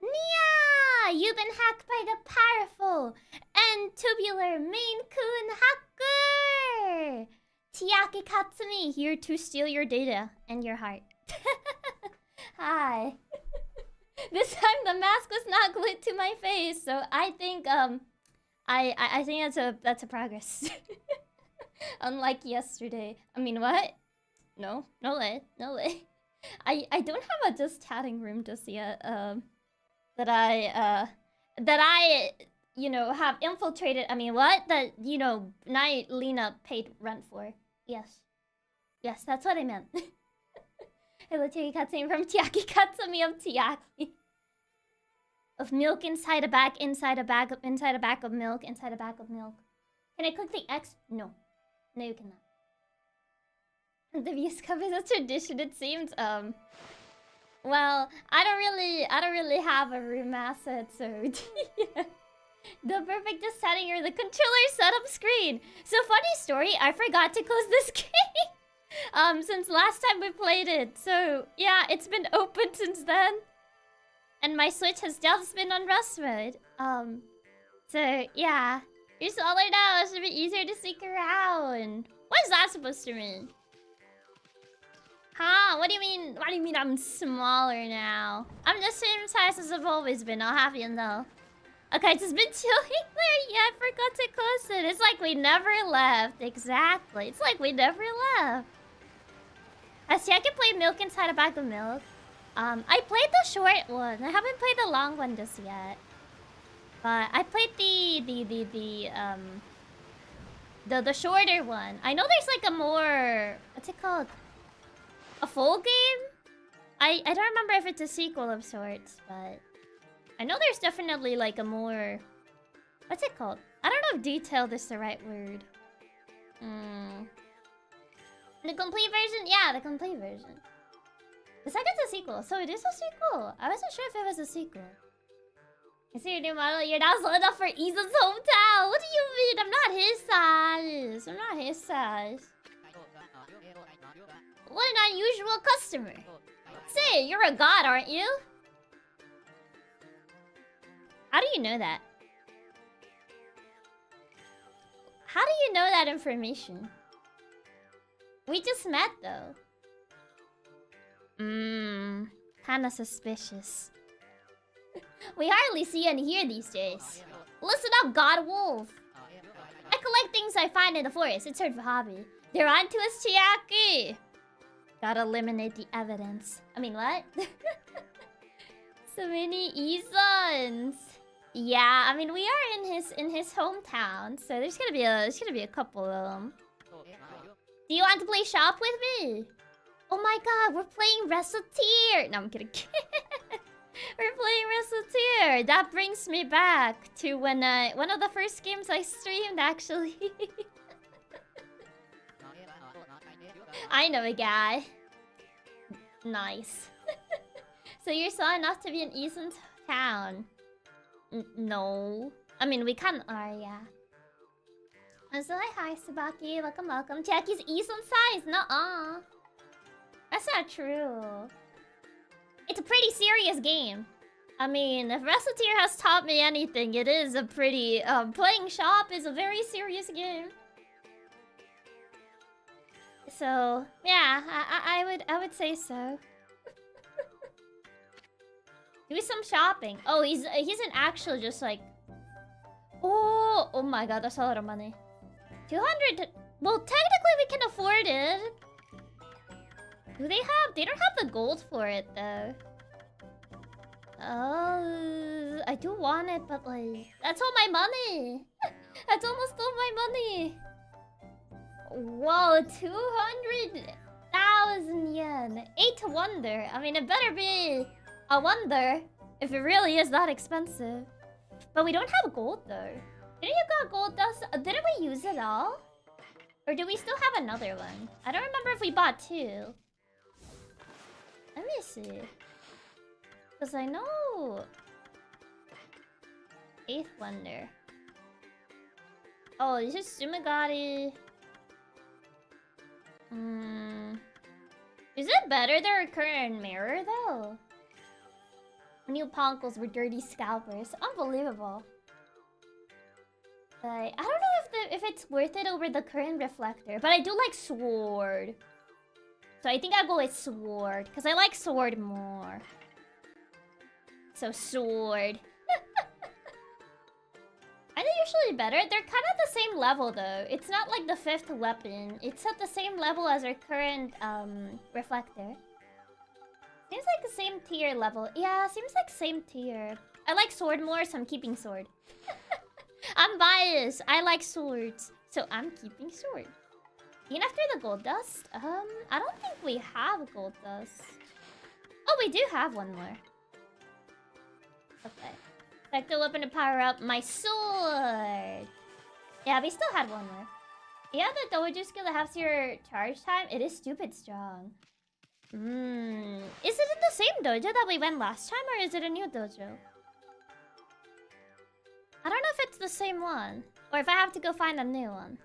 Nyaa! You've been hacked by the powerful and tubular Maine Coon hacker! Chiaki Katsumi here to steal your data and your heart. Hi. This time the mask was not glued to my face, so I think I think that's a progress. Unlike yesterday. I mean, what? No way. I don't have a just chatting room just yet. That I you know have infiltrated. I mean, what? That Night Lena paid rent for. Yes, that's what I meant. Hello, Chiaki Katsumi from Chiaki Katsumi of Chiaki. Of milk inside a bag, inside a bag of milk, inside a bag of milk. Can I click the X? No, you cannot. The views cover is a tradition, it seems. Well, I don't really have a room asset, so yeah. The perfect just setting or the controller setup screen. So funny story, I forgot to close this game. Since last time we played it. So yeah, it's been open since then. And my Switch has just been on rest mode. So yeah. You're smaller now, it should be easier to sneak around. What is that supposed to mean? Huh? What do you mean? What do you mean I'm smaller now? I'm the same size as I've always been, I'll have you know. Okay, it's just been chilling there. Yeah, I forgot to close it. It's like we never left. Exactly. It's like we never left. I see I can play milk inside a bag of milk. I played the short one. I haven't played the long one just yet. But I played the shorter one. I know there's like a more, what's it called? A full game? I don't remember if it's a sequel of sorts, but I know there's definitely like a more, what's it called? I don't know if detailed is the right word. The complete version? Yeah, the complete version. The second's a sequel, so it is a sequel. I wasn't sure if it was a sequel. I see your new model. You're not slow enough for Ethan's hometown. What do you mean? I'm not his size. I'm not his size. What an unusual customer. Say, you're a god, aren't you? How do you know that? How do you know that information? We just met, though. Kinda suspicious. We hardly see and hear these days. Listen up, God Wolf. I collect things I find in the forest. It's sort of a hobby. They're onto us, Chiaki. Gotta eliminate the evidence. I mean, what? So many Isons. Yeah, I mean we are in his hometown, so there's gonna be a couple of them. Do you want to play shop with me? Oh my god, we're playing Wrestleteer! No, I'm kidding. We're playing Wrestleteer! That brings me back to when one of the first games I streamed, actually. I know a guy. Nice. So you're saw enough to be in Eason's town? No. I mean, we kind of are, yeah. And so hi, Tsubaki. Welcome. Chiaki's Eason size? Nuh-uh. That's not true. It's a pretty serious game. I mean, if Wrestleteer has taught me anything, it is a pretty... playing shop is a very serious game. So, yeah, I would say so. Do some shopping. Oh, he's an actual just like... Oh my god, that's a lot of money. 200... Well, technically we can afford it. Do they have... They don't have the gold for it, though. Oh... I do want it, but like... That's all my money! That's almost all my money! Whoa, 200,000 yen. 8 wonder. I mean, it better be a wonder if it really is that expensive. But we don't have gold, though. Didn't you got gold dust? Didn't we use it all? Or do we still have another one? I don't remember if we bought 2. Let me see. Because I know... 8th wonder. Oh, this is Sumigari. Is it better the recurrent mirror, though? New Ponkles were dirty scalpers. Unbelievable. But I don't know if it's worth it over the current reflector. But I do like sword. So I think I'll go with sword. Because I like sword more. So sword. Are they usually better? They're kind of the same level though. It's not like the 5th weapon. It's at the same level as our current reflector. Seems like the same tier level. Yeah, seems like same tier. I like sword more, so I'm keeping sword. I'm biased. I like swords, so I'm keeping sword. Even after the gold dust? I don't think we have gold dust. Oh, we do have one more. Okay. Select the weapon to power up my sword. Yeah, we still had one more. Yeah, the Dojo skill that has your charge time, it is stupid strong. Is it in the same dojo that we went last time, or is it a new dojo? I don't know if it's the same one, or if I have to go find a new one.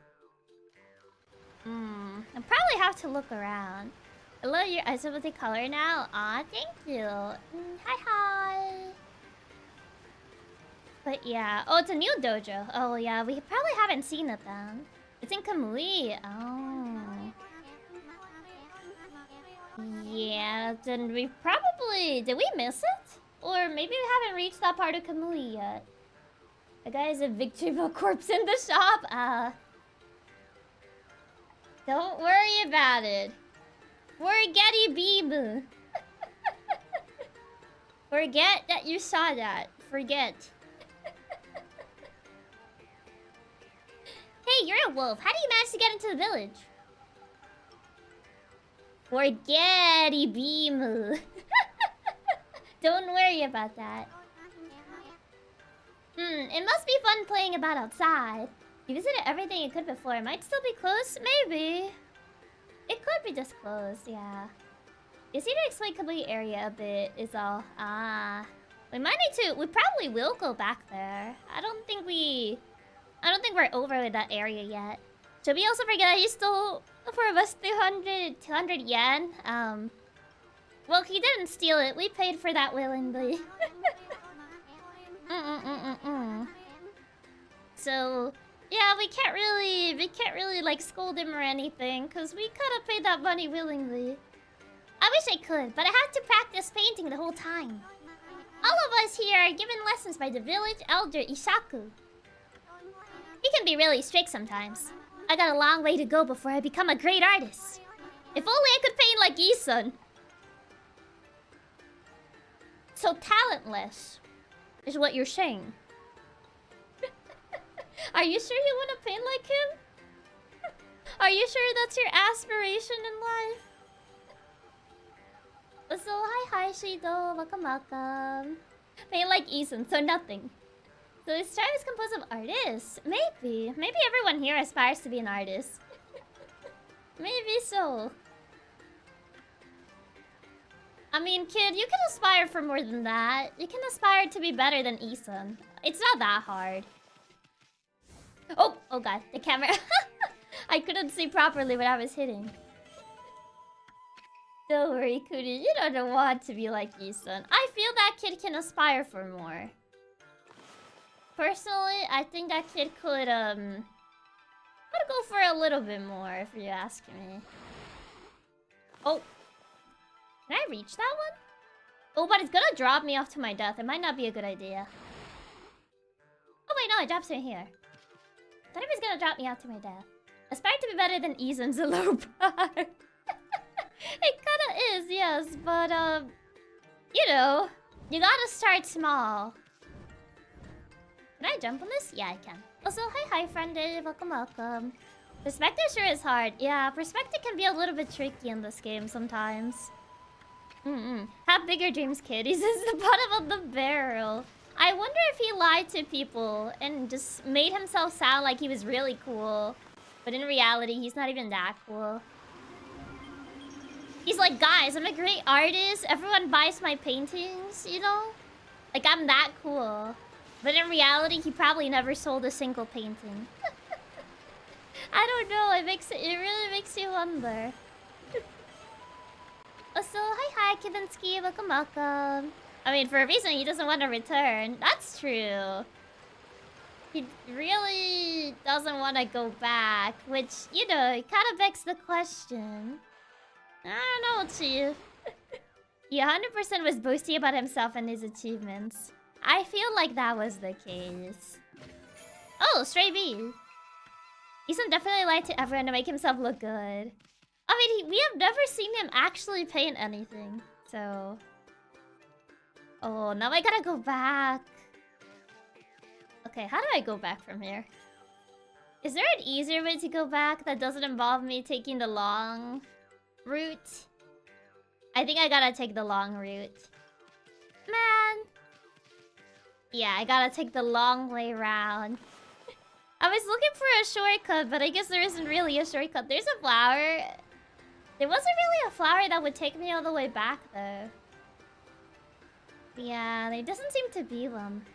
I probably have to look around. I love your ice color now. Aw, thank you. Hi. But yeah, oh, it's a new dojo. Oh yeah, we probably haven't seen it then. It's in Kamui. Oh. Yeah, then we probably... Did we miss it? Or maybe we haven't reached that part of Kamui yet. The guy is a Victoryville corpse in the shop. Don't worry about it. Forgetty beeb. Forget that you saw that. Forget. Hey, you're a wolf. How do you manage to get into the village? Forgetty beam. Don't worry about that. It must be fun playing about outside. You visited everything you could before. It might still be closed? Maybe. It could be just closed, yeah. You see to explain Kamui area a bit is all. We might need to... We probably will go back there. I don't think we're over that area yet. Should we also forget that he stole for us 200 yen? Well, he didn't steal it. We paid for that willingly. So, yeah, we can't really like scold him or anything, cause we could have paid that money willingly. I wish I could, but I had to practice painting the whole time. All of us here are given lessons by the village elder Ishaku. He can be really strict sometimes. I got a long way to go before I become a great artist. If only I could paint like Isun. So talentless is what you're saying. Are you sure you want to paint like him? Are you sure that's your aspiration in life? So hi Shido, welcome. Paint like Isun, so nothing. So this tribe is composed of artists. Maybe everyone here aspires to be an artist. Maybe so. I mean, kid, you can aspire for more than that. You can aspire to be better than Isun. It's not that hard. Oh god, the camera. I couldn't see properly what I was hitting. Don't worry, Kuri, you don't want to be like Isun. I feel that kid can aspire for more. Personally, I think that kid could, go for a little bit more, if you ask me. Oh. Can I reach that one? Oh, but it's gonna drop me off to my death. It might not be a good idea. Oh, wait, no, it drops me here. I thought it was gonna drop me off to my death. Aspire to be better than Isun's a low bar. It kinda is, yes, but, you know, you gotta start small. Can I jump on this? Yeah, I can. Also, hi, friendly. Welcome. Perspective sure is hard. Yeah, perspective can be a little bit tricky in this game sometimes. Have bigger dreams, kid. He says the bottom of the barrel. I wonder if he lied to people and just made himself sound like he was really cool. But in reality, he's not even that cool. He's like, guys, I'm a great artist. Everyone buys my paintings, you know? Like, I'm that cool. But in reality, he probably never sold a single painting. I don't know. It really makes you wonder. Also, hi, Kibinsky. Welcome. I mean, for a reason he doesn't want to return. That's true. He really doesn't want to go back, which, you know, it kind of begs the question. I don't know, Chief. He 100% was boasting about himself and his achievements. I feel like that was the case. Oh, Stray B. Ethan definitely lied to everyone to make himself look good. I mean, we have never seen him actually paint anything, so... Oh, now I gotta go back. Okay, how do I go back from here? Is there an easier way to go back that doesn't involve me taking the long route? I think I gotta take the long route. Man! Yeah, I gotta take the long way round. I was looking for a shortcut, but I guess there isn't really a shortcut. There's a flower. There wasn't really a flower that would take me all the way back, though. Yeah, there doesn't seem to be one.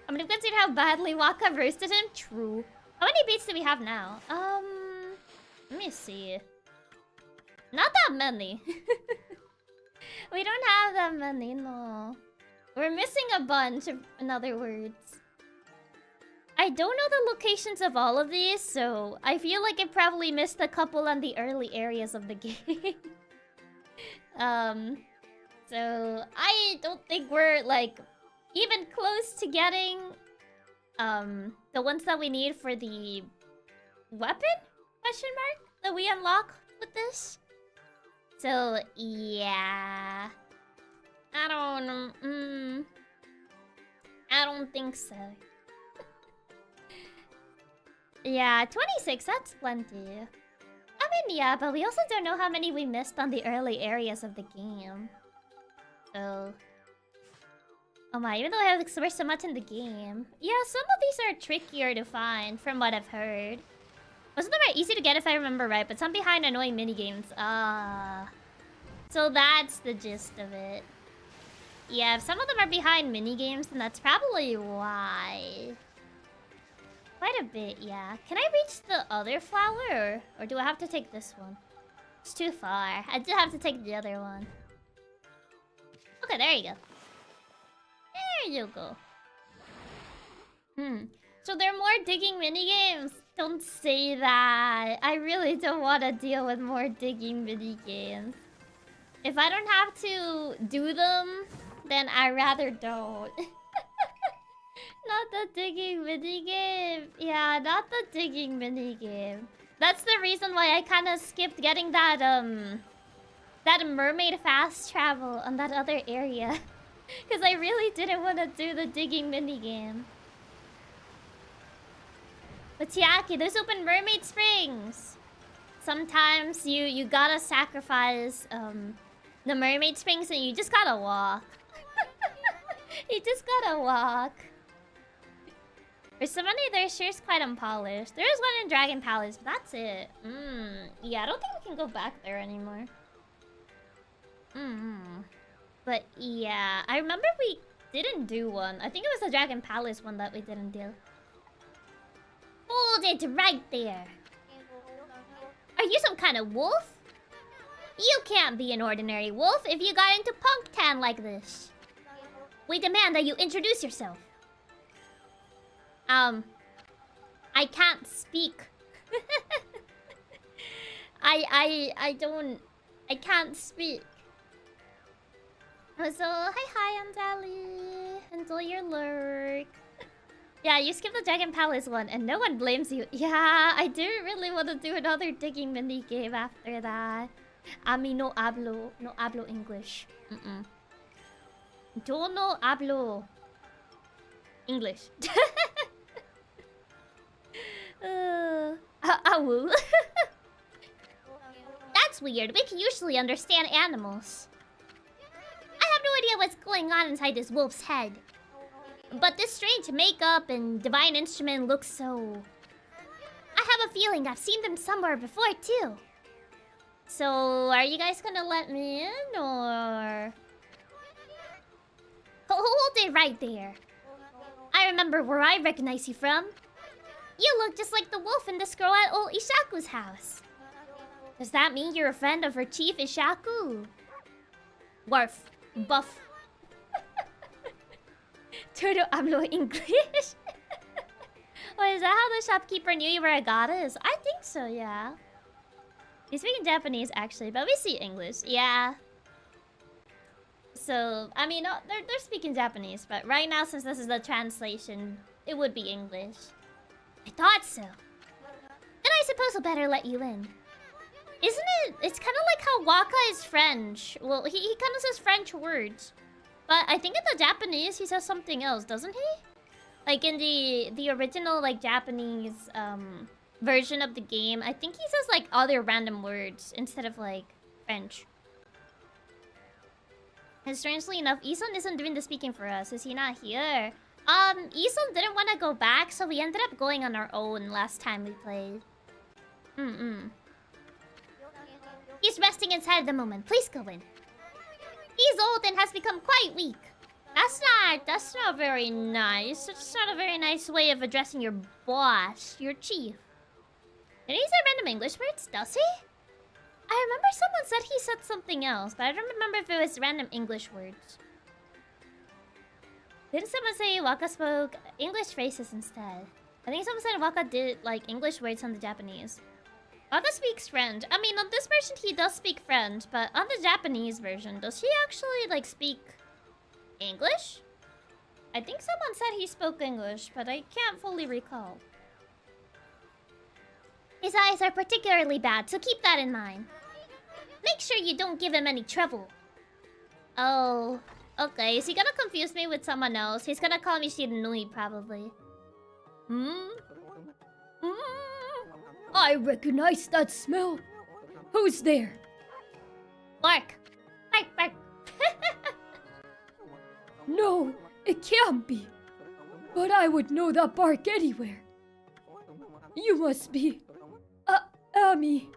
I mean, consider how badly Waka roasted him. True. How many beats do we have now? Let me see. Not that many. We don't have that many, no. We're missing a bunch, in other words. I don't know the locations of all of these, so I feel like I probably missed a couple on the early areas of the game. So I don't think we're like even close to getting the ones that we need for the weapon? Question mark? That we unlock with this? So yeah. I don't think so. Yeah, 26, that's plenty. I mean, yeah, but we also don't know how many we missed on the early areas of the game. So... Oh my, even though I have explored so much in the game. Yeah, some of these are trickier to find, from what I've heard. Most of them are easy to get if I remember right, but some behind annoying minigames. So that's the gist of it. Yeah, if some of them are behind minigames, then that's probably why. Quite a bit, yeah. Can I reach the other flower, or do I have to take this one? It's too far. I do have to take the other one. Okay, there you go. There you go. So there are more digging minigames? Don't say that. I really don't want to deal with more digging minigames. If I don't have to do them, then I rather don't. Not the digging minigame. Yeah, not the digging minigame. That's the reason why I kind of skipped getting that, that mermaid fast travel on that other area. Because I really didn't want to do the digging minigame. But Chiaki, there's open mermaid springs. Sometimes you gotta sacrifice, the mermaid springs and you just gotta walk. You just gotta walk. There's so many there, sure is quite unpolished. There is one in Dragon Palace, but that's it. Yeah, I don't think we can go back there anymore. But yeah, I remember we didn't do one. I think it was the Dragon Palace one that we didn't do. Hold it right there. Are you some kind of wolf? You can't be an ordinary wolf if you got into punk tan like this. We demand that you introduce yourself. I can't speak. I can't speak. So, hi, Andali. Enjoy your lurk. Yeah, you skipped the Dragon Palace one, and no one blames you. Yeah, I didn't really want to do another digging mini game after that. A mí no hablo English. Yo no hablo English. Woo. That's weird. We can usually understand animals. I have no idea what's going on inside this wolf's head. But this strange makeup and divine instrument looks so... I have a feeling I've seen them somewhere before, too. So, are you guys gonna let me in, or... Hold it right there. I remember where I recognize you from. You look just like the wolf in this girl at old Ishaku's house. Does that mean you're a friend of her chief, Ishaku? Worf. Buff. Turtle hablo English. Wait, is that how the shopkeeper knew you were a goddess? I think so, yeah. We speak in Japanese, actually, but we see English. Yeah. So, I mean, they're speaking Japanese, but right now, since this is the translation, it would be English. I thought so. Then I suppose I'll better let you in. Isn't it? It's kind of like how Waka is French. Well, he kind of says French words. But I think in the Japanese, he says something else, doesn't he? Like in the original, like, Japanese, version of the game, I think he says, like, other random words instead of, like, French. And strangely enough, Isan isn't doing the speaking for us. Is he not here? Isan didn't want to go back, so we ended up going on our own last time we played. He's resting inside at the moment. Please go in. He's old and has become quite weak. That's not very nice. It's not a very nice way of addressing your boss, your chief. Did he say random English words? Does he? I remember someone said he said something else, but I don't remember if it was random English words. Didn't someone say Waka spoke English phrases instead? I think someone said Waka did, like, English words on the Japanese. Waka speaks French. I mean, on this version, he does speak French, but on the Japanese version, does he actually, like, speak English? I think someone said he spoke English, but I can't fully recall. His eyes are particularly bad, so keep that in mind. Make sure you don't give him any trouble. Oh, okay. Is he gonna confuse me with someone else? He's gonna call me Shiranui, probably. I recognize that smell. Who's there? Bark. Bark, bark. No, it can't be. But I would know that bark anywhere. You must be... Ami.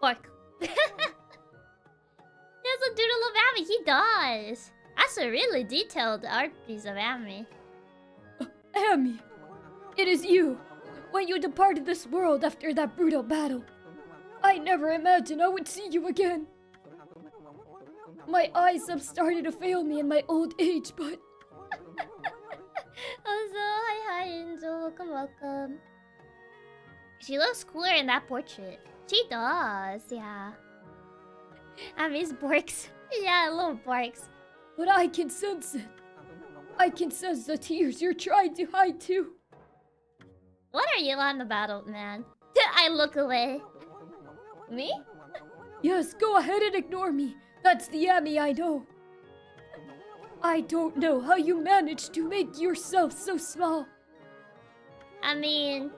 Bark. He has a doodle of Ami. He does. That's a really detailed art piece of Ami. Ami, it is you. When you departed this world after that brutal battle, I never imagined I would see you again. My eyes have started to fail me in my old age, but... Also, hi, Angel. Welcome. She looks cooler in that portrait. She does, yeah. Ami's barks. Yeah, little barks. But I can sense it. I can sense the tears you're trying to hide too. What are you on about, old man? I look away. Me? Yes, go ahead and ignore me. That's the Ami I know. I don't know how you managed to make yourself so small. I mean...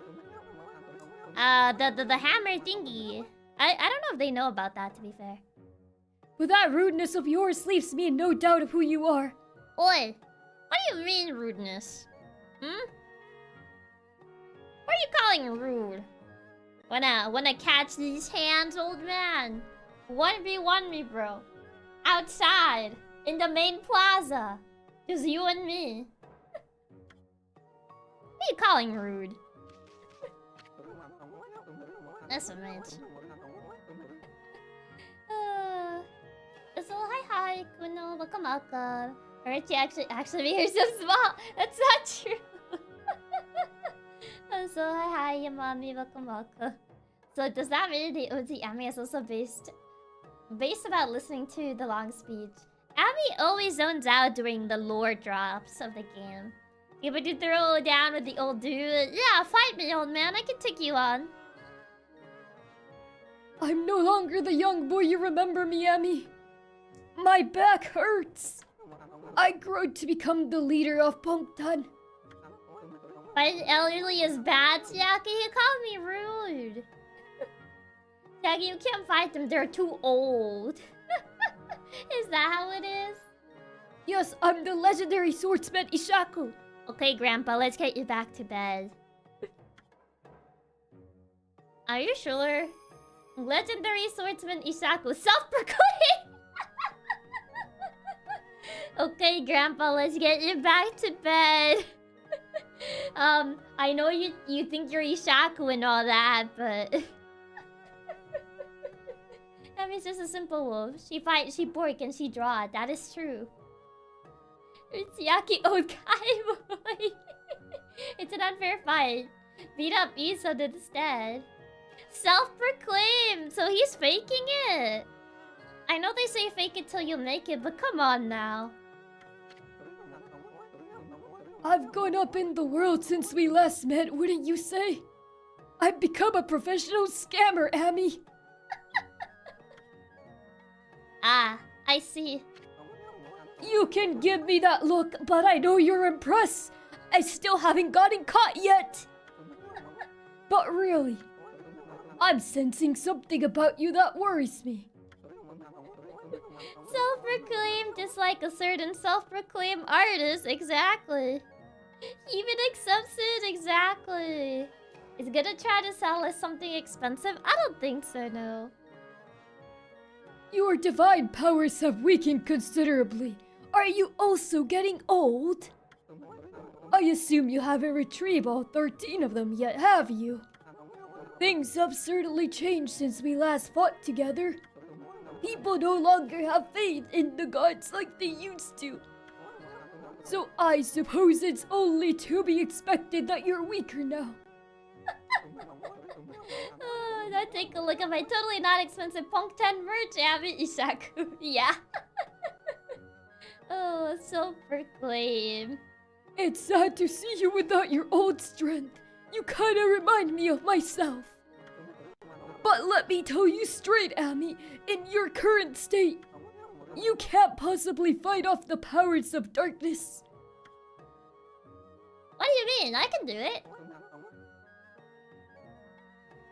the hammer thingy. I don't know if they know about that, to be fair. But that rudeness of yours leaves me in no doubt of who you are. Oi! What do you mean, rudeness? What are you calling rude? Wanna catch these hands, old man? 1v1 me, bro. Outside, in the main plaza. Just you and me. What are you calling rude? That's a bitch. So hi, Kuno, welcome. Heard you actually made yourself small. That's not true. So hi, your mommy, welcome. So does that mean the OG Ami is also based about listening to the long speech? Ami always zones out during the lore drops of the game. You able to throw down with the old dude? Yeah, fight me, old man. I can take you on. I'm no longer the young boy you remember me, Ami. My back hurts. I grew to become the leader of Pongtan. Fighting elderly is bad, Chiaki. You called me rude. Chiaki, you can't fight them. They're too old. Is that how it is? Yes, I'm the legendary swordsman Ishaku. Okay, Grandpa, let's get you back to bed. Are you sure? Legendary swordsman Ishaku, self-proclaimed! Okay, Grandpa, let's get you back to bed. I know you think you're Ishaku and all that, but... Ami's just a simple wolf. She fight, she bark, and she draw. That is true. It's Chiaki Okai boy. It's an unfair fight. Beat up Isan instead. Self-proclaimed, so he's faking it. I know they say fake it till you make it, but come on now. I've gone up in the world since we last met, wouldn't you say? I've become a professional scammer, Amy. Ah, I see. You can give me that look, but I know you're impressed. I still haven't gotten caught yet. But really, I'm sensing something about you that worries me. Self-proclaimed just like a certain self-proclaimed artist, exactly. He even accepts it, exactly. Is gonna try to sell us something expensive? I don't think so, no. Your divine powers have weakened considerably. Are you also getting old? I assume you haven't retrieved all 13 of them yet, have you? Things have certainly changed since we last fought together. People no longer have faith in the gods like they used to. So I suppose it's only to be expected that you're weaker now. Oh, now take a look at my totally not expensive Punk 10 merch, Abby Ishaku. Yeah. Oh, self-proclaimed. It's sad to see you without your old strength. You kinda remind me of myself. But let me tell you straight, Amy, in your current state, you can't possibly fight off the powers of darkness. What do you mean? I can do it.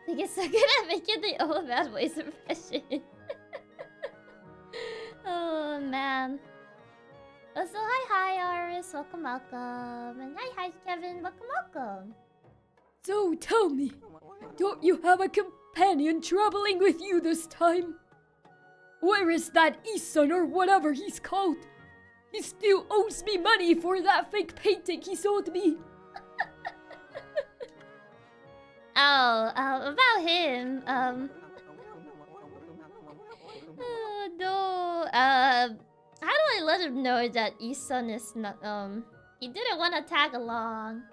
I guess so good at making the old bad voice impression. Oh man. Also, hi Iris, welcome, welcome. And hi Kevin, welcome. So tell me, don't you have a companion traveling with you this time? Where is that Isan or whatever he's called? He still owes me money for that fake painting he sold me. Oh, about him, oh no, how do I let him know that Isan is not, he didn't want to tag along.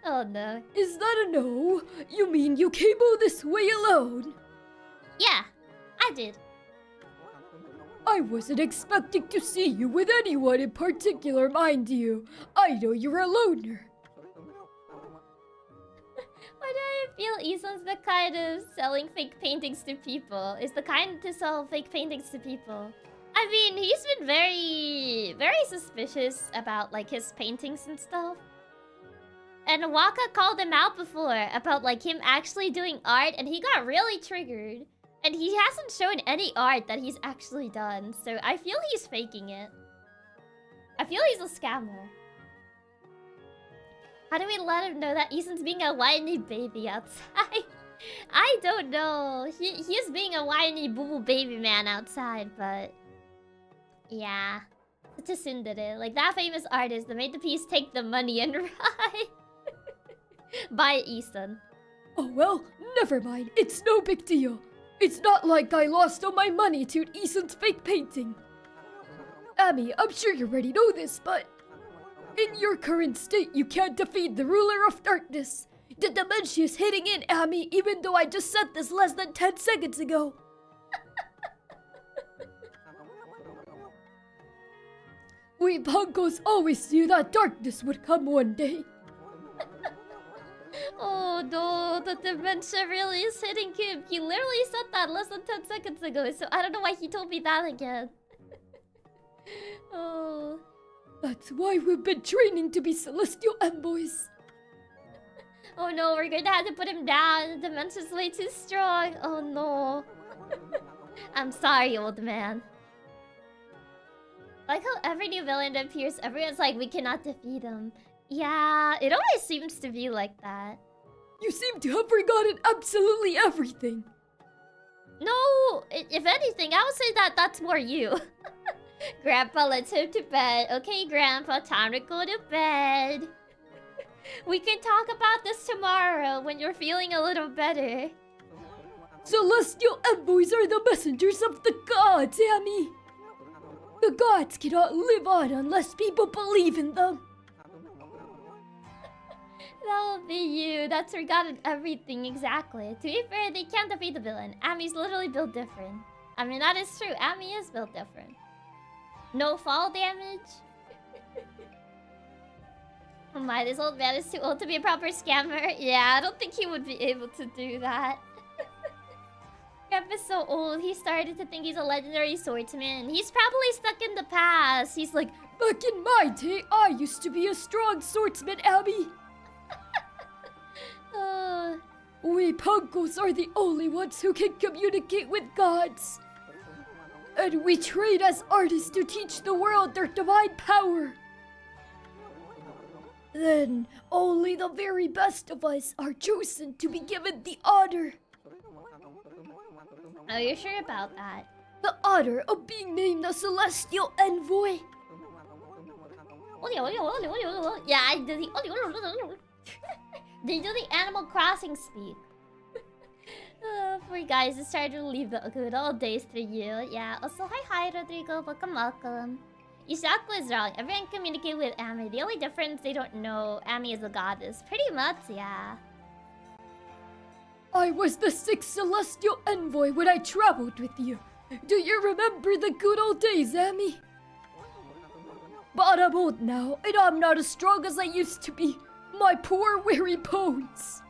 Oh no. Is that a no? You mean you came all this way alone? Yeah, I did. I wasn't expecting to see you with anyone in particular, mind you. I know you're a loner. Why do I feel Isan's the kind of selling fake paintings to people? Is the kind to sell fake paintings to people. I mean, he's been very suspicious about like his paintings and stuff. And Waka called him out before about like him actually doing art, and he got really triggered. And he hasn't shown any art that he's actually done, so I feel he's faking it. I feel he's a scammer. How do we let him know that Isan's being a whiny baby outside? I don't know. He is being a whiny boo baby man outside, but yeah. Such a tsundere. Like that famous artist that made the piece take the money and ride. By Isan. Oh well, never mind. It's no big deal. It's not like I lost all my money to Isan's fake painting. Amy, I'm sure you already know this, but in your current state, you can't defeat the ruler of darkness. The dementia is hitting in, Amy, even though I just said this less than 10 seconds ago. We Punkos always knew that darkness would come one day. Oh no, the dementia really is hitting him. He literally said that less than 10 seconds ago, so I don't know why he told me that again. Oh. That's why we've been training to be celestial envoys. Oh no, we're going to have to put him down. The dementia's way too strong. Oh no. I'm sorry, old man. Like how every new villain that appears, everyone's like, we cannot defeat him. Yeah, it always seems to be like that. You seem to have forgotten absolutely everything. No, if anything, I would say that that's more you. Grandpa, let's head to bed. Okay, Grandpa, time to go to bed. We can talk about this tomorrow when you're feeling a little better. Celestial envoys are the messengers of the gods, Ami. The gods cannot live on unless people believe in them. That will be you. That's forgotten everything exactly. To be fair, they can't defeat the villain. Ami's literally built different. I mean, that is true. Ami is built different. No fall damage. Oh my, this old man is too old to be a proper scammer. Yeah, I don't think he would be able to do that. Grandpa's so old, he started to think he's a legendary swordsman. He's probably stuck in the past. He's like, back in my day, I used to be a strong swordsman, Abby. We punkles are the only ones who can communicate with gods. And we train as artists to teach the world their divine power. Then, only the very best of us are chosen to be given the honor. Are you sure about that? The honor of being named a celestial envoy. Yeah, I do the... They do the Animal Crossing speak. Poor guys, it's starting to leave the good old days for you. Yeah, also hi Rodrigo, welcome. Ishaku is wrong. Everyone communicate with Ami. The only difference, they don't know Ami is a goddess. Pretty much, yeah. I was the 6th celestial envoy when I traveled with you. Do you remember the good old days, Ami? But I'm old now, and I'm not as strong as I used to be. My poor, weary bones.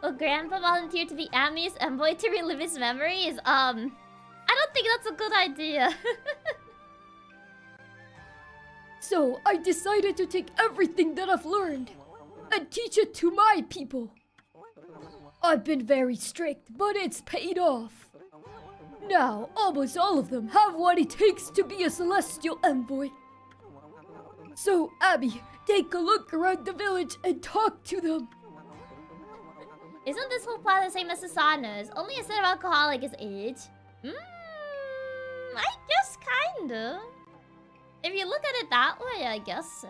Well, Grandpa volunteered to be Ami's envoy to relive his memories. I don't think that's a good idea. So, I decided to take everything that I've learned and teach it to my people. I've been very strict, but it's paid off. Now, almost all of them have what it takes to be a celestial envoy. So, Abby, take a look around the village and talk to them. Isn't this whole plot the same as Susano's? Only instead of alcoholic is age? I guess kinda. If you look at it that way, I guess so.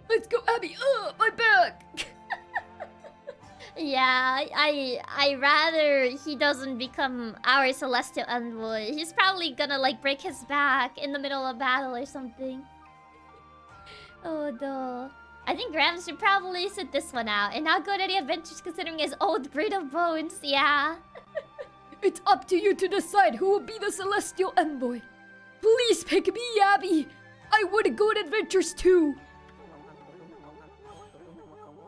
Let's go, Abby! My back! Yeah, I rather he doesn't become our celestial envoy. He's probably gonna like break his back in the middle of battle or something. Oh no. I think Graham should probably sit this one out and not go on any adventures considering his old breed of bones, yeah. It's up to you to decide who will be the celestial envoy. Please pick me, Abby! I want to go on adventures too!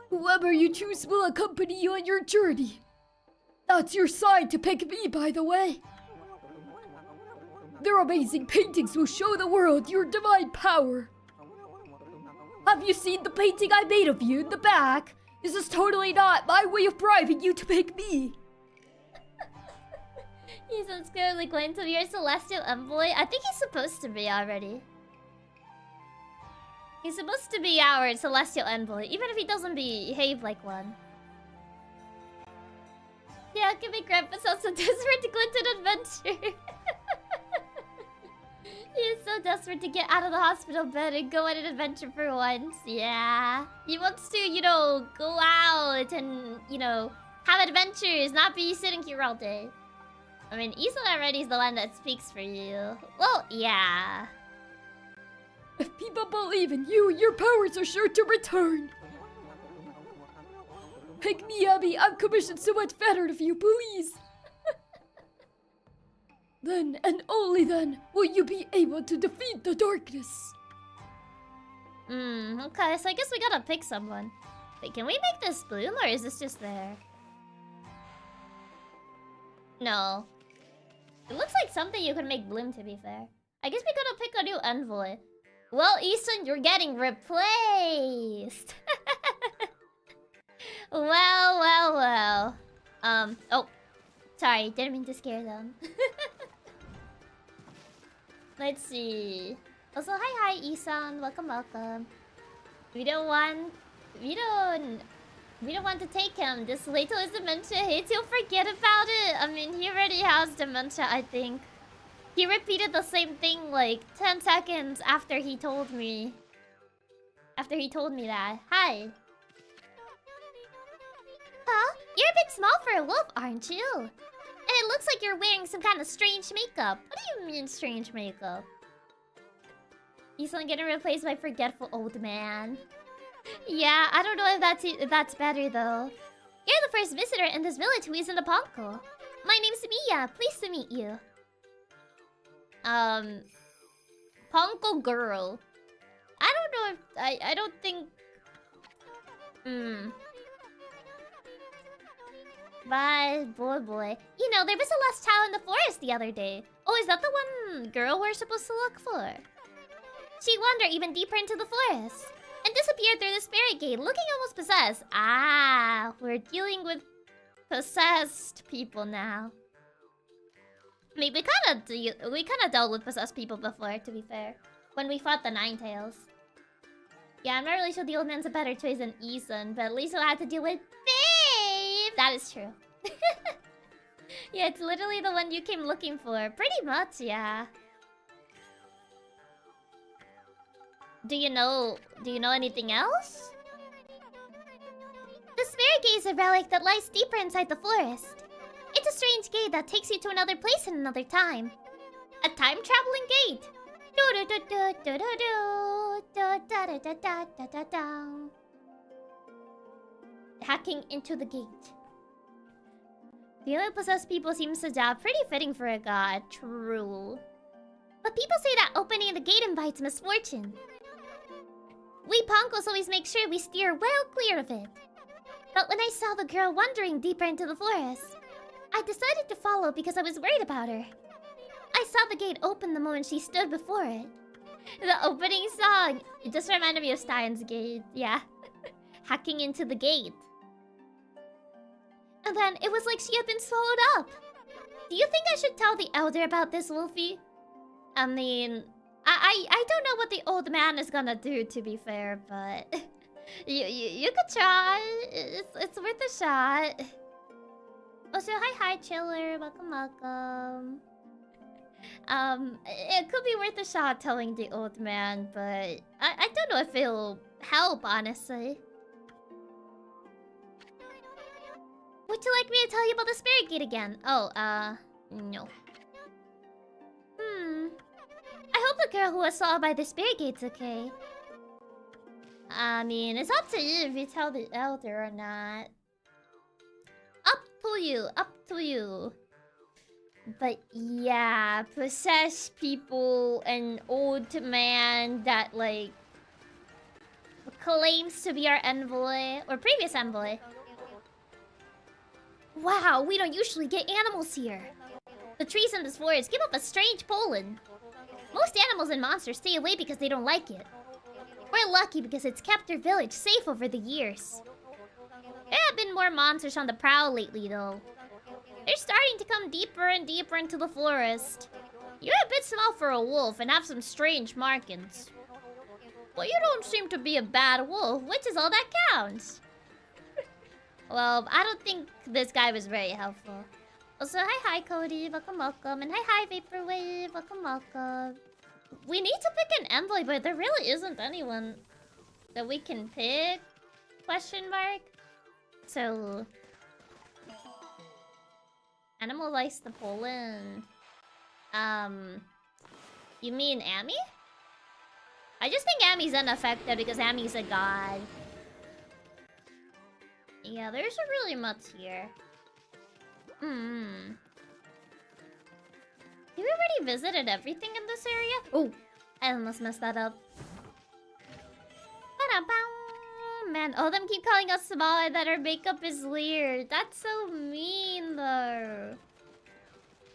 Whoever you choose will accompany you on your journey. That's your sign to pick me, by the way. Their amazing paintings will show the world your divine power. Have you seen the painting I made of you in the back? This is totally not my way of bribing you to pick me. He's unscarily going to be your celestial envoy. I think he's supposed to be already. He's supposed to be our celestial envoy, even if he doesn't behave like one. Yeah, give me Grandpa's also desperate to go into an adventure. He is so desperate to get out of the hospital bed and go on an adventure for once. Yeah. He wants to, you know, go out and, you know, have adventures, not be sitting here all day. I mean, Isan already is the one that speaks for you. Well, yeah. If people believe in you, your powers are sure to return. Pick me, Abby. I'm commissioned so much better of you, please. Then, and only then, will you be able to defeat the darkness. Okay, so I guess we gotta pick someone. Wait, can we make this bloom, or is this just there? No. It looks like something you could make bloom, to be fair. I guess we gotta pick a new envoy. Well, Easton, you're getting replaced! Well. Oh. Sorry, didn't mean to scare them. Let's see. Also, hi, Isan. Welcome. We don't want to take him. Just wait till his dementia hits. He'll forget about it. I mean, he already has dementia, I think. He repeated the same thing like 10 seconds after he told me. After he told me that. Hi. Papa, you're a bit small for a wolf, aren't you? And it looks like you're wearing some kind of strange makeup. What do you mean strange makeup? He's getting replaced by forgetful old man. Yeah, I don't know if that's better though. You're the first visitor in this village who isn't a Ponko. My name's Nyaa. Pleased to meet you. Ponko girl. I don't know if I don't think. But boy. You know, there was a lost child in the forest the other day. Oh, is that the one girl we're supposed to look for? She wandered even deeper into the forest and disappeared through the spirit gate, looking almost possessed. Ah, we're dealing with possessed people now. I mean, we kind of dealt with possessed people before, to be fair, when we fought the Ninetales. Yeah, I'm not really sure the old man's a better choice than Isun, but at least we'll have to deal with Babe. That is true. Yeah, it's literally the one you came looking for. Pretty much, yeah. Do you know anything else? The spirit gate is a relic that lies deeper inside the forest. It's a strange gate that takes you to another place in another time. A time-traveling gate. Hacking into the gate. Dealing with possessed people seems a job pretty fitting for a god. True. But people say that opening the gate invites misfortune. We Ponkos always make sure we steer well clear of it. But when I saw the girl wandering deeper into the forest, I decided to follow because I was worried about her. I saw the gate open the moment she stood before it. The opening song! It just reminded me of Steins Gate, yeah. Hacking into the gate. And then it was like she had been swallowed up. Do you think I should tell the elder about this, Wolfie? I mean, I don't know what the old man is gonna do, to be fair, but you could try. It's worth a shot. Also, hi Chiller, welcome. It could be worth a shot telling the old man, but I don't know if it'll help, honestly. Would you like me to tell you about the spirit gate again? Oh, no. I hope the girl who was swallowed by the spirit gate's okay. I mean, it's up to you if you tell the elder or not. Up to you. But yeah, possessed people, an old man that, like, claims to be our envoy, or previous envoy. Wow, we don't usually get animals here. The trees in this forest give off a strange pollen. Most animals and monsters stay away because they don't like it. We're lucky because it's kept our village safe over the years. There have been more monsters on the prowl lately, though. They're starting to come deeper and deeper into the forest. You're a bit small for a wolf and have some strange markings. But you don't seem to be a bad wolf, which is all that counts. Well, I don't think this guy was very helpful. Also, hi Cody, welcome. And hi Vaporwave, welcome. We need to pick an envoy, but there really isn't anyone that we can pick? Question mark? So... Animal likes the pollen. You mean Amy? I just think Amy's unaffected because Amy's a god. Yeah, there isn't really much here. We already visited everything in this area? Oh, I almost messed that up. Man, all of them keep calling us small and that our makeup is weird. That's so mean, though.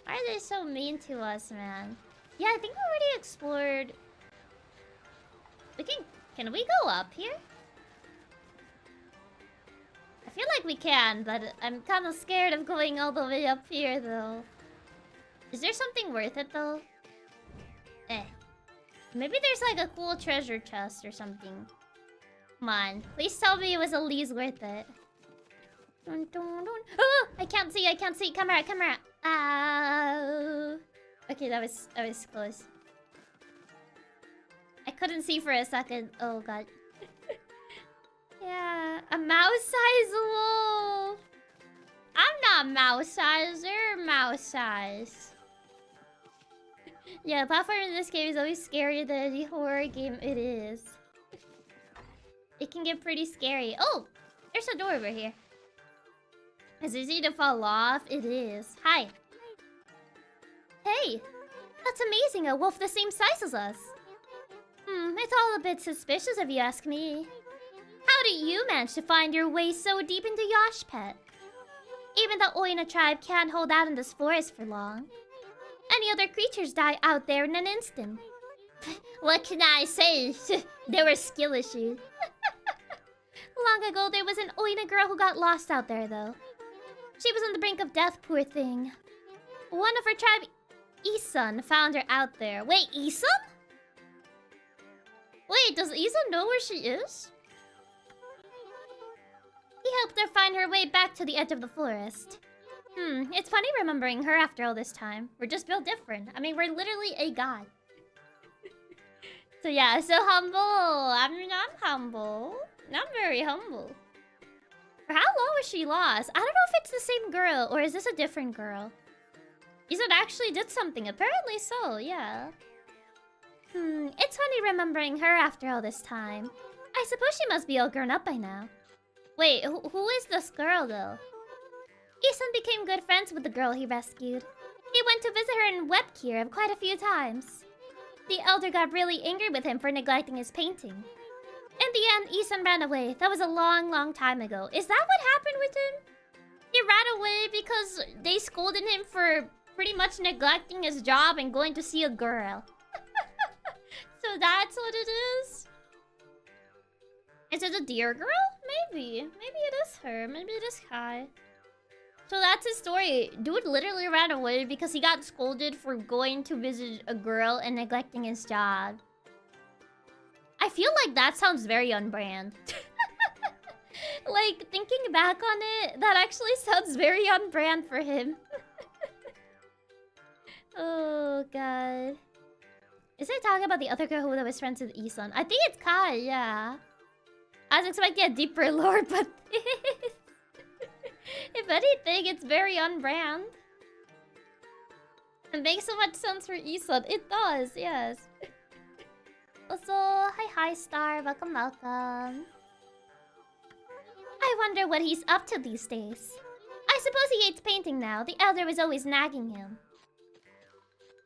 Why are they so mean to us, man? Yeah, I think we already explored. Can we go up here? I feel like we can, but I'm kind of scared of going all the way up here, though. Is there something worth it, though? Maybe there's like a cool treasure chest or something. Come on. Please tell me it was at least worth it. Oh! I can't see. Camera. Okay, that was close. I couldn't see for a second. Oh god. Yeah, a mouse-sized wolf. I'm not mouse size, they're mouse size. Yeah, platform in this game is always scarier than any horror game it is. It can get pretty scary. Oh! There's a door over here. Is it easy to fall off? It is. Hi. Hey! That's amazing, a wolf the same size as us. It's all a bit suspicious if you ask me. How did you manage to find your way so deep into Yoshpet? Even the Oina tribe can't hold out in this forest for long. Any other creatures die out there in an instant. What can I say? There were skill issues. Long ago, there was an Oina girl who got lost out there, though. She was on the brink of death, poor thing. One of her tribe, Isun, found her out there. Wait, Isun? Wait, does Isun know where she is? He helped her find her way back to the edge of the forest. It's funny remembering her after all this time. We're just built different. I mean, we're literally a god. So yeah, so humble. I'm humble. Not very humble. For how long was she lost? I don't know if it's the same girl, or is this a different girl? Isun actually did something. Apparently so, yeah. It's funny remembering her after all this time. I suppose she must be all grown up by now. Wait, who is this girl, though? Isun became good friends with the girl he rescued. He went to visit her in Webkir quite a few times. The elder got really angry with him for neglecting his painting. In the end, Isun ran away. That was a long, long time ago. Is that what happened with him? He ran away because they scolded him for pretty much neglecting his job and going to see a girl. So that's what it is? Is it a deer girl? Maybe. Maybe it is her. Maybe it is Kai. So that's his story. Dude literally ran away because he got scolded for going to visit a girl and neglecting his job. I feel like that sounds very on brand. Like, thinking back on it, that actually sounds very on brand for him. Oh, God. Is it talking about the other girl who was friends with Isun? I think it's Kai, yeah. I was expecting a deeper lore, but... If anything, it's very on brand. It makes so much sense for Isun. It does, yes. Also, hi Star. Welcome, welcome. I wonder what he's up to these days. I suppose he hates painting now. The elder was always nagging him.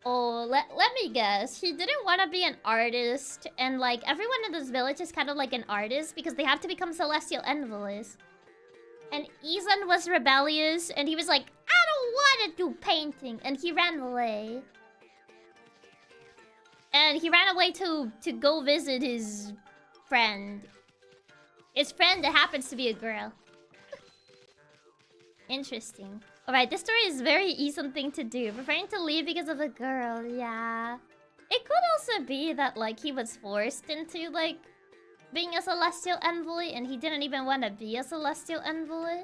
Oh, let me guess. He didn't want to be an artist. And like, everyone in this village is kind of like an artist because they have to become celestial envoys. And Isun was rebellious and he was like, I don't want to do painting. And he ran away. And he ran away to go visit his friend. His friend that happens to be a girl. Interesting. Alright, this story is very Isun thing to do. Preferring to leave because of a girl, yeah. It could also be that, like, he was forced into, like, being a celestial envoy and he didn't even want to be a celestial envoy.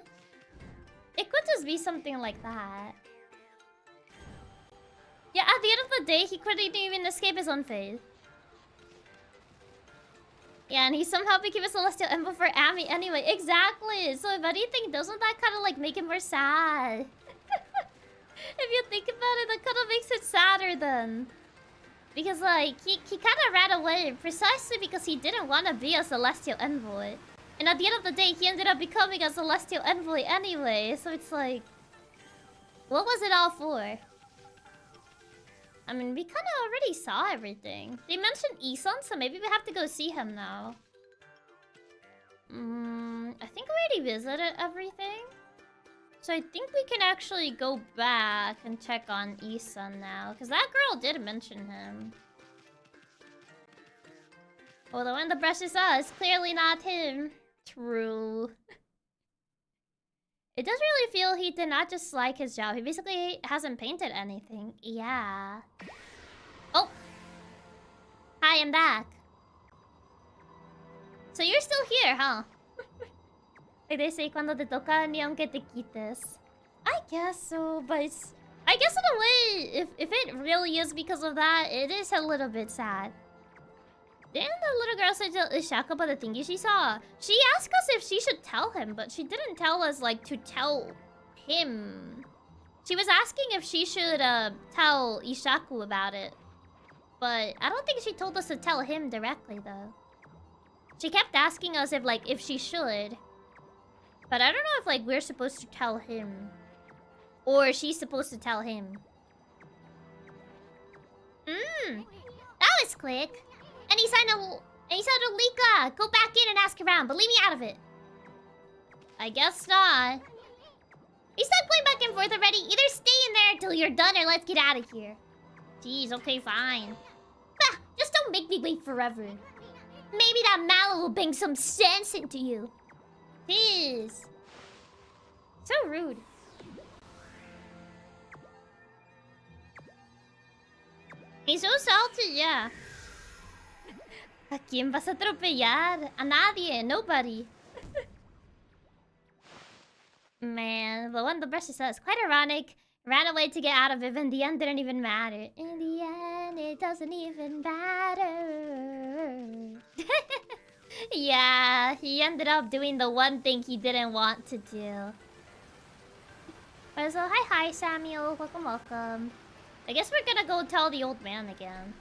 It could just be something like that. Yeah, at the end of the day, he couldn't even escape his own fate. Yeah, and he somehow became a celestial envoy for Ami anyway. Exactly! So if anything, doesn't that kind of like make him more sad? If you think about it, that kind of makes it sadder then. Because like, he kind of ran away precisely because he didn't want to be a celestial envoy. And at the end of the day, he ended up becoming a celestial envoy anyway. So it's like, what was it all for? I mean, we kind of already saw everything. They mentioned Isun, so maybe we have to go see him now. I think we already visited everything. So I think we can actually go back and check on Isun now. Because that girl did mention him. Although when the brush is us, clearly not him. True. It does really feel he did not just like his job. He basically hasn't painted anything. Yeah. Oh! Hi, I'm back. So you're still here, huh? Like they say, cuando te toca ni aunque te quites. I guess so, but it's... I guess in a way, if it really is because of that, it is a little bit sad. Didn't the little girl say to Ishaku about the thingy she saw? She asked us if she should tell him, but she didn't tell us, like, to tell him. She was asking if she should tell Ishaku about it. But I don't think she told us to tell him directly though. She kept asking us if she should. But I don't know if we're supposed to tell him. Or she's supposed to tell him. That was quick. And he said Lika, go back in and ask around, but leave me out of it. I guess not. He's not going back and forth already. Either stay in there until you're done or let's get out of here. Jeez, okay, fine. Bah, just don't make me wait forever. Maybe that mallow will bring some sense into you. Jeez. So rude. He's so salty, yeah. ¿A quién vas a atropellar? A nadie, nobody. Man, the one the brush says, quite ironic. Ran away to get out of it, but in the end didn't even matter. In the end, it doesn't even matter. Yeah, he ended up doing the one thing he didn't want to do. So, hi, Samuel. Welcome, welcome. I guess we're gonna go tell the old man again.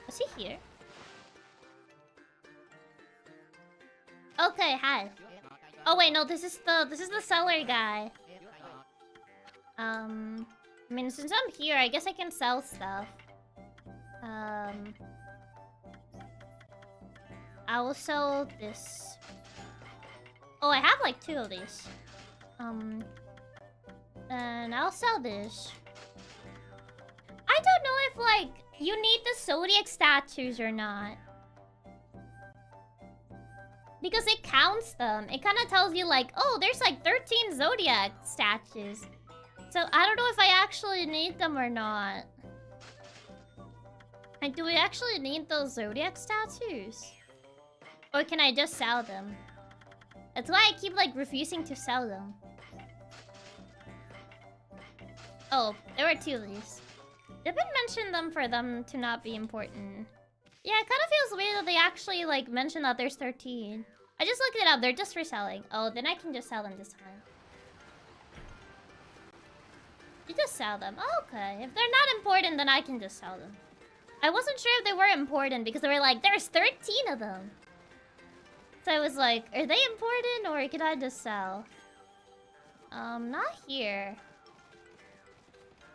Is he here? Okay, hi. Oh wait, no, this is the seller guy. I mean, since I'm here, I guess I can sell stuff. I will sell this. Oh, I have like 2 of these. And I'll sell this. I don't know if you need the zodiac statues or not. Because it counts them. It kind of tells you oh, there's 13 zodiac statues. So I don't know if I actually need them or not. Do we actually need those zodiac statues? Or can I just sell them? That's why I keep refusing to sell them. Oh, there were 2 of these. Did it mention them for them to not be important? Yeah, it kind of feels weird that they actually mention that there's 13. I just looked it up. They're just for selling. Oh, then I can just sell them this time. You just sell them. Oh, okay. If they're not important, then I can just sell them. I wasn't sure if they were important because they were there's 13 of them. So I was like, are they important or can I just sell? Not here.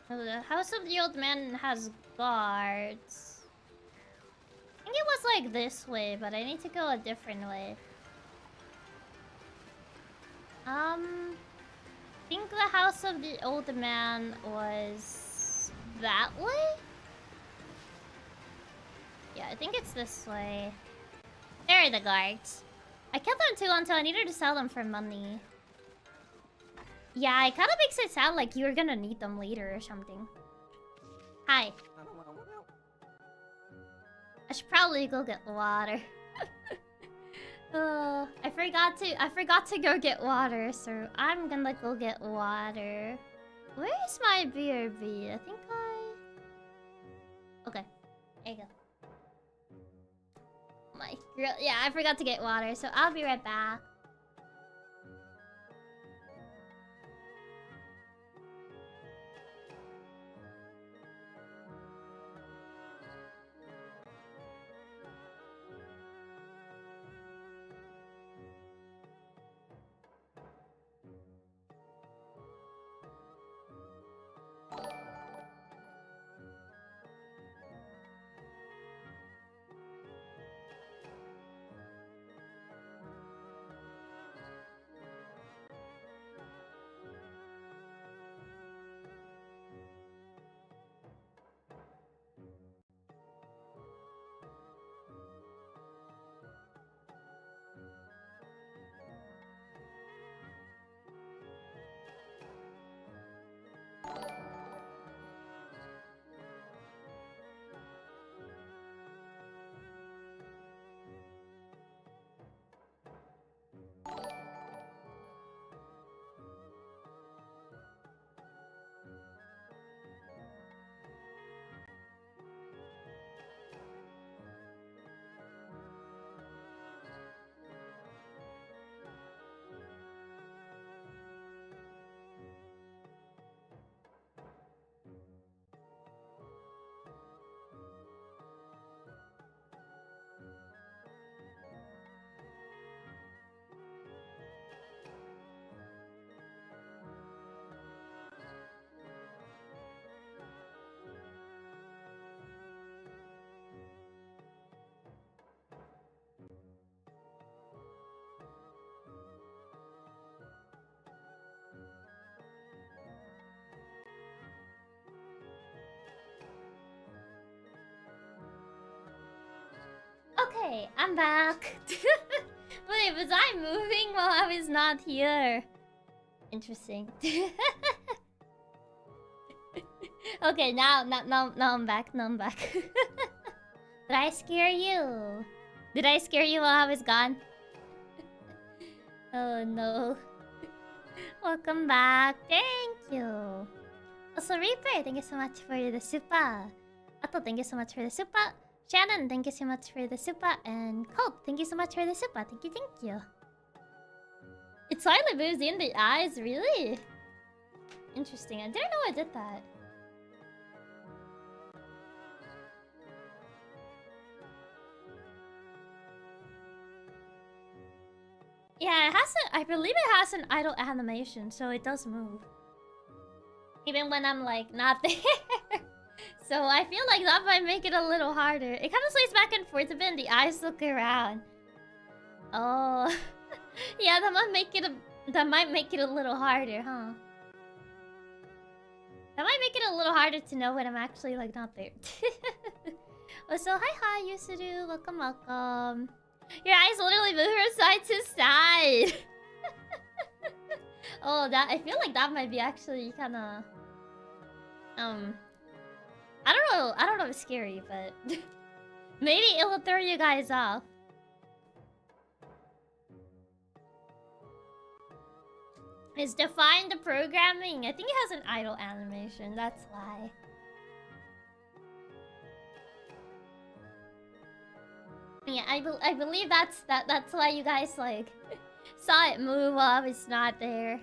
The house of the old man has guards. I think it was this way, but I need to go a different way. I think the house of the old man was that way? Yeah, I think it's this way. There are the guards. I kept them too until I needed to sell them for money. Yeah, it kind of makes it sound like you're gonna need them later or something. Hi. I should probably go get water. I forgot to go get water, so I'm gonna go get water. Where is my BRB? I think okay, there you go. My girl, yeah, I forgot to get water, so I'll be right back. Hey, I'm back. Wait, was I moving while I was not here? Interesting. Okay, now I'm back. Now I'm back. Did I scare you? Did I scare you while I was gone? Oh no. Welcome back. Thank you. Also, Reaper, thank you so much for the super. Ato, thank you so much for the super. Shannon, thank you so much for the super. And Colt, thank you so much for the super. Thank you, thank you. It slightly moves in the eyes, really? Interesting. I didn't know I did that. Yeah, it has I believe it has an idle animation, so it does move. Even when I'm like not there. So I feel like that might make it a little harder. It kind of sways back and forth a bit and the eyes look around. Oh. Yeah, that might make it a little harder, huh? That might make it a little harder to know when I'm actually like not there. Oh, so hi Yusuru, welcome. Your eyes literally move from side to side. Oh, I feel like that might be actually kind of I don't know if it's scary, but maybe it will throw you guys off. It's defined the programming. I think it has an idle animation, that's why. Yeah, I believe that's why you guys like saw it move while I was not there.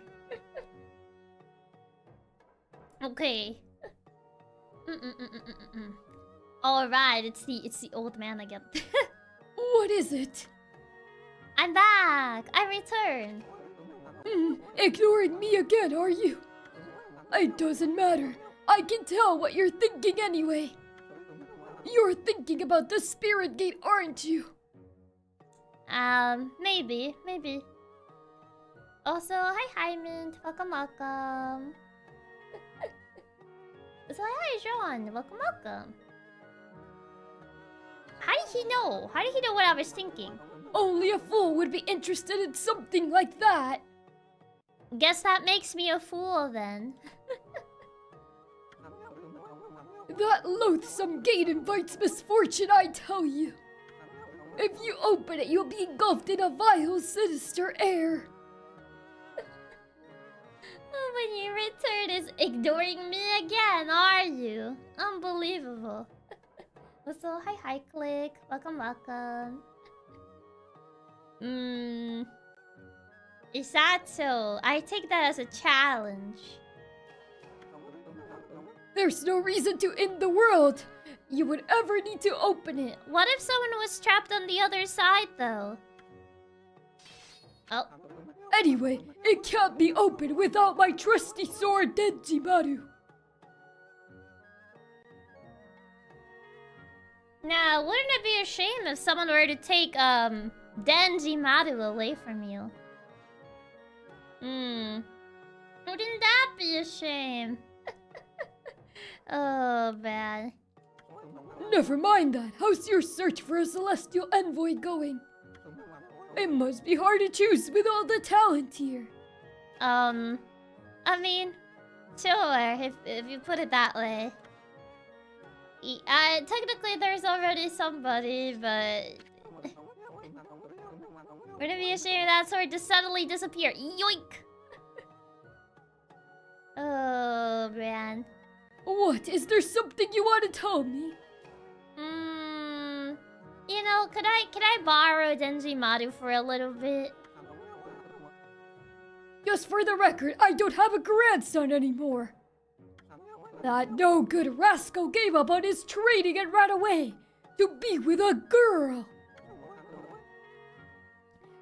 Okay. All right, it's the old man again. What is it? I'm back. I returned. Ignoring me again, are you? It doesn't matter. I can tell what you're thinking anyway. You're thinking about the spirit gate, aren't you? Maybe. Also, hi Mint. Welcome. So hi John. Welcome. How did he know? How did he know what I was thinking? Only a fool would be interested in something like that. Guess that makes me a fool then. That loathsome gate invites misfortune, I tell you. If you open it, you'll be engulfed in a vile, sinister air. When you return is ignoring me again, are you? Unbelievable. Also, hi Click. Welcome. Is that so? I take that as a challenge. There's no reason to end the world. You would ever need to open it. What if someone was trapped on the other side, though? Oh. Anyway, it can't be opened without my trusty sword, Denjimaru. Now, wouldn't it be a shame if someone were to take, Denjimaru away from you? Wouldn't that be a shame? Oh, bad. Never mind that. How's your search for a celestial envoy going? It must be hard to choose with all the talent here. I mean, sure, if you put it that way. Technically there's already somebody, but... Wouldn't it be a shame if that sword just suddenly disappear? Yoink! Oh, man. What? Is there something you want to tell me? You know, could I borrow Denjimaru for a little bit? Just for the record, I don't have a grandson anymore. That no-good rascal gave up on his training and ran away to be with a girl.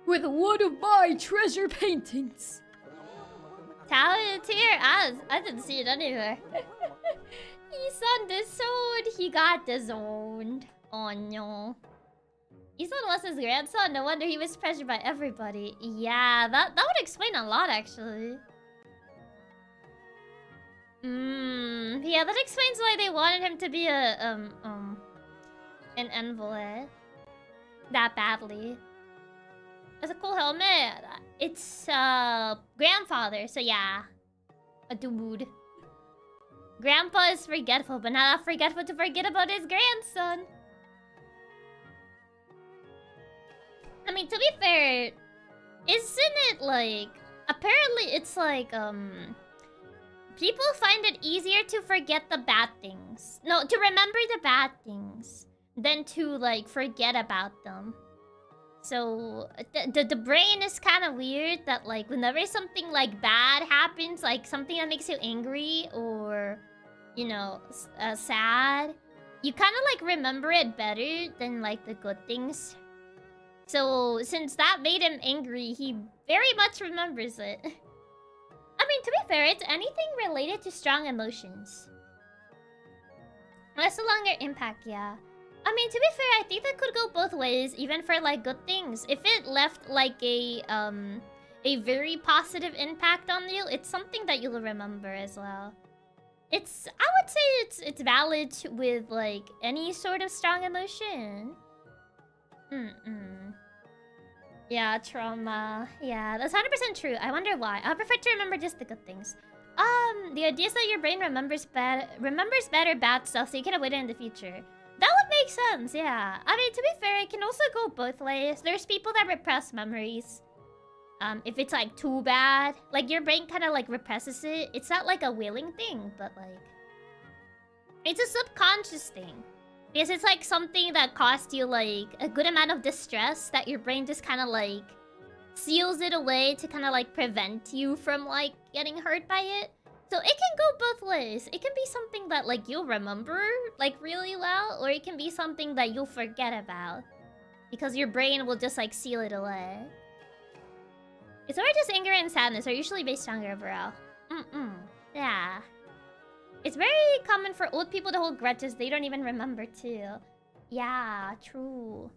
With one of my treasure paintings. Talented here? I didn't see it anywhere. Isan disowned. He got disowned. Oh no. Isan was his grandson. No wonder he was pressured by everybody. Yeah, that would explain a lot actually. Yeah, that explains why they wanted him to be an envoy. that badly. That's a cool helmet. It's grandfather, so yeah. A dude. Grandpa is forgetful, but not forgetful to forget about his grandson. I mean, to be fair, isn't it like... Apparently, it's like, people find it easier to forget the bad things. No, to remember the bad things than to, like, forget about them. So, the brain is kind of weird that, like, whenever something, like, bad happens, like, something that makes you angry or, you know, sad, you kind of, like, remember it better than, like, the good things. So, since that made him angry, he very much remembers it. I mean, to be fair, it's anything related to strong emotions. That's a longer impact, yeah. I mean, to be fair, I think that could go both ways, even for, like, good things. If it left, like, a very positive impact on you, it's something that you'll remember as well. I would say it's valid with, like, any sort of strong emotion. Yeah, trauma. Yeah, that's 100% true. I wonder why. I prefer to remember just the good things. The idea is that your brain remembers better bad stuff, so you can avoid it in the future. That would make sense, yeah. I mean, to be fair, it can also go both ways. There's people that repress memories. If it's, like, too bad. Like, your brain kind of, like, represses it. It's not, like, a willing thing, but, like... It's a subconscious thing. Because it's, like, something that caused you, like, a good amount of distress that your brain just kind of, like, seals it away to kind of, like, prevent you from, like, getting hurt by it. So it can go both ways. It can be something that, like, you'll remember, like, really well, or it can be something that you'll forget about. Because your brain will just, like, seal it away. It's always just anger and sadness are usually based on overall. Yeah. It's very common for old people to hold grudges they don't even remember, too. Yeah, true.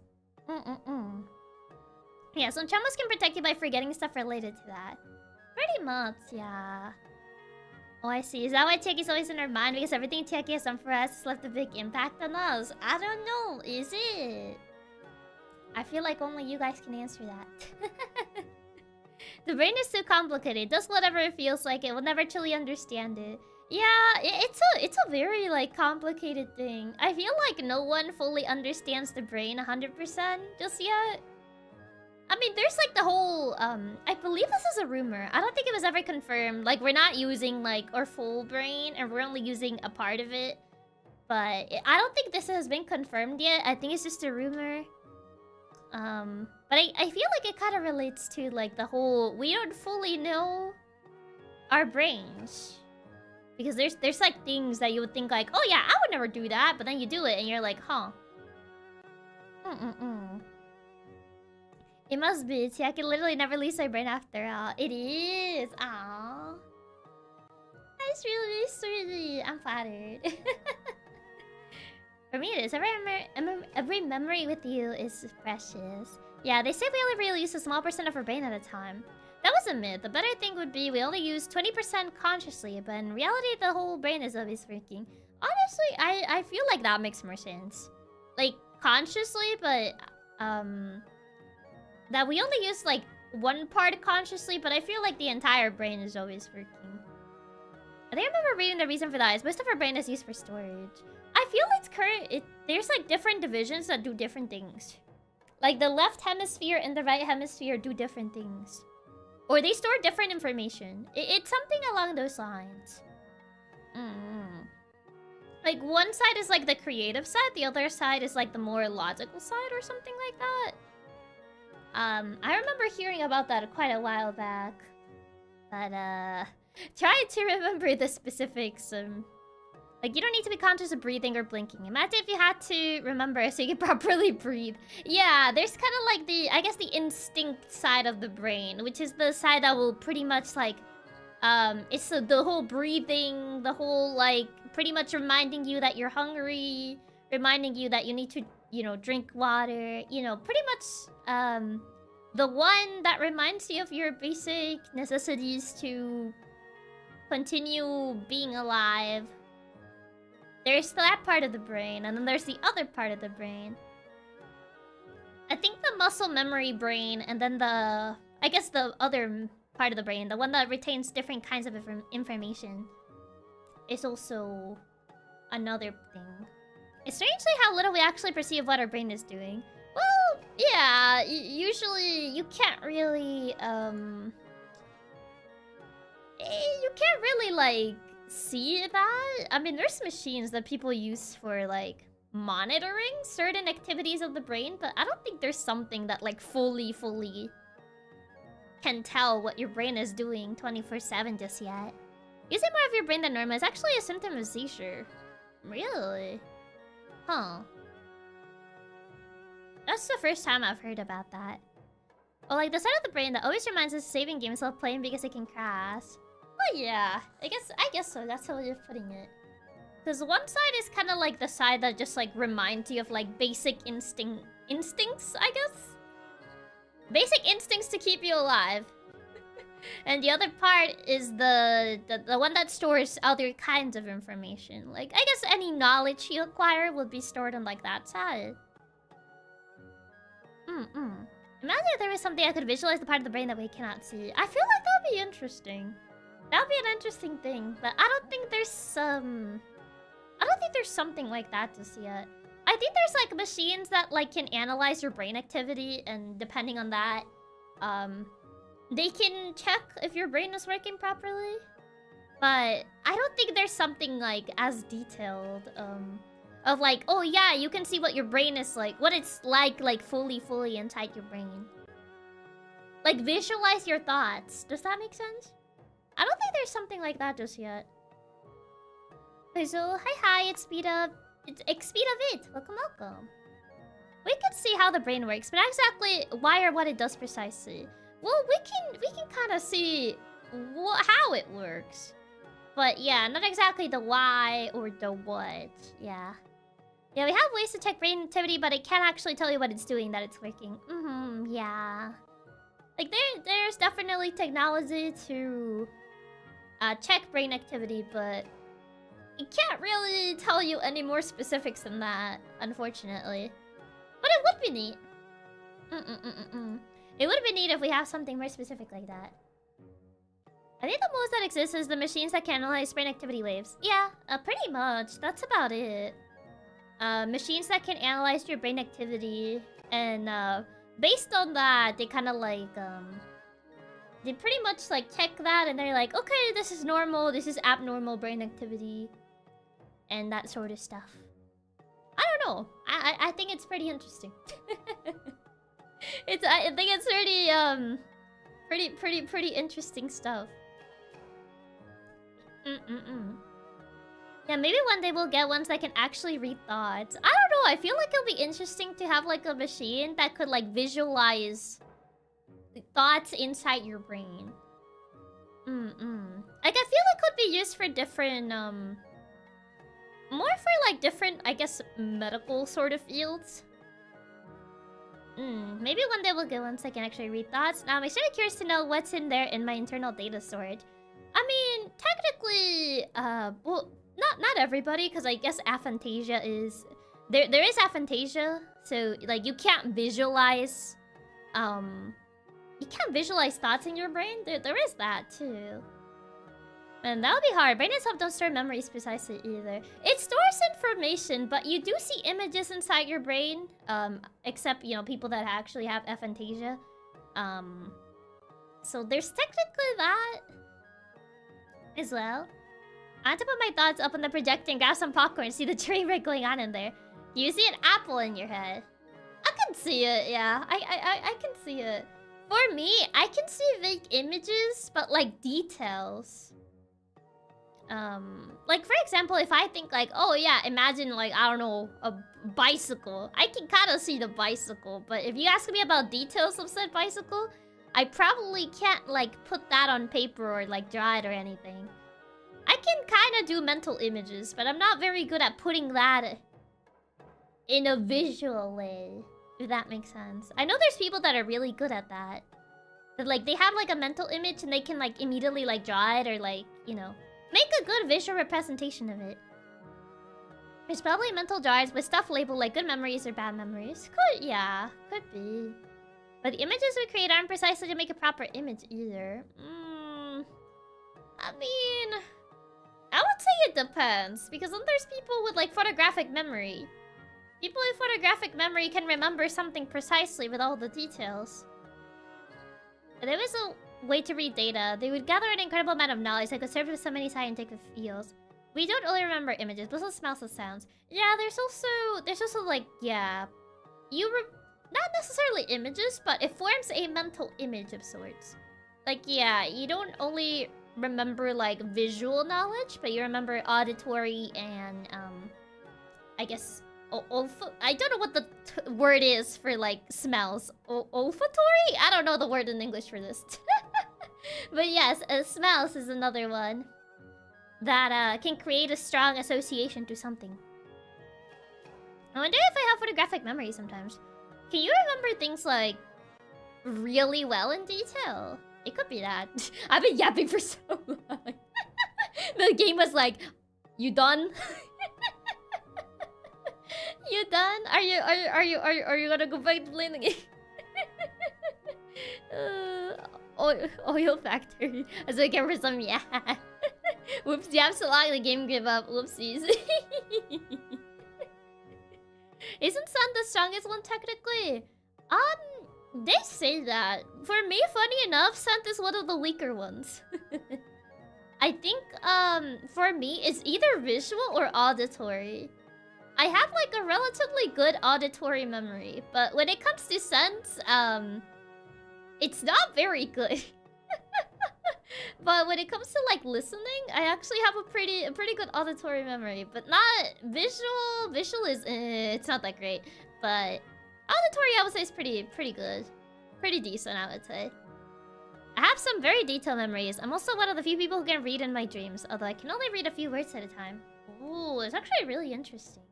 Yeah, some traumas can protect you by forgetting stuff related to that. Pretty much, yeah. Oh, I see. Is that why Chiaki's always in our mind? Because everything Chiaki has done for us has left a big impact on us. I don't know. Is it? I feel like only you guys can answer that. The brain is too complicated. It does whatever it feels like. It will never truly understand it. Yeah, it's a very, like, complicated thing. I feel like no one fully understands the brain 100% just yet. I mean, there's, like, the whole, I believe this is a rumor. I don't think it was ever confirmed. Like, we're not using, like, our full brain, and we're only using a part of it. But I don't think this has been confirmed yet. I think it's just a rumor. But I feel like it kind of relates to, like, the whole... We don't fully know our brains. Because there's like, things that you would think, like, oh, yeah, I would never do that. But then you do it, and you're like, huh. It must be. See, I can literally never leave my brain after all. It is. Aww. That's really sweet. I'm flattered. For me, it is. Every memory with you is precious. Yeah, they say we only really use a small percent of our brain at a time. That was a myth. The better thing would be we only use 20% consciously, but in reality, the whole brain is always working. Honestly, I feel like that makes more sense. Like, consciously, but, that we only use, like, one part consciously, but I feel like the entire brain is always working. I think I remember reading the reason for that is most of our brain is used for storage. I feel there's, like, different divisions that do different things. Like, the left hemisphere and the right hemisphere do different things. Or they store different information. It's something along those lines. Like, one side is, like, the creative side. The other side is, like, the more logical side or something like that. I remember hearing about that quite a while back. But, try to remember the specifics. Like, you don't need to be conscious of breathing or blinking. Imagine if you had to remember so you could properly breathe. Yeah, there's kind of like I guess the instinct side of the brain, which is the side that will pretty much, like, it's the whole breathing, the whole, like, pretty much reminding you that you're hungry, reminding you that you need to, you know, drink water, you know, pretty much, the one that reminds you of your basic necessities to continue being alive. There's that part of the brain, and then there's the other part of the brain. I think the muscle memory brain and then the... I guess the other part of the brain, the one that retains different kinds of information, is also another thing. It's strangely how little we actually perceive what our brain is doing. Well, yeah, usually you can't really, you can't really, like, see that. I mean, there's machines that people use for, like, monitoring certain activities of the brain, but I don't think there's something that, like, fully can tell what your brain is doing 24/7 just yet. Using more of your brain than normal is actually a symptom of seizure. Really? Huh. That's the first time I've heard about that. Oh, like the side of the brain that always reminds us of saving games while playing because it can crash. Well, yeah. I guess so. That's how you're putting it. Because one side is kind of like the side that just like reminds you of like basic instincts, I guess? Basic instincts to keep you alive. And the other part is the one that stores other kinds of information. Like, I guess any knowledge you acquire will be stored on like that side. Imagine if there was something I could visualize the part of the brain that we cannot see. I feel like that'd be interesting. That'd be an interesting thing, but I don't think there's something like that just yet. I think there's like machines that like can analyze your brain activity, and depending on that, they can check if your brain is working properly. But I don't think there's something like as detailed, of like, oh yeah, you can see what your brain is like, what it's like fully inside your brain. Like visualize your thoughts. Does that make sense? I don't think there's something like that just yet. Okay, so hi, it's Speed Up. It's Speed of It. Welcome. We can see how the brain works, but not exactly why or what it does precisely. Well, we can kind of see how it works. But yeah, not exactly the why or the what. Yeah. Yeah, we have ways to check brain activity, but it can't actually tell you what it's doing that it's working. Yeah. Like, there's definitely technology to check brain activity, but it can't really tell you any more specifics than that, unfortunately. But it would be neat. It would be neat if we have something more specific like that. I think the most that exists is the machines that can analyze brain activity waves. Yeah, pretty much. That's about it. Machines that can analyze your brain activity, and based on that, they kind of like they pretty much like check that, and they're like, okay, this is normal, this is abnormal brain activity, and that sort of stuff. I don't know. I think it's pretty interesting. I think it's pretty interesting stuff. Yeah, maybe one day we'll get ones that can actually read thoughts. I don't know, I feel like it'll be interesting to have like a machine that could like visualize thoughts inside your brain. Like, I feel it could be used for different, more for like different, I guess, medical sort of fields. Maybe one day we'll get ones that can actually read thoughts. Now, I'm extremely curious to know what's in there in my internal data storage. I mean, technically, well, not everybody, because I guess aphantasia is... There is aphantasia, so, like, you can't visualize... You can't visualize thoughts in your brain. There is that, too. And that would be hard. Brain itself don't store memories precisely either. It stores information, but you do see images inside your brain. Except, you know, people that actually have aphantasia. So there's technically that as well. I had to put my thoughts up on the projector and grab some popcorn, see the train wreck going on in there. You see an apple in your head. I can see it, yeah. I can see it. For me, I can see vague images, but like details. Like for example, if I think like, oh yeah, imagine like, I don't know, a bicycle. I can kind of see the bicycle, but if you ask me about details of said bicycle, I probably can't like put that on paper or like draw it or anything. I can kind of do mental images, but I'm not very good at putting that in a visual way, if that makes sense. I know there's people that are really good at that. That like, they have like a mental image and they can like immediately like draw it or like, you know, make a good visual representation of it. There's probably mental jars with stuff labeled like good memories or bad memories. Yeah, could be. But the images we create aren't precisely to make a proper image either. I mean, I would say it depends, because then there's people with like photographic memory. People with photographic memory can remember something precisely with all the details. If there was a way to read data, they would gather an incredible amount of knowledge that could serve with so many scientific fields. We don't only remember images, but also smells and sounds. Yeah, there's also like, yeah, not necessarily images, but it forms a mental image of sorts. Like, yeah, you don't only remember like visual knowledge, but you remember auditory and I guess I don't know what the word is for like smells. Olfactory? I don't know the word in English for this. But yes, smells is another one that can create a strong association to something. I wonder if I have photographic memory sometimes. Can you remember things like really well in detail? It could be that. I've been yapping for so long. The game was like, you done? You done? Are you gonna go back to playing the game? Oil factory. I was looking for some Whoops, yapped so long the game gave up. Whoopsies. Isn't Sun the strongest one technically? They say that. For me, funny enough, Scent is one of the weaker ones. I think, for me, it's either visual or auditory. I have, like, a relatively good auditory memory, but when it comes to scents, it's not very good. But when it comes to, like, listening, I actually have a pretty good auditory memory, but not visual. Visual is, it's not that great, but auditory, I would say, is pretty good. Pretty decent, I would say. I have some very detailed memories. I'm also one of the few people who can read in my dreams, although I can only read a few words at a time. Ooh, it's actually really interesting.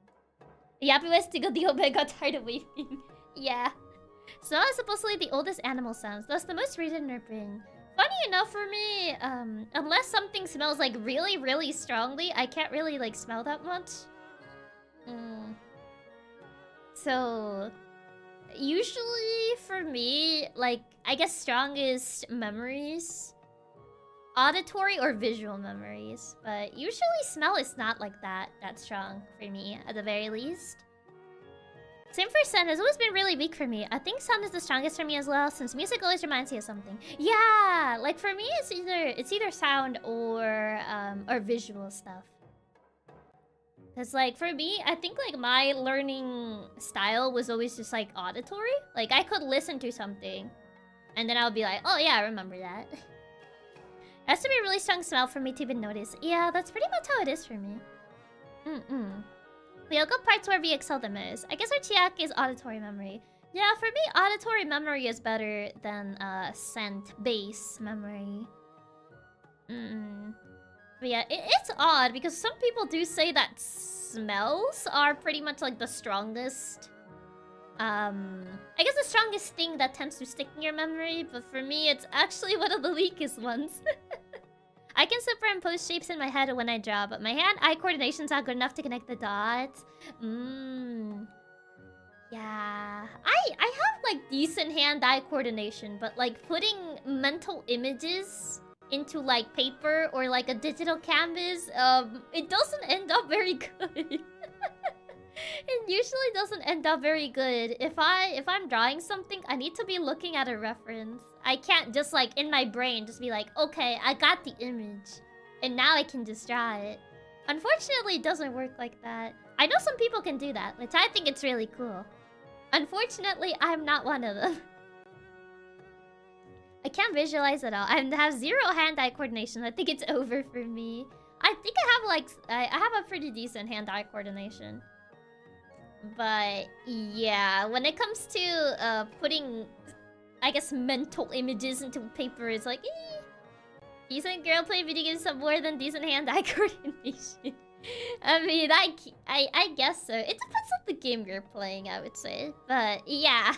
Yappy was to go the Obey got tired of waiting. Yeah. Smell is supposedly the oldest animal sounds, thus the most rooted in our brain. Funny enough for me, unless something smells like really strongly, I can't really like smell that much. So usually for me, like I guess strongest memories, auditory or visual memories, but usually smell is not like that strong for me at the very least. Same for sound, has always been really weak for me. I think sound is the strongest for me as well, since music always reminds me of something. Yeah, like for me, it's either sound or visual stuff. Cause like for me, I think like my learning style was always just like auditory. Like I could listen to something, and then I would be like, oh yeah, I remember that. It has to be a really strong smell for me to even notice. Yeah, that's pretty much how it is for me. The other parts where we excel the most. I guess our Chiaki is auditory memory. Yeah, for me, auditory memory is better than scent-based memory. But yeah, it's odd because some people do say that smells are pretty much like the strongest. I guess the strongest thing that tends to stick in your memory, but for me, it's actually one of the weakest ones. I can superimpose shapes in my head when I draw, but my hand-eye coordination's not good enough to connect the dots. Yeah. I have, like, decent hand-eye coordination, but, like, putting mental images into, like, paper or, like, a digital canvas, it doesn't end up very good. It usually doesn't end up very good. If I'm drawing something, I need to be looking at a reference. I can't just like in my brain just be like, okay, I got the image and now I can just draw it. Unfortunately, it doesn't work like that. I know some people can do that, which I think it's really cool. Unfortunately, I'm not one of them. I can't visualize at all. I have zero hand-eye coordination. I think it's over for me. I think I have like I have a pretty decent hand-eye coordination. But yeah, when it comes to putting, I guess, mental images into paper, it's like, decent girl play video games have more than decent hand-eye coordination. I mean, I guess so. It depends on the game you're playing, I would say. But yeah.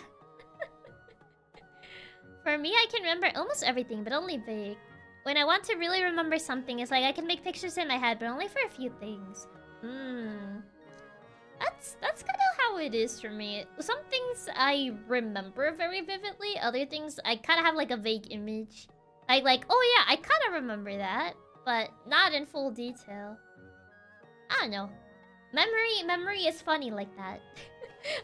For me, I can remember almost everything, but only vague. When I want to really remember something, it's like I can make pictures in my head, but only for a few things. That's kind of how it is for me. Some things I remember very vividly. Other things I kind of have like a vague image. Like, oh yeah, I kind of remember that, but not in full detail. I don't know. Memory is funny like that.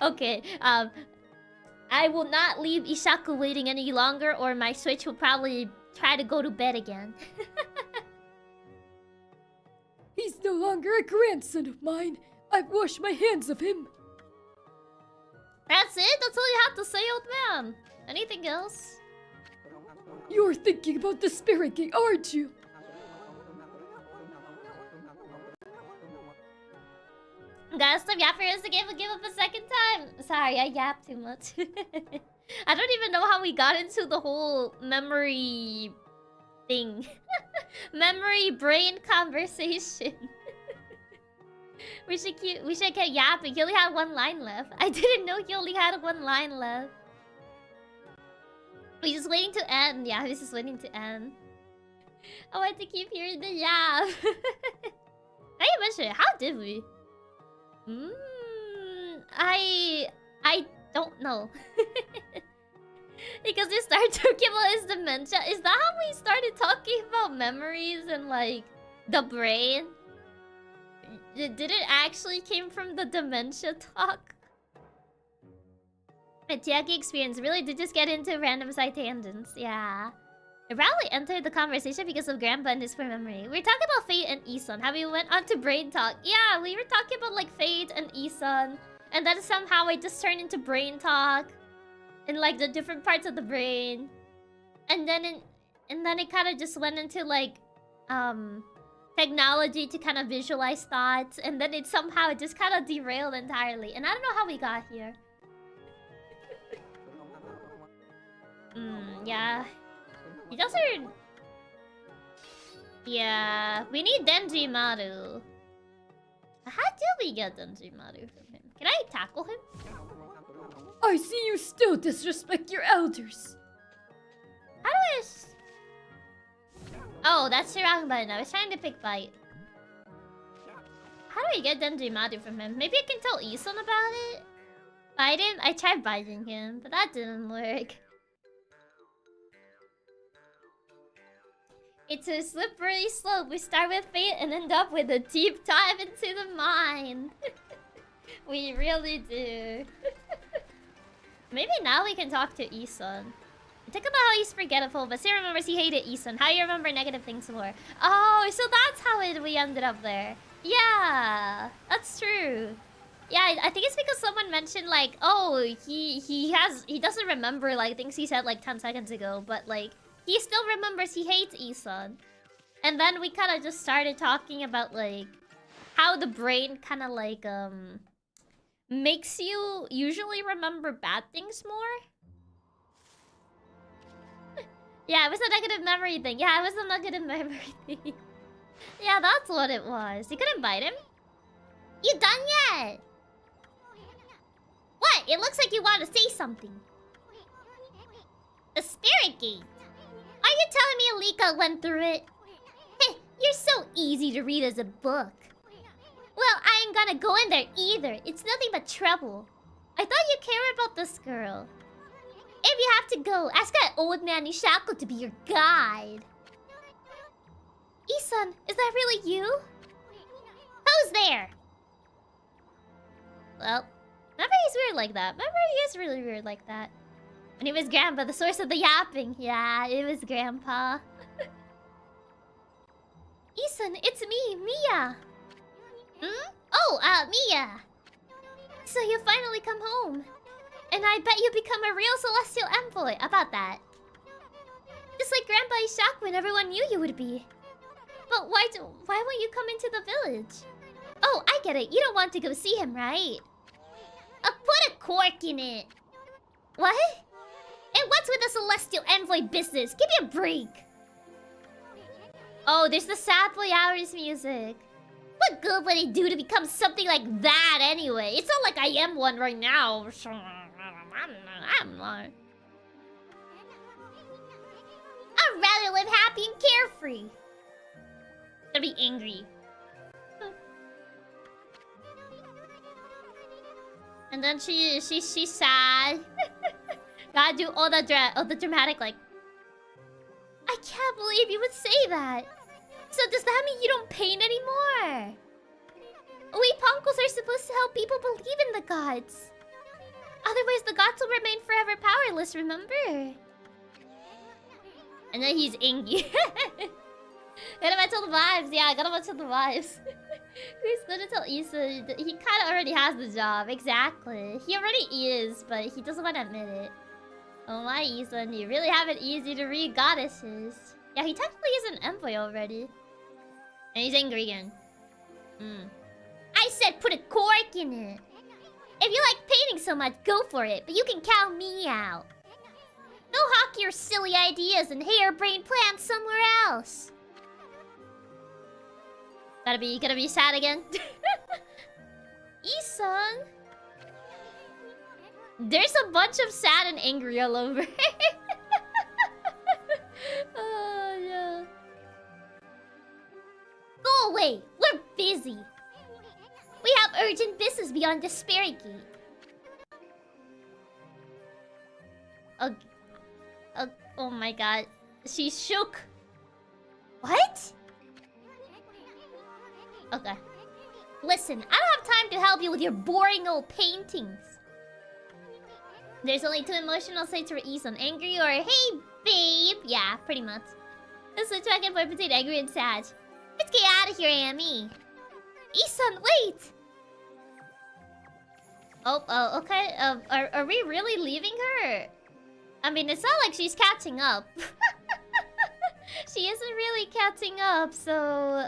Okay, I will not leave Ishaku waiting any longer, or my Switch will probably try to go to bed again. He's no longer a grandson of mine. I've washed my hands of him. That's it? That's all you have to say, old man. Anything else? You're thinking about the Spirit Gate, aren't you? Gotta stop yapping us to give up a second time. Sorry, I yapped too much. I don't even know how we got into the whole memory thing. Memory brain conversation. we should get yapping. He only had one line left. I didn't know he only had one line left. We're just waiting to end. Yeah, we're just waiting to end. I want to keep hearing the yap. Now you mentioned it, how did we? I don't know. Because we started talking about his dementia. Is that how we started talking about memories and like the brain? Did it actually came from the dementia talk? A Chiaki experience really did just get into random side tangents. Yeah. It probably entered the conversation because of Grandpa and his memory. We were talking about Fate and Isun, how we went on to Brain Talk. Yeah, we were talking about like Fate and Isun. And then somehow it just turned into Brain Talk. In like the different parts of the brain. And then it kind of just went into like technology to kind of visualize thoughts. And then it somehow just kind of derailed entirely. And I don't know how we got here. Yeah. He doesn't... Yeah, we need Denji Maru. How do we get Denji Maru from him? Can I tackle him? I see you still disrespect your elders. How do I... Oh, that's the wrong button. I was trying to pick Bite. How do we get Denji Maru from him? Maybe I can tell Isun about it? I tried biting him, but that didn't work. It's a slippery slope. We start with Fate and end up with a deep dive into the mind. We really do. Maybe now we can talk to Isun. Talk about how he's forgetful, but still remembers he hated Isun. How you remember negative things more. Oh, so that's how we ended up there. Yeah, that's true. Yeah, I think it's because someone mentioned like, oh, he doesn't remember like things he said like 10 seconds ago, but like he still remembers he hates Isun. And then we kind of just started talking about like how the brain kind of like makes you usually remember bad things more. Yeah, it was a negative memory thing. Yeah, it was a negative memory thing. Yeah, that's what it was. You couldn't bite him? You done yet? What? It looks like you want to say something. The spirit gate. Are you telling me Alika went through it? Heh, you're so easy to read as a book. Well, I ain't gonna go in there either. It's nothing but trouble. I thought you cared about this girl. If you have to go, ask that old man Ishaku to be your guide. Isun, is that really you? Who's there? Well, memory's weird like that. Memory is really weird like that. And it was Grandpa, the source of the yapping. Yeah, it was Grandpa. Isun, it's me, Mia. Hmm? Oh, Mia. So you finally come home. And I bet you become a real celestial envoy. About that. Just like Grandpa Ishaku when everyone knew you would be. But why won't you come into the village? Oh, I get it. You don't want to go see him, right? Put a cork in it. What? And what's with the celestial envoy business? Give me a break. Oh, there's the Sad Boy Hours music. What good would it do to become something like that anyway? It's not like I am one right now. I'm not. I'd rather live happy and carefree. Gonna be angry. And then she's sad. Gotta do all the dramatic like. I can't believe you would say that. So does that mean you don't paint anymore? We Ponkles are supposed to help people believe in the gods. Otherwise, the gods will remain forever powerless. Remember? And then he's angry. Gotta match all the vibes. Yeah, gotta match all the vibes. Who's gonna tell Issa? He kind of already has the job. Exactly. He already is, but he doesn't want to admit it. Oh my, Issa, you really have it easy to read goddesses. Yeah, he technically is an envoy already. And he's angry again. I said put a cork in it. If you like painting so much, go for it. But you can count me out. Go hawk your silly ideas and harebrained plans somewhere else. Gonna be sad again. Isan. There's a bunch of sad and angry all over. Oh yeah. Go away. We're busy. We have urgent business beyond the Spirit Gate. Oh my god. She's shook. What? Okay. Listen, I don't have time to help you with your boring old paintings. There's only two emotional states for Isan. Angry or hey, babe. Yeah, pretty much. Let's switch back and forth between angry and sad. Let's get out of here, Amy. Isan, wait! Oh, okay. Are we really leaving her? I mean, it's not like she's catching up. She isn't really catching up, so,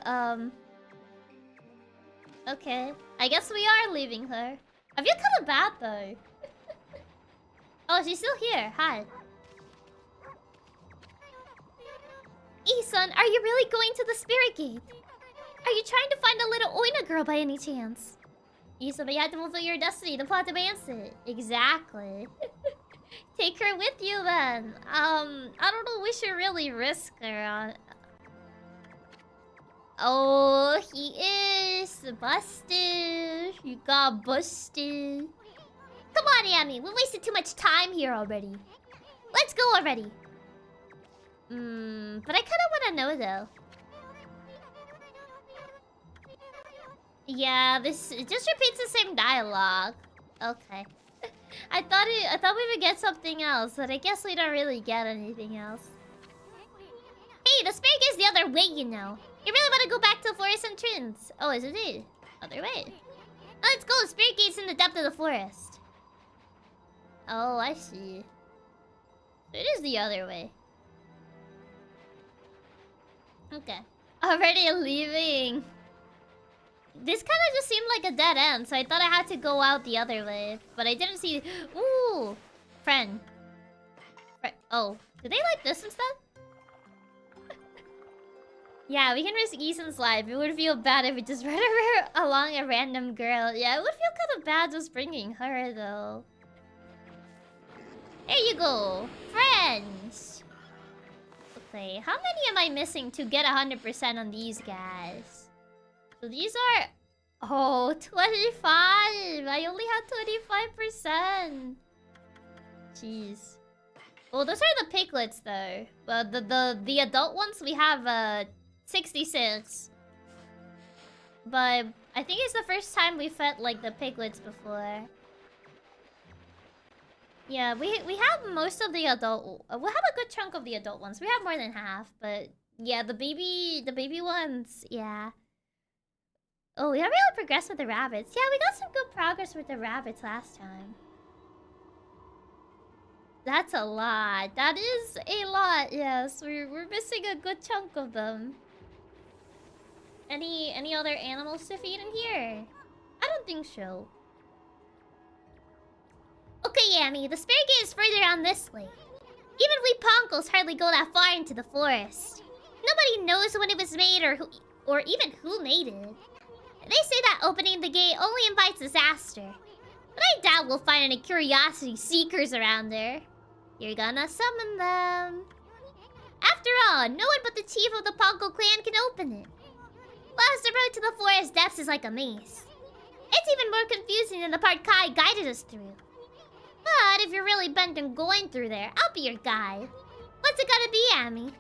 okay. I guess we are leaving her. I feel kind of bad, though. Oh, she's still here. Hi. Isan, are you really going to the Spirit Gate? Are you trying to find a little Oina girl by any chance? Isan, but you have to fulfill your destiny, the plot demands it. Exactly. Take her with you then. I don't know, we should really risk her on... Oh, he is busted. You got busted. Come on, Yami. We wasted too much time here already. Let's go already. But I kind of want to know though. Yeah, it just repeats the same dialogue. Okay. I thought we would get something else, but I guess we don't really get anything else. Hey, the Spirit Gate is the other way, you know. You really want to go back to the forest entrance? Oh, is it? Other way. Oh, let's go. The Spirit Gate's in the depth of the forest. Oh, I see. It is the other way. Okay. Already leaving. This kind of just seemed like a dead end, so I thought I had to go out the other way. But I didn't see... Ooh! Friend. Oh. Did they like this instead? Yeah, we can risk Isan's life. It would feel bad if we just ran her along a random girl. Yeah, it would feel kind of bad just bringing her, though. There you go. Friends. Okay, how many am I missing to get 100% on these guys? So these are... Oh, 25! I only had 25%. Jeez. Oh, those are the piglets, though. But the adult ones, we have 66. But I think it's the first time we fed, like, the piglets before. Yeah, we have most of the adult... we have a good chunk of the adult ones. We have more than half, but... Yeah, the baby ones, yeah. Oh, we haven't really progressed with the rabbits. Yeah, we got some good progress with the rabbits last time. That's a lot. That is a lot, yes. We're missing a good chunk of them. Any other animals to feed in here? I don't think so. Okay, Yami, the Spirit Gate is further on this way. Even we Ponkles hardly go that far into the forest. Nobody knows when it was made or even who made it. They say that opening the gate only invites disaster. But I doubt we'll find any curiosity seekers around there. You're gonna summon them. After all, no one but the chief of the Ponko clan can open it. Plus, the road to the forest depths is like a maze. It's even more confusing than the part Kai guided us through. But if you're really bent on going through there, I'll be your guide. What's it gotta be, Ami?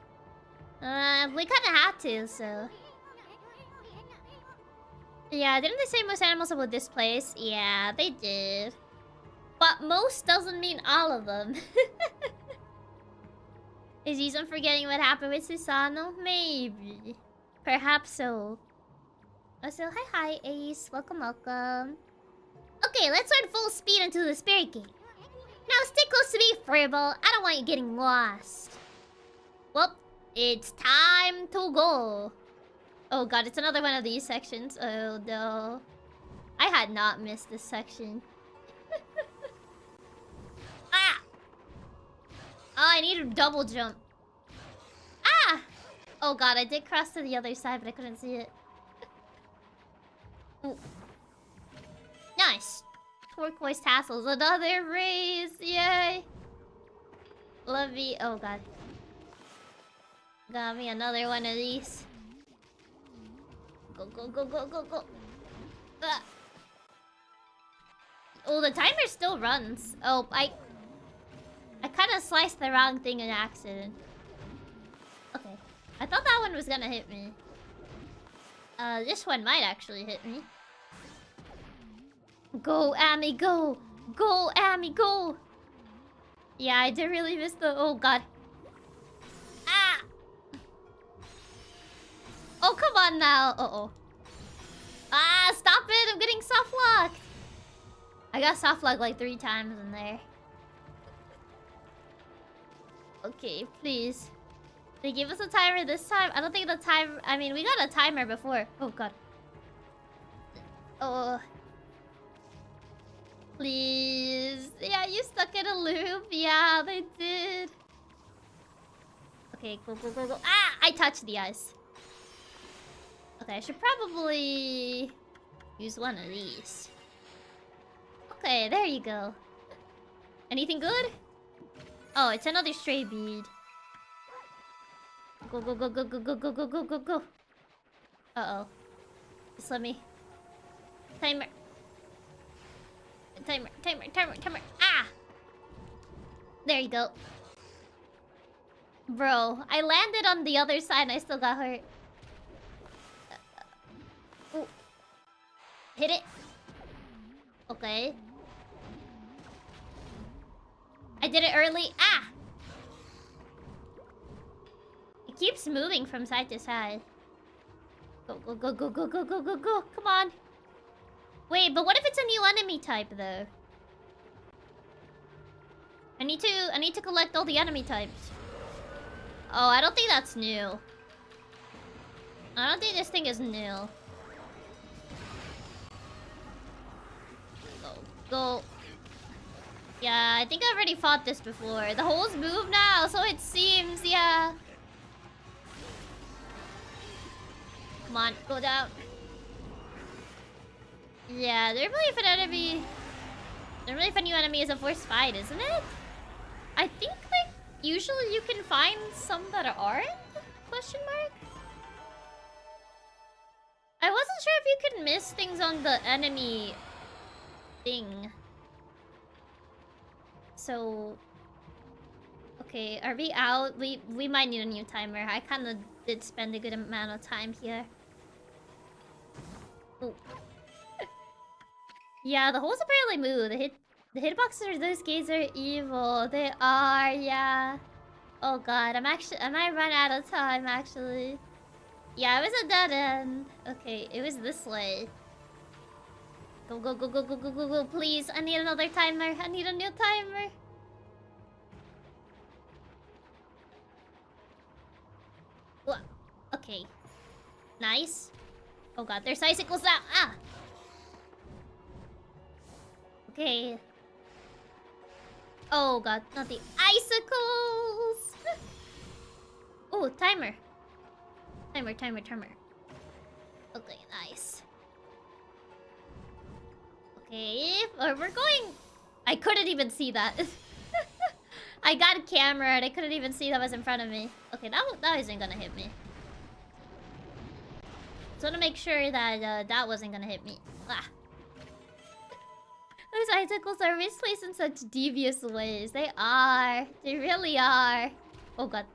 We kinda have to, so... Yeah, didn't they say most animals about this place? Yeah, they did. But most doesn't mean all of them. Is Izan forgetting what happened with Susano? Maybe. Perhaps so. Oh, so hi, Ace. Welcome. Okay, let's run full speed into the spirit gate. Now stay close to me, Fribble. I don't want you getting lost. Well, it's time to go. Oh god, it's another one of these sections. Oh no. I had not missed this section. Ah! Oh, I need a double jump. Ah! Oh god, I did cross to the other side, but I couldn't see it. Ooh. Nice. Turquoise tassels. Another raise. Yay. Lovey. Oh god. Got me another one of these. Go. Ah. Oh, the timer still runs. Oh, I kind of sliced the wrong thing in accident. Okay. I thought that one was gonna hit me. This one might actually hit me. Go, Ami, go! Go, Ami, go! Yeah, I did really miss the... Oh, god. Ah! Oh, come on now. Uh-oh. Ah, stop it! I'm getting soft-locked! I got soft-locked like 3 times in there. Okay, please. They gave us a timer this time. I don't think the time... I mean, we got a timer before. Oh, god. Oh... Please. Yeah, you stuck in a loop. Yeah, they did. Okay, go. Ah! I touched the ice. Okay, I should probably use one of these. Okay, there you go. Anything good? Oh, it's another stray bead. Go. Uh-oh. Just let me... Timer. Ah! There you go. Bro, I landed on the other side and I still got hurt. Ooh. Hit it. Okay. I did it early. Ah! It keeps moving from side to side. Go. Come on. Wait, but what if it's a new enemy type, though? I need to collect all the enemy types. Oh, I don't think that's new. I don't think this thing is new. Go. Yeah, I think I've already fought this before. The holes move now, so it seems, yeah. Come on, go down. Yeah, normally if a new enemy is a forced fight, isn't it? I think, like, usually you can find some that aren't? Question mark? I wasn't sure if you could miss things on the enemy thing. So... Okay, are we out? We might need a new timer. I kind of did spend a good amount of time here. Oh. Yeah, the holes apparently move. The hitboxes of those gates are evil. They are, yeah. Oh god, I might run out of time actually. Yeah, it was a dead end. Okay, it was this way. Go, please. I need another timer. I need a new timer. What? Okay. Nice. Oh god, there's icicles now. Ah! Okay. Oh god, not the icicles! Oh, timer. Timer. Okay, nice. Okay, we're going... I couldn't even see that. I got a camera and I couldn't even see that was in front of me. Okay, that isn't gonna hit me. Just want to make sure that that wasn't gonna hit me. Ah. Those icicles are misplaced in such devious ways. They are. They really are. Oh god.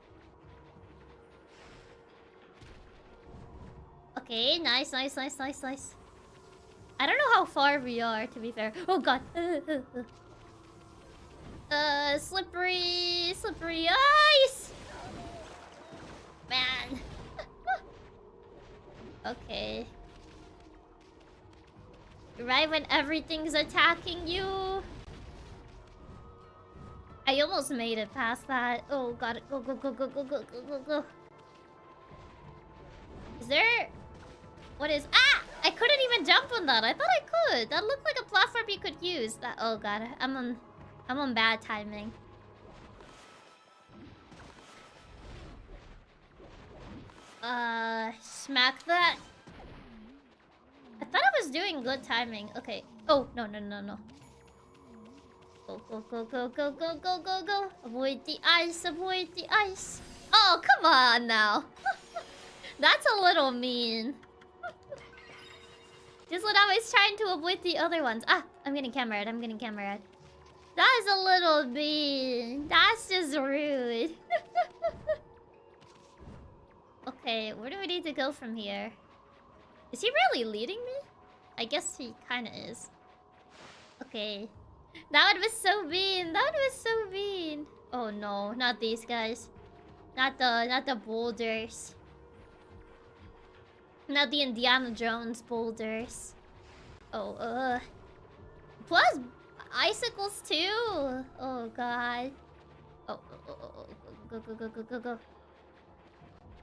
Okay, nice, nice, nice, nice, nice. I don't know how far we are, to be fair. Oh god. Slippery, slippery ice! Man. Okay. Right when everything's attacking you. I almost made it past that. Oh god, go, go, go, go, go, go, go, go, go. Is there... What is... Ah! I couldn't even jump on that. I thought I could. That looked like a platform you could use. That... Oh god, I'm on bad timing. Smack that. I thought I was doing good timing. Okay. Oh, no, no, no, no. Go, go, go, go, go, go, go, go, go. Avoid the ice, avoid the ice. Oh, come on now. That's a little mean. Just when I was trying to avoid the other ones. Ah, I'm getting camera. I'm getting camera. That is a little mean. That's just rude. Okay, where do we need to go from here? Is he really leading me? I guess he kinda is. Okay. That was so mean. That was so mean. Oh no, not these guys. Not the boulders. Not the Indiana Jones boulders. Oh, plus icicles too. Oh god. Oh, go, go, go, go, go, go.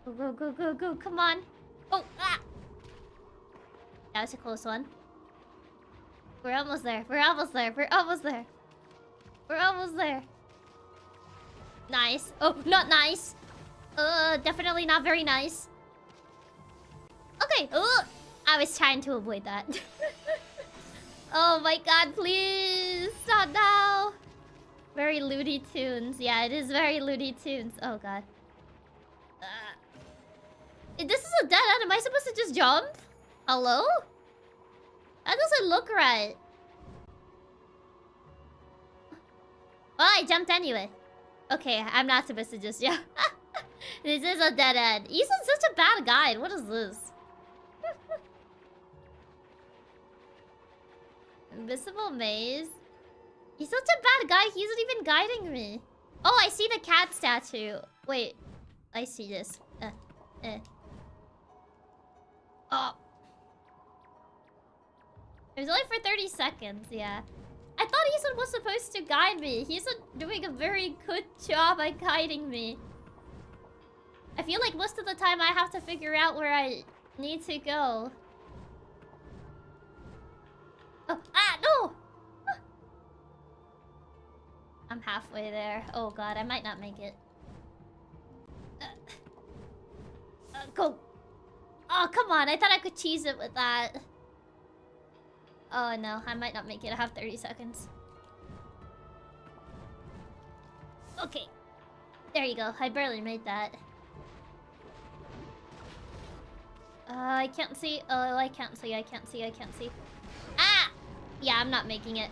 Go, go, go, go, go. Come on. Oh, ah! That was a close one. We're almost there. We're almost there. We're almost there. We're almost there. Nice. Oh, not nice. Definitely not very nice. Okay. I was trying to avoid that. Oh my god, please. Stop now. Very Looney Tunes. Yeah, it is very Looney Tunes. Oh god. This is a dead end. Am I supposed to just jump? Hello? That doesn't look right. Oh, I jumped anyway. Okay, I'm not supposed to just jump. This is a dead end. Ethan's such a bad guide. What is this? Invisible maze? He's such a bad guy. He isn't even guiding me. Oh, I see the cat statue. Wait. I see this. Oh. It was only for 30 seconds, yeah. I thought Ethan was supposed to guide me. He's doing a very good job at guiding me. I feel like most of the time I have to figure out where I need to go. Oh, ah, no! I'm halfway there. Oh god, I might not make it. Go! Oh, come on. I thought I could cheese it with that. Oh, no. I might not make it. I have 30 seconds. Okay. There you go. I barely made that. I can't see. Oh, I can't see. I can't see. I can't see. Ah! Yeah, I'm not making it.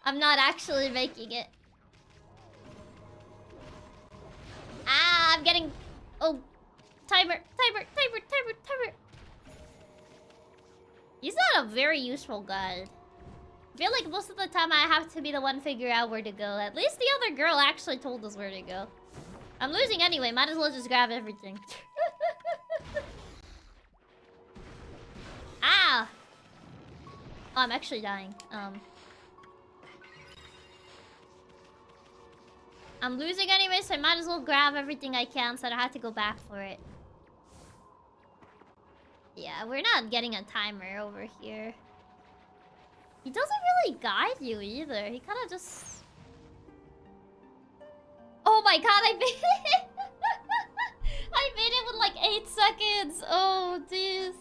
I'm not actually making it. Ah, I'm getting... Oh... Timer. He's not a very useful guide. I feel like most of the time I have to be the one figure out where to go. At least the other girl actually told us where to go. I'm losing anyway. Might as well just grab everything. Ah! Oh, I'm actually dying. I'm losing anyway, so I might as well grab everything I can so I don't have to go back for it. Yeah, we're not getting a timer over here. He doesn't really guide you either. He kind of just... Oh my god, I made it! I made it with like 8 seconds! Oh, jeez.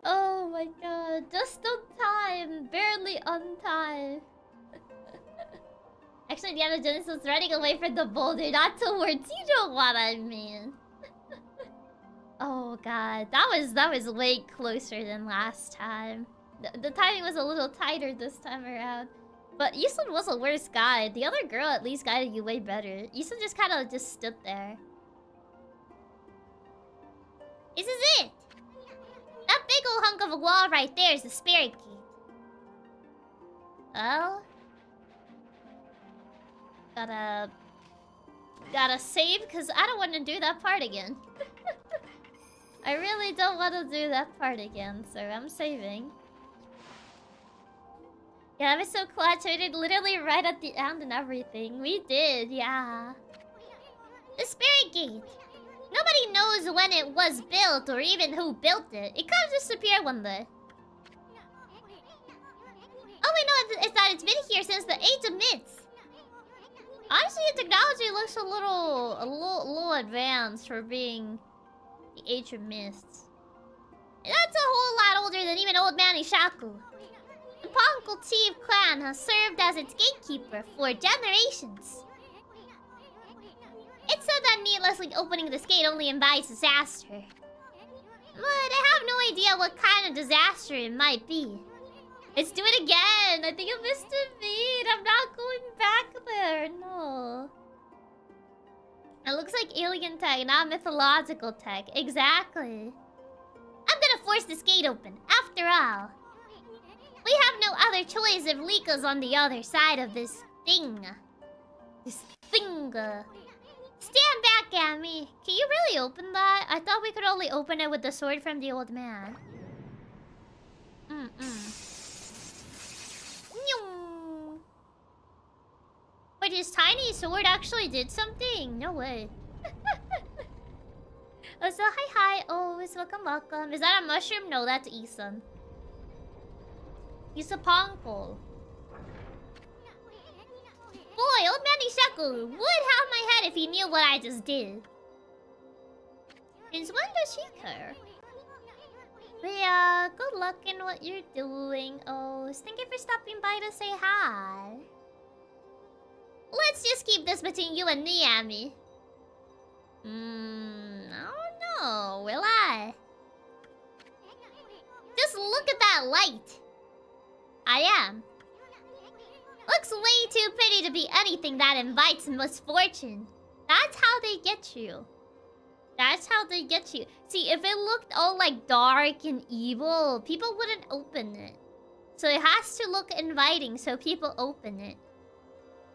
Oh my god. Just on time. Barely on time. Actually, Indiana Jones was running away from the boulder, not towards. You know what I mean. Oh god, that was way closer than last time. The timing was a little tighter this time around. But Isun was a worse guide. The other girl at least guided you way better. Isun just kind of just stood there. This is it! That big old hunk of a wall right there is the spirit gate. Well... Gotta save, because I don't want to do that part again. I really don't want to do that part again, so I'm saving. Yeah, I was so clutch. I did literally right at the end and everything. We did, yeah. The spirit gate. Nobody knows when it was built or even who built it. It kind of just appeared one day. All we know is that it's been here since the Age of Myths. Honestly, the technology looks a little advanced for being the Age of Mists. That's a whole lot older than even Old Man Ishaku. The Pongal Chief clan has served as its gatekeeper for generations. It's said that needlessly opening this gate only invites disaster. But I have no idea what kind of disaster it might be. Let's do it again! I think I missed a beat! I'm not going back there, no. It looks like alien tech, not mythological tech. Exactly. I'm gonna force this gate open, after all. We have no other choice if Lika's on the other side of this thing. This thing. Stand back at me. Can you really open that? I thought we could only open it with the sword from the old man. Wait, his tiny sword actually did something? No way. Oh, so hi. Oh, it's welcome. Is that a mushroom? No, that's Isun. He's a Pongal. Boy, Old Man Ishaku would have my head if he knew what I just did. Since when does she care? But yeah, good luck in what you're doing. Oh, thank you for stopping by to say hi. Let's just keep this between you and Nyaa. I don't know, will I? Just look at that light. I am. Looks way too pretty to be anything that invites misfortune. That's how they get you. That's how they get you. See, if it looked all like dark and evil, people wouldn't open it. So it has to look inviting so people open it.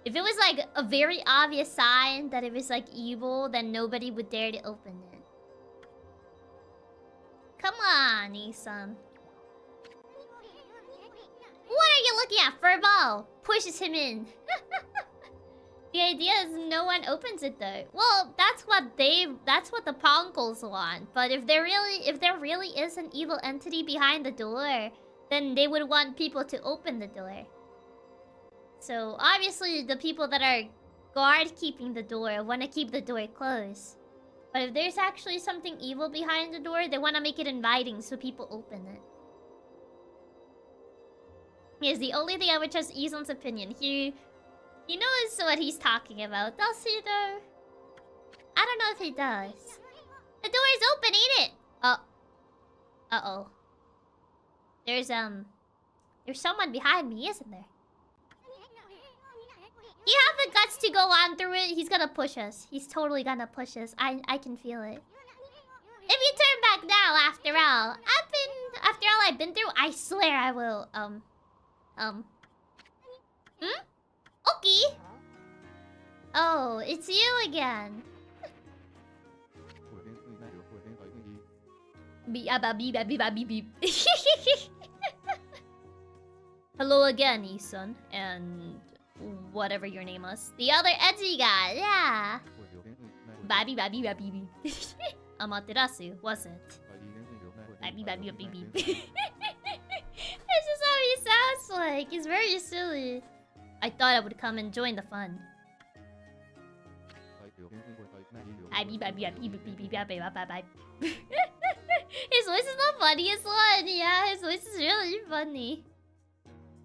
If it was like a very obvious sign that it was like evil, then nobody would dare to open it. Come on, Isun. What are you looking at, Furball? Pushes him in. The idea is no one opens it though. Well, that's what the Pongals want. But if there really is an evil entity behind the door, then they would want people to open the door. So obviously the people that are guard keeping the door want to keep the door closed. But if there's actually something evil behind the door, they want to make it inviting so people open it. Yes, the only thing I would trust Isun's opinion. He knows what he's talking about. Does he though? I don't know if he does. The door is open, ain't it? Uh-oh. There's someone behind me, isn't there? You have the guts to go on through it. He's gonna push us. He's totally gonna push us. I can feel it. If you turn back now, after all I've been through, I swear I will, Okay. Oh, it's you again. Hello again, Isun, and whatever your name was. The other edgy guy, yeah. Amaterasu, was it? This is how he sounds like. He's very silly. I thought I would come and join the fun. His voice is the funniest one. Yeah, his voice is really funny.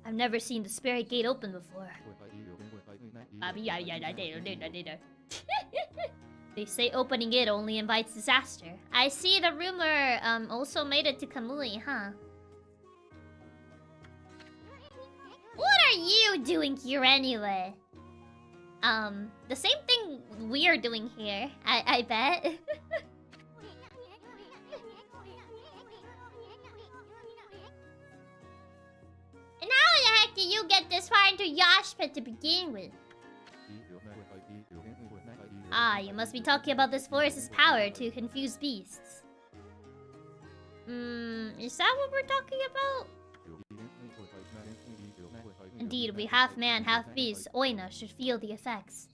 I've never seen the spirit gate open before. They say opening it only invites disaster. I see the rumor also made it to Kamui, huh? are you doing here anyway? The same thing we're doing here, I bet. And how the heck did you get this far into Yosh Pit to begin with? Ah, you must be talking about this forest's power to confuse beasts. Is that what we're talking about? Indeed, we half man, half beast. Oina should feel the effects.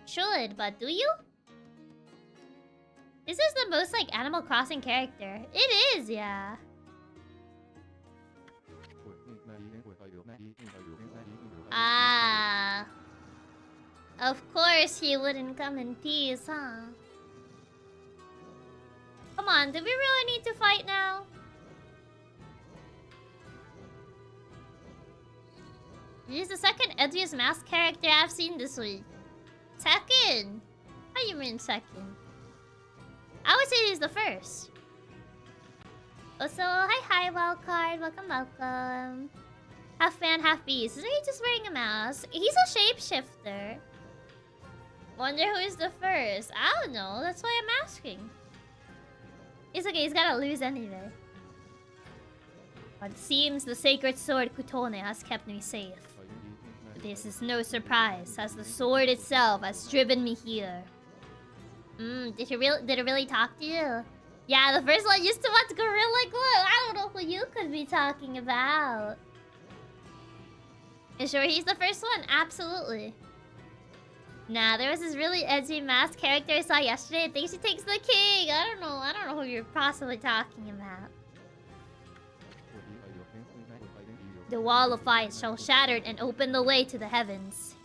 Should, but do you? This is the most like Animal Crossing character. It is, yeah. Ah. Of course he wouldn't come in peace, huh? Come on, do we really need to fight now? He's the second edgiest mask character I've seen this week. Second? How you mean second? I would say he's the first. Also, hi Wildcard, welcome. Half man, half beast. Isn't he just wearing a mask? He's a shapeshifter. Wonder who is the first. I don't know, that's why I'm asking. It's okay, he's gotta lose anyway. But it seems the sacred sword Kutone has kept me safe. This is no surprise, as the sword itself has driven me here. Did it really talk to you? Yeah, the first one used to watch Gorilla Glue. I don't know who you could be talking about. You sure he's the first one? Absolutely. Nah, there was this really edgy masked character I saw yesterday. I think she takes the king. I don't know who you're possibly talking about. The wall of ice shall shatter and open the way to the heavens.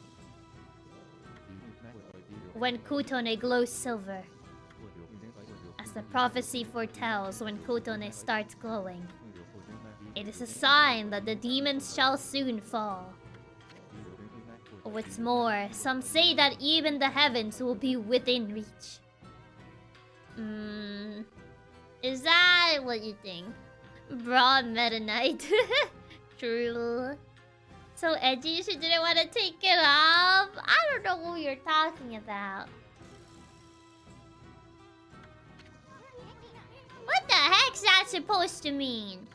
When Kutone glows silver. As the prophecy foretells, when Kutone starts glowing, it is a sign that the demons shall soon fall. What's more, some say that even the heavens will be within reach. Is that what you think? Broad Meta Knight. True. So edgy, she didn't want to take it off. I don't know who you're talking about. What the heck's that supposed to mean?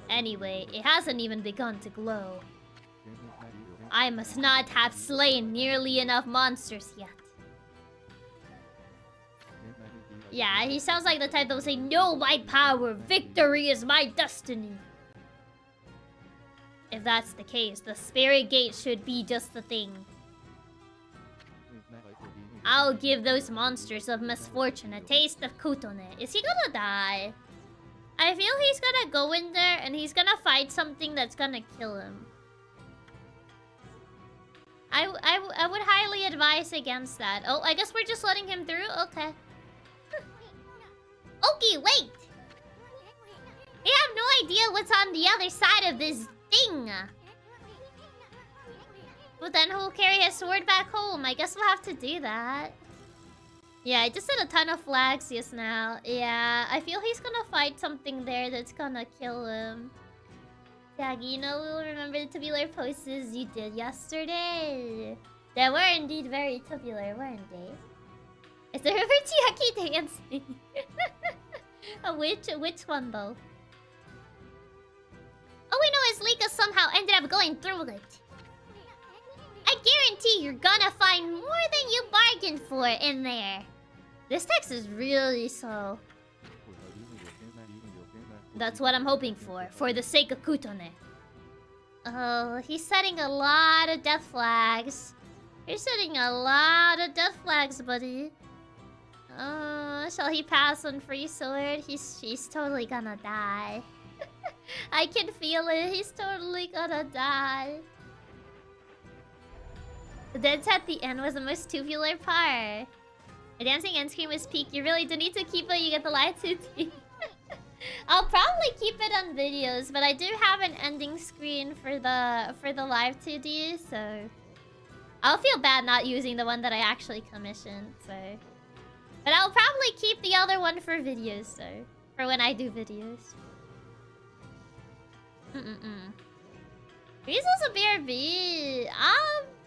Anyway, it hasn't even begun to glow. I must not have slain nearly enough monsters yet. Yeah, he sounds like the type that will say, "Know my power, victory is my destiny." If that's the case, the spirit gate should be just the thing. I'll give those monsters of misfortune a taste of Kutone. Is he gonna die? I feel he's gonna go in there and he's gonna fight something that's gonna kill him. I would highly advise against that. Oh, I guess we're just letting him through? Okay. Okay, wait! I have no idea what's on the other side of this thing. But then who'll carry his sword back home? I guess we'll have to do that. Yeah, I just did a ton of flags just now. Yeah, I feel he's gonna fight something there that's gonna kill him. Nagi, you know, we'll remember the tubular poses you did yesterday. They were indeed very tubular, weren't they? Is there ever Chiaki dancing? Which one though? All we know is Lika somehow ended up going through it. I guarantee you're gonna find more than you bargained for in there. This text is really slow. That's what I'm hoping for the sake of Kutone. Oh, he's setting a lot of death flags. You're setting a lot of death flags, buddy. Shall he pass on free sword? He's totally gonna die. I can feel it. He's totally gonna die. The dance at the end was the most tubular part. The dancing end screen was peak. You really do need to keep it. You get the live 2D. I'll probably keep it on videos, but I do have an ending screen for the live 2D, so I'll feel bad not using the one that I actually commissioned. So But I'll probably keep the other one for videos, though. For when I do videos. Reasons a BRB.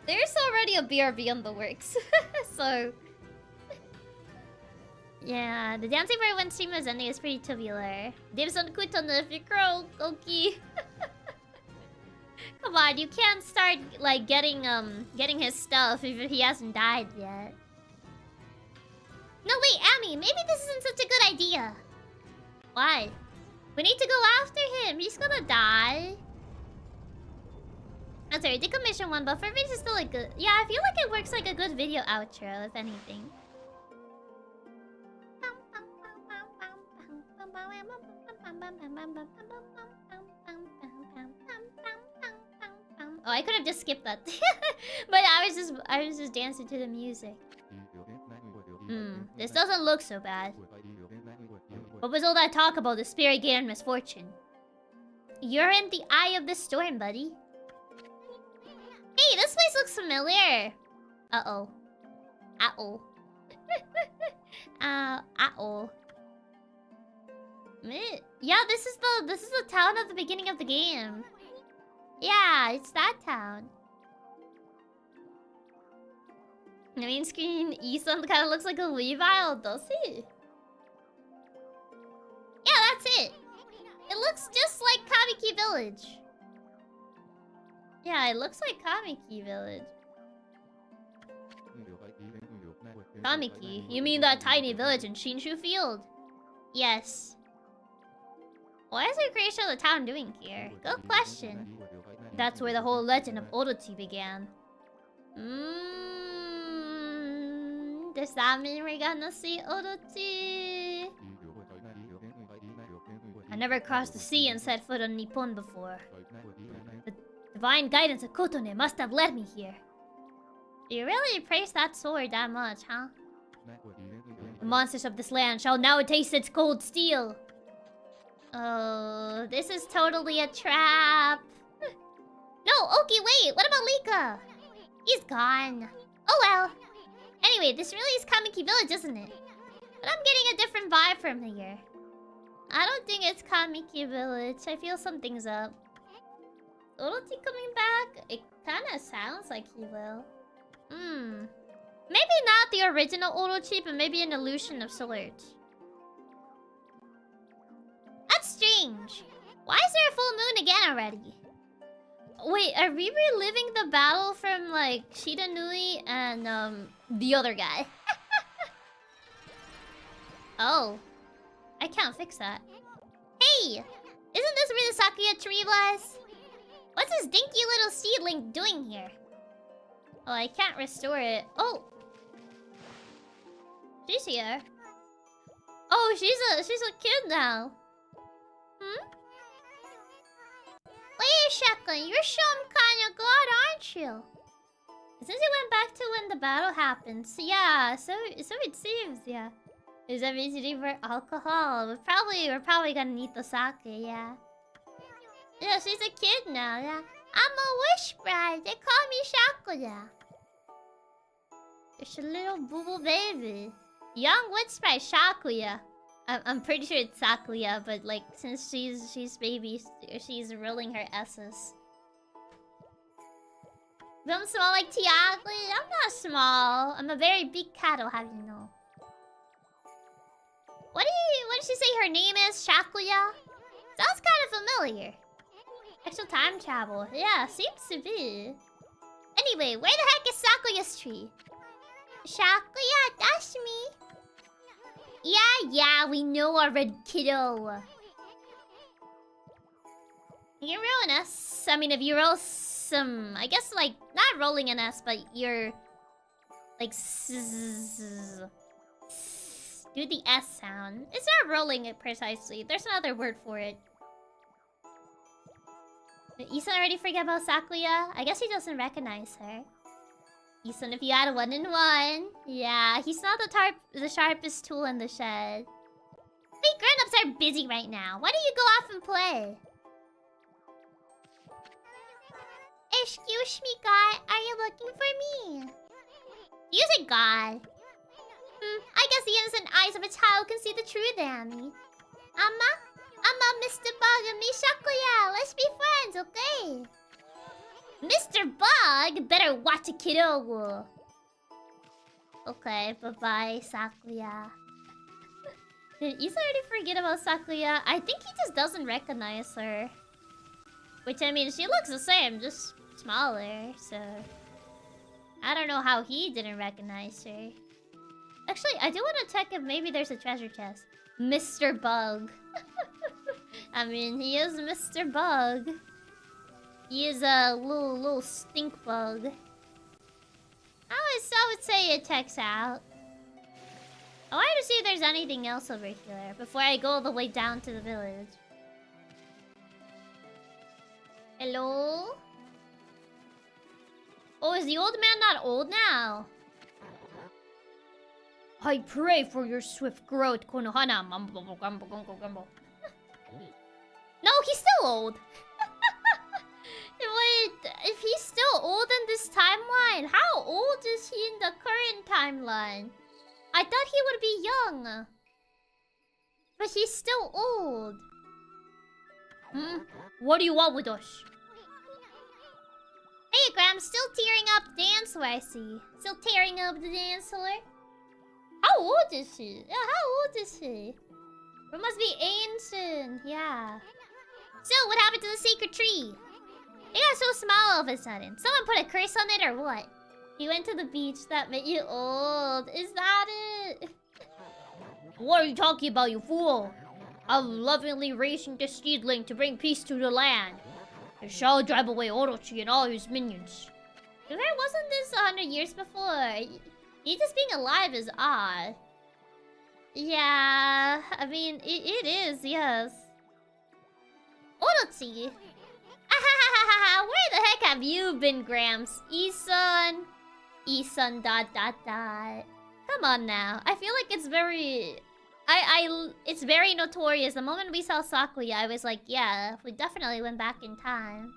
There's already a BRB on the works. So... yeah, the dancing part when stream is ending is pretty tubular. Dibs on Kutana if you croak, Oki. Come on, you can't start, like, getting his stuff if he hasn't died yet. No, wait, Ami, maybe this isn't such a good idea. Why? We need to go after him. He's gonna die. I'm sorry, decommission one, but for videos is still like good. Yeah, I feel like it works like a good video outro, if anything. Oh, I could have just skipped that. But I was just dancing to the music. This doesn't look so bad. What was all that talk about the spirit gate and misfortune? You're in the eye of the storm, buddy. Hey, this place looks familiar. Uh-oh. Uh-oh. Uh-oh. Yeah, this is the town at the beginning of the game. Yeah, it's that town. The main screen, Isan kind of looks like a Levi, does he? Yeah, that's it. It looks just like Kamiki Village. Yeah, it looks like Kamiki Village. Kamiki? You mean that tiny village in Shinshu Field? Yes. What is the creation of the town doing here? Good question. That's where the whole legend of Orochi began. Does that mean we're gonna see Orochi? I never crossed the sea and set foot on Nippon before. The divine guidance of Kotone must have led me here. You really praise that sword that much, huh? The monsters of this land shall now taste its cold steel. Oh, this is totally a trap. No, Oki, wait! What about Lika? He's gone. Oh well. Anyway, this really is Kamiki Village, isn't it? But I'm getting a different vibe from here. I don't think it's Kamiki Village. I feel something's up. Orochi coming back? It kinda sounds like he will. Maybe not the original Orochi, but maybe an illusion of sorts. That's strange. Why is there a full moon again already? Wait, are we reliving the battle from, like, Shiranui and, the other guy? Oh. I can't fix that. Hey! Isn't this where the Sakuya tree was? What's this dinky little seedling doing here? Oh, I can't restore it. Oh! She's here. Oh, she's a kid now. Wait a second, you're some kind of god, aren't you? Since it went back to when the battle happened, so yeah, so it seems, yeah. Is that visiting for alcohol? We're probably gonna need the sake, yeah. Yeah, she's a kid now, yeah. I'm a wish bride. They call me Shakuya. It's a little boo-boo baby. Young witch sprite Shakuya. I'm pretty sure it's Sakuya, but like since she's baby, she's rolling her S's. I'm small like Chiaki. I'm not small. I'm a very big cat, I'll have you know. What did she say her name is? Shakuya? Sounds kind of familiar. Actual time travel. Yeah, seems to be. Anyway, where the heck is Sakuya's tree? Shakuya, that's me. Yeah, we know already, kiddo. You roll an S. I mean, if you roll some... I guess, like, not rolling an S, but you're... Like, do the S sound. It's not rolling it precisely. There's another word for it. Did Isan already forget about Sakuya? I guess he doesn't recognize her. Isan, if you add 1 and 1. Yeah, he's not the sharpest tool in the shed. We grown-ups are busy right now. Why don't you go off and play? Excuse me, God. Are you looking for me? You said God. I guess the innocent eyes of a child can see the truth, Ami. I'm Mr. Bug and me Shakuya. Let's be friends, okay? Mr. Bug, better watch it, kiddo. Okay, bye-bye, Sakuya. Did Isa already forget about Sakuya? I think he just doesn't recognize her. Which, I mean, she looks the same, just smaller, so... I don't know how he didn't recognize her. Actually, I do want to check if maybe there's a treasure chest. Mr. Bug. I mean, he is Mr. Bug. He is a little stink bug. I would say it checks out. I wanted to see if there's anything else over here before I go all the way down to the village. Hello? Oh, is the old man not old now? I pray for your swift growth, Konohana. No, he's still old. Wait, if he's still old in this timeline, how old is he in the current timeline? I thought he would be young. But he's still old. What do you want with us? Hey, Graham, still tearing up the dance floor, I see. Still tearing up the dance floor? How old is she? Yeah, how old is she? It must be ancient, yeah. So, what happened to the secret tree? It got so small all of a sudden. Someone put a curse on it or what? You went to the beach that made you old. Is that it? What are you talking about, you fool? I'm lovingly raising this seedling to bring peace to the land. It shall drive away Orochi and all his minions. Where wasn't this 100 years before? He just being alive is odd. Yeah, I mean, it is, yes. Orochi. Where the heck have you been, Gramps? Isun. Isun ... Come on now. I feel like it's very... it's very notorious. The moment we saw Sakuya, I was like, yeah, we definitely went back in time.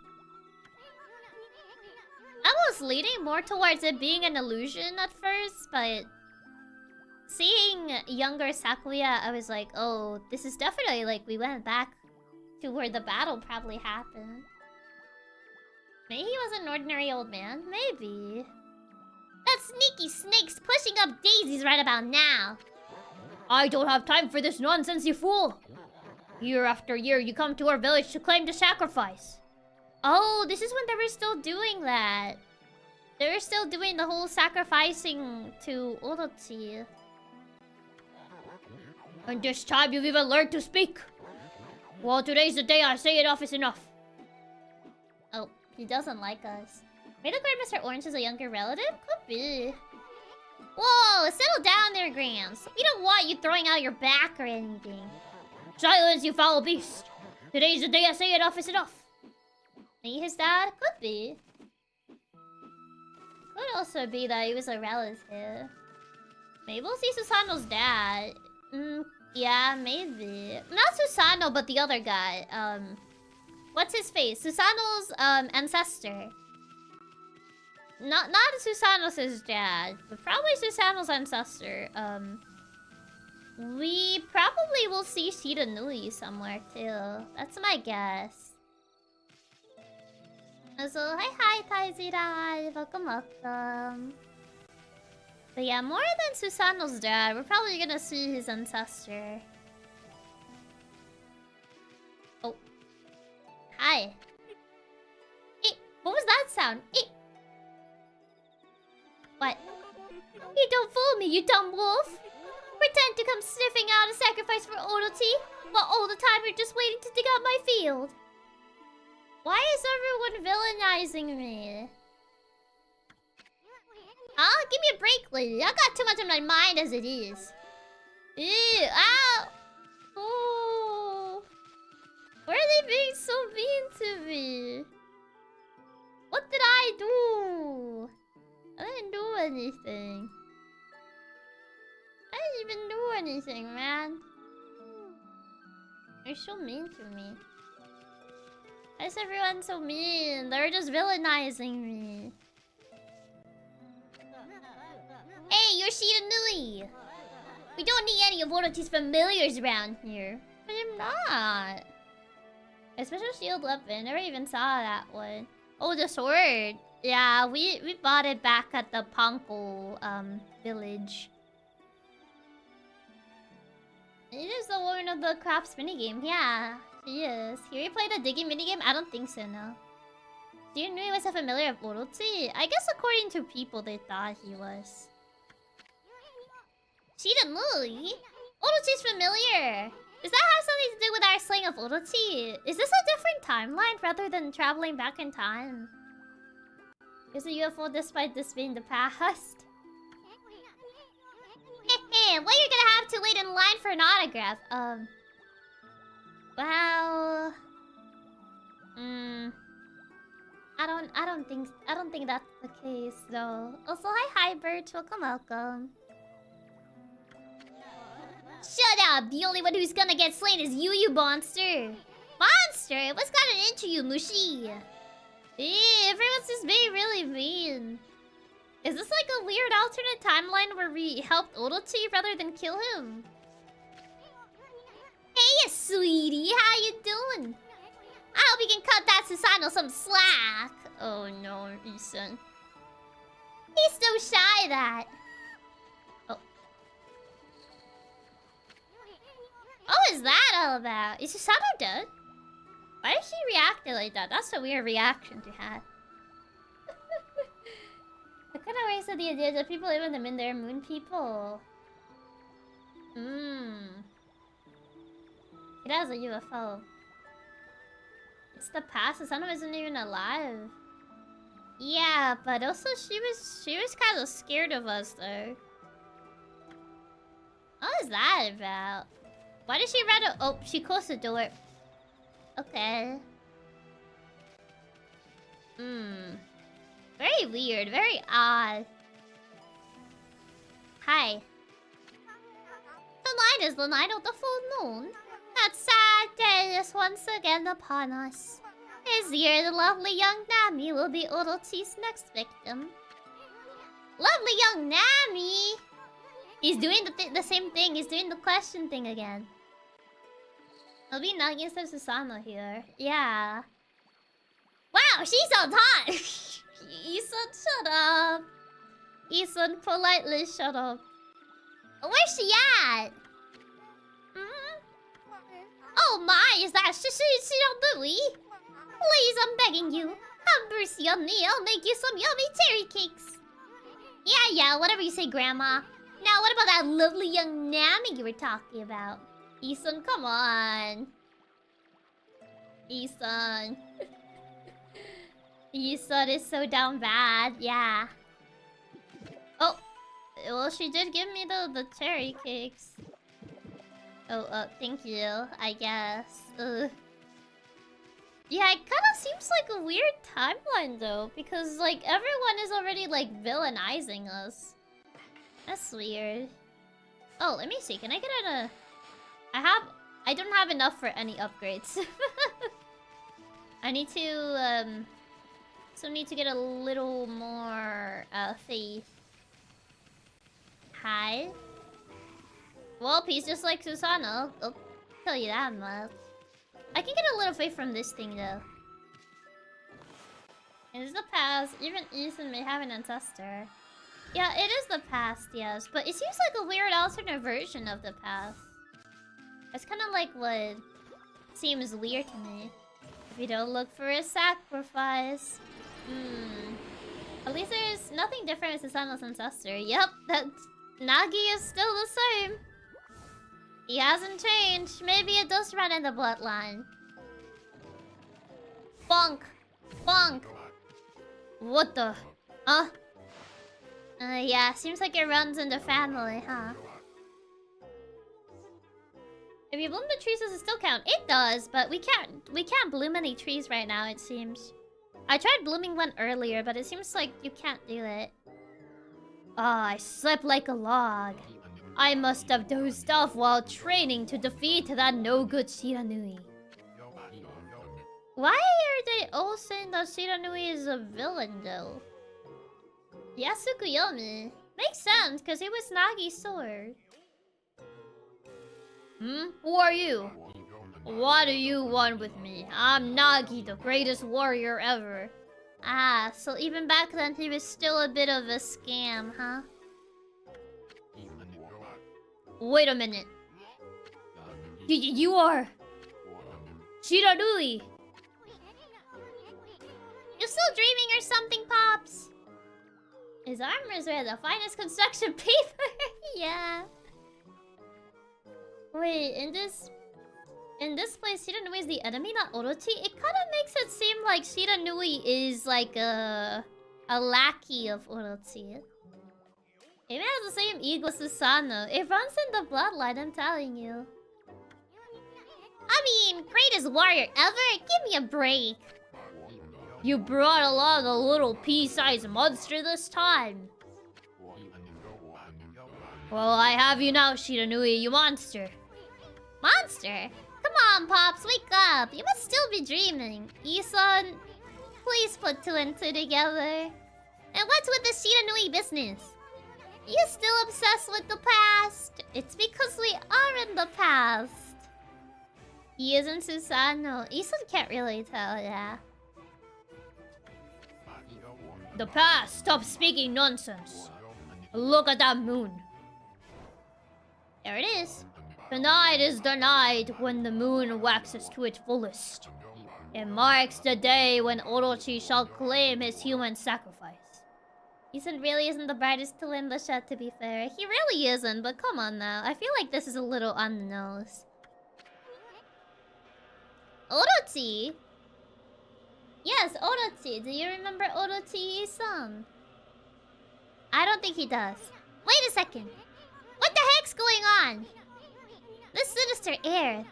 I was leaning more towards it being an illusion at first, but... seeing younger Sakuya, I was like, oh, this is definitely like we went back to where the battle probably happened. Maybe he was an ordinary old man? Maybe. That sneaky snake's pushing up daisies right about now. I don't have time for this nonsense, you fool! Year after year, you come to our village to claim the sacrifice. Oh, this is when they were still doing that. They were still doing the whole sacrificing to Orochi. And this time you've even learned to speak. Well, today's the day I say enough is enough. Oh, he doesn't like us. Maybe Mr. Orange is a younger relative? Could be. Whoa, settle down there, Gramps. We don't want you throwing out your back or anything. Silence, you foul beast! Today's the day I say enough is enough. Maybe his dad? Could be. Could also be that he was a relative. Maybe we'll see Susano's dad. Yeah, maybe. Not Susano, but the other guy. What's his face? Susano's, ancestor. Not Susano's dad, but probably Susano's ancestor. We probably will see Shiranui somewhere, too. That's my guess. So, hi, Taizira. Welcome. But yeah, more than Susano's dad, we're probably gonna see his ancestor. Oh. Hi. What was that sound? What? You don't fool me, you dumb wolf! Pretend to come sniffing out a sacrifice for Orochi, while all the time you're just waiting to dig out my field. Why is everyone villainizing me? Give me a break, lady. I got too much on my mind as it is. Ew, ow! Oh. Why are they being so mean to me? What did I do? I didn't do anything. I didn't even do anything, man. They're so mean to me. Why is everyone so mean? They're just villainizing me. Hey, you're Shiranui! We don't need any of Orochi's familiars around here. But I'm not. A special shield weapon. Never even saw that one. Oh, the sword. Yeah, we bought it back at the Panko village. It is the woman of the crafts minigame. Yeah, she is. Here we play the digging minigame? I don't think so, no. Shiranui was a familiar of Orochi? I guess according to people, they thought he was. Shiranui? Orochi's familiar! Does that have something to do with our slaying of Orochi? Is this a different timeline rather than traveling back in time? Is a UFO despite this being the past? Hehe, what you're gonna have to wait in line for an autograph? Well... I don't think that's the case though. Also, hi Bert, welcome. Shut up! The only one who's gonna get slain is you monster! Monster? What's gotten into you, Mushi? Everyone's just being really mean. Is this like a weird alternate timeline where we helped Orochi rather than kill him? Hey, sweetie, how you doing? I hope you can cut that Susanoo some slack. Oh no, Isan. He's so shy that. Oh. What was that all about? Is Susanoo dead? Why did she react like that? That's a weird reaction to have. I kind of raised the idea that people live in the Minder Moon people. It has a UFO. It's the past. The sun isn't even alive. Yeah, but also she was kind of scared of us though. What is that about? Why did she run? Oh, she closed the door. Okay. Very weird. Very odd. Hi. Tonight is the night of the full moon. That sad day is once again upon us. This year, the lovely young Nami will be Orochi's next victim. Lovely young Nami! He's doing the same thing. He's doing the question thing again. It'll be Nagi instead of Susanoo here. Yeah. Wow, she's on time! Isan, shut up. Isan, politely shut up. Where's she at? Oh my, is that Shiranui? Please, I'm begging you. Have mercy on me. I'll make you some yummy cherry cakes. Yeah, whatever you say, Grandma. Now, what about that lovely young Nami you were talking about? Isan, come on. Isan. Isan is so down bad. Yeah. Oh. Well, she did give me the cherry cakes. Oh, thank you, I guess. Yeah, it kind of seems like a weird timeline, though. Because, like, everyone is already, like, villainizing us. That's weird. Oh, let me see. Can I get a... I don't have enough for any upgrades. I need to, still need to get a little more, faith. Hi. Well, he's just like Susanoo. I'll tell you that much. I can get a little faith from this thing, though. It is the past. Even Ethan may have an ancestor. Yeah, it is the past, yes. But it seems like a weird alternate version of the past. It's kind of like what seems weird to me. If you don't look for a sacrifice. At least there's nothing different with Susanoo's ancestor. Yep, that Nagi is still the same. He hasn't changed. Maybe it does run in the bloodline. Bonk! Bonk! What the? Huh? Yeah, seems like it runs in the family, huh? If you bloom the trees, does it still count? It does, but we can't bloom any trees right now, it seems. I tried blooming one earlier, but it seems like you can't do it. I slept like a log. I must have dozed off while training to defeat that no-good Shiranui. Why are they all saying that Shiranui is a villain, though? Yasukuyomi. Makes sense, because it was Nagi's sword. Hmm? Who are you? What do you want with me? I'm Nagi, the greatest warrior ever. Ah, so even back then he was still a bit of a scam, huh? Wait a minute. You are... Shiranui! You still dreaming or something, Pops? His armors were the finest construction paper. Yeah. Wait, in this place, Shiranui is the enemy, not Orochi? It kind of makes it seem like Shiranui is like a lackey of Orochi. It has the same ego as Susano. It runs in the bloodline, I'm telling you. I mean, greatest warrior ever? Give me a break. You brought along a little pea-sized monster this time. Well, I have you now, Shiranui, you monster. Monster? Come on, Pops, wake up. You must still be dreaming. Isan, please put two and two together. And what's with the Shiranui business? You still obsessed with the past? It's because we are in the past. He isn't Susano. Isan can't really tell, yeah. The past, stop speaking nonsense. Look at that moon. There it is. Tonight is the night when the moon waxes to its fullest. It marks the day when Orochi shall claim his human sacrifice. Isan really isn't the brightest tool in the shed, to be fair. He really isn't, but come on now. I feel like this is a little on the nose. Orochi? Yes, Orochi. Do you remember Orochi-san? I don't think he does. Wait a second. What the heck's going on? This sinister air.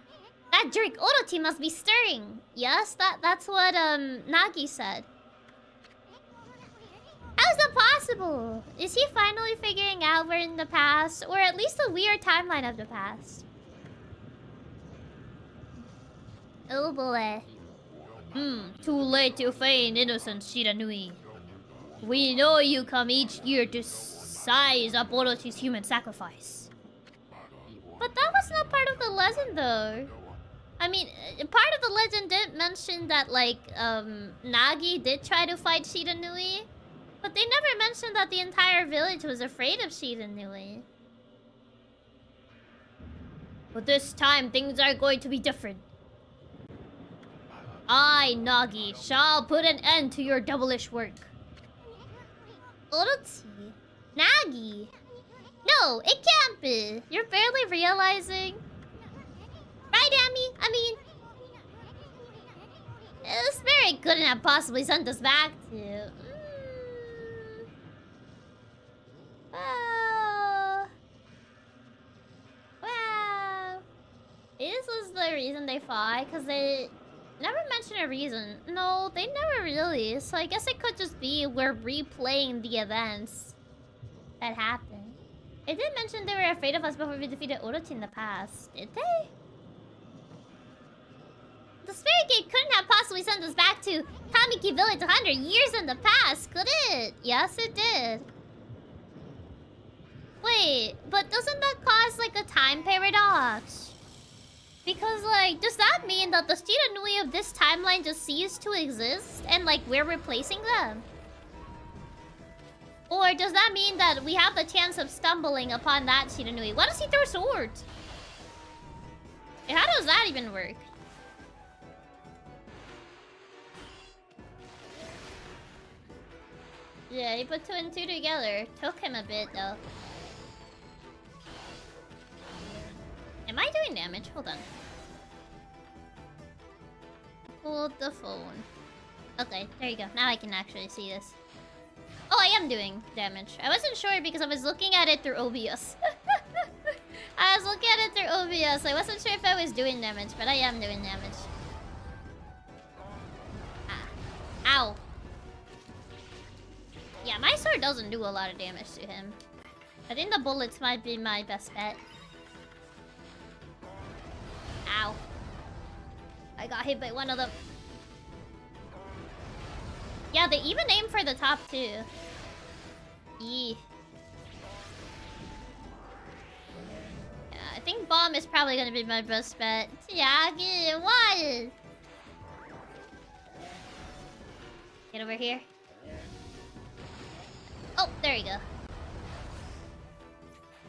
That jerk Orochi must be stirring. Yes, that's what Nagi said. How is that possible? Is he finally figuring out we're in the past? Or at least a weird timeline of the past? Oh boy. Too late to feign innocence, Shiranui. We know you come each year to size up Orochi's human sacrifice. But that was not part of the legend, though. I mean, part of the legend did mention that, like, Nagi did try to fight Shiranui. But they never mentioned that the entire village was afraid of Shiranui. But this time, things are going to be different. I, Nagi, shall put an end to your devilish work. Orochi? Nagi? No, it can't be. You're barely realizing. Right, Amy? I mean... the spirit couldn't have possibly sent us back to... Well... This was the reason they fought, because they... never mentioned a reason. No, they never really. So I guess it could just be we're replaying the events that happened. It did mention they were afraid of us before we defeated Orochi in the past. Did they? The Spirit Gate couldn't have possibly sent us back to Kamiki Village 100 years in the past, could it? Yes, it did. Wait, but doesn't that cause like a time paradox? Because, like, does that mean that the Shiranui of this timeline just ceased to exist and, like, we're replacing them? Or does that mean that we have the chance of stumbling upon that Shiranui? Why does he throw swords? How does that even work? Yeah, he put two and two together. Took him a bit, though. Am I doing damage? Hold on. Hold the phone. Okay, there you go. Now I can actually see this. Oh, I am doing damage. I wasn't sure because I was looking at it through OBS. I was looking at it through OBS. I wasn't sure if I was doing damage, but I am doing damage. Ah. Ow. Yeah, my sword doesn't do a lot of damage to him. I think the bullets might be my best bet. Ow. I got hit by one of them. Yeah, they even aim for the top too. Yee. Yeah, I think bomb is probably gonna be my best bet. Chiaki, what? Get over here. Oh, there you go.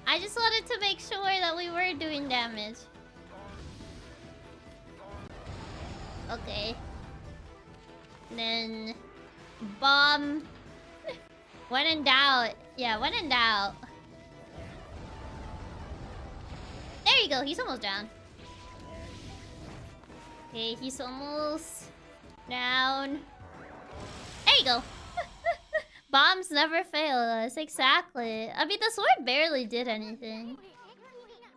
I just wanted to make sure that we were doing damage. Okay. And then... bomb. When in doubt. Yeah, when in doubt. There you go, he's almost down. Okay, he's almost down. There you go. Bombs never fail us, exactly. I mean, the sword barely did anything.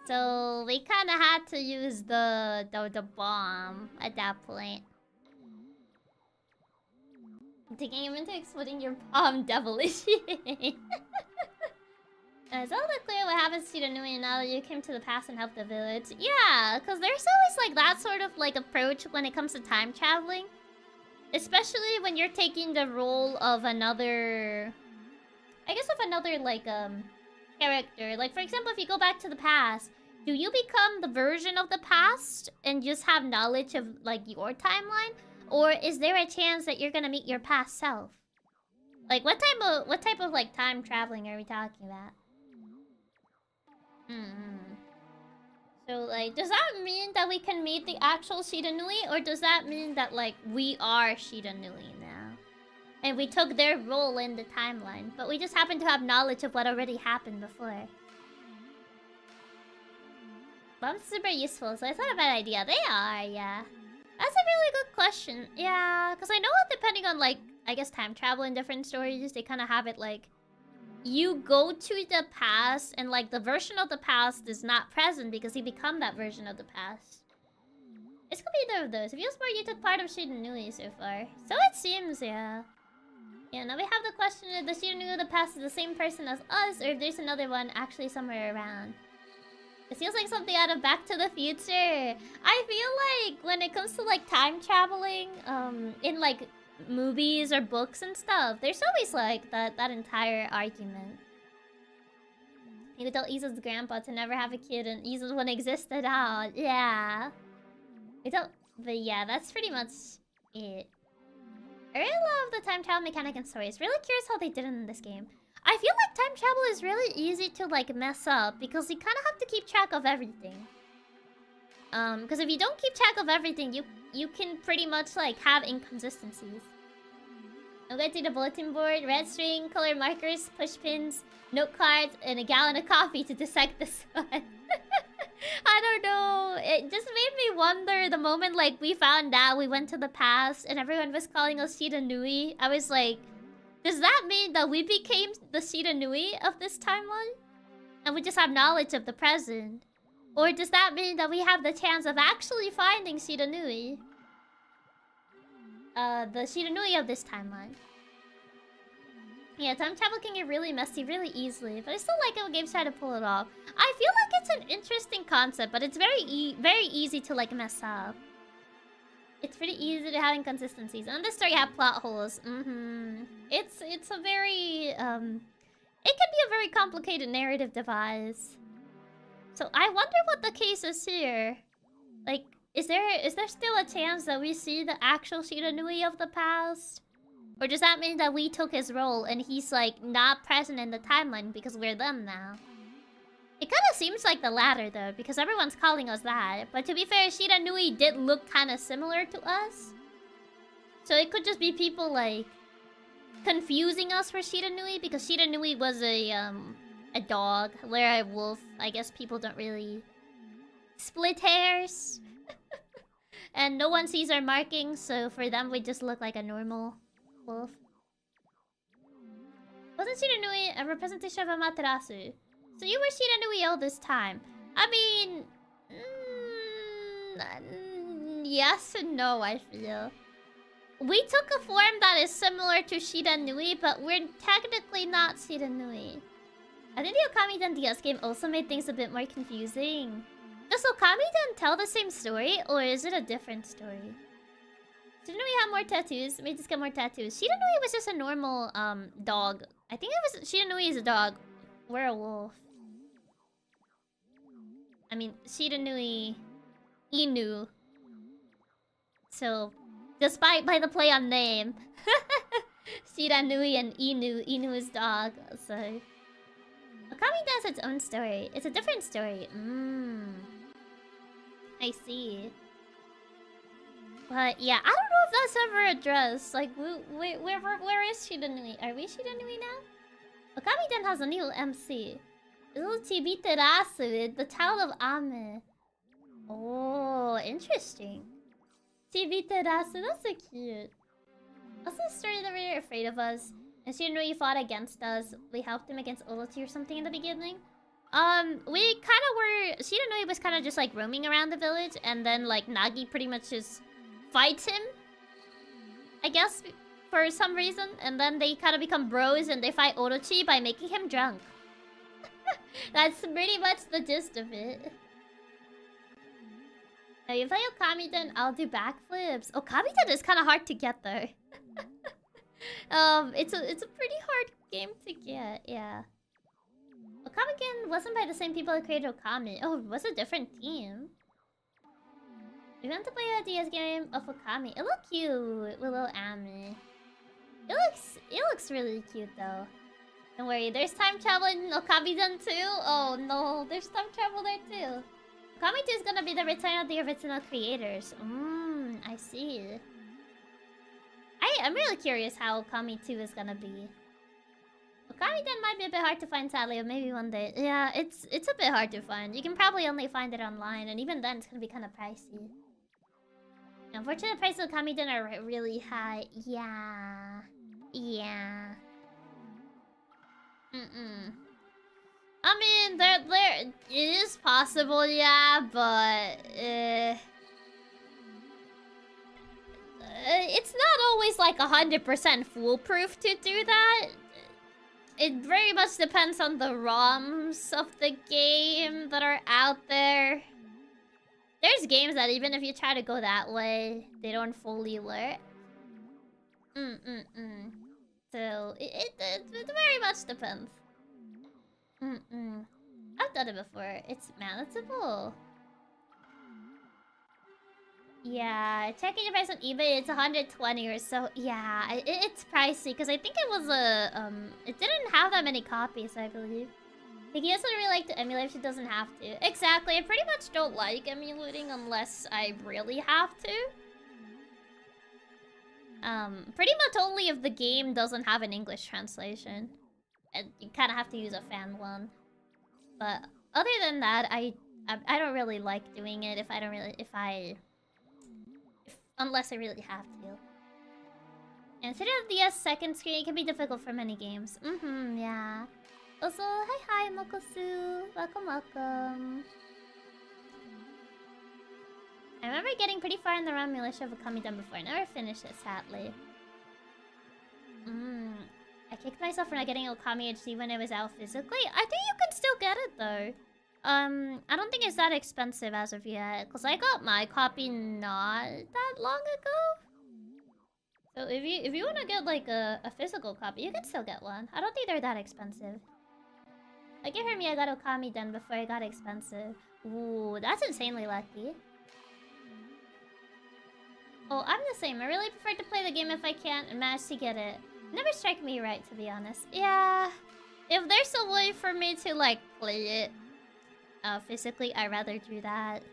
So we kind of had to use the bomb at that point. Taking him into exploding your palm, devilish. Is all that clear what happens to Nui now that you came to the past and helped the village? Yeah, because there's always like that sort of like approach when it comes to time traveling. Especially when you're taking the role of another... I guess of another like character. Like for example, if you go back to the past, do you become the version of the past and just have knowledge of like your timeline? Or is there a chance that you're gonna meet your past self? Like what type of like time traveling are we talking about? So like, does that mean that we can meet the actual Shiranui? Or does that mean that like we are Shiranui now? And we took their role in the timeline, but we just happen to have knowledge of what already happened before. Bombs are super useful, so it's not a bad idea. They are, yeah. That's a really good question. Yeah, because I know that depending on like, I guess time travel in different stories, they kind of have it like, you go to the past and like the version of the past is not present because you become that version of the past. It's gonna be either of those. If you smart, you took part of Shiranui so far. So it seems, yeah. Yeah, now we have the question if the Shiranui of the past is the same person as us or if there's another one actually somewhere around. It feels like something out of Back to the Future. I feel like when it comes to like time traveling, in like movies or books and stuff, there's always like that entire argument. You could tell Isa's grandpa to never have a kid and Isa wouldn't exist at all. Yeah. But yeah, that's pretty much it. I really love the time travel mechanic and story. It's really curious how they did it in this game. I feel like time travel is really easy to like mess up because you kind of have to keep track of everything. Because if you don't keep track of everything, you can pretty much like have inconsistencies. I'm going to see the bulletin board, red string, color markers, push pins, note cards, and a gallon of coffee to dissect the sun. I don't know. It just made me wonder the moment like we found out we went to the past and everyone was calling us Shiranui. I was like, does that mean that we became the Shiranui of this timeline? And we just have knowledge of the present? Or does that mean that we have the chance of actually finding Shiranui? The Shiranui of this timeline. Yeah, time travel can get really messy really easily, but I still like it when games try to pull it off. I feel like it's an interesting concept, but it's very easy to like mess up. It's pretty easy to have inconsistencies. And this story have plot holes. It's a very it can be a very complicated narrative device. So I wonder what the case is here. Like, is there still a chance that we see the actual Shiranui of the past? Or does that mean that we took his role and he's like not present in the timeline because we're them now? It kind of seems like the latter though, because everyone's calling us that. But to be fair, Shiranui did look kind of similar to us. So it could just be people like confusing us for Shiranui because Shiranui was a dog, where a wolf, I guess people don't really split hairs. And no one sees our markings, so for them we just look like a normal wolf. Wasn't Shiranui a representation of Amaterasu? So you were Shiranui all this time. I mean... yes and no, I feel. We took a form that is similar to Shiranui, but we're technically not Shiranui. I think the Okami then DS game also made things a bit more confusing. Does Okami then tell the same story, or is it a different story? Shiranui have more tattoos. Let me just get more tattoos. Shiranui was just a normal dog. I think it was Shiranui is a dog. We're a wolf. I mean, Shiranui Inu. So, despite by the play on name, Shiranui and Inu. Inu is dog, so... Okami does its own story. It's a different story. I see. But yeah, I don't know if that's ever addressed. Like, where is Shiranui? Are we Shiranui now? Okami-den has a new MC. Little Chibiterasu, the child of Ame. Oh, interesting. Chibiterasu, that's so cute. Also, the story that we were afraid of us. And Shiranui fought against us. We helped him against Orochi or something in the beginning. We kind of were... Shiranui was kind of just like roaming around the village. And then like Nagi pretty much just fights him. I guess for some reason. And then they kind of become bros and they fight Orochi by making him drunk. That's pretty much the gist of it. Now you play Okami-den, I'll do backflips. Okami-den is kind of hard to get though. It's a pretty hard game to get, yeah. Okami-den wasn't by the same people that created Okami. Oh, it was a different team. We went to play a DS game of Okami. It looked cute with little Ami. It looks really cute though. Don't worry, there's time travel in Okami-den too. Oh no, there's time travel there too. Okami 2 is gonna be the return of the original creators. I see. I'm really curious how Okami 2 is gonna be. Okami-den might be a bit hard to find, sadly, but maybe one day. Yeah, it's a bit hard to find. You can probably only find it online, and even then, it's gonna be kind of pricey. Unfortunately, the prices of Okami-den are really high. Yeah. I mean, there it is possible, yeah, but it's not always like 100% foolproof to do that. It very much depends on the ROMs of the game that are out there. There's games that even if you try to go that way, they don't fully work. So it very much depends. I've done it before. It's manageable. Yeah, checking the price on eBay, it's 120 or so. Yeah, it's pricey because I think it was a it didn't have that many copies, I believe. Like, he doesn't really like to emulate if she doesn't have to. Exactly, I pretty much don't like emulating unless I really have to. Pretty much only if the game doesn't have an English translation. And you kind of have to use a fan one. But other than that, I don't really like doing it unless I really have to. And instead of the second screen, it can be difficult for many games. Yeah. Also, hi, Mokosu. Welcome. I remember getting pretty far in the ROM militia of Okami-den before. I never finished it, sadly. I kicked myself for not getting Okami HD when it was out physically. I think you can still get it, though. I don't think it's that expensive as of yet. Because I got my copy not that long ago. So if you want to get, like, a physical copy, you can still get one. I don't think they're that expensive. Like, you heard me, I got Okami-den before it got expensive. Ooh, that's insanely lucky. Oh, I'm the same. I really prefer to play the game if I can't and manage to get it. Never strike me right, to be honest. Yeah. If there's a way for me to, like, play it physically, I'd rather do that.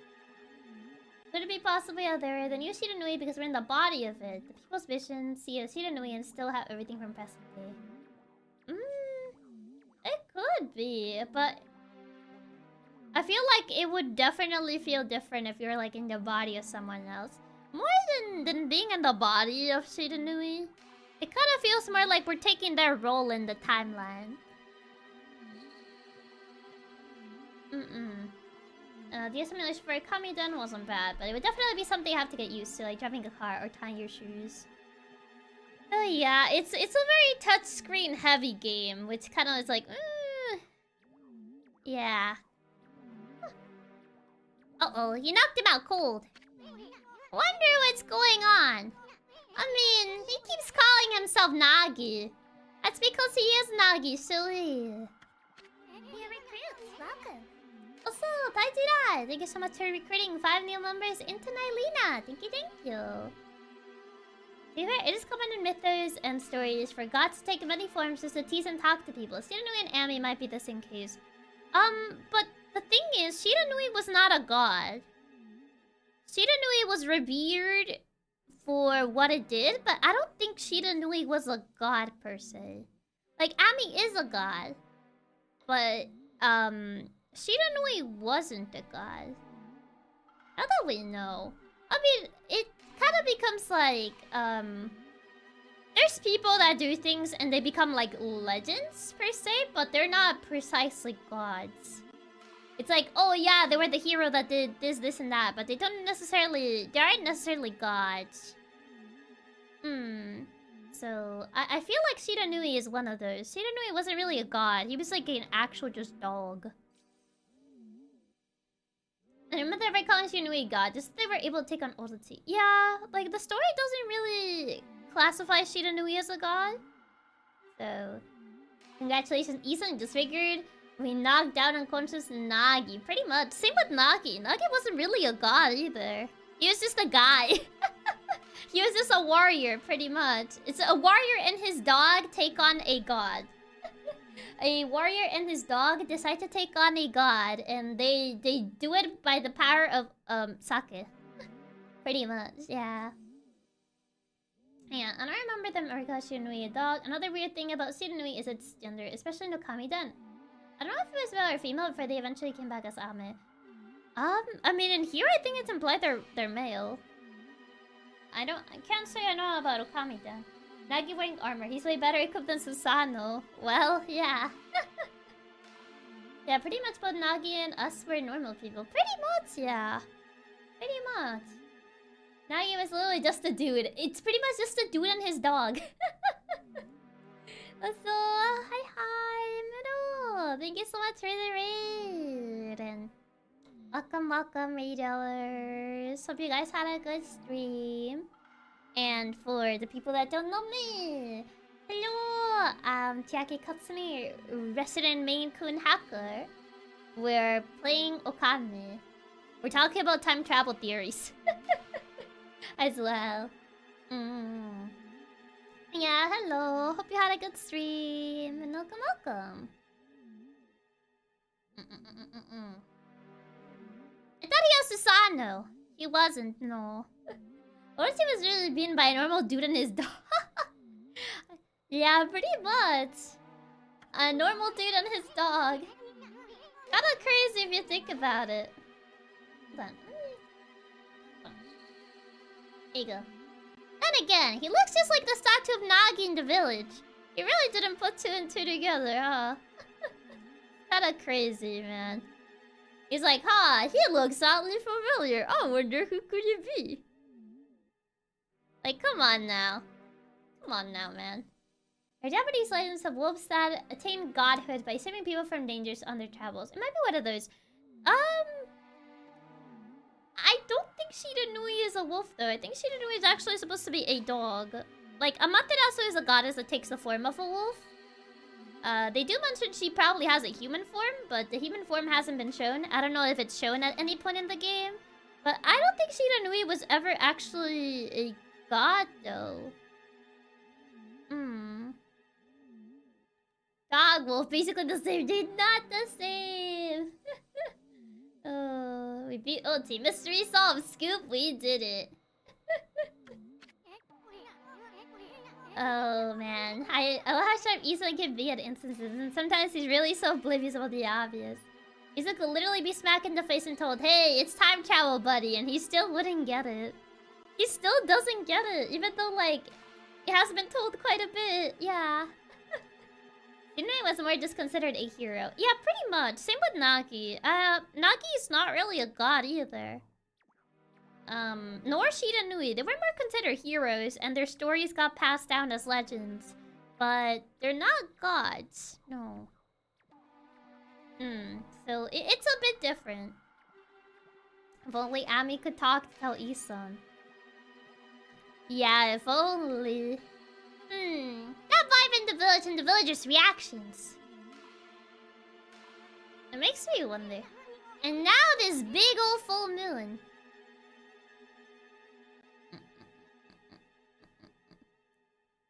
Could it be possibly out there? Then use Shiranui because we're in the body of it. The people's vision, see a Shiranui and still have everything from present day. It could be, but I feel like it would definitely feel different if you're, like, in the body of someone else. More than being in the body of Shiranui. It kind of feels more like we're taking their role in the timeline. The assimilation for Okami-den wasn't bad, but it would definitely be something you have to get used to, like driving a car or tying your shoes. Oh yeah, it's a very touchscreen heavy game, which kind of is like, yeah. Uh-oh, you knocked him out cold. Wonder what's going on. I mean, he keeps calling himself Nagi. That's because he is Nagi, silly. New recruits, welcome. Also, I do that. Thank you so much for recruiting 5 new members into Nylina. Thank you, thank you. It is common in mythos and stories for gods to take many forms just to tease and talk to people. Shiranui and Ami might be the same case. But the thing is, Shiranui was not a god. Shiranui was revered for what it did, but I don't think Shiranui was a god per se. Like, Ami is a god. But, Shiranui wasn't a god. How do we know? I mean, it kind of becomes like, there's people that do things and they become like legends per se, but they're not precisely gods. It's like, oh yeah, they were the hero that did this, this, and that, but they aren't necessarily gods. So, I feel like Shiranui is one of those. Shiranui wasn't really a god. He was like an actual just dog. I remember everybody calling Shiranui god, just they were able to take on oddity. Yeah, like the story doesn't really classify Shiranui as a god. So, congratulations, Isan just figured we knocked down unconscious Nagi. Pretty much. Same with Nagi. Nagi wasn't really a god either. He was just a guy. He was just a warrior, pretty much. It's a warrior and his dog take on a god. A warrior and his dog decide to take on a god, and they do it by the power of sake. Pretty much, yeah. Yeah, and I remember them Orika Shiranui a dog. Another weird thing about Shiranui is its gender, especially in Okami Den. I don't know if it was male or female before they eventually came back as Ame. I mean in here I think it's implied they're male. I can't say I know about Okami Den. Nagi wearing armor. He's way better equipped than Susano. Well, yeah. Yeah, pretty much both Nagi and us were normal people. Pretty much, yeah. Pretty much. Nagi was literally just a dude. It's pretty much just a dude and his dog. So, hi, Middle. Thank you so much for the raid. And welcome, raiders. Hope you guys had a good stream. And for the people that don't know me, hello, Chiaki Katsumi, resident Maine Coon hacker. We're playing Okami. We're talking about time travel theories as well. Yeah, hello. Hope you had a good stream. And welcome. I thought he was Susano. He wasn't, no. Or if he was really being by a normal dude and his dog. Yeah, pretty much. A normal dude and his dog. Kinda crazy if you think about it. Hold on. There you go. Then again, he looks just like the statue of Nagi in the village. He really didn't put 2 and 2 together, huh? Kinda crazy, man. He's like, huh, he looks oddly familiar. I wonder who could it be? Like, come on now. Come on now, man. Our Japanese legends have wolves that attain godhood by saving people from dangers on their travels. It might be one of those. I don't think Shiranui is a wolf, though. I think Shiranui is actually supposed to be a dog. Like, Amaterasu is a goddess that takes the form of a wolf. They do mention she probably has a human form, but the human form hasn't been shown. I don't know if it's shown at any point in the game. But I don't think Shiranui was ever actually a god, though. Dog wolf, basically the same. They're not the same. Oh, we beat OT. Mystery solved. Scoop, we did it. Oh man, I love how sharp Isan can be at instances, and sometimes he's really so oblivious about the obvious. Isan could literally be smacked in the face and told, "Hey, it's time travel, buddy," and he still wouldn't get it. He still doesn't get it, even though like it has been told quite a bit. Yeah. Shinrei was more just considered a hero. Yeah, pretty much. Same with Nagi. Nagi is not really a god either. Nor Shiranui. They were more considered heroes, and their stories got passed down as legends. But they're not gods. No. So it's a bit different. If only Ami could talk to tell Isan. Yeah, if only. That vibe in the village and the villagers' reactions. It makes me wonder. And now this big old full moon.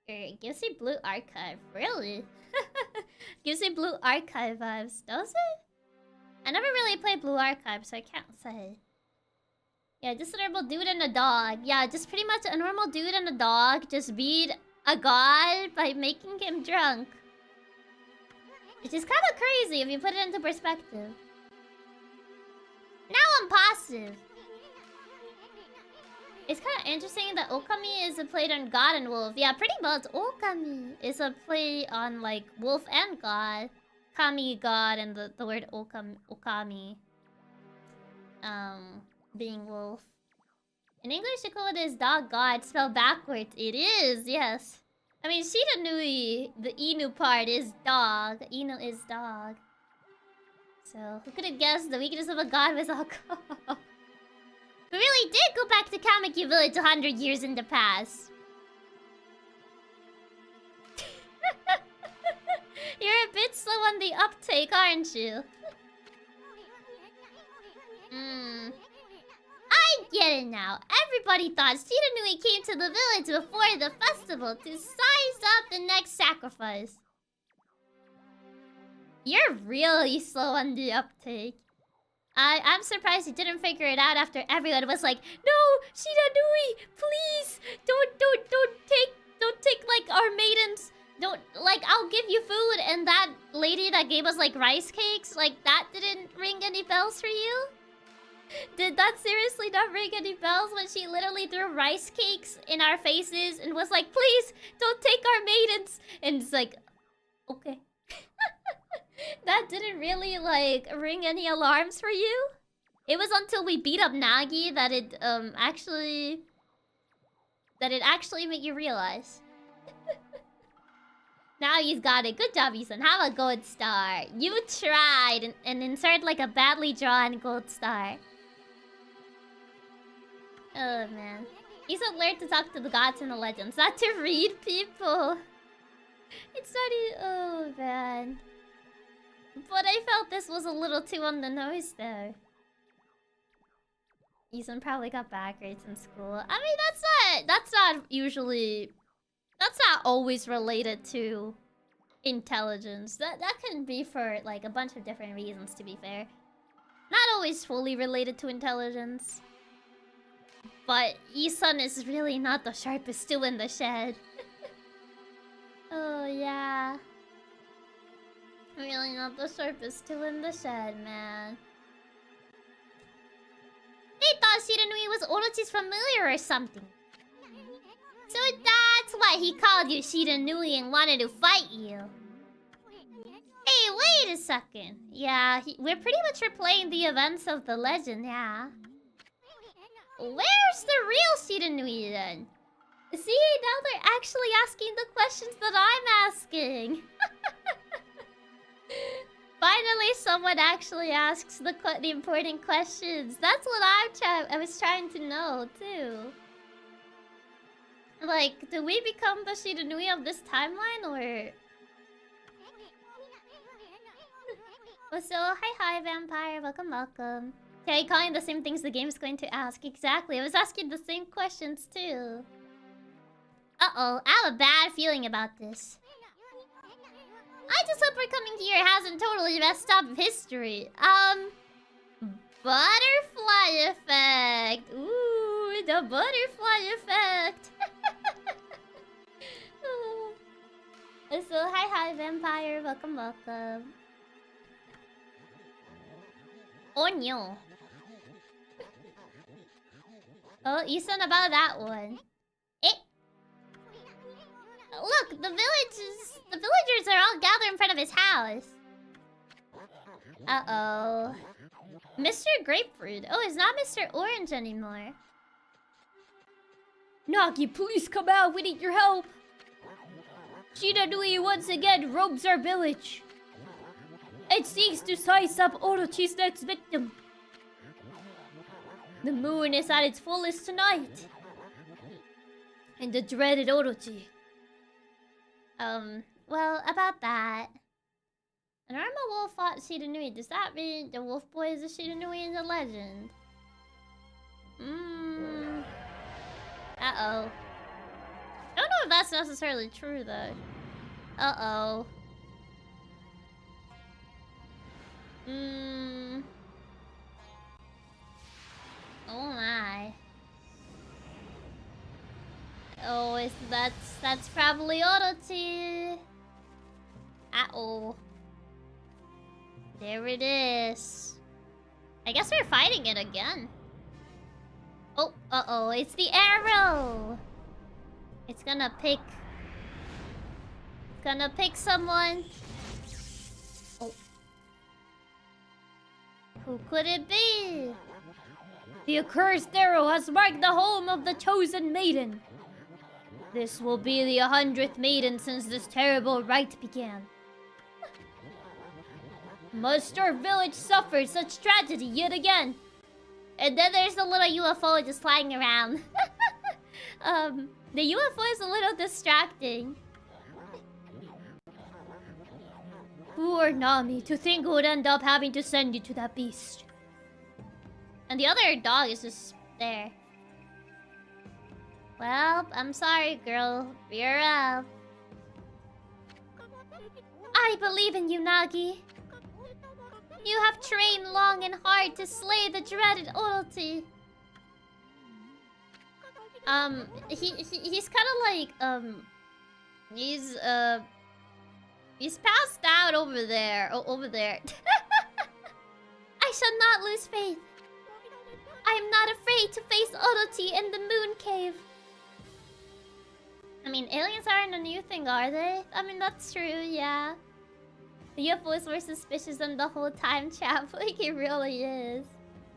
It gives me Blue Archive. Really? Gives me Blue Archive vibes. Does it? I never really played Blue Archive, so I can't say. Yeah, just a normal dude and a dog. Yeah, just pretty much a normal dude and a dog just beat a god by making him drunk. Which is kind of crazy if you put it into perspective. Now I'm positive. It's kind of interesting that Okami is a play on God and Wolf. Yeah, pretty much Okami is a play on like Wolf and God. Kami, God, and the word Okami. Being wolf. In English, you call it as dog god, spelled backwards. It is, yes. I mean, Shiranui, the Inu part is dog. Inu is dog. So, who could have guessed the weakness of a god was alcohol? We really did go back to Kamiki Village 100 years in the past. You're a bit slow on the uptake, aren't you? I get it now. Everybody thought Shiranui came to the village before the festival to size up the next sacrifice. You're really slow on the uptake. I'm surprised you didn't figure it out after everyone was like, "No, Shiranui, please, don't take like our maidens. Don't, like, I'll give you food." And that lady that gave us like rice cakes, like that didn't ring any bells for you? Did that seriously not ring any bells when she literally threw rice cakes in our faces and was like, "Please, don't take our maidens"? And it's like, okay. That didn't really, like, ring any alarms for you? It was until we beat up Nagi that it, actually made you realize. Now he's got it. Good job, Isan. Have a gold star. You tried and insert, like, a badly drawn gold star. Oh, man. Isan learned to talk to the gods and the legends, not to read people. It's not oh, man. But I felt this was a little too on the nose, though. Ethan probably got bad grades in school. I mean, that's not always related to intelligence. That can be for, like, a bunch of different reasons, to be fair. Not always fully related to intelligence. But Isan is really not the sharpest tool in the shed. Oh, yeah. Really not the sharpest tool in the shed, man. They thought Shiranui was Orochi's familiar or something. So that's why he called you Shiranui and wanted to fight you. Hey, wait a second. Yeah, we're pretty much replaying the events of the legend, yeah. Where's the real Shiranui then? See, now they're actually asking the questions that I'm asking. Finally, someone actually asks the important questions. That's what I was trying to know, too. Like, do we become the Shiranui of this timeline, or... Well, so, hi, vampire. Welcome. Okay, calling the same things the game's going to ask. Exactly, I was asking the same questions, too. Uh-oh, I have a bad feeling about this. I just hope we're coming here hasn't totally messed up history. Butterfly effect. Ooh, the butterfly effect. So, hi, vampire. Welcome. Oh, no. Oh, Isan about that one. Look, the villagers are all gathered in front of his house. Uh-oh. Mr. Grapefruit. Oh, it's not Mr. Orange anymore. Nagi, please come out. We need your help. Shiranui once again roams our village. It seeks to size up Orochi's next victim. The moon is at its fullest tonight. And the dreaded Orochi. Well, about that. An Arma wolf fought Shiranui. Does that mean the wolf boy is a Shiranui in the legend? Uh-oh. I don't know if that's necessarily true, though. Uh-oh. Oh my. Oh, that's probably Orochi. Uh-oh. There it is. I guess we're fighting it again. Oh, uh-oh, it's the arrow. It's gonna pick someone. Oh. Who could it be? The accursed arrow has marked the home of the chosen maiden. This will be the 100th maiden since this terrible rite began. Must our village suffer such tragedy yet again? And then there's the little UFO just flying around. The UFO is a little distracting. Poor Nami, to think who would end up having to send you to that beast. And the other dog is just there. Well, I'm sorry, girl. You're up. I believe in you, Nagi. You have trained long and hard to slay the dreaded Orochi. He's kind of like, he's passed out over there. Oh, over there. I shall not lose faith. I am not afraid to face Orochi in the moon cave. I mean, aliens aren't a new thing, are they? I mean, that's true, yeah. The UFOs were suspicious than the whole time travel. Like, it really is.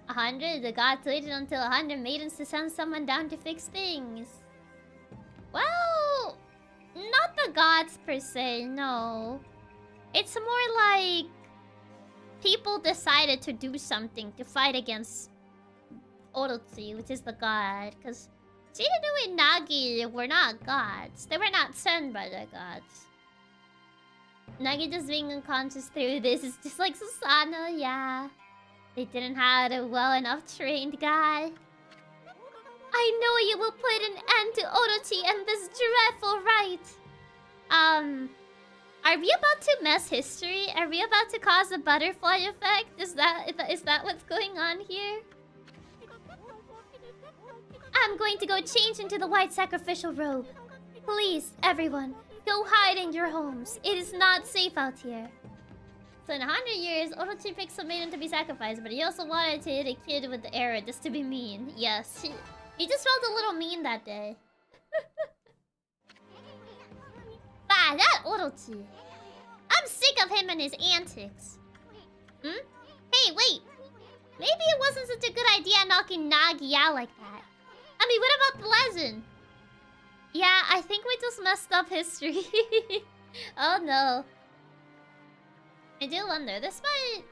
100? The gods waited until 100 maidens to send someone down to fix things. Well, not the gods per se, no. It's more like people decided to do something to fight against Orochi, which is the god. Because Shiranui and Nagi were not gods. They were not sent by the gods. Nagi just being unconscious through this is just like Susanoo, yeah. They didn't have a well enough trained guy. I know you will put an end to Orochi and this dreadful rite. Are we about to mess history? Are we about to cause a butterfly effect? Is that what's going on here? I'm going to go change into the white sacrificial robe. Please, everyone, go hide in your homes. It is not safe out here. So in 100 years, Orochi picks a maiden to be sacrificed, but he also wanted to hit a kid with the arrow just to be mean. Yes, he just felt a little mean that day. Bah, that Orochi. I'm sick of him and his antics. Hey, wait. Maybe it wasn't such a good idea knocking Nagi out like that. I mean, what about the legend? Yeah, I think we just messed up history. Oh no. I do wonder, this might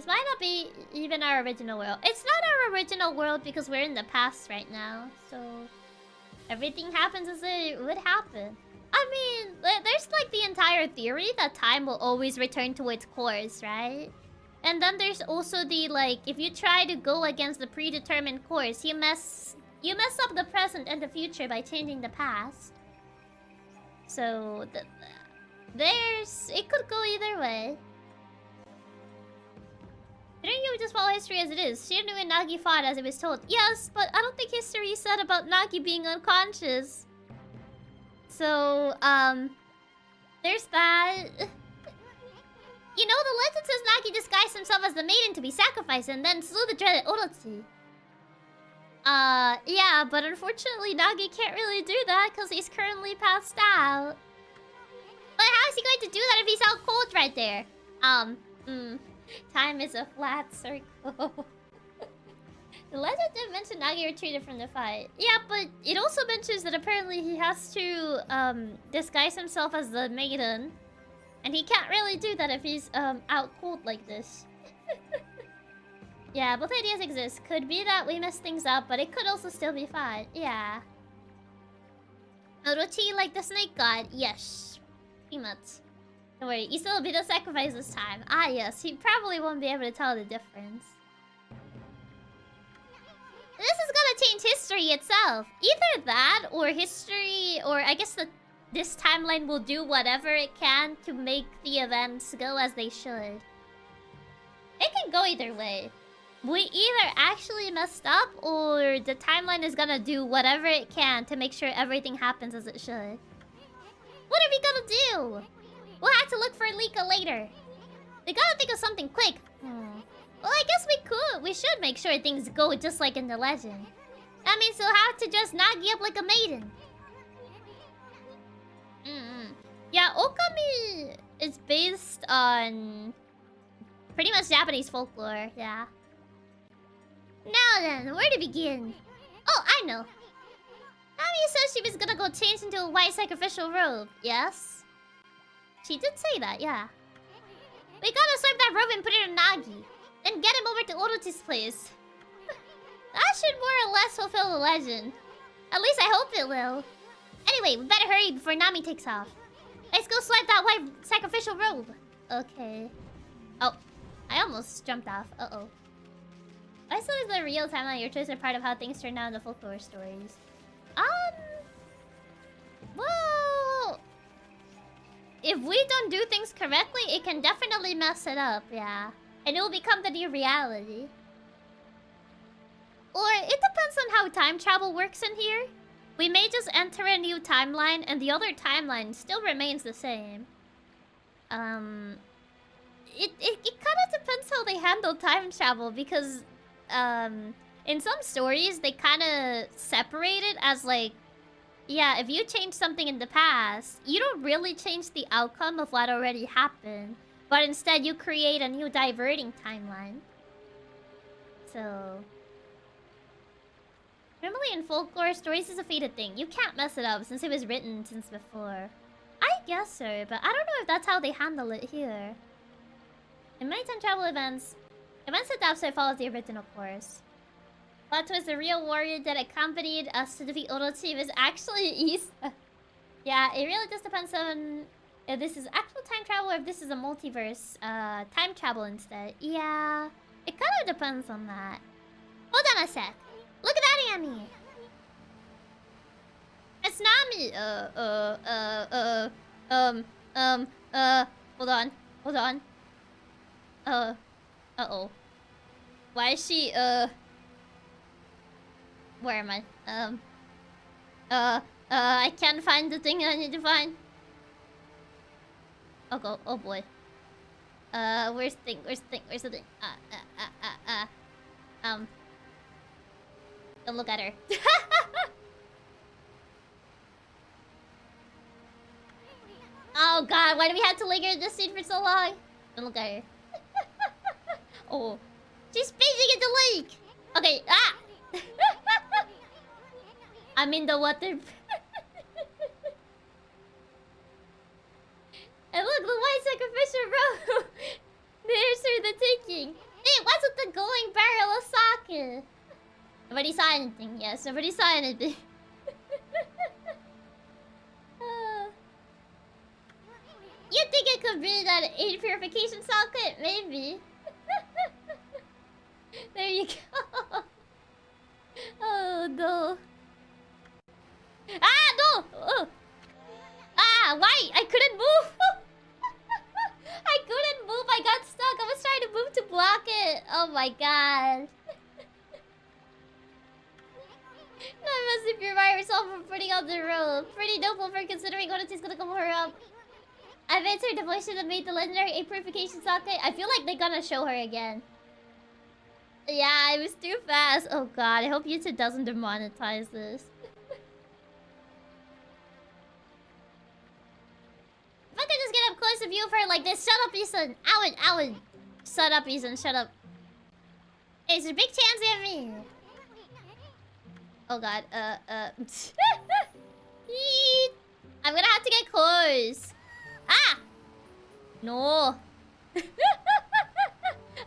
not be even our original world. It's not our original world because we're in the past right now. So everything happens as it would happen. I mean, there's like the entire theory that time will always return to its course, right? And then there's also the like, if you try to go against the predetermined course, you mess up the present and the future by changing the past. So it could go either way. Didn't you just follow history as it is? Shiranui and Nagi fought as it was told. Yes, but I don't think history said about Nagi being unconscious. So, there's that. You know, the legend says Nagi disguised himself as the maiden to be sacrificed and then slew the dreaded Orochi. Yeah, but unfortunately Nagi can't really do that because he's currently passed out. But how is he going to do that if he's out cold right there? Time is a flat circle. The legend didn't mention Nagi retreated from the fight. Yeah, but it also mentions that apparently he has to disguise himself as the maiden. And he can't really do that if he's out cold like this. Yeah, both ideas exist. Could be that we messed things up, but it could also still be fine. Yeah. Orochi like the snake god? Yes. Pretty much. Don't worry, you still be the sacrifice this time. Ah, yes, he probably won't be able to tell the difference. This is gonna change history itself. Either that, or history, or I guess this timeline will do whatever it can to make the events go as they should. It can go either way. We either actually messed up, or the timeline is gonna do whatever it can to make sure everything happens as it should. What are we gonna do? We'll have to look for Lika later. We gotta think of something quick. Well, I guess we could. We should make sure things go just like in the legend. That means we'll have to dress Nagi up like a maiden. Yeah, Okami is based on pretty much Japanese folklore, yeah. Now then, where to begin? Oh, I know. Nami said she was gonna go change into a white sacrificial robe, yes? She did say that, yeah. We gotta swipe that robe and put it in Nagi. Then get him over to Orochi's place. That should more or less fulfill the legend. At least I hope it will. Anyway, we better hurry before Nami takes off. Let's go swipe that white sacrificial robe. Okay. Oh, I almost jumped off. Uh-oh. I saw it's the real timeline. Your choices are part of how things turn out in the folklore stories. Well... if we don't do things correctly, it can definitely mess it up, yeah. And it will become the new reality. Or it depends on how time travel works in here. We may just enter a new timeline and the other timeline still remains the same. It kind of depends how they handle time travel because in some stories they kind of separate it as like, yeah, if you change something in the past, you don't really change the outcome of what already happened. But instead, you create a new diverting timeline. So... normally in folklore, stories is a fated thing. You can't mess it up since it was written since before. I guess so, but I don't know if that's how they handle it here. In many time travel events adapts so it follows the original course. But was the real warrior that accompanied us to defeat Orochi was actually Isa. Yeah, it really just depends on... if this is actual time travel or if this is a multiverse time travel instead. Yeah, it kind of depends on that. Hold on a sec. Look at that, Annie. It's not me. Hold on. Hold on. Uh-oh. Why is she, where am I? I can't find the thing I need to find. Oh boy. Where's the thing? Where's the thing? Where's the thing? Don't look at her. Oh god, why do we have to linger in this scene for so long? Don't look at her. Oh. She's spacing in the lake! Okay, ah! I'm in the water. And look, the white sacrificial robe! There's her the taking. Hey, what's with the glowing barrel of sake? Nobody saw anything, yes, nobody saw anything. You think it could be that 8 purification socket? Maybe. There you go. Oh no. Ah, no! Oh. Ah, why? I couldn't move! I couldn't move, I got stuck. I was trying to move to block it. Oh my god. I must purify herself from putting on the robe. Pretty noble for considering Orochi's gonna cover her up. I bet her devotion that made the legendary 8 purification socket. I feel like they're gonna show her again. Yeah, it was too fast. Oh god, I hope YouTube doesn't demonetize this. If I could just get up close to view of her like this. Shut up, Ethan. Owen. Shut up, Ethan. Shut up. Hey, there's a big chance at me. Oh god, I'm gonna have to get close. Ah! No.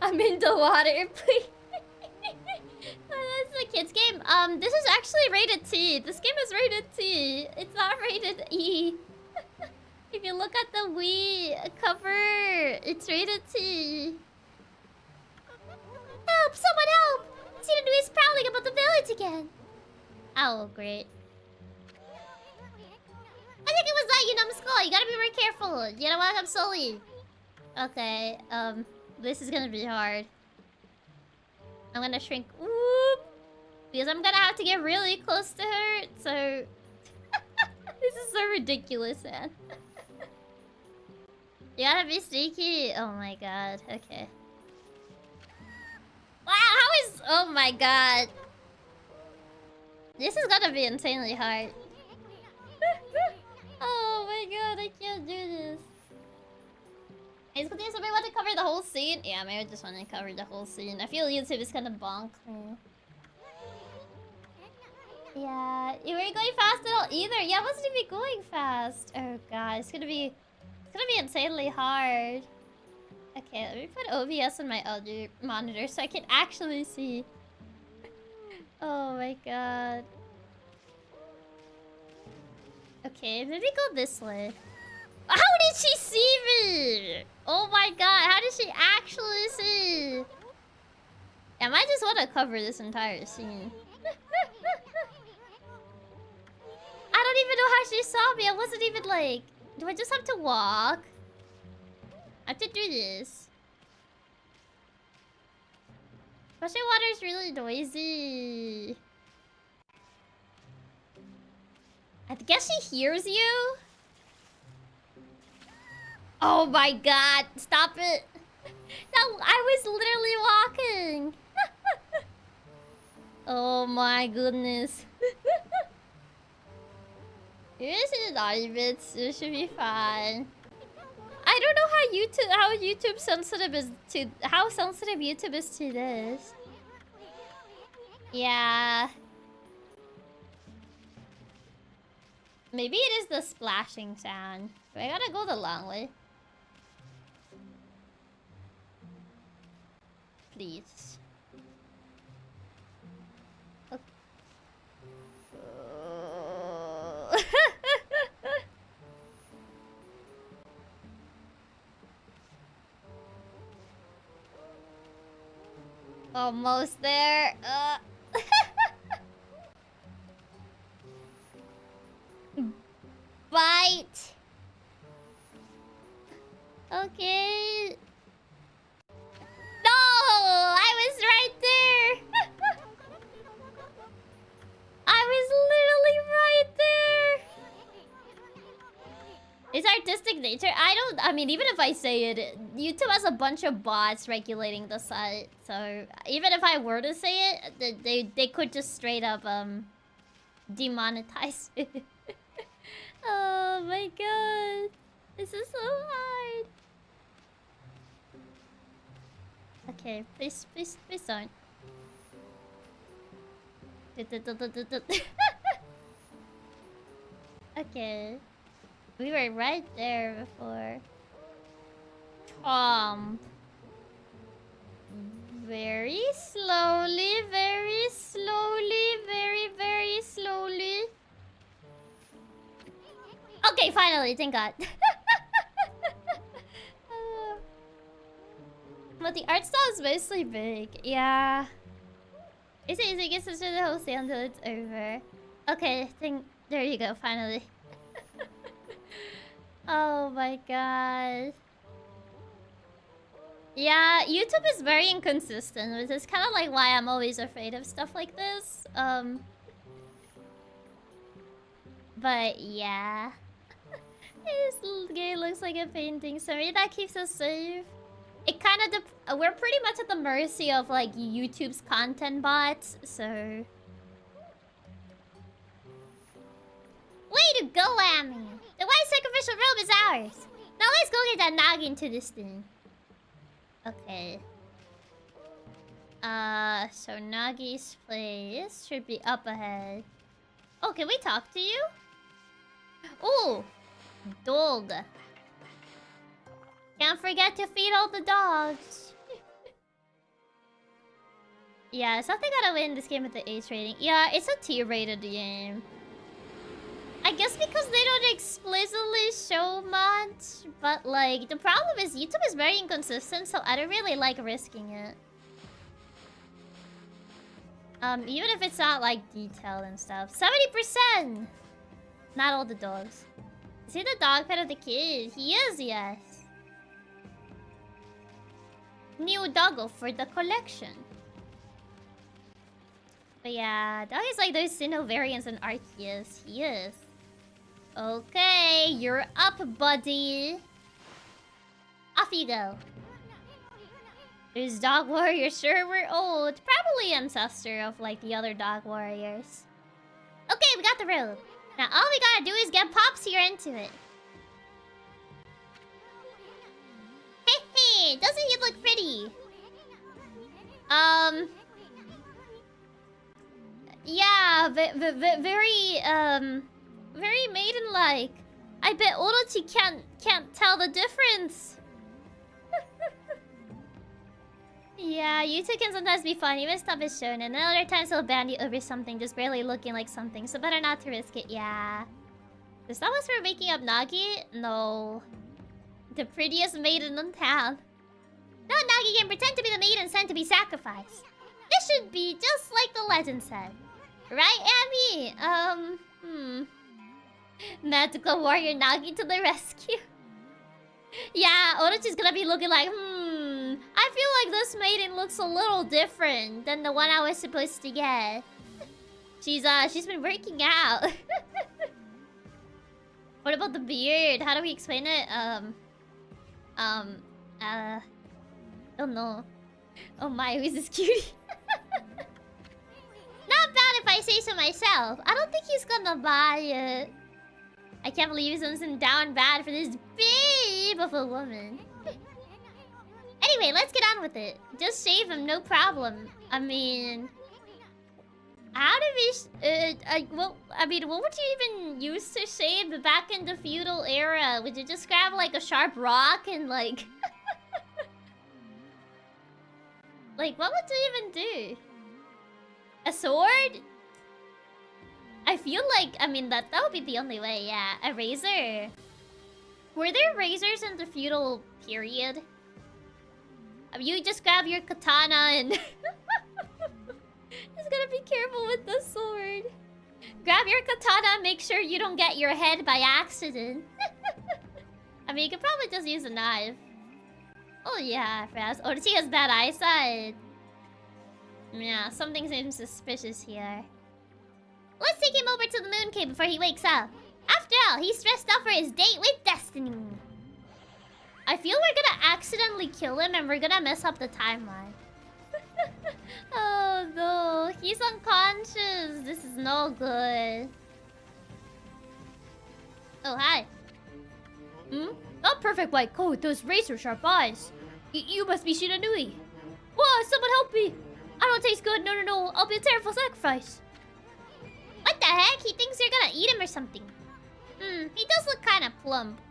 I'm in the water, please. That's a kid's game. This is actually rated T. This game is rated T. It's not rated E. If you look at the Wii cover, it's rated T. Help! Someone help! Xenonu is prowling about the village again. Oh, great. I think it was that, you numbskull. You gotta be very careful. You know what? I'm Sully. Okay, this is gonna be hard. I'm gonna shrink. Whoop! Because I'm gonna have to get really close to her, so... This is so ridiculous, man. You gotta be sneaky. Oh my god, okay. Wow, how is... Oh my god. This is gonna be insanely hard. Oh my god, I can't do this. Is somebody want to cover the whole scene? Yeah, maybe I just want to cover the whole scene. I feel YouTube is kind of bonk. Yeah, you weren't going fast at all either. Yeah, I wasn't even going fast. Oh god, it's gonna be insanely hard. Okay, let me put OBS on my other monitor so I can actually see. Oh my god. Okay, maybe go this way. How did she see me? Oh my god, how did she actually see? I might just want to cover this entire scene. I don't even know how she saw me. I wasn't even like... Do I just have to walk? I have to do this. Rushing water is really noisy. I guess she hears you? Oh my god, stop it. No, I was literally walking. Oh my goodness. This is naughty bits. It should be fine. I don't know how YouTube sensitive is to how sensitive YouTube is to this. Yeah. Maybe it is the splashing sound. But I gotta go the long way. Please. Okay. Almost there. Bite. Okay. No! I was right there! I was literally right there! It's artistic nature. I mean, even if I say it, YouTube has a bunch of bots regulating the site. So, even if I were to say it, they could just straight up, demonetize it. Oh my god. This is so hard. Okay, please don't. Okay. We were right there before. Very slowly, very slowly, very slowly. Okay, finally, thank god. But the art style is mostly big. Yeah. It's easy, gets to the whole scene until it's over. Okay, there you go, finally. Oh my god. Yeah, YouTube is very inconsistent, which is kind of like why I'm always afraid of stuff like this. But yeah. This little game looks like a painting, so maybe that keeps us safe. It kind of we're pretty much at the mercy of like YouTube's content bots, so way to go, Amy! The white sacrificial robe is ours. Now let's go get that Nagi into this thing. Okay. So Nagi's place should be up ahead. Oh, can we talk to you? Ooh, dog. Can't forget to feed all the dogs. Yeah, something gotta win this game with the H rating. Yeah, it's a T-rated game. I guess because they don't explicitly show much. But, like, the problem is YouTube is very inconsistent, so I don't really like risking it. Even if it's not, like, detailed and stuff. 70%! Not all the dogs. Is he the dog pet of the kid? He is, yes. New doggo for the collection. But yeah, dog is like those Sinnoh variants in Arceus. He is. Okay, you're up, buddy. Off you go. There's dog warrior. Sure, we're old. Probably ancestor of like the other dog warriors. Okay, we got the robe. Now all we gotta do is get Pops here into it. Hey, hey, doesn't he look pretty? Yeah, very very maiden-like. I bet Orochi can't tell the difference. Yeah, YouTube can sometimes be fun, even stuff is shown, and then other times they'll ban you over something just barely looking like something, so better not to risk it, yeah. Is that was for making up Nagi? No. The prettiest maiden in town. No Nagi can pretend to be the maiden sent to be sacrificed. This should be just like the legend said. Right, Abby? Magical warrior Nagi to the rescue. Yeah, Orochi's gonna be looking like, I feel like this maiden looks a little different than the one I was supposed to get. She's been working out. What about the beard? How do we explain it? Don't know. Oh my, who's this cutie? Not bad if I say so myself. I don't think he's gonna buy it. I can't believe something down bad for this babe of a woman. Anyway, let's get on with it. Just shave him, no problem. I mean... How do we... well, I mean, what would you even use to shave back in the feudal era? Would you just grab, like, a sharp rock and, like... Like, what would you even do? A sword? I feel like, I mean, that would be the only way, yeah. A razor. Were there razors in the feudal period? You just grab your katana and... Just gotta be careful with the sword. Grab your katana, make sure you don't get your head by accident. I mean, you could probably just use a knife. Oh yeah, fast. Orochi has bad eyesight. Yeah, something seems suspicious here. Let's take him over to the moon cave before he wakes up. After all, he's stressed out for his date with Destiny. I feel we're gonna accidentally kill him and we're gonna mess up the timeline. Oh no, he's unconscious. This is no good. Oh, hi. Not perfect white coat, those razor sharp eyes. You must be Shinanui. Whoa, someone help me. I don't taste good. No. I'll be a terrible sacrifice. What the heck? He thinks you're gonna eat him or something. He does look kind of plump.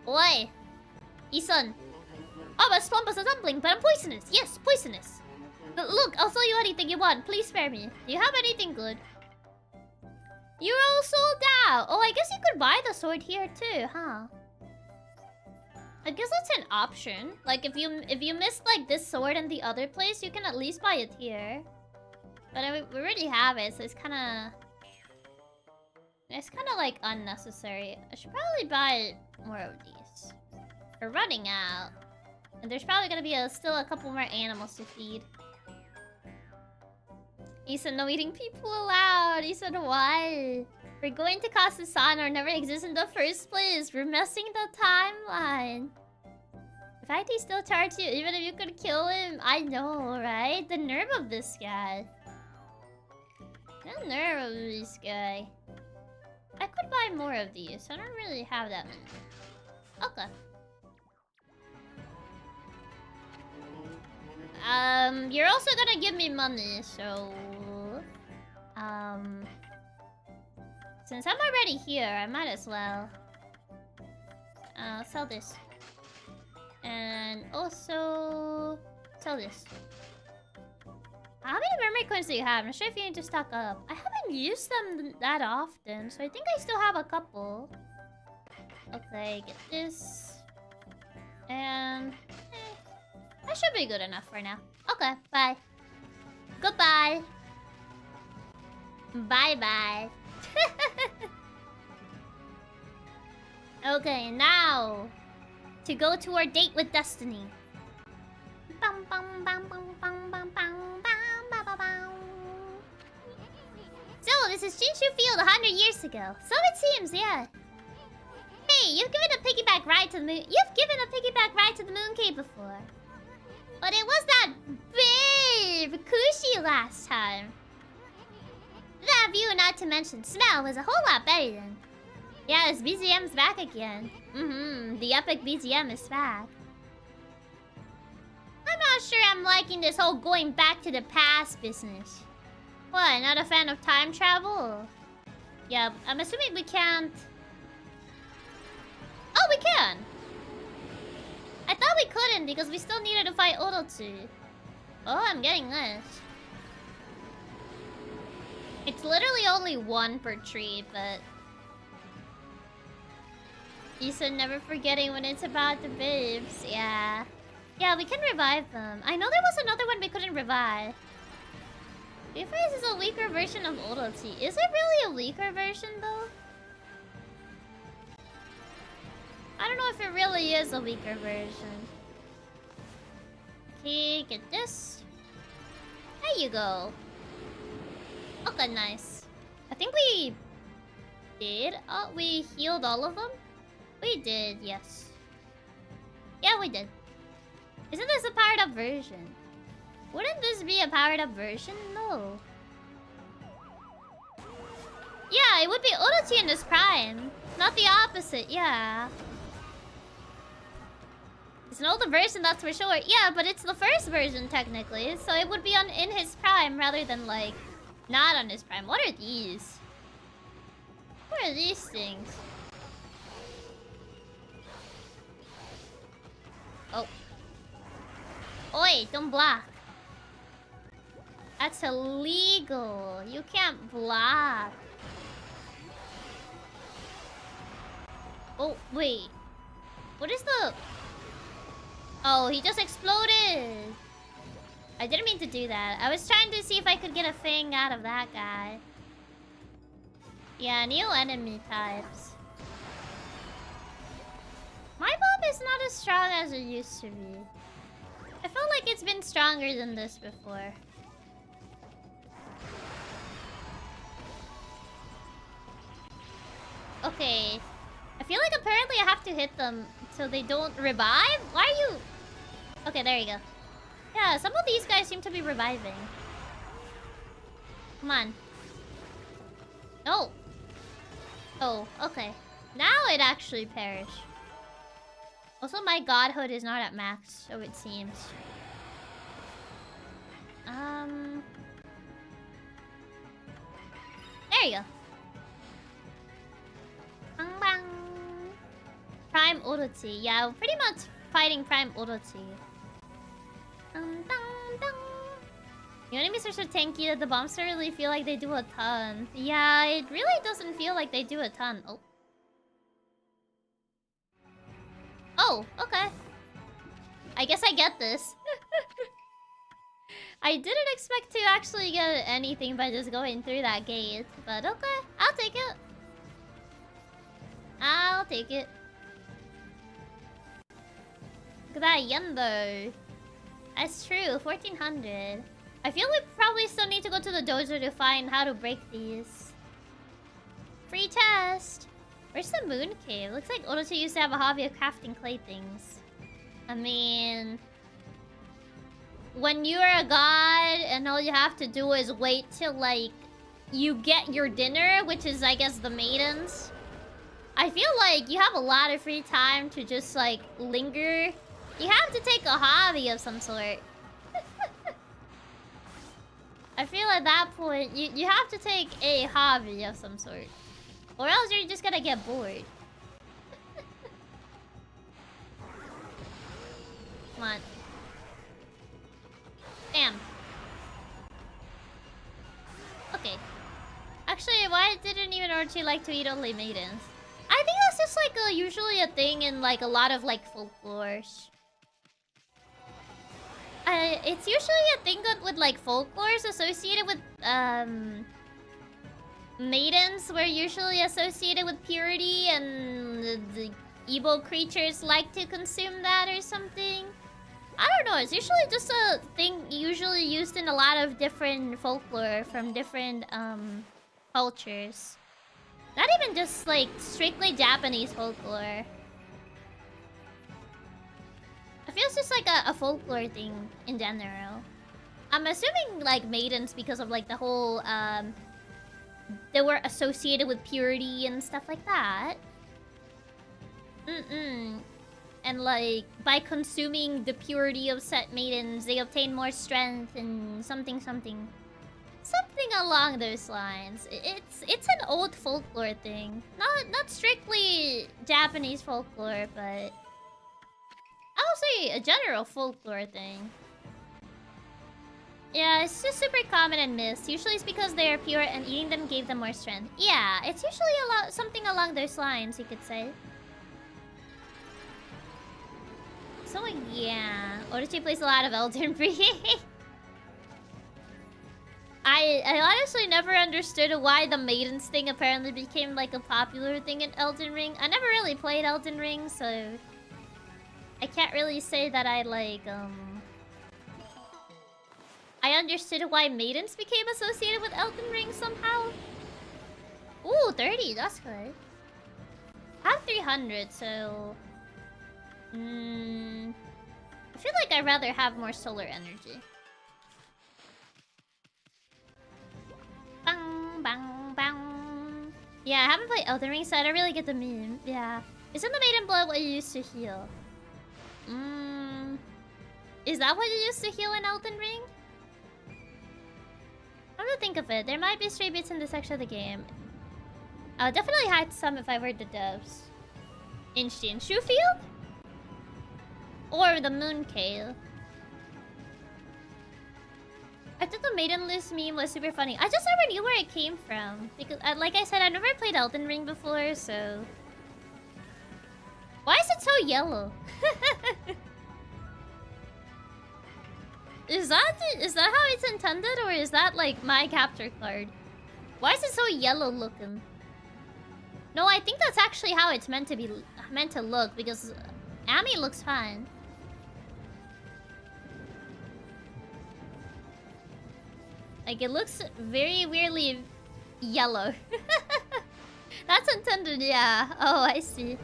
Oi. Isun. I'm as plump as a dumpling, but I'm poisonous. Yes, poisonous. But look, I'll sell you anything you want. Please spare me. Do you have anything good? You're all sold out. Oh, I guess you could buy the sword here too, huh? I guess that's an option. Like, if you missed, like, this sword in the other place, you can at least buy it here. But I mean, we already have it, so it's kind of, like, unnecessary. I should probably buy more of these. We're running out. And there's probably gonna be still a couple more animals to feed. He said no eating people allowed. He said why? We're going to cause the sun or never exist in the first place. We're messing the timeline. The fact he still charged you even if you could kill him. I know, right? The nerve of this guy. The nerve of this guy. I could buy more of these. I don't really have that many. Okay. You're also gonna give me money, so... Since I'm already here, I might as well... sell this. And also... sell this. How many memory coins do you have? I'm not sure if you need to stock up. I have don't use them that often, so I think I still have a couple. Okay, get this. And... that should be good enough for now. Okay, bye. Goodbye. Bye-bye. Okay, now... to go to our date with Destiny. Bum, bum, bum, bum, bum, bum, bum, bum, bum, bum, bum. So, this is Shinshu Field 100 years ago. So it seems, yeah. Hey, you've given a piggyback ride to the moon. You've given a piggyback ride to the moon cave before. But it was that babe Kushi last time. That view, not to mention smell, was a whole lot better then. Yeah, this BGM's back again. The epic BGM is back. I'm not sure I'm liking this whole going back to the past business. What, not a fan of time travel? Yeah, I'm assuming we can't... oh, we can! I thought we couldn't because we still needed to fight Orotsu. Oh, I'm getting this. It's literally only one per tree, but... you said never forgetting when it's about the babes. Yeah. Yeah, we can revive them. I know there was another one we couldn't revive. Refrain is a weaker version of Orotsu. Is it really a weaker version, though? I don't know if it really is a weaker version. Okay, get this. There you go. Okay, nice. I think we did. Oh, we healed all of them? We did, yes. Yeah, we did. Isn't this a powered up version? Wouldn't this be a powered up version? No. Yeah, it would be Orochi in his prime. Not the opposite, yeah. It's an older version, that's for sure. Yeah, but it's the first version, technically. So it would be in his prime rather than, like, not on his prime. What are these? What are these things? Oh. Oi, don't block. That's illegal. You can't block. Oh, wait. What is the... oh, he just exploded. I didn't mean to do that. I was trying to see if I could get a thing out of that guy. Yeah, new enemy types. My bomb is not as strong as it used to be. I felt like it's been stronger than this before. Okay. I feel like apparently I have to hit them so they don't revive? Why are you... okay, there you go. Yeah, some of these guys seem to be reviving. Come on. No. Oh, okay. Now it actually perished. Also, my godhood is not at max, so it seems. There you go. Bang bang. Prime Orochi. Yeah, pretty much fighting Prime Orochi. Dun, dun, dun. The enemies are so tanky that the bombs don't really feel like they do a ton. Yeah, it really doesn't feel like they do a ton. Oh. Oh, okay. I guess I get this. I didn't expect to actually get anything by just going through that gate. But okay, I'll take it. I'll take it. Look at that yen though. That's true, 1400. I feel we probably still need to go to the dojo to find how to break these. Free test! Where's the moon cave? Looks like Orochi used to have a hobby of crafting clay things. I mean... when you're a god and all you have to do is wait till, like, you get your dinner, which is, I guess, the maidens. I feel like you have a lot of free time to just, like, linger. You have to take a hobby of some sort. I feel at that point, you have to take a hobby of some sort. Or else you're just gonna get bored. Come on. Bam. Okay. Actually, why didn't even Orochi like to eat only maidens? I think that's just like usually a thing in like a lot of like folklores. It's usually a thing with like folklores associated with maidens were usually associated with purity, and the evil creatures like to consume that or something. I don't know, it's usually just a thing usually used in a lot of different folklore from different cultures. Not even just like strictly Japanese folklore. I feel it's just like a folklore thing in general. I'm assuming like maidens because of like the whole they were associated with purity and stuff like that. And like by consuming the purity of set maidens, they obtain more strength and something along those lines. It's an old folklore thing. Not strictly Japanese folklore, but I would say a general folklore thing. Yeah, it's just super common in myths. Usually it's because they are pure and eating them gave them more strength. Yeah, it's usually something along those lines, you could say. So yeah, Orochi plays a lot of Elden Ring. I honestly never understood why the maidens thing apparently became like a popular thing in Elden Ring. I never really played Elden Ring, so I can't really say that I like I understood why maidens became associated with Elden Ring somehow. Ooh, 30, that's good. I have 300, so I feel like I'd rather have more solar energy. Bang, bang, bang. Yeah, I haven't played Elden Ring, so I don't really get the meme. Yeah. Isn't the Maiden Blood what you used to heal? Is that what you used to heal in Elden Ring? I'm gonna think of it. There might be stray bits in this section of the game. I'll definitely hide some if I were the devs. In Shinshu Field? Or the Mooncave? I thought the Maidenless meme was super funny. I just never knew where it came from. Because, like I said, I've never played Elden Ring before, so... Why is it so yellow? Is that how it's intended, or is that like my capture card? Why is it so yellow looking? No, I think that's actually how it's meant to look, because Ami looks fine. Like, it looks very weirdly yellow. That's intended, yeah. Oh, I see.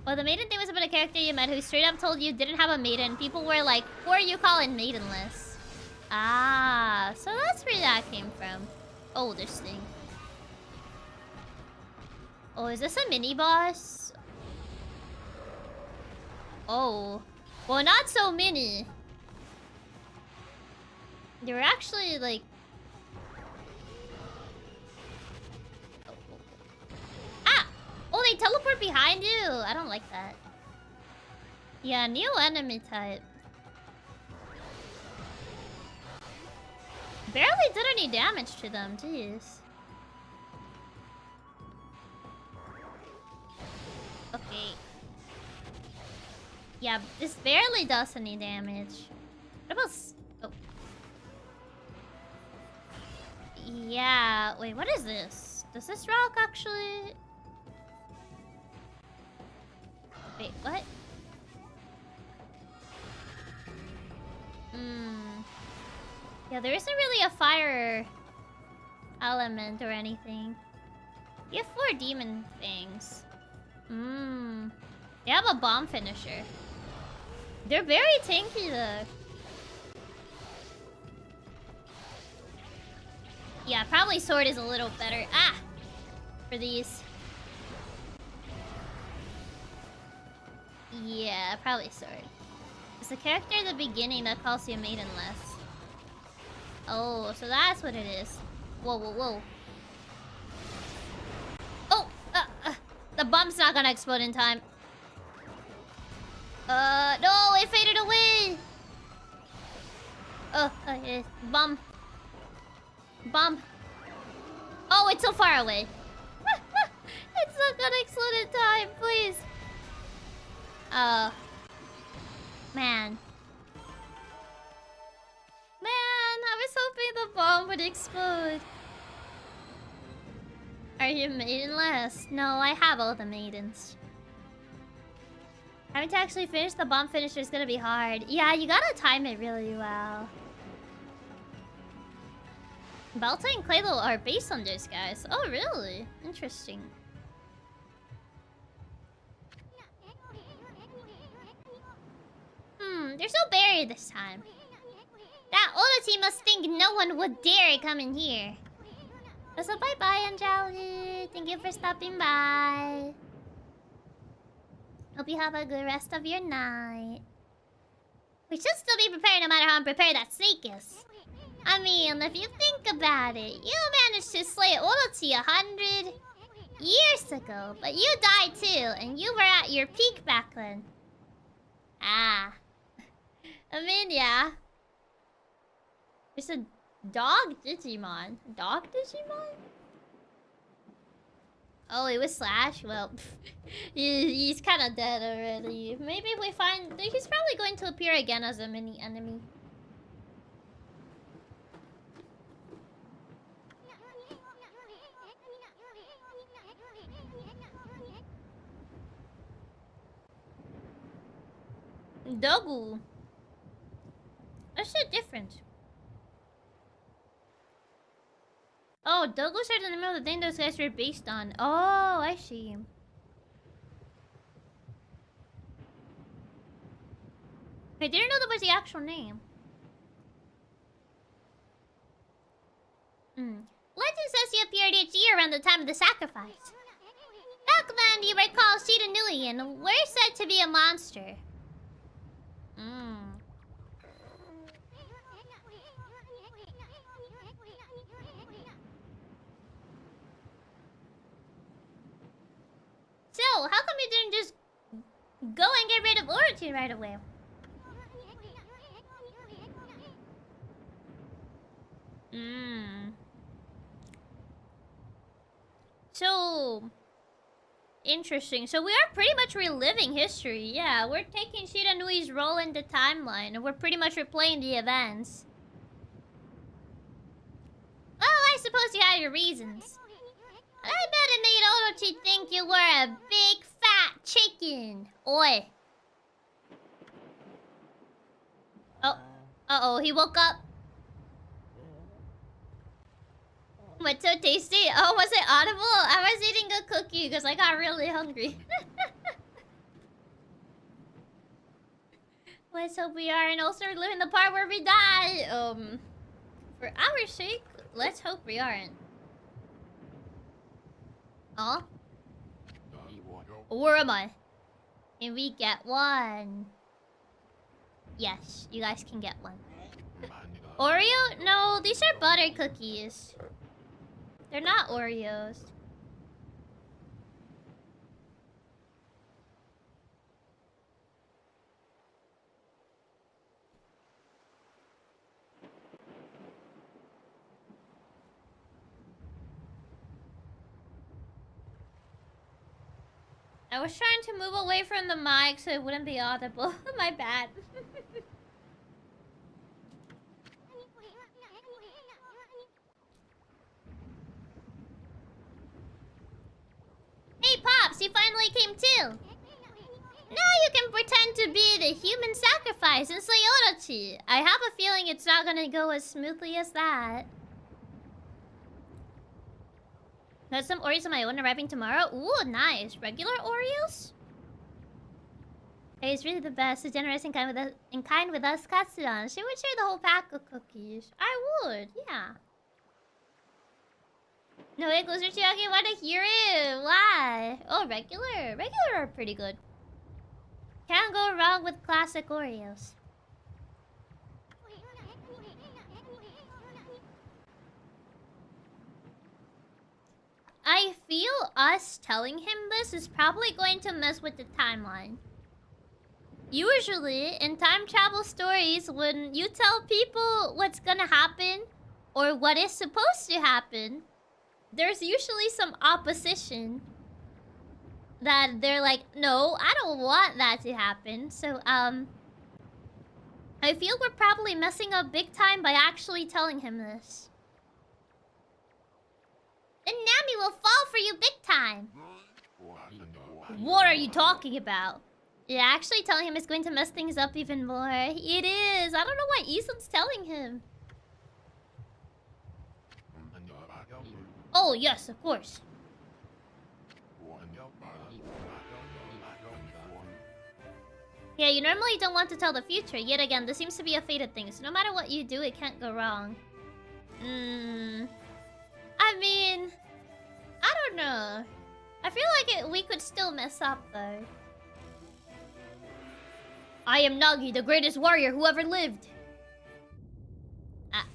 Well, the maiden thing was about a character you met who straight up told you didn't have a maiden. People were like, who are you calling maidenless? Ah, so that's where that came from. Oh, this thing. Oh, is this a mini-boss? Oh. Well, not so mini. They were actually, like... Ah! Oh, they teleport behind you! I don't like that. Yeah, new enemy type. Barely did any damage to them, jeez. Okay. Yeah, this barely does any damage. What about... Oh. Yeah, wait, what is this? Does this rock actually... Wait, what? Yeah, there isn't really a fire element or anything. You have 4 demon things. They have a bomb finisher. They're very tanky though. Yeah, probably sword is a little better. Ah! For these. Yeah, probably sword. It's the character at the beginning that calls you maidenless. Oh, so that's what it is. Whoa, whoa, whoa. Oh! The bomb's not gonna explode in time. No, it faded away! Oh, okay. Bomb. Bomb. Oh, it's so far away. It's not gonna explode in time, please. Oh. Man. Man, I was hoping the bomb would explode. Are you maidenless? No, I have all the maidens. Having to actually finish the bomb finisher is gonna be hard. Yeah, you gotta time it really well. Balta and Claydol are based on those guys. Oh, really? Interesting. There's no barrier this time. That Oda team must think no one would dare come in here. So bye-bye, Anjali. Thank you for stopping by. Hope you have a good rest of your night. We should still be prepared no matter how unprepared that snake is. I mean, if you think about it, you managed to slay Orochi 100 years ago, but you died too, and you were at your peak back then. Ah. I mean, yeah. It's a dog Digimon. Dog Digimon? Oh, it was Slash? Well, he's kind of dead already. Maybe if we find... He's probably going to appear again as a mini enemy. Dogu. That's shit different. Oh, Dogu's are the name of the thing those guys were based on. Oh, I see. I didn't know that was the actual name. Legend says he appeared each year around the time of the sacrifice. Back then, you were called Shiranui and were said to be a monster. So, how come you didn't just go and get rid of Orochi right away? So... Interesting. So we are pretty much reliving history. Yeah, we're taking Shiranui's role in the timeline, and we're pretty much replaying the events. Well, I suppose you had your reasons. I bet it made Orochi think you were a big fat chicken. Oi. Oh. Uh-oh, he woke up. What's so tasty? Oh, was it audible? I was eating a cookie because I got really hungry. Let's hope we are and also live in the part where we die. For our sake, let's hope we aren't. Oh? Where am I? Can we get one? Yes, you guys can get one. Oreo? No, these are butter cookies. They're not Oreos. I was trying to move away from the mic so it wouldn't be audible. My bad. Hey Pops, you finally came too! Now you can pretend to be the human sacrifice and slay Orochi. I have a feeling it's not gonna go as smoothly as that. Got some Oreos of my own arriving tomorrow. Ooh, nice. Regular Oreos? Hey, it's really the best. So generous and kind with us, Katsudan. She would share the whole pack of cookies. I would, yeah. No way, Closer Chiaki, I want to hear it. Why? Oh, regular. Regular are pretty good. Can't go wrong with classic Oreos. I feel us telling him this is probably going to mess with the timeline. Usually, in time travel stories, when you tell people what's gonna happen or what is supposed to happen, there's usually some opposition that they're like, no, I don't want that to happen. So, I feel we're probably messing up big time by actually telling him this. Then Nami will fall for you big time. What are you talking about? Yeah, actually telling him is going to mess things up even more. It is. I don't know why Isun's telling him. Oh, yes, of course. Yeah, you normally don't want to tell the future. Yet again, this seems to be a fated thing. So no matter what you do, it can't go wrong. I mean, I don't know. I feel like we could still mess up, though. I am Nagi, the greatest warrior who ever lived. Ah.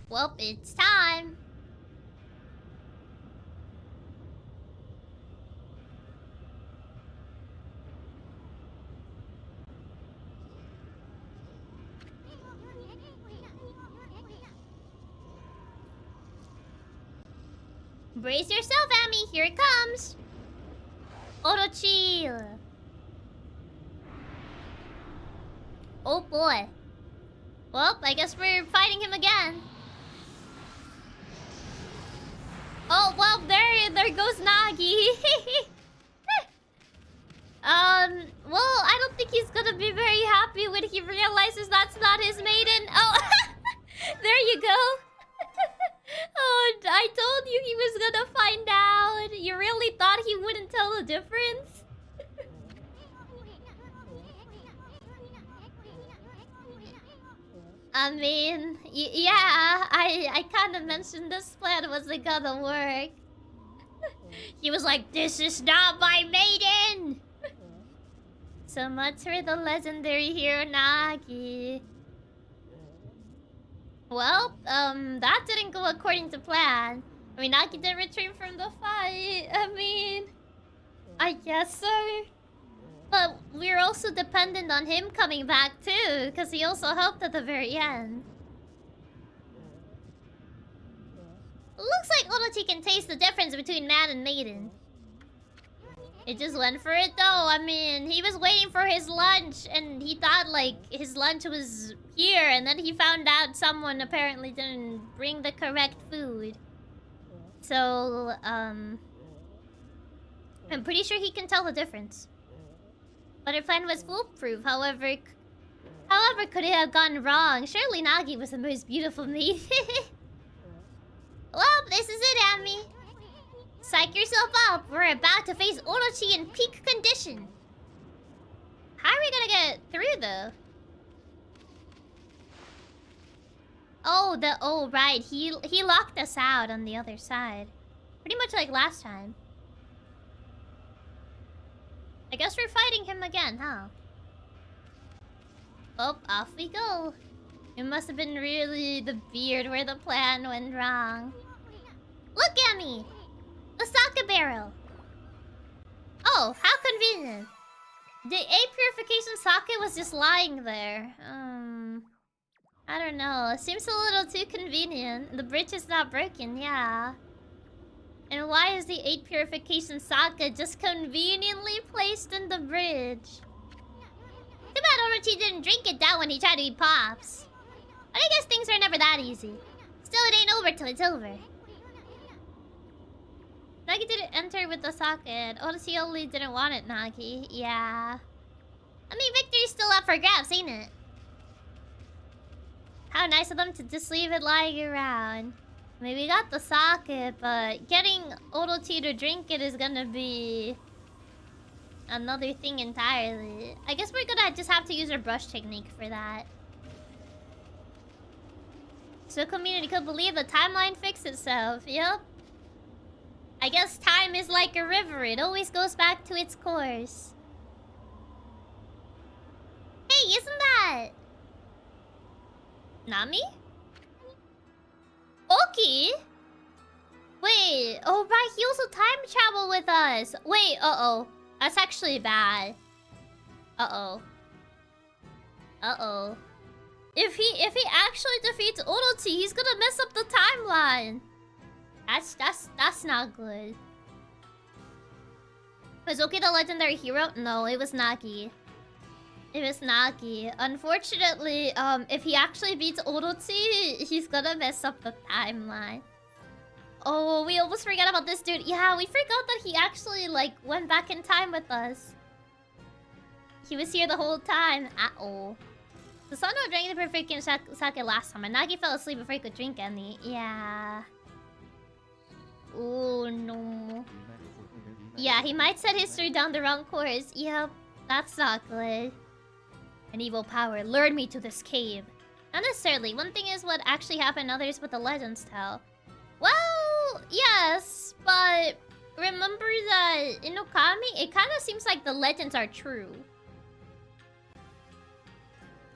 Well, it's time. Brace yourself, Amy. Here it comes. Orochi. Oh boy. Well, I guess we're fighting him again. Oh, well, there goes Nagi. Well, I don't think he's gonna be very happy when he realizes that's not his maiden. Oh, there you go. Oh, I told you he was gonna find out. You really thought he wouldn't tell the difference? I mean, yeah, I kind of mentioned this plan wasn't gonna work. He was like, this is not my maiden! So much for the legendary hero Nagi. Well, that didn't go according to plan. I mean, Nagi did return from the fight. I mean, I guess so. But we're also dependent on him coming back too, because he also helped at the very end. Looks like Orochi can taste the difference between man and maiden. It just went for it though. I mean, he was waiting for his lunch and he thought like his lunch was here, and then he found out someone apparently didn't bring the correct food. So, I'm pretty sure he can tell the difference. But her plan was foolproof, however could it have gone wrong? Surely Nagi was the most beautiful maiden. Well, this is it, Ami. Psych yourself up. We're about to face Orochi in peak condition. How are we gonna get through, though? Oh, right. He locked us out on the other side. Pretty much like last time. I guess we're fighting him again, huh? Oh, off we go. It must have been really the beard where the plan went wrong. Look at me! The sake barrel! Oh, how convenient. The A purification sake was just lying there. I don't know. It seems a little too convenient. The bridge is not broken, yeah. And why is the 8 purification sake just conveniently placed in the bridge? Too bad Orochi didn't drink it down when he tried to eat Pops. But I guess things are never that easy. Still, it ain't over till it's over. Nagi didn't enter with the sake. Orochi only didn't want it, Nagi. Yeah. I mean, victory's still up for grabs, ain't it? How nice of them to just leave it lying around. I mean, we got the sake, but getting Orochi to drink it is gonna be another thing entirely. I guess we're gonna just have to use our brush technique for that. So community could believe the timeline fixed itself. Yep. I guess time is like a river. It always goes back to its course. Hey, isn't that Nami? Oki? Wait, oh right, he also time traveled with us. Wait, uh-oh. That's actually bad. Uh-oh. Uh-oh. If he actually defeats Orochi, he's gonna mess up the timeline. That's not good. Was Oki the legendary hero? No, it was Nagi. It was Nagi. Unfortunately, if he actually beats Orochi, he's gonna mess up the timeline. Oh, we almost forgot about this dude. Yeah, we forgot that he actually, like, went back in time with us. He was here the whole time. Uh-oh. Susanoo drank the perfect sake last time, and Nagi fell asleep before he could drink any. Yeah. Oh, no. Yeah, he might set history down the wrong course. Yep, that's not good. An evil power lured me to this cave. Not necessarily. One thing is what actually happened, others what the legends tell. Well, yes, but remember that in Okami, it kind of seems like the legends are true.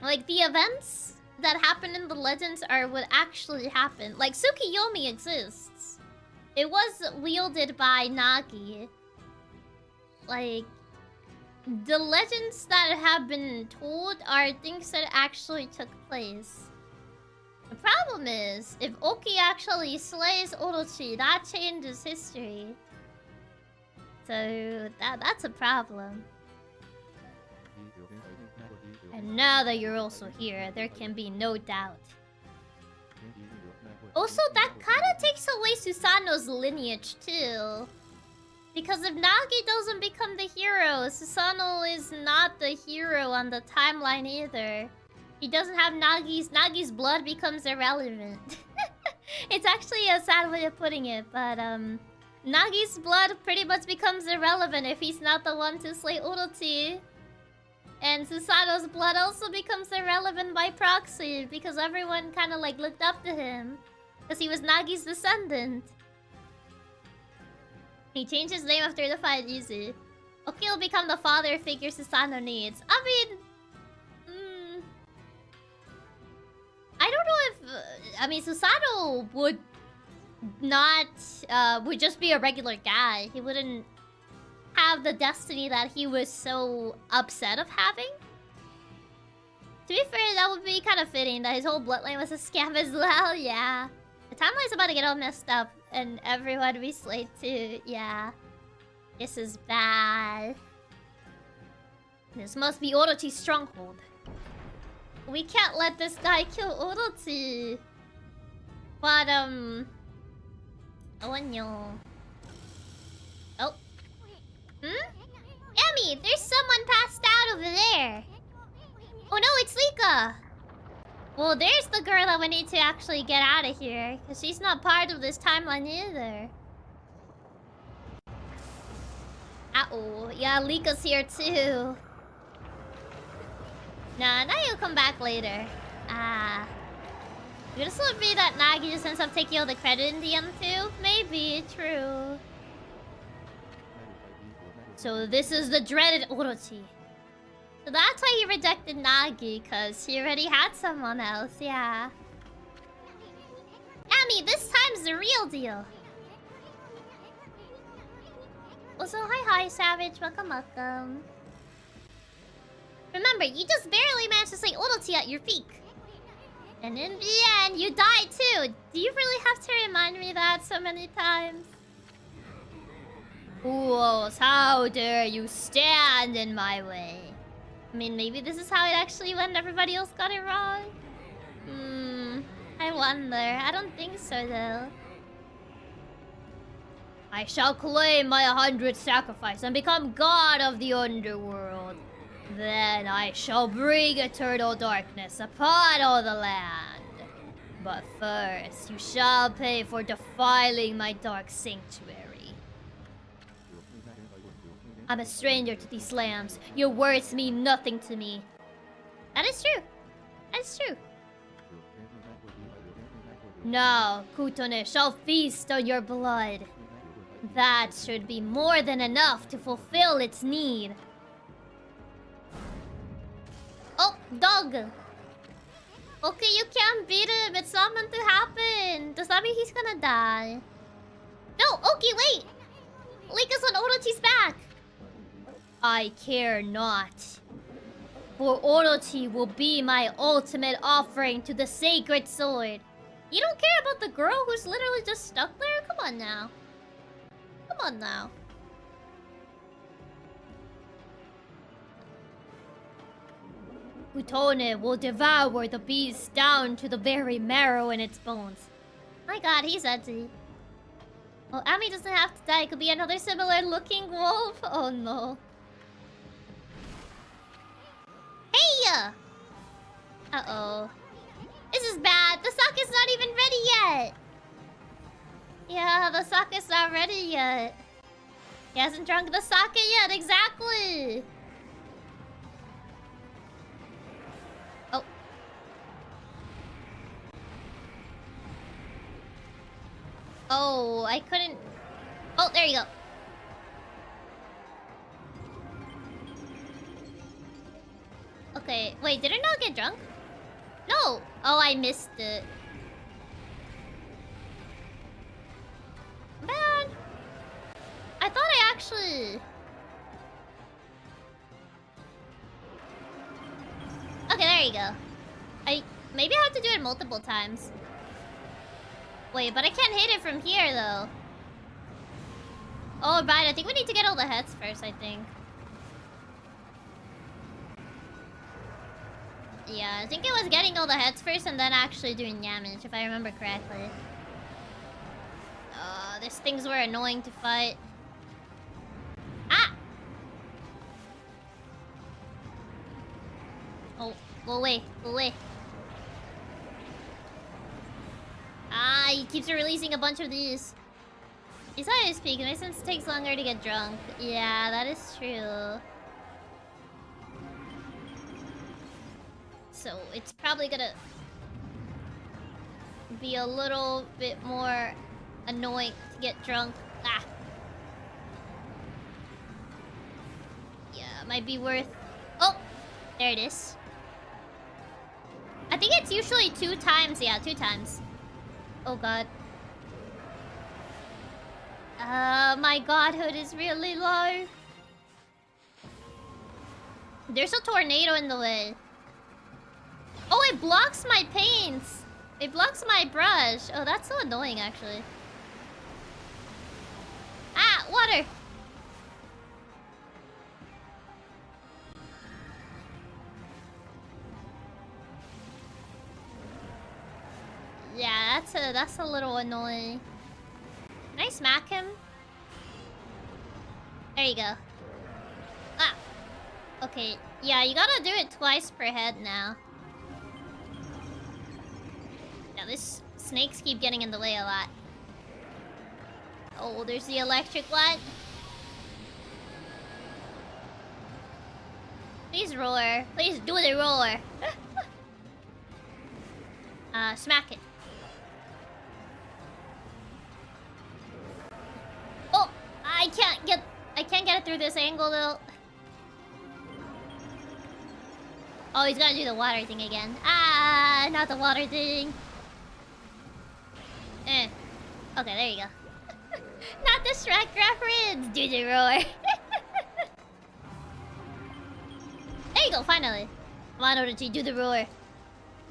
Like, the events that happen in the legends are what actually happened. Like, Tsukiyomi exists. It was wielded by Nagi. Like, the legends that have been told are things that actually took place. The problem is, if Oki actually slays Orochi, that changes history. So, that's a problem. And now that you're also here, there can be no doubt. Also, that kinda takes away Susanoo's lineage, too. Because if Nagi doesn't become the hero, Susanoo is not the hero on the timeline either. He doesn't have Nagi's blood becomes irrelevant. It's actually a sad way of putting it, but Nagi's blood pretty much becomes irrelevant if he's not the one to slay Orochi. And Susanoo's blood also becomes irrelevant by proxy because everyone kind of like looked up to him. Because he was Nagi's descendant. He changed his name after the fight, easy. Oki will become the father figure Susanoo needs. I mean... I don't know if... I mean, Susanoo would not... would just be a regular guy. He wouldn't have the destiny that he was so upset of having. To be fair, that would be kind of fitting that his whole bloodline was a scam as well, yeah. The timeline's about to get all messed up and everyone be slayed too, yeah. This is bad. This must be Orochi's stronghold. We can't let this guy kill Orochi. But, oh no. Oh. Emmy, there's someone passed out over there. Oh no, it's Lika. Well, there's the girl that we need to actually get out of here. Because she's not part of this timeline either. Uh-oh. Yeah, Lika's here too. Nah, now you'll come back later. Ah. Could this would be that Nagi just ends up taking all the credit in the end too? Maybe, true. So this is the dreaded Orochi. So that's why he rejected Nagi, because he already had someone else, yeah. Ami, this time's the real deal. Also, hi, Savage. Welcome. Remember, you just barely managed to slay Orochi at your peak. And in the end, you died too. Do you really have to remind me that so many times? Fools, how dare you stand in my way? I mean, maybe this is how it actually went. Everybody else got it wrong. I wonder. I don't think so, though. I shall claim my 100 sacrifice and become god of the underworld. Then I shall bring eternal darkness upon all the land. But first, you shall pay for defiling my dark sanctuary. I'm a stranger to these lands. Your words mean nothing to me. That is true. That is true. Now, Kutone shall feast on your blood. That should be more than enough to fulfill its need. Oh, dog! Okay, you can't beat him. It's not meant to happen. Does that mean he's gonna die? No, Oki, wait! Lika's on Orochi's back! I care not. For Orochi will be my ultimate offering to the sacred sword. You don't care about the girl who's literally just stuck there? Come on now. Come on now. Utone will devour the beast down to the very marrow in its bones. My god, he's edgy. Oh, Ami doesn't have to die. It could be another similar looking wolf. Oh no. Hey! Uh-oh. This is bad. The sake's not even ready yet. Yeah, the sake's not ready yet. He hasn't drunk the sake yet, exactly. Oh. Oh, I couldn't... Oh, there you go. Okay, wait, did it not get drunk? No! Oh, I missed it. Man! I thought I actually... Okay, there you go. Maybe I have to do it multiple times. Wait, but I can't hit it from here, though. Oh, right, I think we need to get all the heads first, I think. Yeah, I think it was getting all the heads first and then actually doing damage, if I remember correctly. These things were annoying to fight. Ah! Oh, go away, go away. Ah, he keeps releasing a bunch of these. He's not his peak, and since it takes longer to get drunk. Yeah, that is true. So it's probably gonna be a little bit more annoying to get drunk. Ah. Yeah, might be worth... Oh! There it is. I think it's usually 2 times. Yeah, 2 times. Oh god. My godhood is really low. There's a tornado in the way. Oh, it blocks my paints. It blocks my brush. Oh, that's so annoying, actually. Ah, water. Yeah, that's a little annoying. Can I smack him? There you go. Ah. Okay. Yeah, you gotta do it twice per head now. Yeah, these snakes keep getting in the way a lot. Oh, there's the electric one. Please roar. Please do the roar. Smack it. Oh, I can't get it through this angle though. Oh, he's gonna do the water thing again. Ah, not the water thing. Okay, there you go. Not the Shrek reference. Do the roar. There you go, finally. Come on, Orochi, do the roar.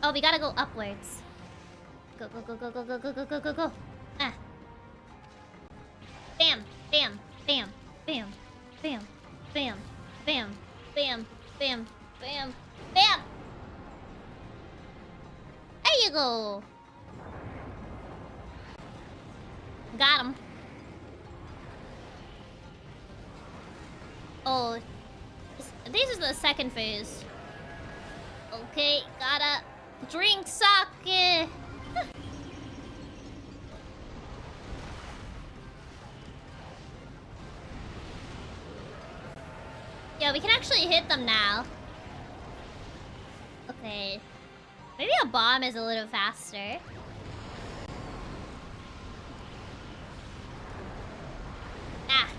Oh, we gotta go upwards. Go, go, go, go, go, go, go, go, go, go, go. Ah. Bam, bam, bam, bam, bam, bam, bam, bam, bam, bam, bam. There you go. Got him. Oh, this is the second phase. Okay, gotta drink sake. Yeah, we can actually hit them now. Okay. Maybe a bomb is a little faster. Ah.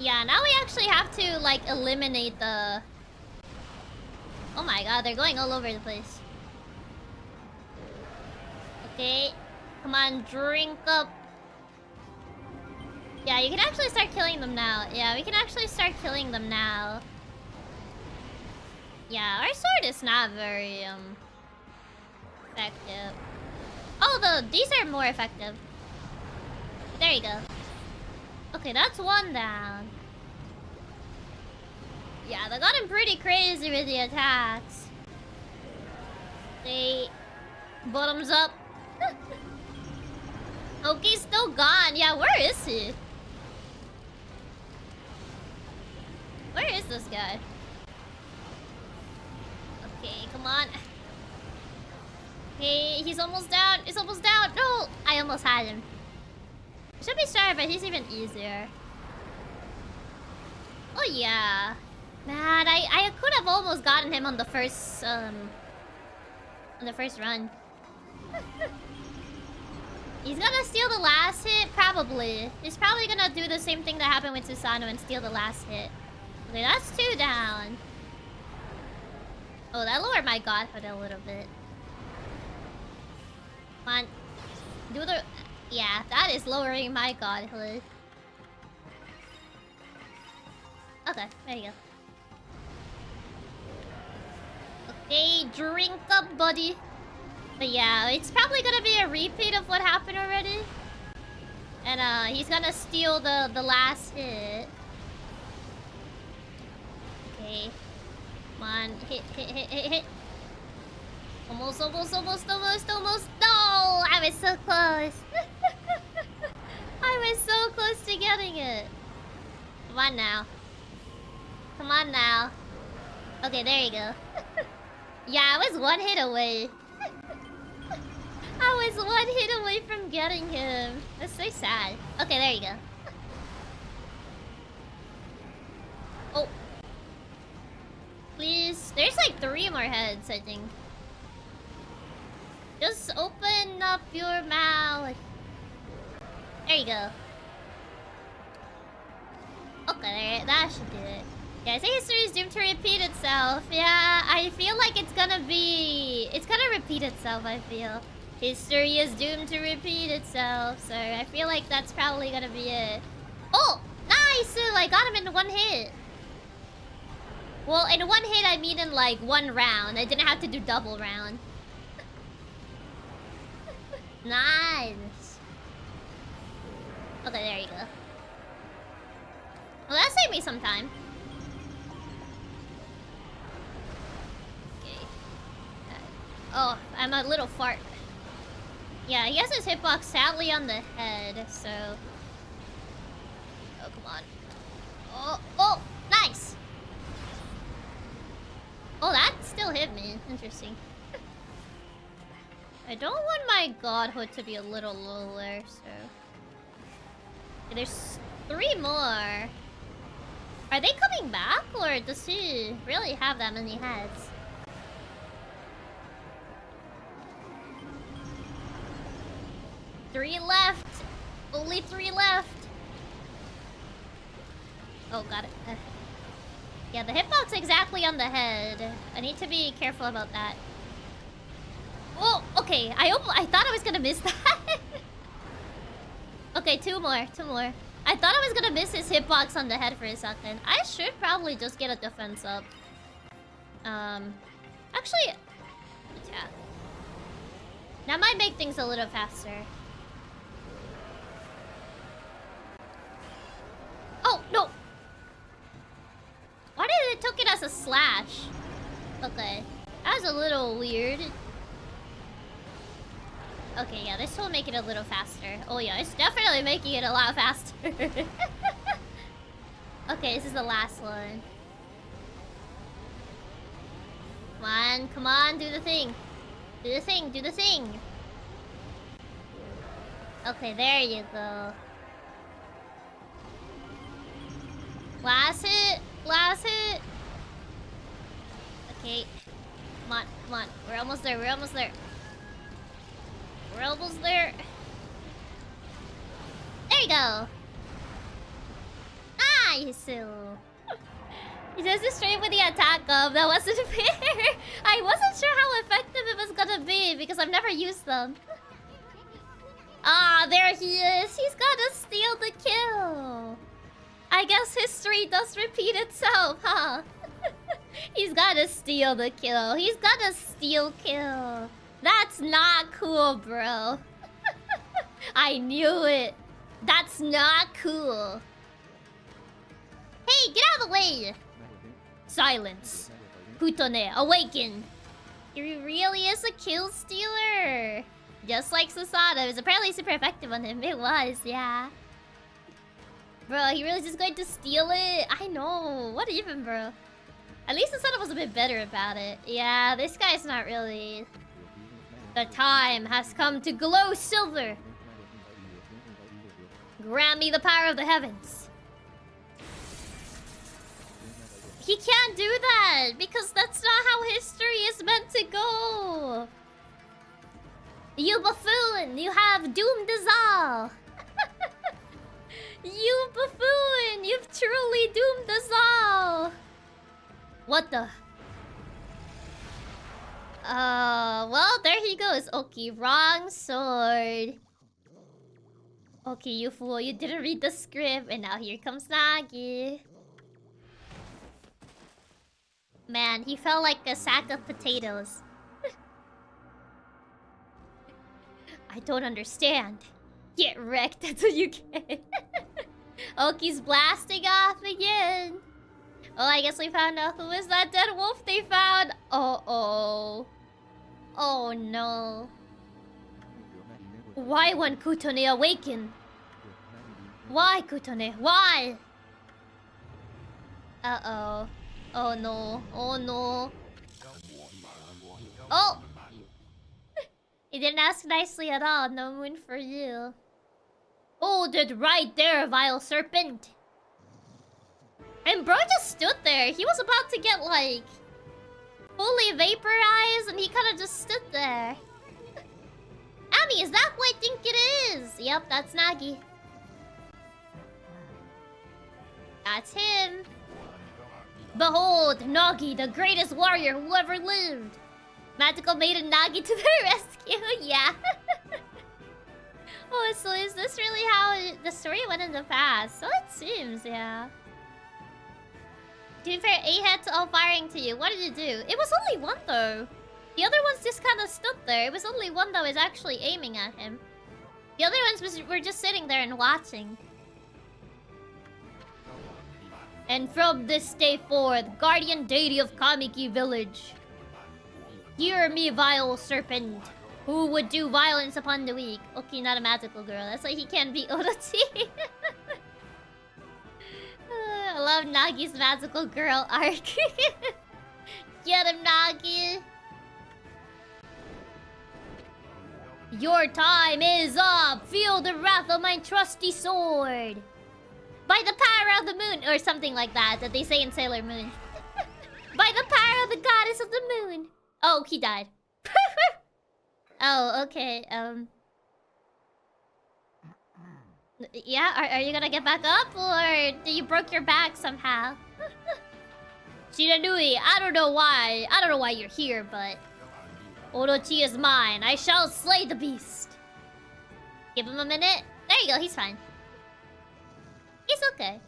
Yeah, now we actually have to, like, eliminate the... Oh my god, they're going all over the place. Okay. Come on, drink up. Yeah, you can actually start killing them now. Yeah, we can actually start killing them now. Yeah, our sword is not very, effective. these are more effective. There you go. Okay, that's one down. Yeah, they got him pretty crazy with the attacks. They bottoms up. Oki's still gone. Yeah, where is he? Where is this guy? Okay, come on. Hey, he's almost down. He's almost down. No, I almost had him. Should be sure, but he's even easier. Oh yeah, man. I could have almost gotten him on the first run. He's gonna steal the last hit, probably. He's probably gonna do the same thing that happened with Susanoo and steal the last hit. Okay, that's 2 down. Oh, that lowered my godhood a little bit. Come on. Do the... Yeah, that is lowering my godhood. Okay, there you go. Okay, drink up, buddy. But yeah, it's probably gonna be a repeat of what happened already. And he's gonna steal the last hit. Okay. Come on, hit. Almost. No! I was so close. I was so close to getting it. Come on now. Okay, there you go. Yeah, I was 1 hit away. I was 1 hit away from getting him. That's so sad. Okay, there you go. Oh. Please. There's like 3 more heads, I think. Just open up your mouth. There you go. Okay, that should do it. Yeah, I say history is doomed to repeat itself. Yeah, I feel like it's gonna repeat itself, I feel. History is doomed to repeat itself, so I feel like that's probably gonna be it. Oh! Nice! I got him in 1 hit. Well, in 1 hit, I mean in like 1 round. I didn't have to do double round. Nice. Okay, there you go. Well, that saved me some time. Okay. Oh, I'm a little fart. Yeah, he has his hitbox sadly on the head, so... Oh, come on. Oh, nice! Oh, that still hit me. Interesting. I don't want my godhood to be a little lower, so... Okay, there's 3 more. Are they coming back, or does he really have that many heads? Three left. Only 3 left. Oh, got it. Yeah, the hitbox exactly on the head. I need to be careful about that. Oh, okay. I thought I was gonna miss that. Okay, 2 more. I thought I was gonna miss his hitbox on the head for a second. I should probably just get a defense up. Actually, yeah. That might make things a little faster. Oh, no! Why did it took it as a slash? Okay. That was a little weird. Okay, yeah, this will make it a little faster. Oh yeah, it's definitely making it a lot faster. Okay, this is the last one. Come on, do the thing. Do the thing. Okay, there you go. Last hit. Okay. Come on. We're almost there. We're almost there. There you go. Nice. He does it straight with the attack of. That wasn't fair. I wasn't sure how effective it was gonna be because I've never used them. Ah, there he is. He's gonna steal the kill. I guess history does repeat itself, huh? He's gotta steal the kill. He's gotta steal kill. That's not cool, bro. I knew it. That's not cool. Hey, get out of the way! Silence. Kutone, awaken. He really is a kill stealer. Just like Susanoo. It was apparently super effective on him. It was, yeah. Bro, he really just going to steal it? I know. What even, bro? At least Susanoo was a bit better about it. Yeah, this guy's not really... The time has come to glow silver. Grant me the power of the heavens. He can't do that because that's not how history is meant to go. You buffoon, you have doomed us all. You buffoon, you've truly doomed us all. What the? Well, there he goes. Okay, wrong sword. Okay, you fool, you didn't read the script, and now here comes Nagi. Man, he felt like a sack of potatoes. I don't understand. Get wrecked, that's what you get. Oki's blasting off again. Well, I guess we found out who is that dead wolf they found. Uh-oh. Oh no. Why won't Kutone awaken? Why, Kutone? Why? Uh-oh. Oh no. Oh no. Oh! He didn't ask nicely at all. No moon for you. Hold it right there, vile serpent. And bro just stood there. He was about to get, like, fully vaporized, and he kind of just stood there. Ami, is that who I think it is? Yep, that's Nagi. That's him. Behold, Nagi, the greatest warrior who ever lived. Magical maiden Nagi to the rescue. Yeah. Oh, so is this really how the story went in the past? So it seems, yeah. To be fair, 8 heads all firing to you. What did you do? It was only one though. The other ones just kind of stood there. It was only one that was actually aiming at him. The other ones were just sitting there and watching. And from this day forth, guardian deity of Kamiki village, hear me, vile serpent, who would do violence upon the weak. Okay, not a magical girl. That's why he can't be Orochi. I love Nagi's magical girl arc. Get him, Nagi. Your time is up. Feel the wrath of my trusty sword. By the power of the moon, or something like that they say in Sailor Moon. By the power of the goddess of the moon. Oh, he died. Oh, okay. Yeah, are you gonna get back up, or do you broke your back somehow? Shiranui, I don't know why you're here, but Orochi is mine. I shall slay the beast. Give him a minute. There you go, he's fine. He's okay.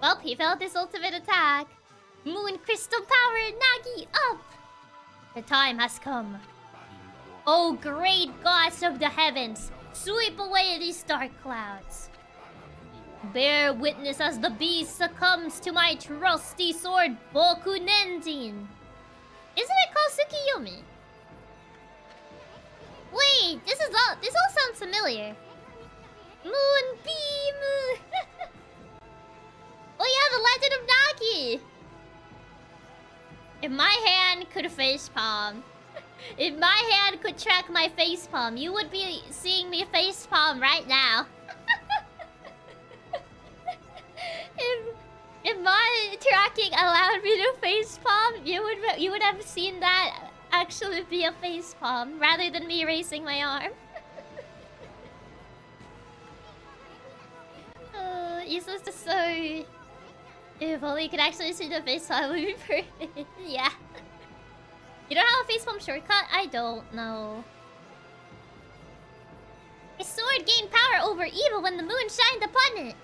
Well, he failed his ultimate attack. Moon crystal power, Nagi, up! The time has come. Oh, great gods of the heavens, sweep away these dark clouds. Bear witness as the beast succumbs to my trusty sword, Boku Nenzin. Isn't it called Tsukiyomi? Wait, this all sounds familiar. Moonbeam! Oh yeah, the Legend of Nagi! If my hand could facepalm, if my hand could track my facepalm, you would be seeing me facepalm right now. If my tracking allowed me to facepalm, you would have seen that actually be a facepalm rather than me raising my arm. Iso's just so... If only you could actually see the facepalm, would be perfect. Yeah. You don't have a facepalm shortcut? I don't know. His sword gained power over evil when the moon shined upon it.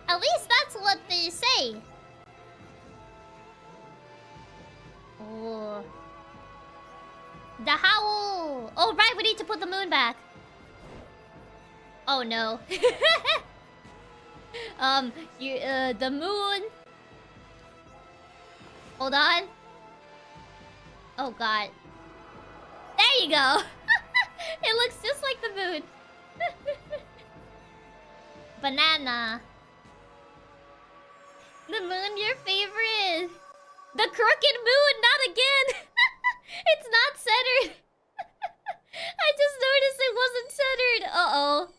At least that's what they say. Oh. The howl! Oh, right, we need to put the moon back. Oh, no. The moon... Hold on. Oh, God. There you go! It looks just like the moon. Banana. The moon, your favorite. The crooked moon, not again. It's not centered. I just noticed it wasn't centered. Uh-oh.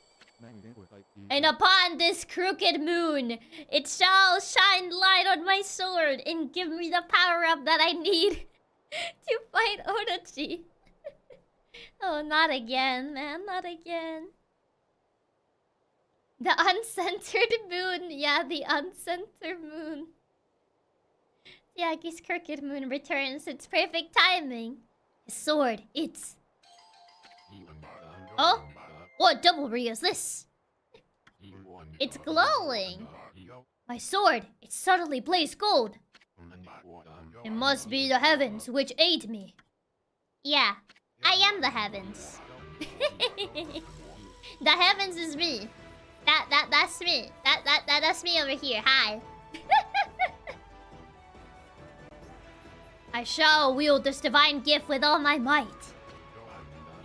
And upon this crooked moon, it shall shine light on my sword and give me the power-up that I need to fight Orochi. Oh, not again, man. Not again. The uncentered moon. Yeah, the uncentered moon. Chiaki's crooked moon returns. It's perfect timing. His sword, it's... Oh? What devilry is this? It's glowing. My sword, it suddenly blazed gold. It must be the heavens which aid me. Yeah, I am the heavens. The heavens is me. That's me. That's me over here. Hi. I shall wield this divine gift with all my might.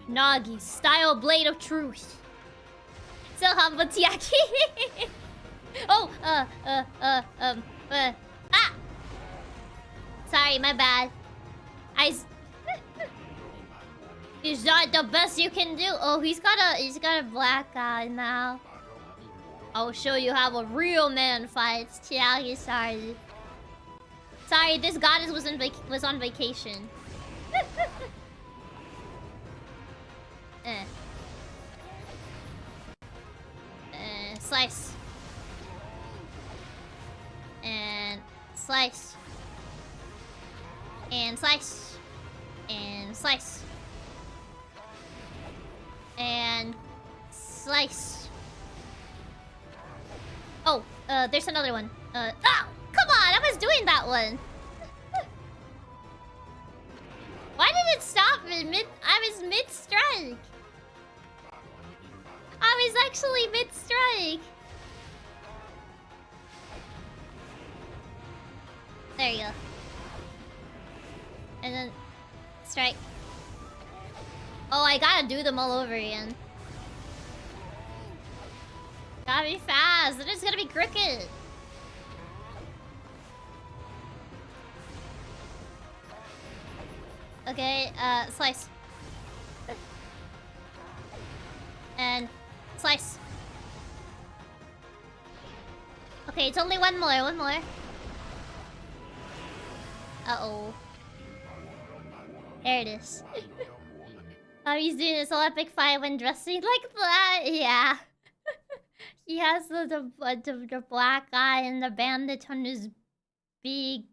Nagi's style blade of truth. So humble, Chiaki. Oh, ah! Sorry, my bad. Is that the best you can do? Oh, he's got a black eye now. I'll show you how a real man fights. Chiaki, sorry. Sorry, this goddess was on vacation. Slice. And slice. And slice. And slice. And slice. Oh, there's another one. Oh, come on! I was doing that one. Why did it stop me I was mid-strike. I was actually mid-strike. There you go. And then strike. Oh, I gotta do them all over again. Gotta be fast. They're just gonna be crooked. Okay, slice. And slice. Okay, it's only one more, Uh-oh. There it is. Oh, he's doing this whole epic fight when dressing like that? Yeah. He has the black eye and the bandage on his big,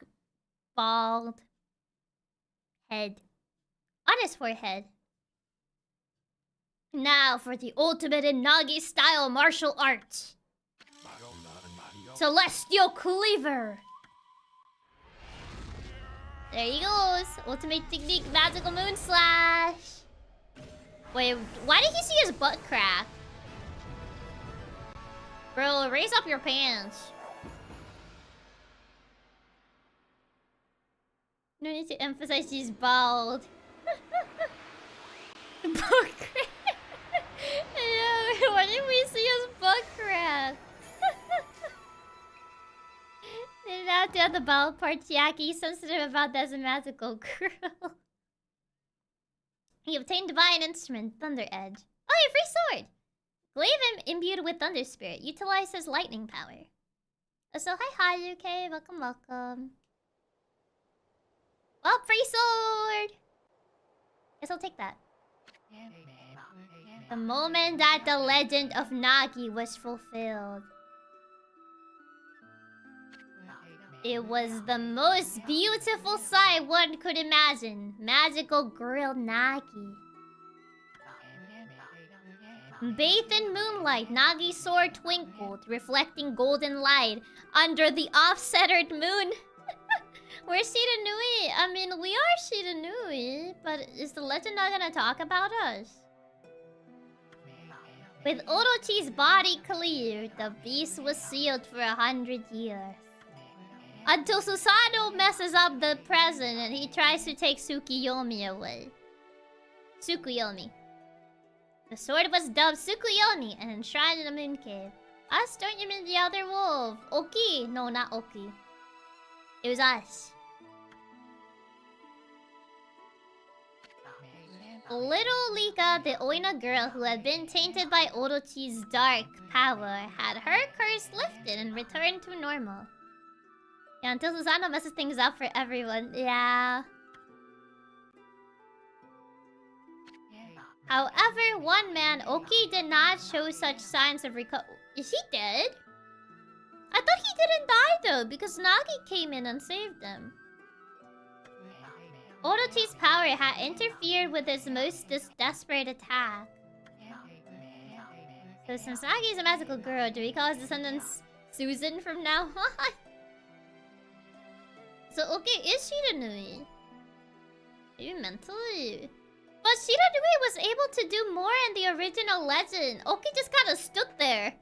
bald head. On his forehead. Now for the ultimate in Nagi style martial arts. Celestial Cleaver. There he goes. Ultimate technique, magical moon slash. Wait, why did he see his butt crack? Bro, raise up your pants. No need to emphasize he's bald. Butt crack. Why did we see his butt crack? Didn't have to have the bald part, Chiaki. Sensitive about that as a magical girl. He obtained divine instrument, Thunder Edge. Oh, your free sword! Glaive imbued with Thunder Spirit. Utilizes lightning power. So, hi, UK. Welcome. Well, free sword! Guess I'll take that. The moment that the legend of Nagi was fulfilled. It was the most beautiful sight one could imagine. Magical grilled Nagi. Bathed in moonlight, Nagi's sword twinkled, reflecting golden light under the off-centered moon. Where's Shiranui? I mean, we are Shiranui, but is the legend not gonna talk about us? With Orochi's body cleared, the beast was sealed for 100 years. Until Susanoo messes up the present and he tries to take Tsukuyomi away. Tsukuyomi. The sword was dubbed Tsukuyomi and enshrined in the moon cave. Us? Don't you mean the other wolf? Oki? No, not Oki. It was us. Little Lika, the Oina girl who had been tainted by Orochi's dark power, had her curse lifted and returned to normal. Yeah, until Susanoo messes things up for everyone. Yeah. However, one man, Oki, did not show such signs of recovery. Is he dead? I thought he didn't die though, because Nagi came in and saved him. Orochi's power had interfered with his most desperate attack. So since Nagi is a magical girl, do we call his descendants Susan from now on? So okay, is Shiranui? Maybe mentally. But Shiranui was able to do more in the original legend. Oki just kind of stood there.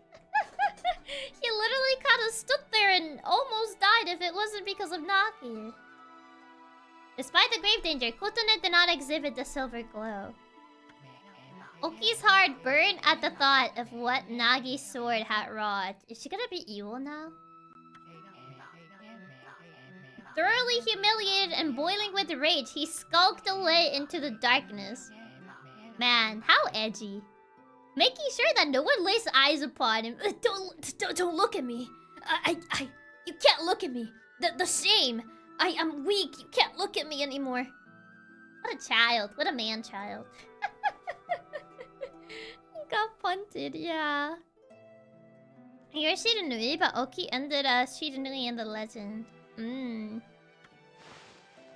He literally kind of stood there and almost died if it wasn't because of Nagi. Despite the grave danger, Kotone did not exhibit the silver glow. Oki's heart burned at the thought of what Nagi's sword had wrought. Is she gonna be evil now? Thoroughly humiliated and boiling with rage, he skulked away into the darkness. Man, how edgy. Making sure that no one lays eyes upon him. Don't look at me. You can't look at me. The shame. I am weak. You can't look at me anymore. What a child. What a man-child. He got punted, yeah. You're Shiranui, but Oki ended as Shiranui in the legend.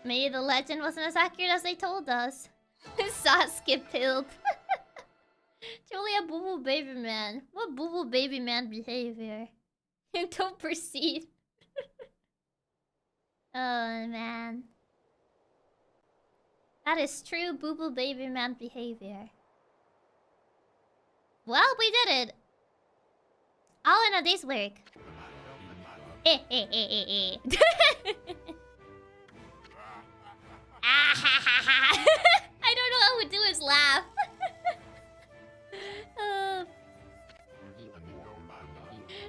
Maybe the legend wasn't as accurate as they told us. Sasuke pilled. Truly a boo-boo baby man. What boo-boo baby man behavior? Don't proceed. Oh man. That is true boo-boo baby man behavior. Well, we did it. All in a day's work. I don't know how to do his laugh.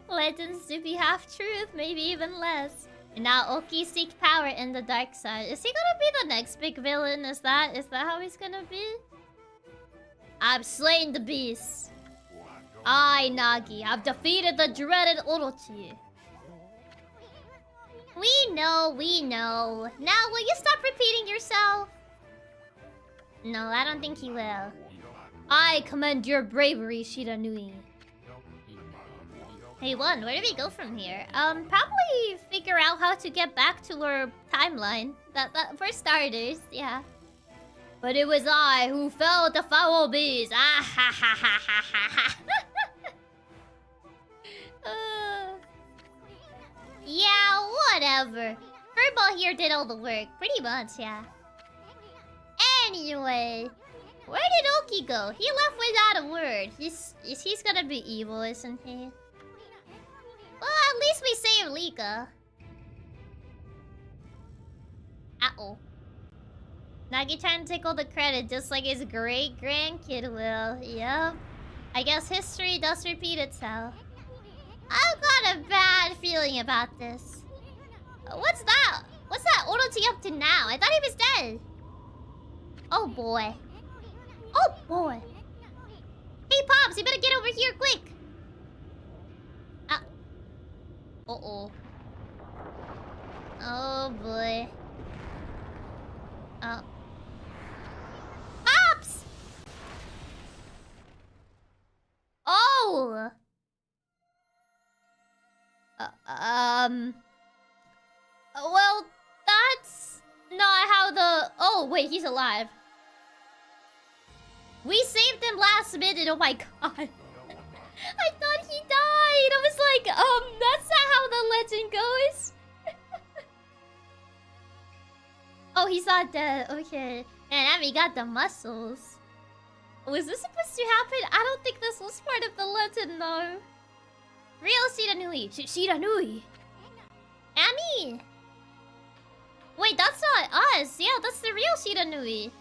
Legends to be half truth, maybe even less. And now Oki seeks power in the dark side. Is he gonna be the next big villain? Is that how he's gonna be? I've slain the beast. I, Nagi, have defeated the dreaded Orochi. We know, we know. Now, will you stop repeating yourself? No, I don't think he will. I commend your bravery, Shiranui. Hey, where do we go from here? Probably figure out how to get back to our timeline. That for starters, yeah. But it was I who felled the foul beast. Ah ha ha ha ha ha ha. Yeah, whatever. Furball here did all the work. Pretty much, yeah. Anyway, where did Oki go? He left without a word. He's gonna be evil, isn't he? Well, at least we saved Lika. Uh-oh. Nagi trying to take all the credit just like his great-grandkid will. Yep. I guess history does repeat itself. I've got a bad feeling about this. What's that? What's that Orochi up to now? I thought he was dead. Oh boy. Oh boy. Hey Pops, you better get over here quick. Uh-oh. Oh boy. Oh. Pops! Oh! Well, that's not how the... Oh, wait, he's alive. We saved him last minute, oh my god. I thought he died. I was like, that's not how the legend goes. Oh, he's not dead. Okay. And Ami got the muscles. Was this supposed to happen? I don't think this was part of the legend, though. Real Shiranui. Shiranui? Ami! Wait, that's not us. Yeah, that's the real Shiranui.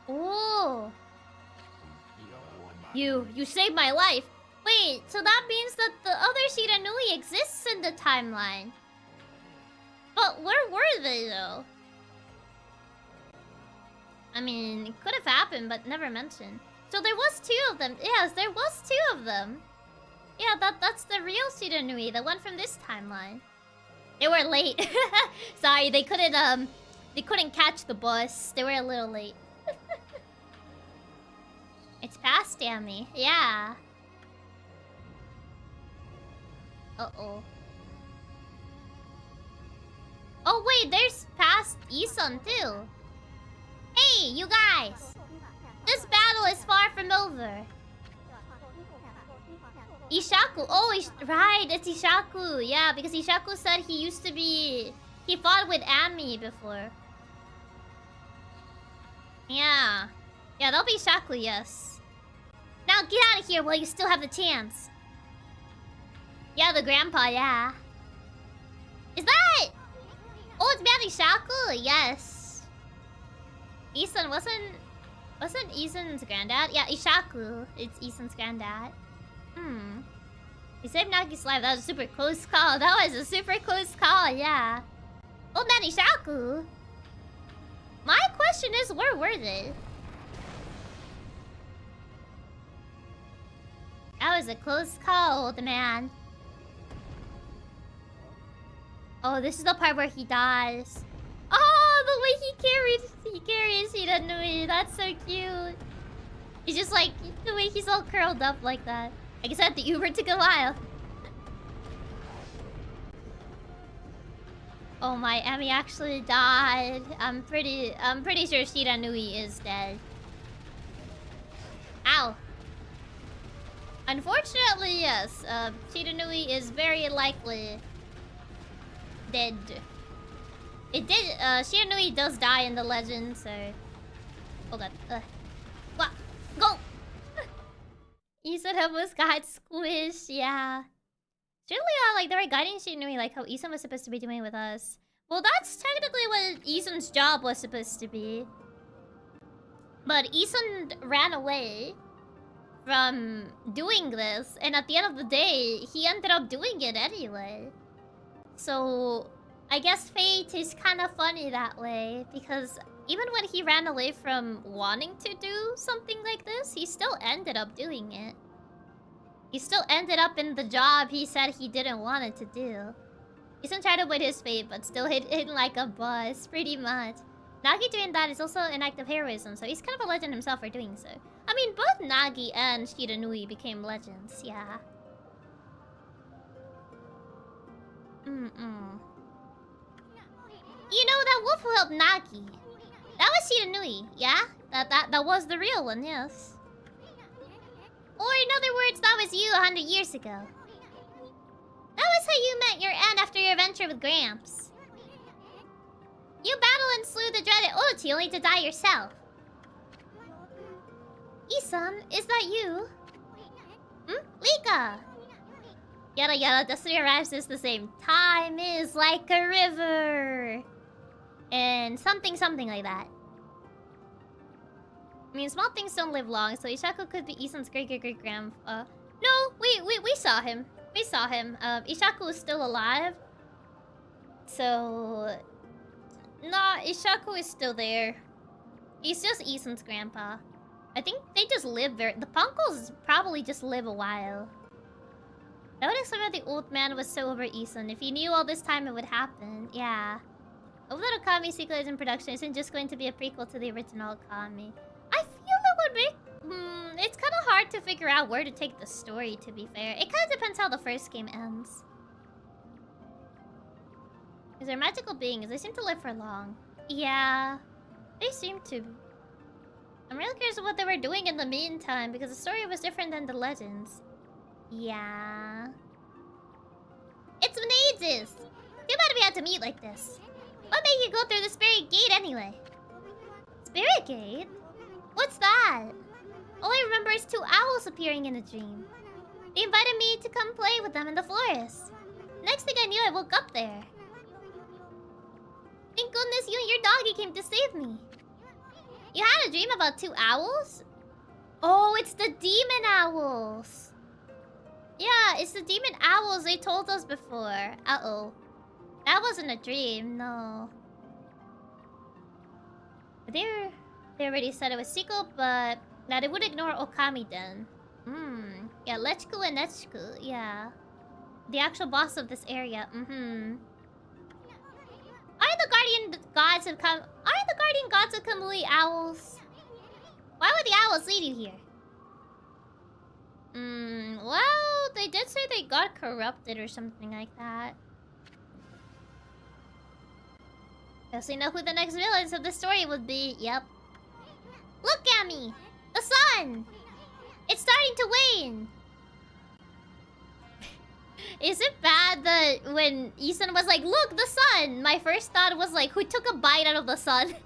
Oh. You saved my life. Wait, so that means that the other Shiranui exists in the timeline. But where were they, though? I mean, it could have happened, but never mentioned. So there was 2 of them. Yes, there was 2 of them. Yeah, that's the real Shiranui, the one from this timeline. They were late. Sorry, they couldn't catch the bus. They were a little late. It's past Ami. Yeah. Uh-oh. Oh wait, there's past Isun too. Hey, you guys! This battle is far from over. Ishaku. Oh, right, it's Ishaku. Yeah, because Ishaku said he used to be... He fought with Ami before. Yeah. Yeah, that'll be Ishaku, yes. Now get out of here while you still have the chance. Yeah, the grandpa, yeah. Is that... Oh, it's Bad Ishaku? Yes. Isun wasn't Isun's granddad? Yeah, Ishaku. It's Isun's granddad. He saved Nagi's life. That was a super close call. That was a super close call, yeah. Old man Ishaku. My question is, where were they? That was a close call, old man. Oh, this is the part where he dies. Oh, the way he carries Shiranui. That's so cute. He's just like, the way he's all curled up like that. I guess I had the Uber took a while. Oh my, Ami actually died. I'm pretty sure Shiranui is dead. Ow. Unfortunately, yes. Shiranui is very likely dead. It did. Shiranui does die in the legend, so. Oh god. What? Go. Isun almost got squished. Yeah. Surely, like they were guiding Shiranui, like how Isun was supposed to be doing with us. Well, that's technically what Isun's job was supposed to be. But Isun ran away from doing this, and at the end of the day, he ended up doing it anyway. So, I guess fate is kind of funny that way, because even when he ran away from wanting to do something like this, he still ended up doing it. He still ended up in the job he said he didn't want it to do. Isun tried to avoid his fate, but still hit like a bus, pretty much. Nagi doing that is also an act of heroism, so he's kind of a legend himself for doing so. I mean, both Nagi and Shiranui became legends, yeah. You know, that wolf who helped Nagi. That was Shiranui, yeah? That was the real one, yes. Or in other words, that was you 100 years ago. That was how you met your end after your adventure with Gramps. You battled and slew the dreaded Orochi only to die yourself. Isun, is that you? Lika! Yada yada, destiny arrives just the same. Time is like a river. And something like that. I mean, small things don't live long, so Ishaku could be Isun's great-great-great-grandpa. No, we saw him. We saw him. Ishaku is still alive. So... Nah, Ishaku is still there. He's just Isun's grandpa. I think they just live very... The Punkles probably just live a while. That would explain why the old man was so over Isun. If he knew all this time, it would happen. Yeah. Hope that Okami sequel is in production isn't just going to be a prequel to the original Okami. I feel that would make... it's kind of hard to figure out where to take the story, to be fair. It kind of depends how the first game ends. Because they're magical beings. They seem to live for long. Yeah. They seem to. I'm really curious what they were doing in the meantime, because the story was different than the legends. Yeah. It's been ages. Too bad we had to meet like this. What made you go through the spirit gate anyway? Spirit gate? What's that? All I remember is 2 owls appearing in a dream. They invited me to come play with them in the forest. Next thing I knew, I woke up there. Thank goodness you and your doggy came to save me. You had a dream about 2 owls? Oh, it's the demon owls. Yeah, it's the demon owls they told us before. Uh-oh. That wasn't a dream, no. They already said it was sequel, but that it would ignore Okami then. Yeah, Lechku and Nechku, yeah. The actual boss of this area, Aren't the guardian gods of Kamui owls? Why would the owls lead you here? Well, they did say they got corrupted or something like that. Guess we know who the next villains of the story would be. Yep. Look at me! The sun! It's starting to wane! Is it bad that when Isan was like, look, the sun! My first thought was like, who took a bite out of the sun? Is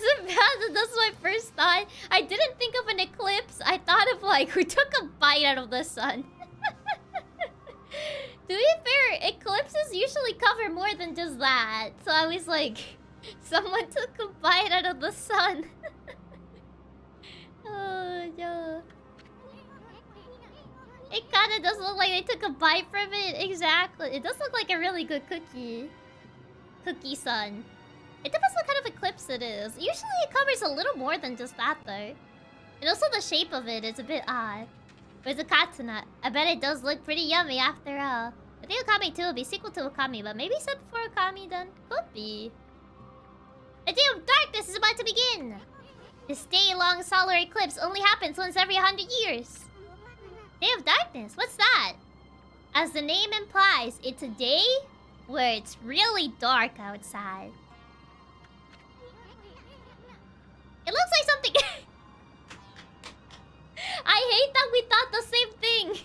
it bad that that's my first thought? I didn't think of an eclipse. I thought of like, who took a bite out of the sun? To be fair, eclipses usually cover more than just that. So I was like, someone took a bite out of the sun. Oh, yeah. It kinda does look like they took a bite from it. Exactly. It does look like a really good cookie. Cookie sun. It depends what kind of eclipse it is. Usually it covers a little more than just that though. And also the shape of it is a bit odd. But it's a katsu-nut. I bet it does look pretty yummy after all. I think Okami 2 will be sequel to Okami, but maybe set before Okami then? Could be. A day of darkness is about to begin! This day-long solar eclipse only happens once every 100 years. Day of darkness? What's that? As the name implies, it's a day where it's really dark outside. It looks like something... I hate that we thought the same thing.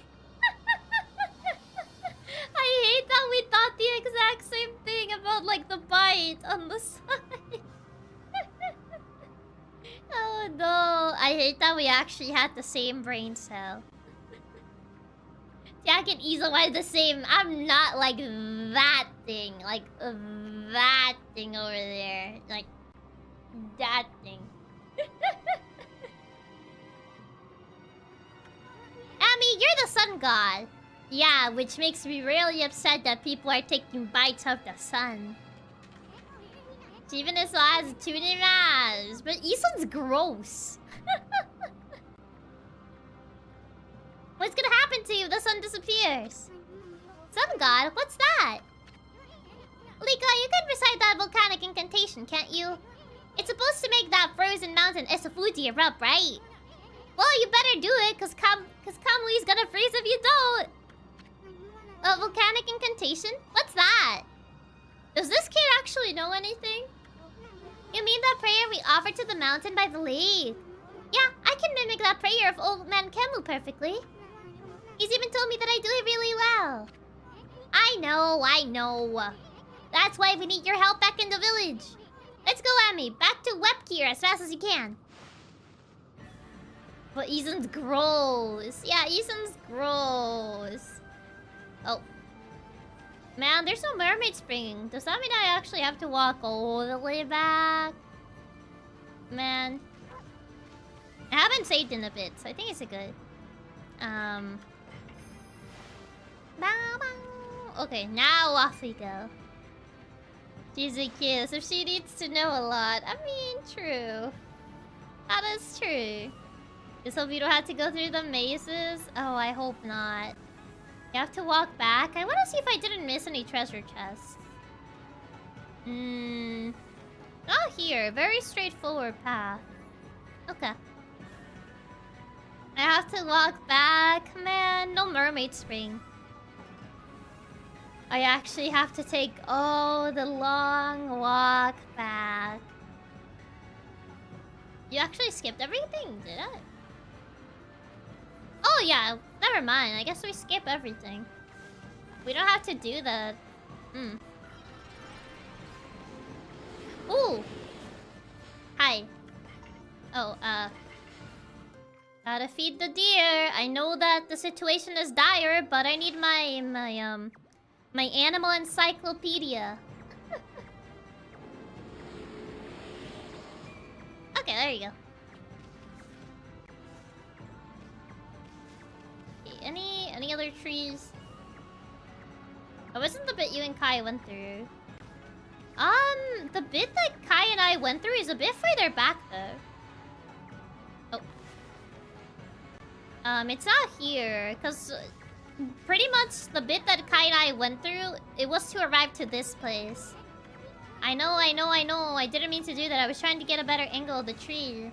I hate that we thought the exact same thing about like the bite on the side. Oh no, I hate that we actually had the same brain cell. Jack and Isa are the same. I'm not like that thing. Like that thing over there. Like that thing. Ami, you're the sun god. Yeah, which makes me really upset that people are taking bites of the sun. Even as well as tuning eyes. But Isan's gross. What's gonna happen to you if the sun disappears? Sun god? What's that? Lika, you can recite that volcanic incantation, can't you? It's supposed to make that frozen mountain Esafuji erupt, right? Well, you better do it, cause Kamui's gonna freeze if you don't. A volcanic incantation? What's that? Does this kid actually know anything? You mean that prayer we offered to the mountain by the lake? Yeah, I can mimic that prayer of old man Kemu perfectly. He's even told me that I do it really well. I know. That's why we need your help back in the village. Let's go, Ami. Back to Webgear as fast as you can. But Isan's gross. Yeah, Isan's gross. Oh. Man, there's no mermaid spring. Does that mean I actually have to walk all the way back? Man. I haven't saved in a bit, so I think it's a good. Okay, now off we go. She's a kid, so she needs to know a lot. I mean, true. That is true. Just hope you don't have to go through the mazes. Oh, I hope not. You have to walk back. I want to see if I didn't miss any treasure chests. Not here. Very straightforward path. Okay. I have to walk back. Man, no mermaid spring. I actually have to take, the long walk back. You actually skipped everything, did I? Oh yeah, never mind. I guess we skip everything. We don't have to do that. Ooh! Hi. Oh, gotta feed the deer. I know that the situation is dire, but I need my animal encyclopedia. Okay, there you go. Okay, any other trees? Oh, wasn't the bit you and Kai went through? The bit that Kai and I went through is a bit further back, though. Oh. It's not here, because pretty much the bit that Kai and I went through, it was to arrive to this place. I know. I didn't mean to do that. I was trying to get a better angle of the tree.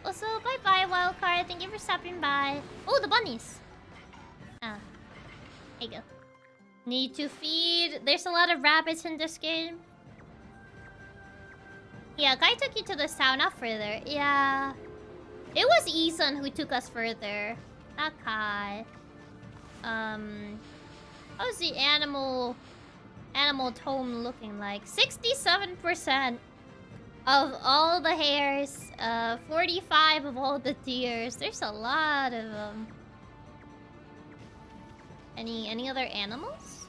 Also, bye-bye, Wildcard. Thank you for stopping by. Oh, the bunnies. Ah. There you go. Need to feed. There's a lot of rabbits in this game. Yeah, Kai took you to this town, not further. Yeah. It was Isan who took us further. Not Kai. How's the animal tome looking like? 67% of all the hares. 45 of all the deers. There's a lot of them. Any other animals?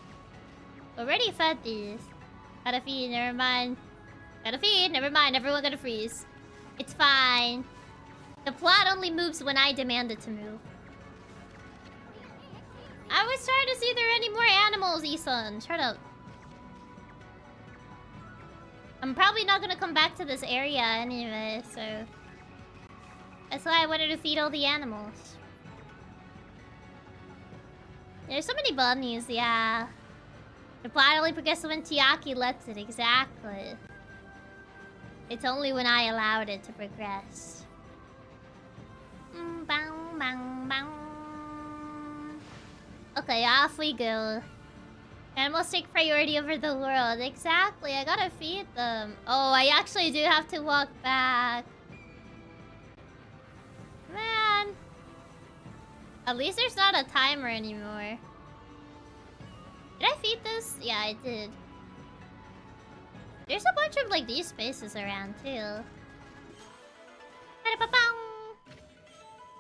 Already fed these. Gotta feed, never mind. Gotta feed, never mind. Everyone gotta freeze. It's fine. The plot only moves when I demand it to move. I was trying to see if there are any more animals, Isan. Shut up. I'm probably not gonna come back to this area anyway, so... That's why I wanted to feed all the animals. There's so many bunnies, yeah. The plot only progresses when Chiaki lets it, exactly. It's only when I allowed it to progress. Bang, bang, bang. Okay, off we go. Animals take priority over the world. Exactly, I gotta feed them. Oh, I actually do have to walk back. Man. At least there's not a timer anymore. Did I feed this? Yeah, I did. There's a bunch of like these spaces around too.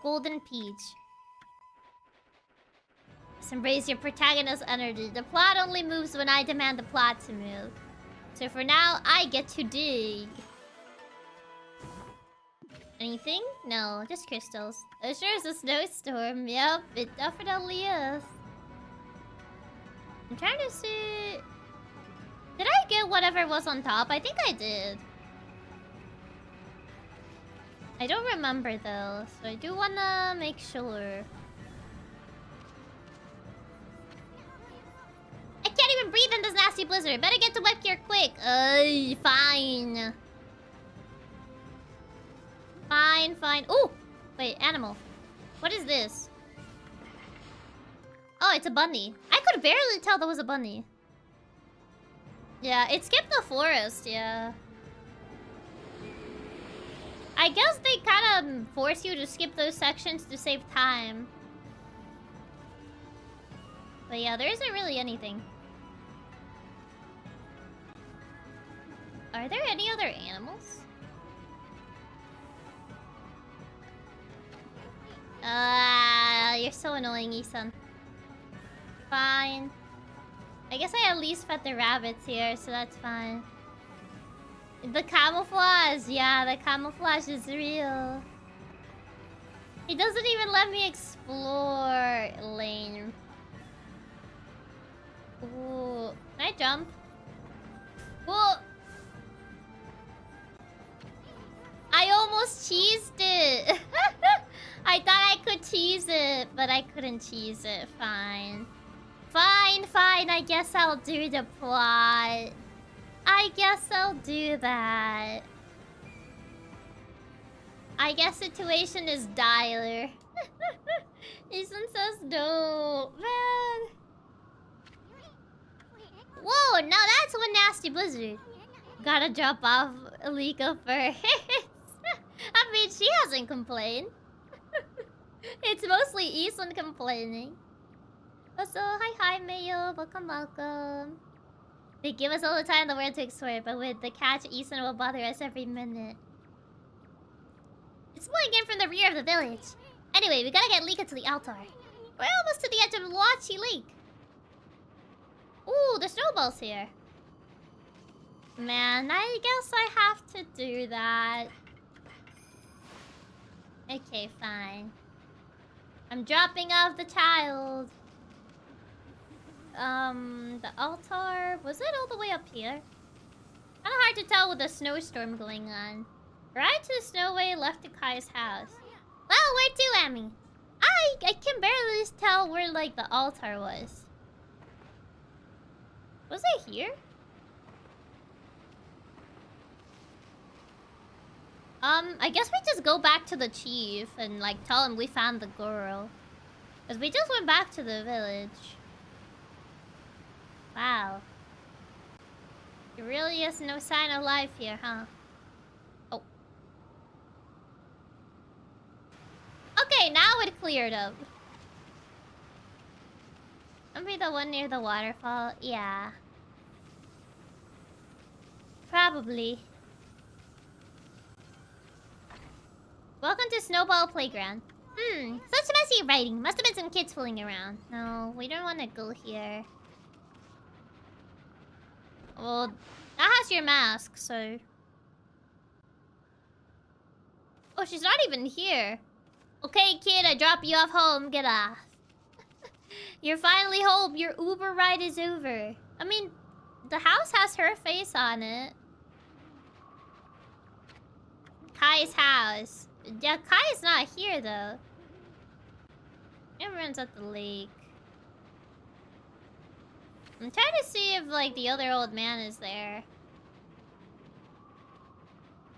Golden peach. Just embrace your protagonist energy. The plot only moves when I demand the plot to move. So for now, I get to dig. Anything? No, just crystals. It sure is a snowstorm. Yep, it definitely is. I'm trying to see... Did I get whatever was on top? I think I did. I don't remember though, so I do wanna make sure. I can't even breathe in this nasty blizzard. Better get to web gear quick. Fine. Fine. Ooh! Wait, animal. What is this? Oh, it's a bunny. I could barely tell that was a bunny. Yeah, it skipped the forest, yeah. I guess they kind of force you to skip those sections to save time. But yeah, there isn't really anything. Are there any other animals? You're so annoying, Isan. Fine. I guess I at least fed the rabbits here, so that's fine. The camouflage! Yeah, the camouflage is real. It doesn't even let me explore lane. Ooh. Can I jump? Whoa! I almost cheesed it! I thought I could cheese it, but I couldn't cheese it. Fine. Fine. I guess I'll do the plot. I guess I'll do that. I guess situation is dire. Ethan says no. Man. Whoa, now that's one nasty blizzard. Gotta drop off Alika first. I mean, she hasn't complained. It's mostly Ethan complaining. Also, hi, Mayo. Welcome. They give us all the time in the world to explore, but with the catch, Ethan will bother us every minute. It's blowing in from the rear of the village. Anyway, we gotta get Lika to the altar. We're almost to the edge of Luachi Lake. Ooh, the snowball's here. Man, I guess I have to do that. Okay, fine. I'm dropping off the child. The altar... Was it all the way up here? Kinda hard to tell with the snowstorm going on. Right to the snowway left to Kai's house. Well, where to, Amy? I can barely tell where, like, the altar was. Was it here? I guess we just go back to the chief and, like, tell him we found the girl. Because we just went back to the village. Wow. There really is no sign of life here, huh? Oh. Okay, now it cleared up. Maybe the one near the waterfall? Yeah. Probably. Welcome to Snowball Playground. Such messy writing. Must have been some kids fooling around. No, we don't want to go here. Well, that has your mask, so... Oh, she's not even here. Okay, kid, I drop you off home. Get off. You're finally home. Your Uber ride is over. I mean, the house has her face on it. Kai's house. Yeah, Kai's not here, though. Everyone's at the lake. I'm trying to see if, like, the other old man is there.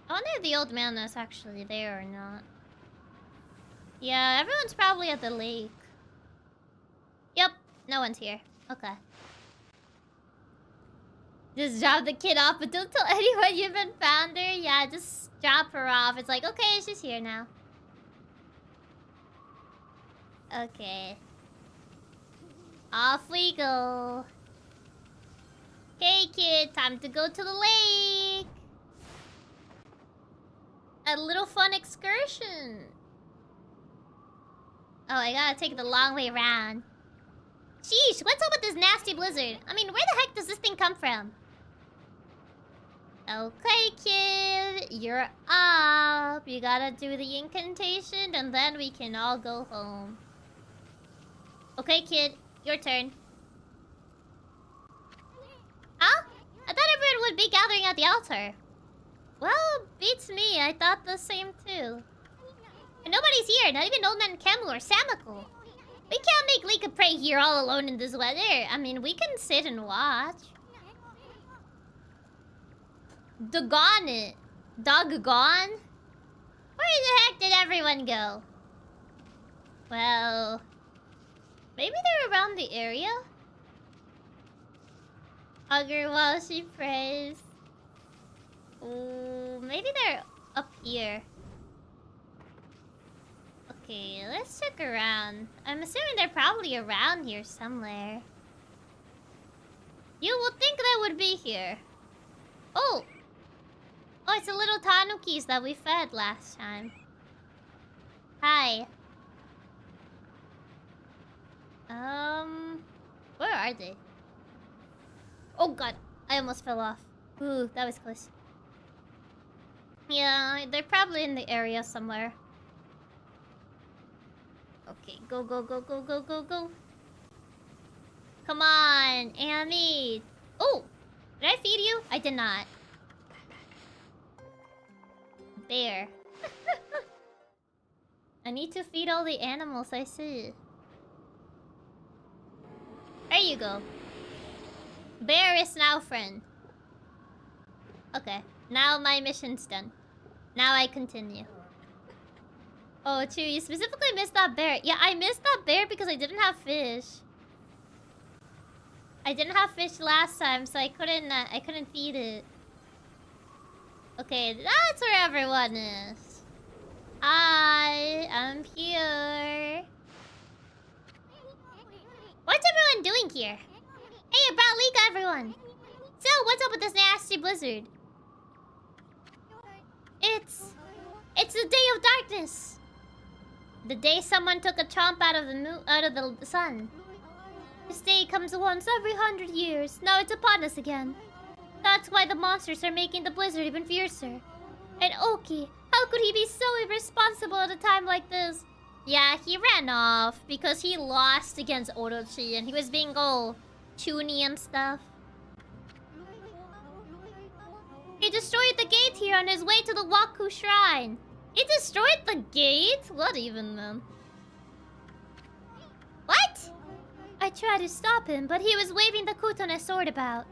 I wonder if the old man is actually there or not. Yeah, everyone's probably at the lake. Yep, no one's here. Okay. Just drop the kid off, but don't tell anyone you even found her. Yeah, just drop her off. It's like, okay, she's here now. Okay. Off we go. Okay, kid, time to go to the lake. A little fun excursion. Oh, I gotta take the long way around. Sheesh, what's up with this nasty blizzard? I mean, where the heck does this thing come from? Okay, kid, you're up. You gotta do the incantation, and then we can all go home. Okay, kid, your turn. Huh? I thought everyone would be gathering at the altar. Well, beats me. I thought the same too. And nobody's here, not even Old Man Camel or Samako. We can't make Lika pray here all alone in this weather. I mean, we can sit and watch. Doggone it. Doggone? Where the heck did everyone go? Well... maybe they're around the area? Hug her while she prays. Ooh, maybe they're up here. Okay, let's check around. I'm assuming they're probably around here somewhere. You would think they would be here. Oh! Oh, it's the little tanukis that we fed last time. Hi. Where are they? Oh god, I almost fell off. Ooh, that was close. Yeah, they're probably in the area somewhere. Okay, go, go, go, go, go, go, go. Come on, Amy. Oh, did I feed you? I did not. Bear. I need to feed all the animals I see. There you go. Bear is now friend. Okay, now my mission's done. Now I continue. Oh, Chew, you specifically missed that bear. Yeah, I missed that bear because I didn't have fish. I didn't have fish last time, so I couldn't feed it. Okay, that's where everyone is. Hi, I'm here. What's everyone doing here? Hey, I brought Lika, everyone. So, what's up with this nasty blizzard? It's the day of darkness. The day someone took a chomp out of the sun. This day comes once every 100 years. Now it's upon us again. That's why the monsters are making the blizzard even fiercer. And Oki, how could he be so irresponsible at a time like this? Yeah, he ran off because he lost against Orochi and he was being all chuny and stuff. He destroyed the gate here on his way to the Waku Shrine. He destroyed the gate? What even then? What? I tried to stop him, but he was waving the Kutone sword about.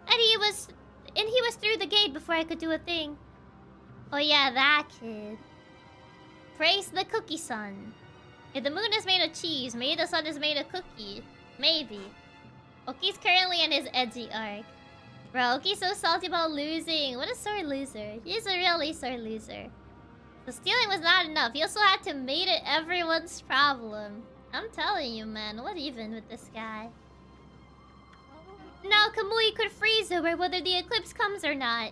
And he was through the gate before I could do a thing. Oh yeah, that kid. Praise the cookie sun. If the moon is made of cheese, maybe the sun is made of cookie. Maybe. Oki's currently in his edgy arc. Bro, Oki's so salty about losing. What a sore loser. He's a really sore loser. The stealing was not enough. He also had to make it everyone's problem. I'm telling you, man. What even with this guy? Now Kamui could freeze over whether the eclipse comes or not.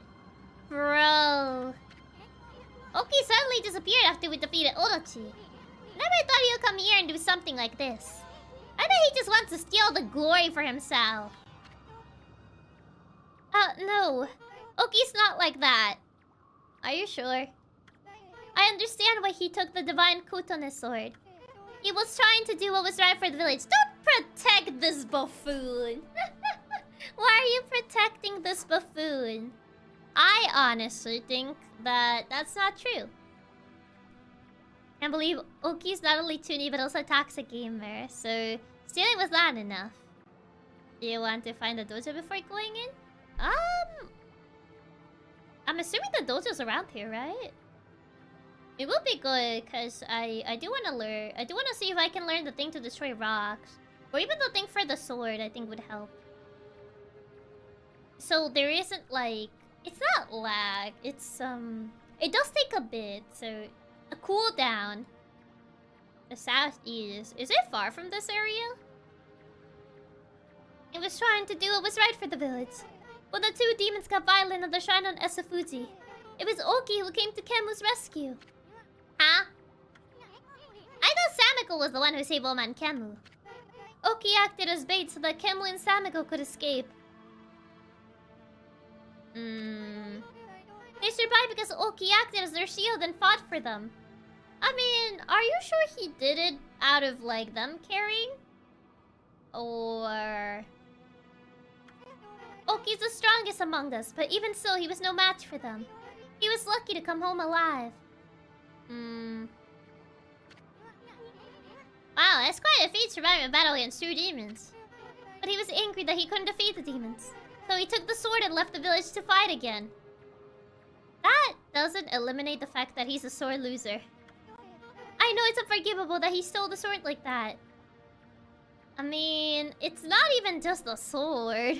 Bro. Oki suddenly disappeared after we defeated Orochi. Never thought he'd come here and do something like this. I bet he just wants to steal the glory for himself. No. Oki's not like that. Are you sure? I understand why he took the divine Kutone sword. He was trying to do what was right for the village. Don't protect this buffoon. Why are you protecting this buffoon? I honestly think that that's not true. Can't believe Oki's not only toony but also a toxic gamer. So stealing was not enough. Do you want to find the dojo before going in? I'm assuming the dojo's around here, right? It will be good because I do want to learn. I do want to see if I can learn the thing to destroy rocks, or even the thing for the sword. I think would help. So there isn't like, it's not lag. It's it does take a bit. So a cooldown. The southeast. Is it far from this area? It was trying to do what was right for the village. When the two demons got violent at the shrine on Esafuji, it was Oki who came to Kemu's rescue. Huh? I thought Samiko was the one who saved Oma and Kemu. Oki acted as bait so that Kemu and Samiko could escape. They survived because Oki acted as their shield and fought for them. I mean, are you sure he did it out of, like, them caring? Or... Oki's the strongest among us, but even so, he was no match for them. He was lucky to come home alive. Wow, that's quite a feat surviving a battle against 2 demons. But he was angry that he couldn't defeat the demons. So he took the sword and left the village to fight again. That doesn't eliminate the fact that he's a sore loser. I know it's unforgivable that he stole the sword like that. I mean, it's not even just the sword.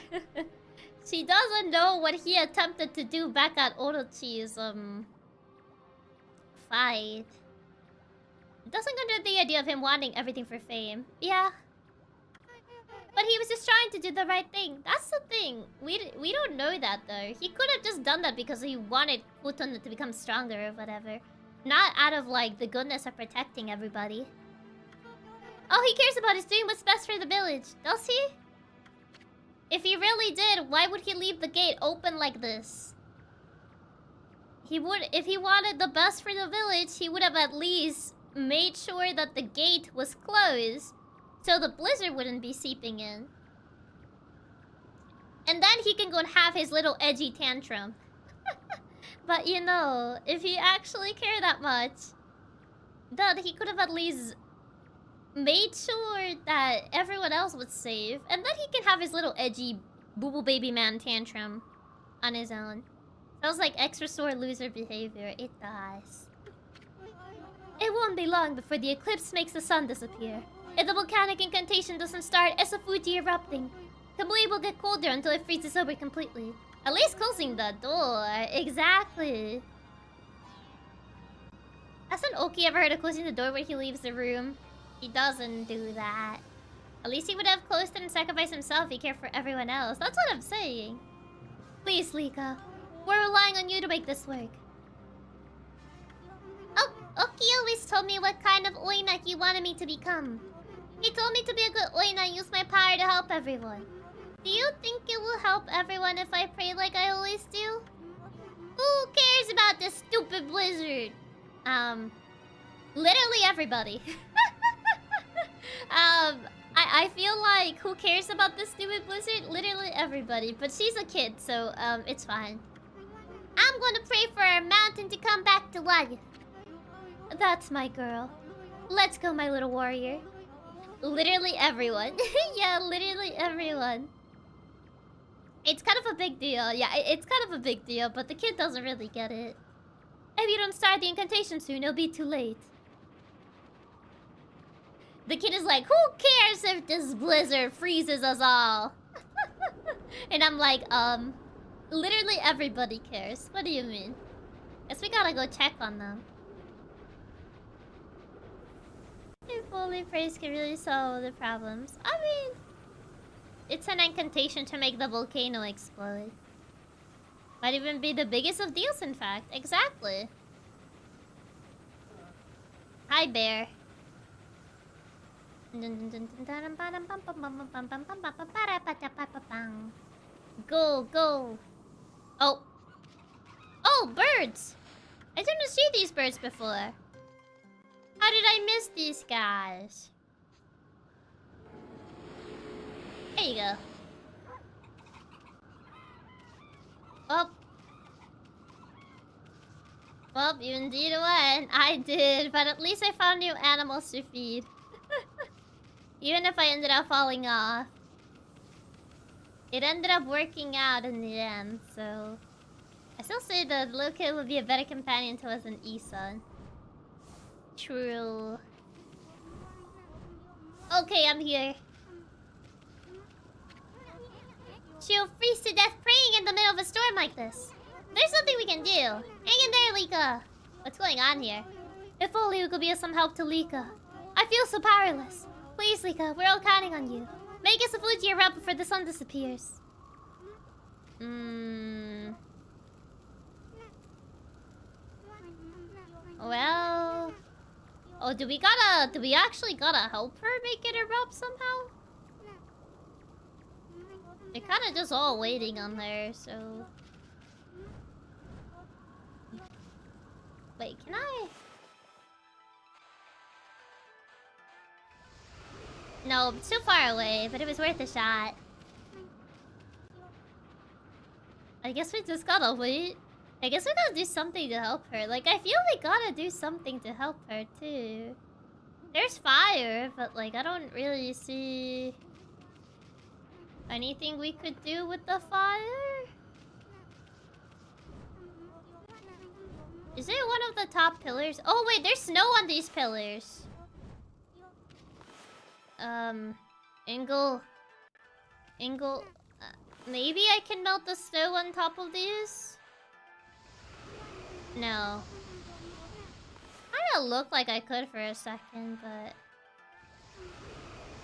She doesn't know what he attempted to do back at Orochi's, fight. It doesn't under the idea of him wanting everything for fame. Yeah. But he was just trying to do the right thing. That's the thing. We don't know that, though. He could have just done that because he wanted Kutone to become stronger or whatever. Not out of, like, the goodness of protecting everybody. All he cares about is doing what's best for the village. Does he? If he really did, why would he leave the gate open like this? He would, if he wanted the best for the village, he would have at least made sure that the gate was closed so the blizzard wouldn't be seeping in. And then he can go and have his little edgy tantrum. But you know, if he actually cared that much, then he could have at least made sure that everyone else was safe, and then he can have his little edgy boo-boo baby man tantrum on his own. Sounds like extra sore loser behavior. It does. It won't be long before the eclipse makes the sun disappear. If the volcanic incantation doesn't start Esafuji erupting, Kamui will get colder until it freezes over completely. At least closing the door. Exactly. Hasn't Oki ever heard of closing the door when he leaves the room? He doesn't do that. At least he would have closed it and sacrificed himself if he cared for everyone else. That's what I'm saying. Please, Lika. We're relying on you to make this work. Oh, Oki always told me what kind of oina he wanted me to become. He told me to be a good oina and use my power to help everyone. Do you think it will help everyone if I pray like I always do? Who cares about this stupid blizzard? Literally everybody. I feel like who cares about this stupid blizzard? Literally everybody. But she's a kid, so it's fine. I'm gonna pray for our mountain to come back to life. That's my girl. Let's go, my little warrior. Literally everyone. Yeah, literally everyone. It's kind of a big deal. Yeah, it's kind of a big deal, but the kid doesn't really get it. If you don't start the incantation soon, it'll be too late. The kid is like, who cares if this blizzard freezes us all? And I'm like, literally everybody cares. What do you mean? Guess we gotta go check on them. If only praise can really solve the problems. I mean, it's an incantation to make the volcano explode. Might even be the biggest of deals, in fact. Exactly. Hi, bear. Go, go. Oh. Oh, birds! I didn't see these birds before. How did I miss these guys? There you go. Oh. Well, you indeed went. I did, but at least I found new animals to feed. Even if I ended up falling off. It ended up working out in the end, so... I still say the little kid would be a better companion to us than Isan. True. Okay, I'm here. She'll freeze to death praying in the middle of a storm like this. There's something we can do. Hang in there, Lika. What's going on here? If only you could be of some help to Lika. I feel so powerless. Please, Lika, we're all counting on you. Make us a food to your rub before the sun disappears. Well... Oh, do we actually gotta help her make it erupt somehow? They're kinda just all waiting on her, so... Wait, can I... No, it's too far away, but it was worth a shot. I guess we just gotta wait. I guess we gotta do something to help her. Like, I feel we gotta do something to help her, too. There's fire, but, like, I don't really see... anything we could do with the fire? Is it one of the top pillars? Oh, wait, there's snow on these pillars. Maybe I can melt the snow on top of these? No. Kinda looked like I could for a second, but...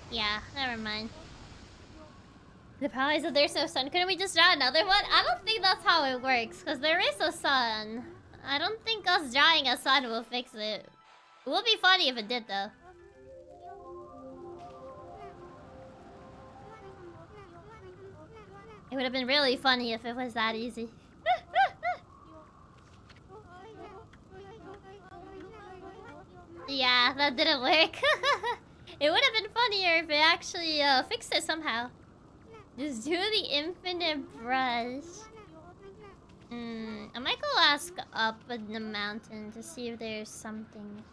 yeah, never mind. The problem is that there's no sun. Couldn't we just draw another one? I don't think that's how it works, because there is a sun. I don't think us drawing a sun will fix it. It would be funny if it did, though. It would have been really funny if it was that easy. Yeah, that didn't work. It would have been funnier if it actually fixed it somehow. Just do the infinite brush. I might go ask up in the mountain to see if there's something.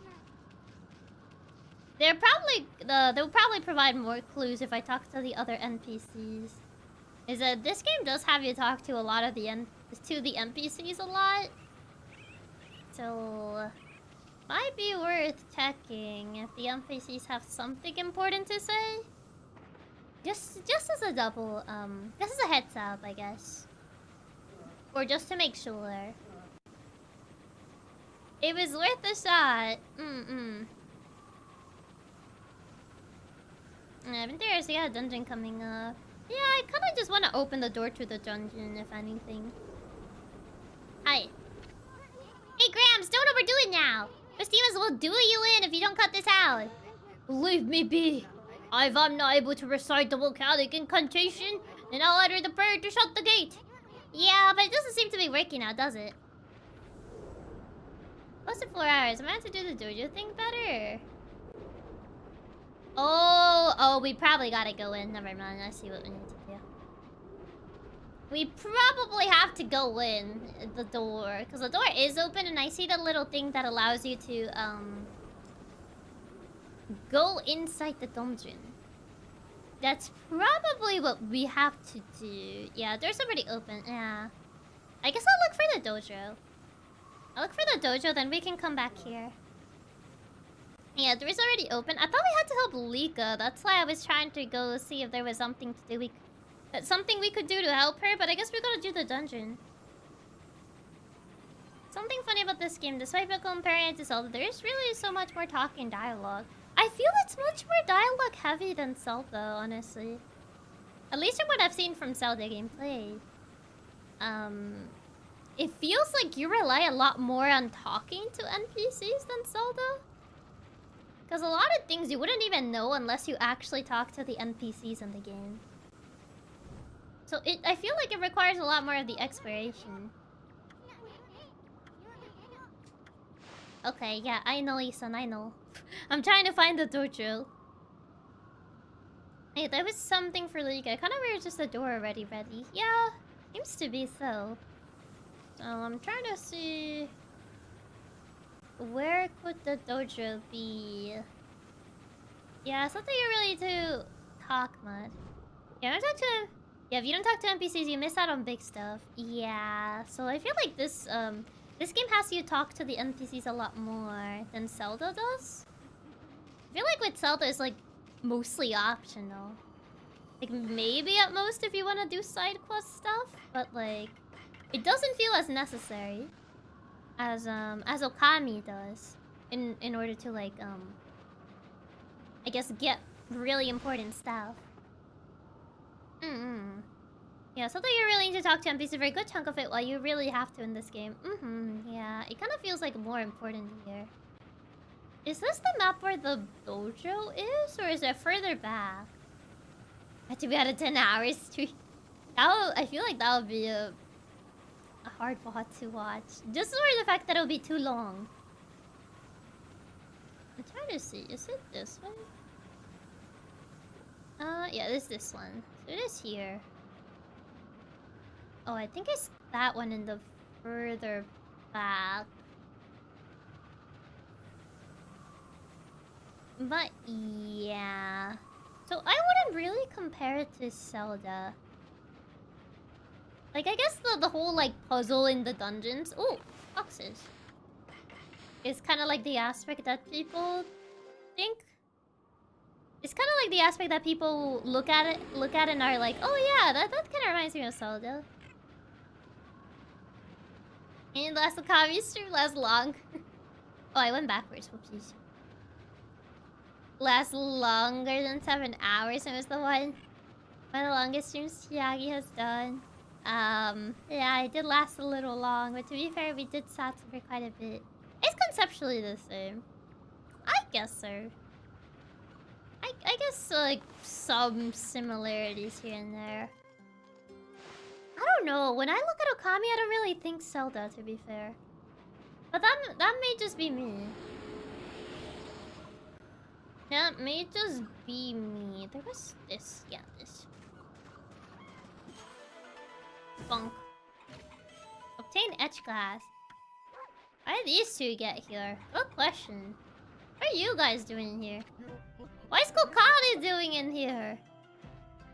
They'll probably provide more clues if I talk to the other NPCs. Is that this game does have you talk to a lot of the NPCs a lot. So might be worth checking if the NPCs have something important to say. Just as a double, just as a heads up, I guess. Or just to make sure. It was worth a shot. I've been there, so we got a dungeon coming up. Yeah, I kind of just want to open the door to the dungeon, if anything. Hi. Hey, Grams, don't overdo it now. Miss Stevens will do you in if you don't cut this out. Leave me be. If I'm not able to recite the volcanic incantation, then I'll utter the prayer to shut the gate. Yeah, but it doesn't seem to be working out, does it? Close to 4 hours. I'm gonna have to do the dojo thing better. Oh, we probably gotta go in. Never mind. I see what we need to do. We probably have to go in the door, because the door is open, and I see the little thing that allows you to go inside the dungeon. That's probably what we have to do. Yeah, door's already open. Yeah. I guess I'll look for the dojo. I'll look for the dojo, then we can come back here. Yeah, door's already open. I thought we had to help Lika. That's why I was trying to go see if there was something to do. Something we could do to help her, but I guess we gotta do the dungeon. Something funny about this game, despite comparing it to Zelda, there is really so much more talking dialogue. I feel it's much more dialogue heavy than Zelda, honestly. At least from what I've seen from Zelda gameplay. It feels like you rely a lot more on talking to NPCs than Zelda. Because a lot of things you wouldn't even know unless you actually talk to the NPCs in the game. So I feel like it requires a lot more of the exploration. Okay, yeah, I know, Isan, I know. I'm trying to find the dojo. Hey, there was something for Liga. Kind of weird, just the door already ready. Yeah, seems to be so. So I'm trying to see... where could the dojo be? Yeah, something you really do talk much. Yeah, I don't talk to... yeah, if you don't talk to NPCs, you miss out on big stuff. Yeah, so I feel like this game has you talk to the NPCs a lot more than Zelda does. I feel like with Zelda, it's like mostly optional. Like maybe at most if you want to do side quest stuff, but like it doesn't feel as necessary as Okami does in order to like I guess get really important stuff. Yeah, something you're really need to talk to NPCs for a good chunk of it while you really have to in this game. Yeah, it kind of feels like more important here. Is this the map where the dojo is, or is it further back? Had to be at a 10-hour stream. I feel like that would be a hard VOD to watch. Just for the fact that it would be too long. I'm trying to see. Is it this way? Yeah, it's this one. So it is here. Oh, I think it's that one in the further back. But yeah. So I wouldn't really compare it to Zelda. Like, I guess the whole, like, puzzle in the dungeons... oh, boxes. It's kind of like the aspect that people think. It's kind of like the aspect that people look at it and are like, oh yeah, that kind of reminds me of Zelda. And last Okami stream lasts long. Oh, I went backwards. Whoopsies. Lasts longer than 7 hours. It was the one of the longest streams Chiaki has done. Yeah, it did last a little long, but to be fair, we did Satsu for quite a bit. It's conceptually the same. I guess so. I guess, like, some similarities here and there. I don't know. When I look at Okami, I don't really think Zelda, to be fair. But that may just be me. That may just be me. There was this. Yeah, this. Bunk. Obtain etch glass. How did these two get here? Good question. What are you guys doing here? What is Kokari doing in here?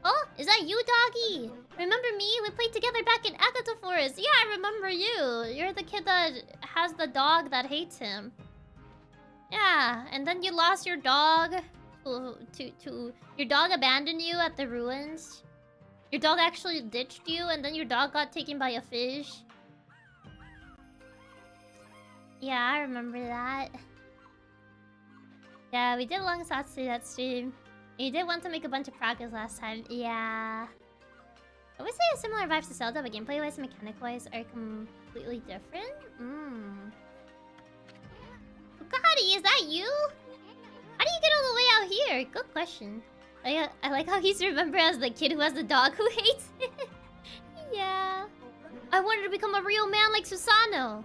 Oh, is that you, Doggy? Remember me? We played together back in Akata Forest. Yeah, I remember you. You're the kid that has the dog that hates him. Yeah, and then you lost your dog your dog abandoned you at the ruins. Your dog actually ditched you, and then your dog got taken by a fish. Yeah, I remember that. Yeah, we did long Satsu that stream. You did want to make a bunch of progress last time. Yeah. I would say a similar vibes to Zelda, but gameplay-wise and mechanic-wise are completely different. Bugatti, is that you? How do you get all the way out here? Good question. I like how he's remembered as the kid who has the dog who hates it. Yeah. I wanted to become a real man like Susanoo.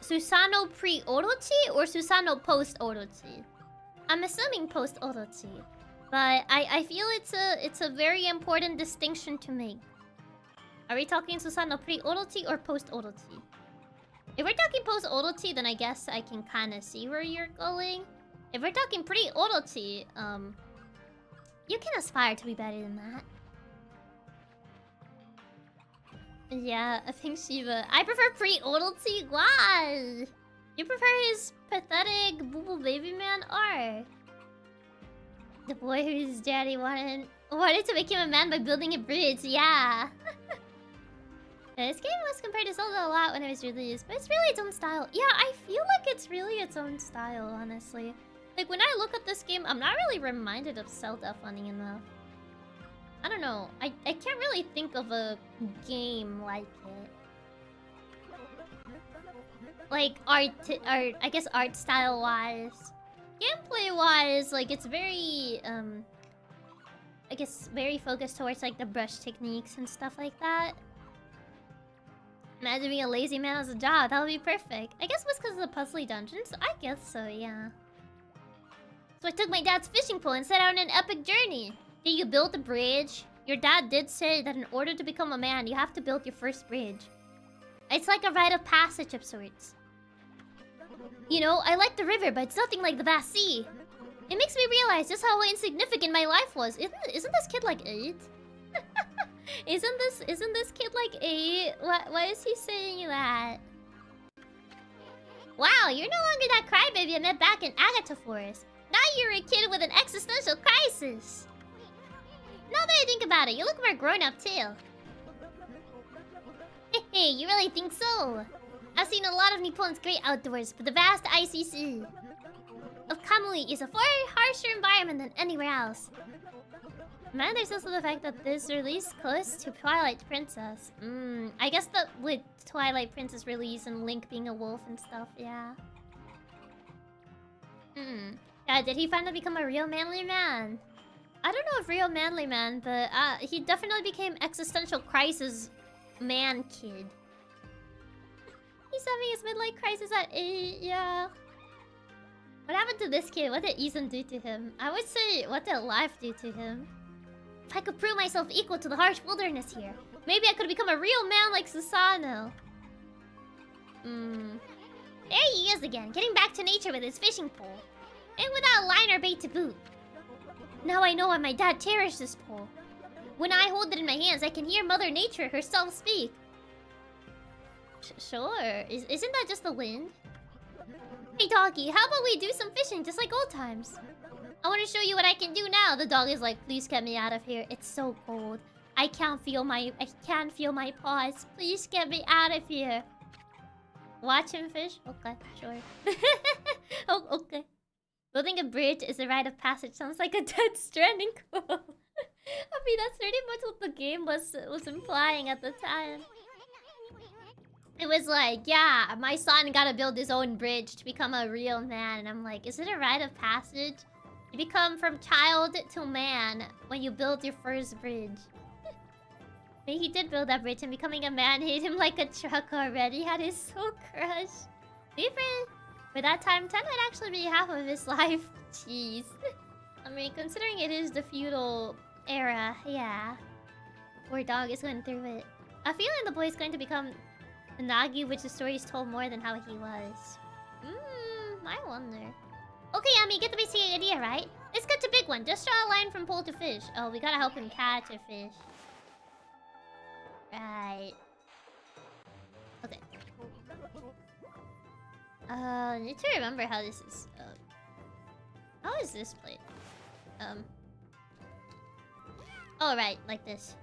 Susanoo pre-Orochi or Susanoo post-Orochi? I'm assuming post-Orochi. But I feel it's a very important distinction to make. Are we talking Susanoo pre-Orochi or post-Orochi? If we're talking post-Orochi, then I guess I can kind of see where you're going. If we're talking pre-Orochi, you can aspire to be better than that. Yeah, I think Shiva. I prefer pre-Orochi. Why? You prefer his pathetic boo-boo baby man or the boy whose daddy wanted to make him a man by building a bridge? Yeah. This game was compared to Zelda a lot when it was released, but it's really its own style. Yeah, I feel like it's really its own style, honestly. Like, when I look at this game, I'm not really reminded of Zelda, funny enough. I don't know. I can't really think of a game like it. Like, I guess art style-wise. Gameplay-wise, like, it's very, I guess, very focused towards, like, the brush techniques and stuff like that. Imagine being a lazy man as a job. That would be perfect. I guess it was because of the puzzly dungeons. I guess so, yeah. So I took my dad's fishing pole and set out on an epic journey. Did you build the bridge? Your dad did say that in order to become a man, you have to build your first bridge. It's like a rite of passage of sorts. You know, I like the river, but it's nothing like the vast sea. It makes me realize just how insignificant my life was. Isn't this kid like 8? Isn't this kid like 8? Why is he saying that? Wow, you're no longer that crybaby I met back in Agatha Forest. Now you're a kid with an existential crisis. Now that I think about it, you look more grown up too. Hey, you really think so? I've seen a lot of Nippon's great outdoors, but the vast icy sea of Kamui is a far harsher environment than anywhere else. Man, there's also the fact that this release close to Twilight Princess. I guess that with Twilight Princess release and Link being a wolf and stuff, yeah. Yeah, did he finally become a real manly man? I don't know if real manly man, but he definitely became existential crisis man kid. He's having his midlife crisis at 8, yeah. What happened to this kid? What did Izan do to him? I would say, what did life do to him? If I could prove myself equal to the harsh wilderness here, maybe I could become a real man like Susanoo. There he is again, getting back to nature with his fishing pole. And without line or bait to boot. Now I know why my dad cherished this pole. When I hold it in my hands, I can hear Mother Nature herself speak. Sure. Isn't that just the wind? Hey, doggy, how about we do some fishing just like old times? I want to show you what I can do now. The dog is like, please get me out of here. It's so cold. I can't feel my paws. Please get me out of here. Watch him fish? Okay, sure. Oh, okay. Building a bridge is a rite of passage. Sounds like a Dead Stranding quote. I mean, that's pretty much what the game was implying at the time. It was like, yeah, my son gotta build his own bridge to become a real man. And I'm like, is it a rite of passage? You become from child to man when you build your first bridge. But he did build that bridge, and becoming a man hit him like a truck already. Had his soul crushed. For that time, 10 might actually be half of his life. Jeez. I mean, considering it is the feudal era, yeah. Poor dog is going through it. I feel like the boy is going to become the Nagi, which the story is told more than how he was. I wonder. Okay, Ami, get the basic idea, right? Let's get to big one. Just draw a line from pole to fish. Oh, we gotta help him catch a fish. Right. Okay. Need to remember how this is. How is this played? Oh, right, like this.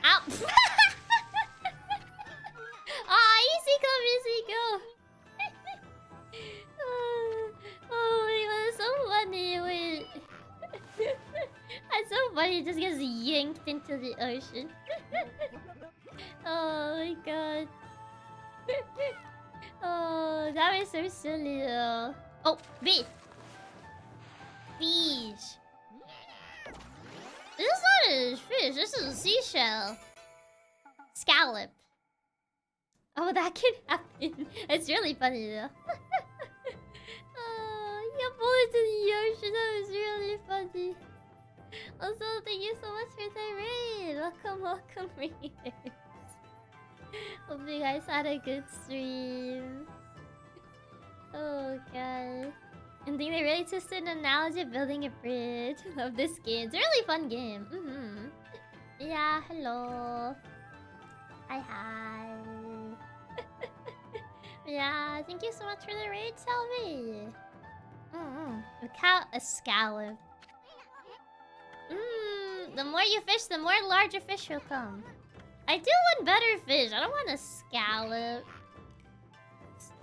Ow! Aw, easy go! Oh, it was so funny. Wait. That's so funny. It just gets yanked into the ocean. Oh my god. Oh, that was so silly though. Oh, fish. Fish. This is not a fish. This is a seashell. Scallop. Oh, that can happen. It's really funny though. Oh, you got pulled into the ocean. That was really funny. Also, thank you so much for the raid. Welcome, readers. Hope you guys had a good stream. Oh god. And think they really twisted an analogy of building a bridge. Love this game. It's a really fun game. Yeah, hello. Hi. Yeah, thank you so much for the raid, Selby. Look how a scallop. The more you fish, the more larger fish will come. I do want better fish. I don't want a scallop.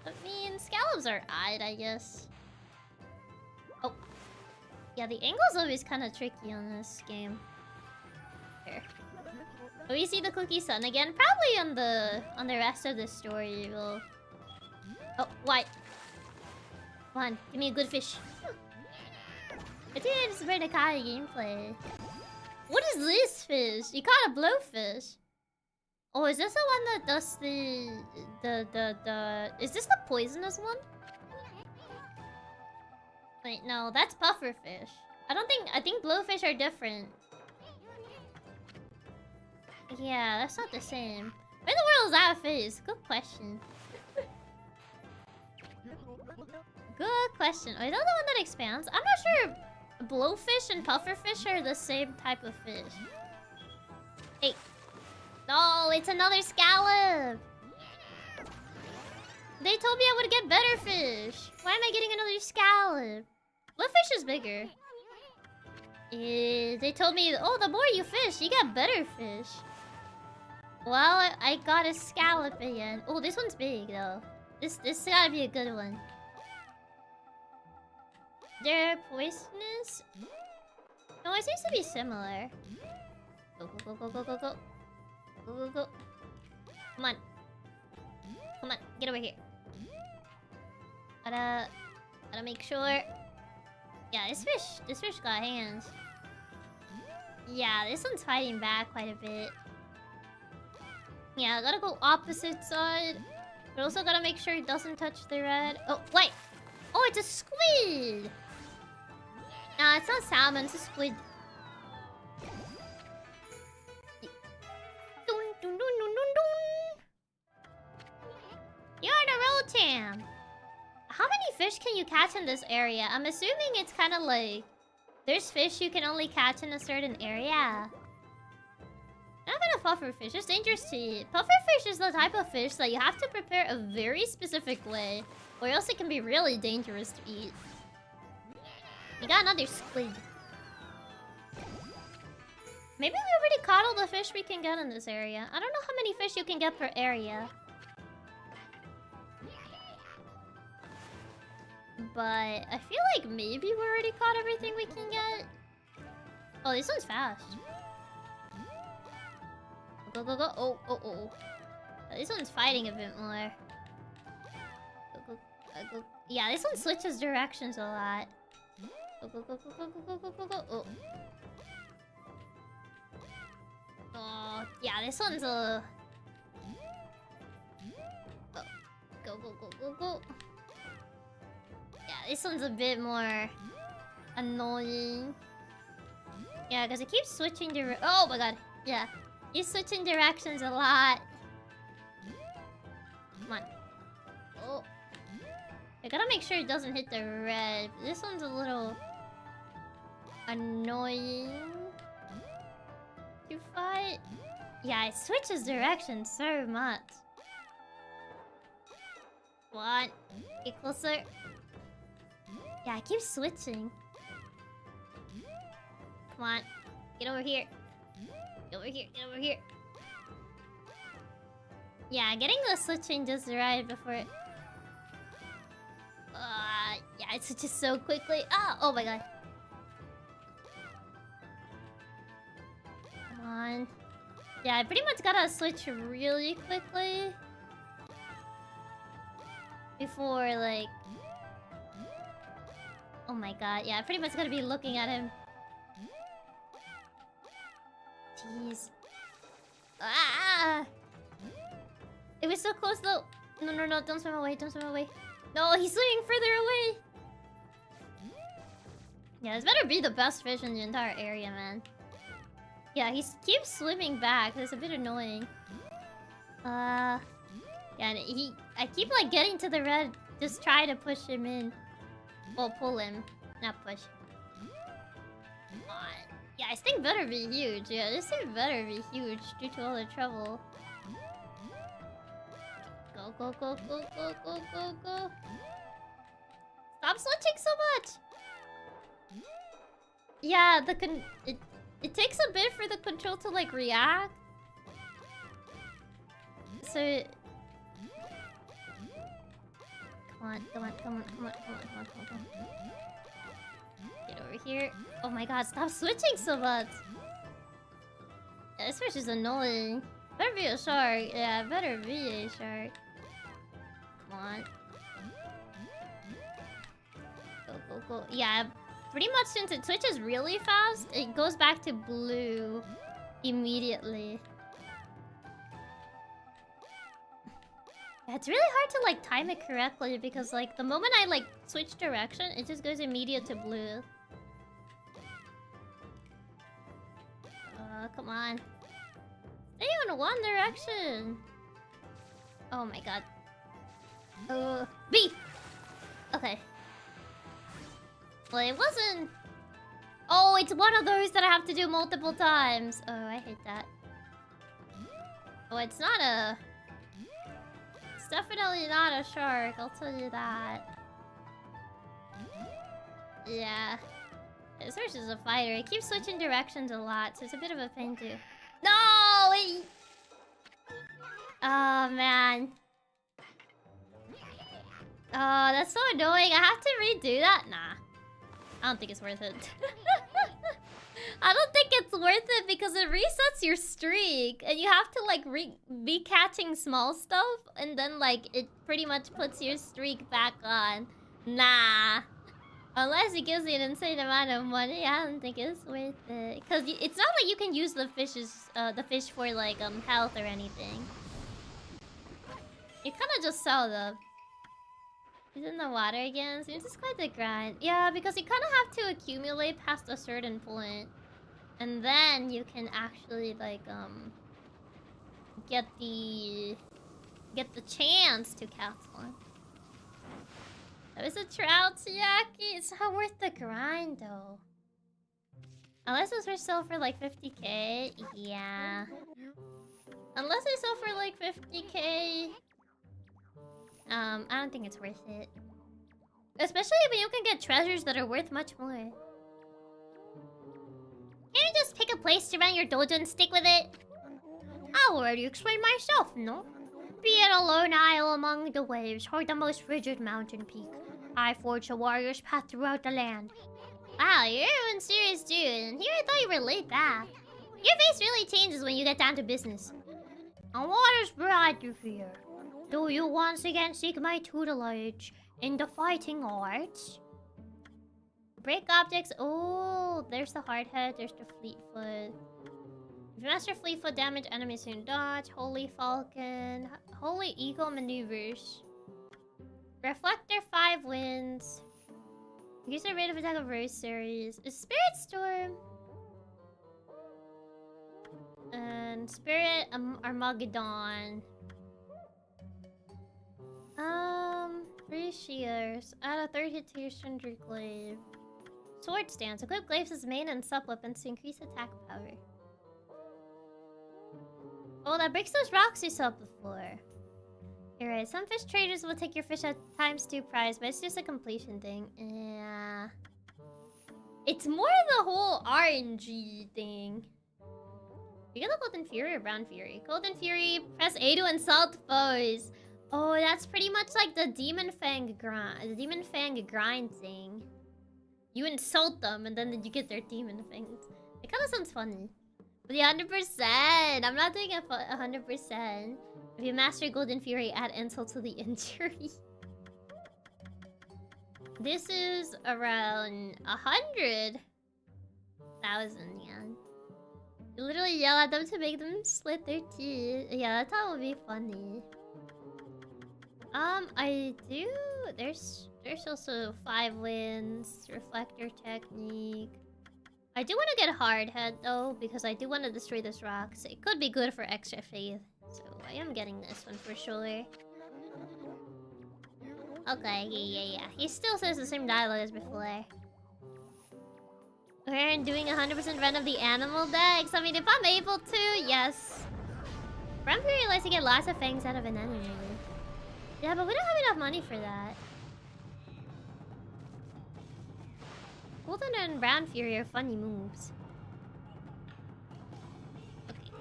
I mean, scallops are odd, I guess. Oh. Yeah, the angle's always kind of tricky on this game. Here. Will we see the cookie sun again? Probably on the rest of the story we'll... Oh, why? Come on, give me a good fish. I think I just for the kind of gameplay. What is this fish? You caught a blowfish. Oh, is this the one that does the... Is this the poisonous one? Wait, no, that's pufferfish. I think blowfish are different. Yeah, that's not the same. Where in the world is that fish? Good question. Good question. Are they the one that expands? I'm not sure if blowfish and pufferfish are the same type of fish. Hey. No, it's another scallop. They told me I would get better fish. Why am I getting another scallop? Blowfish is bigger. They told me, oh, the more you fish, you get better fish. Well, I got a scallop again. Oh, this one's big though. This gotta be a good one. They're poisonous? No, it seems to be similar. Go, go, go, go, go, go, go. Go, go, go. Come on. Come on, get over here. Gotta make sure. Yeah, this fish got hands. Yeah, this one's fighting back quite a bit. Yeah, I gotta go opposite side. But also gotta make sure it doesn't touch the red. Oh, wait! Oh, it's a squid! Nah, it's not salmon, it's a squid. You're the Rotom! How many fish can you catch in this area? I'm assuming it's kind of like... There's fish you can only catch in a certain area. Not even a pufferfish, it's dangerous to eat. Pufferfish is the type of fish that you have to prepare a very specific way, or else it can be really dangerous to eat. We got another squid. Maybe we already caught all the fish we can get in this area. I don't know how many fish you can get per area. But I feel like maybe we already caught everything we can get. Oh, this one's fast. Go, go, go. Oh, oh, oh. This one's fighting a bit more. Go, go, go. Yeah, this one switches directions a lot. Go, go, go, go, go, go, go, go, go. Oh. Oh, yeah, this one's a... Oh. Go, go, go, go, go. Yeah, this one's a bit more annoying. Yeah, because it keeps switching oh my god. Yeah. He's switching directions a lot. Come on. Oh. I gotta make sure it doesn't hit the red. This one's a little annoying to fight. Yeah, it switches directions so much. Come on. Get closer. Yeah, it keeps switching. Come on. Get over here. Get over here. Get over here. Yeah, getting the switching just right before it... yeah, it switches so quickly. Ah, oh my god. Come on. Yeah, I pretty much gotta switch really quickly. Before, like... Oh my god, yeah, I pretty much gotta be looking at him. Jeez. Ah! It was so close though. No, no, no, don't swim away, don't swim away. No, he's swimming further away. Yeah, this better be the best fish in the entire area, man. Yeah, he keeps swimming back. That's a bit annoying. Yeah, and I keep like getting to the red. Just try to push him in. Well, pull him, not push. Come on. Yeah, this thing better be huge. Yeah, this thing better be huge due to all the trouble. Go, go, go, go, go, go, go, go. Stop switching so much! Yeah, it takes a bit for the control to like react. So come on, come on, come on, come on, come on, come on, come on. Get over here. Oh my god, stop switching so much! Yeah, this fish is annoying. Better be a shark. Yeah, better be a shark. Come on. Go, go, go. Yeah, pretty much since it switches really fast, it goes back to blue immediately. Yeah, it's really hard to like time it correctly because like the moment I like switch direction, it just goes immediate to blue. Come on. Stay on one direction. Oh my god. B! Okay. Well, it wasn't... Oh, it's one of those that I have to do multiple times. Oh, I hate that. Oh, it's not a... It's definitely not a shark, I'll tell you that. Yeah. This horse is a fighter. It keeps switching directions a lot, so it's a bit of a pain too. No! Oh, man. Oh, that's so annoying. I have to redo that? Nah. I don't think it's worth it. I don't think it's worth it because it resets your streak. And you have to, like, be catching small stuff. And then, like, it pretty much puts your streak back on. Nah. Unless it gives you an insane amount of money, I don't think it's worth it. Because it's not like you can use the fish for, like, health or anything. You kind of just sell them. He's in the water again. Seems it's quite the grind. Yeah, because you kind of have to accumulate past a certain point. And then you can actually, like, get the chance to catch one. That was a trout, Chiaki. It's not worth the grind, though. Unless it's for sale for, like, 50k. Yeah. Unless they sell for, like, 50k. I don't think it's worth it. Especially when you can get treasures that are worth much more. Can't you just pick a place to run your dojo and stick with it? I'll already explain myself, no? Be it a lone isle among the waves or the most rigid mountain peak, I forge a warrior's path throughout the land. Wow, you're one serious dude, and here I thought you were laid back. Your face really changes when you get down to business. And what is brought you here? Do you once again seek my tutelage in the fighting arts? Break objects. Oh, there's the hardhead. There's the fleetfoot. If you master fleetfoot, damage enemies soon dodge. Holy falcon. Holy eagle maneuvers. Reflector 5 wins. Use a rate of attack of adversaries. Spirit storm. And spirit Armageddon. 3 shears. Add a 32 Sundry Glaive. Sword stance. Equip glaives as main and sub weapons to increase attack power. Oh, that breaks those rocks you saw before. You're right. Some fish traders will take your fish at ×2 price, but it's just a completion thing. Yeah. It's more the whole RNG thing. You get the Golden Fury or Brown Fury? Golden Fury, press A to insult foes. Oh, that's pretty much like the Demon Fang grind thing. You insult them and then you get their Demon Fangs. It kind of sounds funny. The 100%. I'm not doing a 100%. If you master Golden Fury, add insult to the injury. This is around 100,000 yen. You literally yell at them to make them slit their teeth. Yeah, that thought would be funny. I do. There's also 5 wins, reflector technique. I do want to get hard head though, because I do want to destroy this rock. So it could be good for extra faith. So I am getting this one for sure. Okay, yeah. He still says the same dialogue as before. We're doing 100% run of the animal decks. I mean, if I'm able to, yes. Brown Fury likes to get lots of fangs out of an enemy. Yeah, but we don't have enough money for that. Golden and Brown Fury are funny moves. Okay.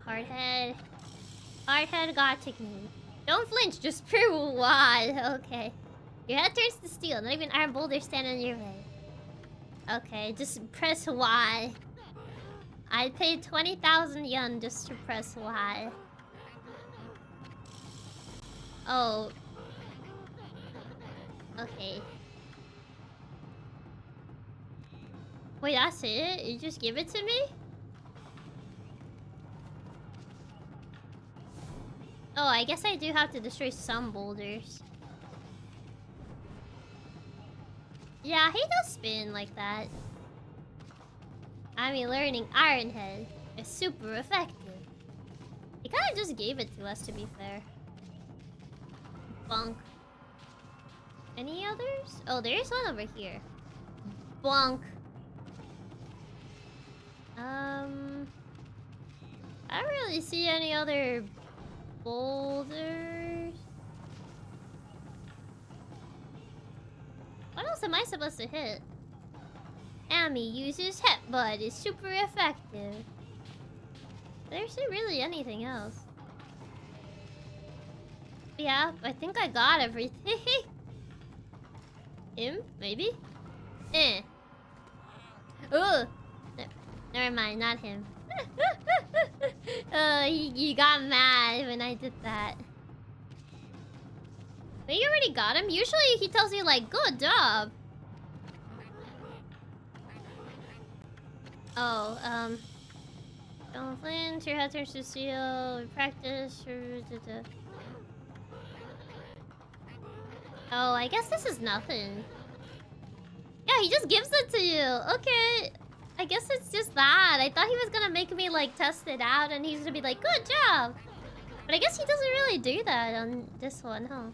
Hardhead. Hardhead got technique. Don't flinch, just prove why. Okay. Your head turns to steel. Not even iron boulders stand in your way. Okay, just press Y. I paid 20,000 yen just to press Y. Oh. Okay. Wait, that's it? You just give it to me? Oh, I guess I do have to destroy some boulders. Yeah, he does spin like that. I mean, learning Iron Head is super effective. He kind of just gave it to us, to be fair. Bonk. Any others? Oh, there is one over here. Bonk. I don't really see any other boulders. What else am I supposed to hit? Amy uses headbutt. It's super effective. There isn't really anything else. Yeah, I think I got everything. Him? Maybe? Ugh! Never mind, not him. He got mad when I did that. But you already got him? Usually he tells you like, good job. Oh, don't flinch, your head turns to steel, practice. Oh, I guess this is nothing. Yeah, he just gives it to you. Okay. I guess it's just that. I thought he was gonna make me like test it out and he's gonna be like, good job. But I guess he doesn't really do that on this one, huh?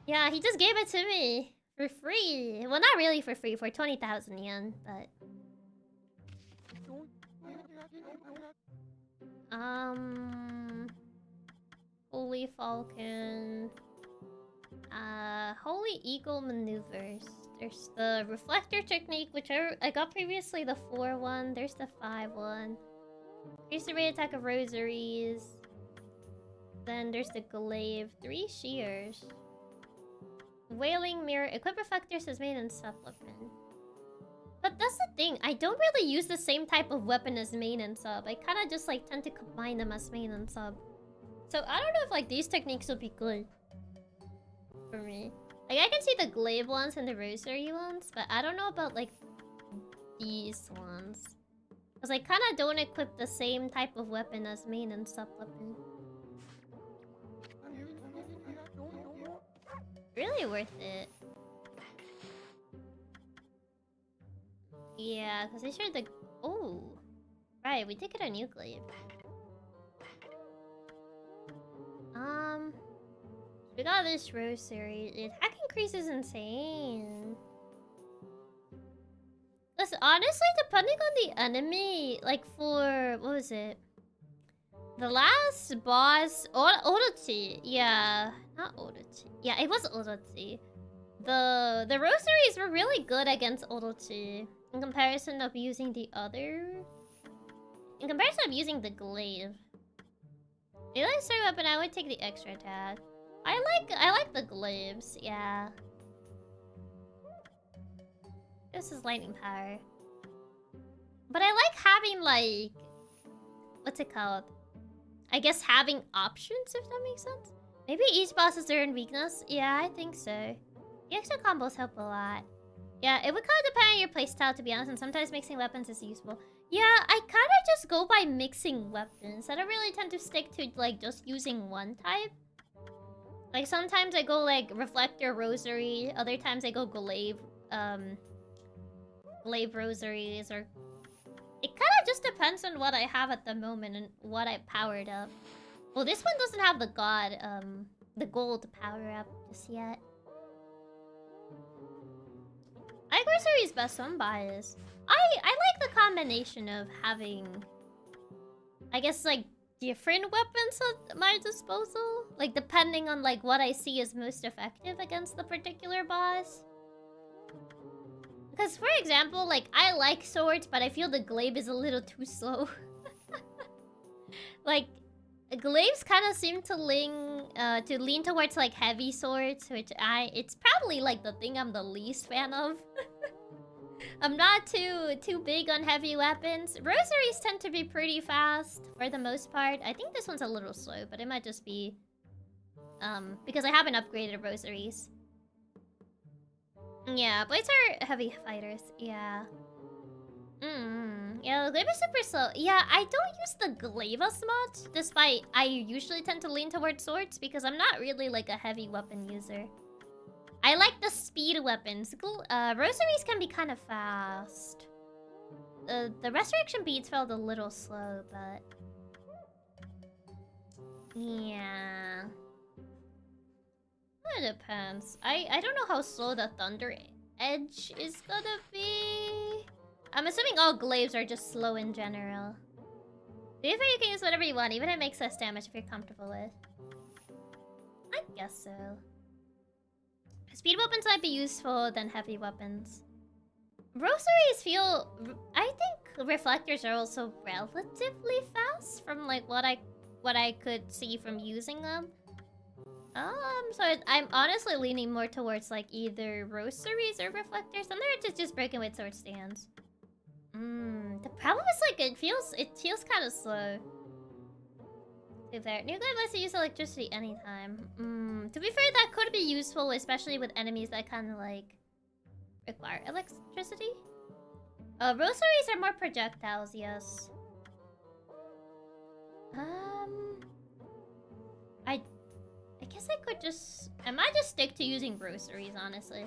Yeah, he just gave it to me for free. Well, not really for free, for 20,000 yen, but... Holy Falcon... Holy Eagle Maneuvers. There's the Reflector Technique, which I got previously, the 4 one. There's the 5 one. Here's the Raid Attack of Rosaries. Then there's the Glaive. 3 Shears. Wailing Mirror. Equip Reflectors as main and supplement. But that's the thing. I don't really use the same type of weapon as main and sub. I kind of just like tend to combine them as main and sub. So I don't know if like these techniques will be good for me. Like I can see the Glaive ones and the Rosary ones, but I don't know about like these ones. Because I kind of don't equip the same type of weapon as main and supplement. Really worth it. Yeah, because I sure the... Oh! Right, we did get a new Glaive. We got this Rosary. The attack increase is insane. Listen, honestly, depending on the enemy, like for... What was it? The last boss... Orochi. Yeah. Not Orochi. Yeah, it was Orochi. The Rosaries were really good against Orochi. In comparison of using the other... In comparison of using the Glaive. If I start weapon, I would take the extra attack. I like the Glaives, yeah. This is lightning power. But I like having, like... What's it called? I guess having options, if that makes sense. Maybe each boss has their own weakness? Yeah, I think so. The extra combos help a lot. Yeah, it would kind of depend on your playstyle, to be honest, and sometimes mixing weapons is useful. Yeah, I kind of just go by mixing weapons. I don't really tend to stick to, like, just using one type. Like, sometimes I go, like, Reflector Rosary. Other times I go Glaive, Glaive Rosaries, or... It kind of just depends on what I have at the moment and what I powered up. Well, this one doesn't have the gold power-up just yet. I think Rosary is best, so I'm biased. I like the combination of having... I guess, like, different weapons at my disposal. Like, depending on, like, what I see is most effective against the particular boss. Because, for example, like, I like swords, but I feel the glaive is a little too slow. Like, glaives kind of seem to lean towards, like, heavy swords, which it's probably, like, the thing I'm the least fan of. I'm not too big on heavy weapons. Rosaries tend to be pretty fast, for the most part. I think this one's a little slow, but it might just be... because I haven't upgraded rosaries. Yeah, blades are heavy fighters. Yeah. Yeah, the glaive is super slow. Yeah, I don't use the glaive as much, despite I usually tend to lean towards swords, because I'm not really, like, a heavy weapon user. I like the speed weapons. Rosaries can be kind of fast. The resurrection beads felt a little slow, but... Yeah... It depends. I don't know how slow the Thunder Edge is gonna be. I'm assuming all glaives are just slow in general. You can use whatever you want, even if it makes less damage if you're comfortable with. I guess so. Speed weapons might be useful than heavy weapons. Rosaries feel... I think reflectors are also relatively fast from, like, what I could see from using them. So I'm honestly leaning more towards, like, either rosaries or reflectors. And they're just breaking with sword stands. The problem is, like, it feels kind of slow. To be fair, new glaive lets you use electricity anytime. To be fair, that could be useful, especially with enemies that kind of, like, require electricity. Rosaries are more projectiles, yes. I guess I could just... I might just stick to using rosaries, honestly.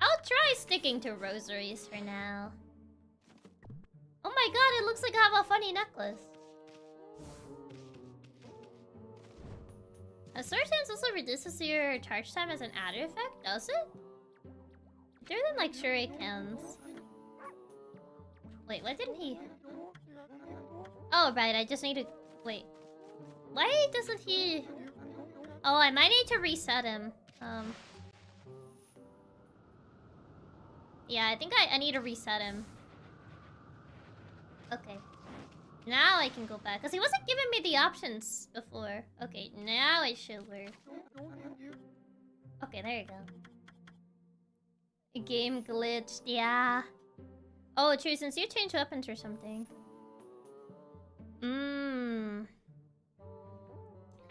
I'll try sticking to rosaries for now. Oh my god, it looks like I have a funny necklace. A sword stance also reduces your charge time as an added effect, does it? Better than, like, shurikens. Wait, what didn't he... Oh, right, I just need to... Wait. Why doesn't he... Oh, I might need to reset him. Yeah, I think I need to reset him. Okay. Now I can go back. Because he wasn't giving me the options before. Okay, now it should work. Okay, there you go. Game glitched, yeah. Oh, true, since you changed weapons or something.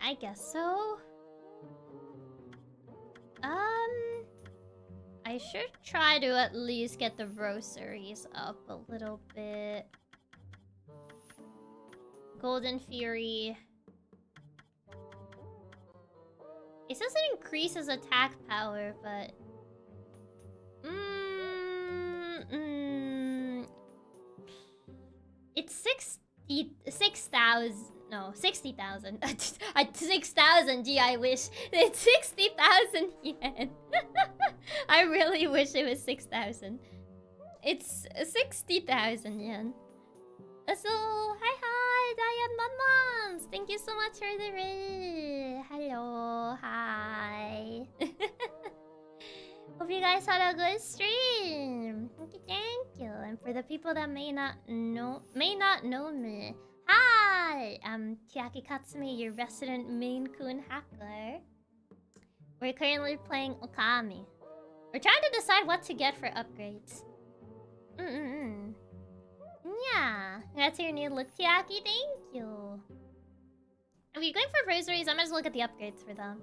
I guess so. I should try to at least get the rosaries up a little bit. Golden Fury. It says it increases attack power, but... It's 6,000. No, 60,000. 6,000, gee, I wish. It's 60,000 yen. I really wish it was 6,000. It's 60,000 yen. So, hi, Diane Mons. Thank you so much for the raid. Hello, hi. Hope you guys had a good stream. Thank you. And for the people that may not know me, hi, I'm Chiaki Katsumi, your resident Maine Coon hacker. We're currently playing Okami. We're trying to decide what to get for upgrades. Yeah. That's your new look, Chiaki. Thank you. If you're going for rosaries, I'm gonna look at the upgrades for them.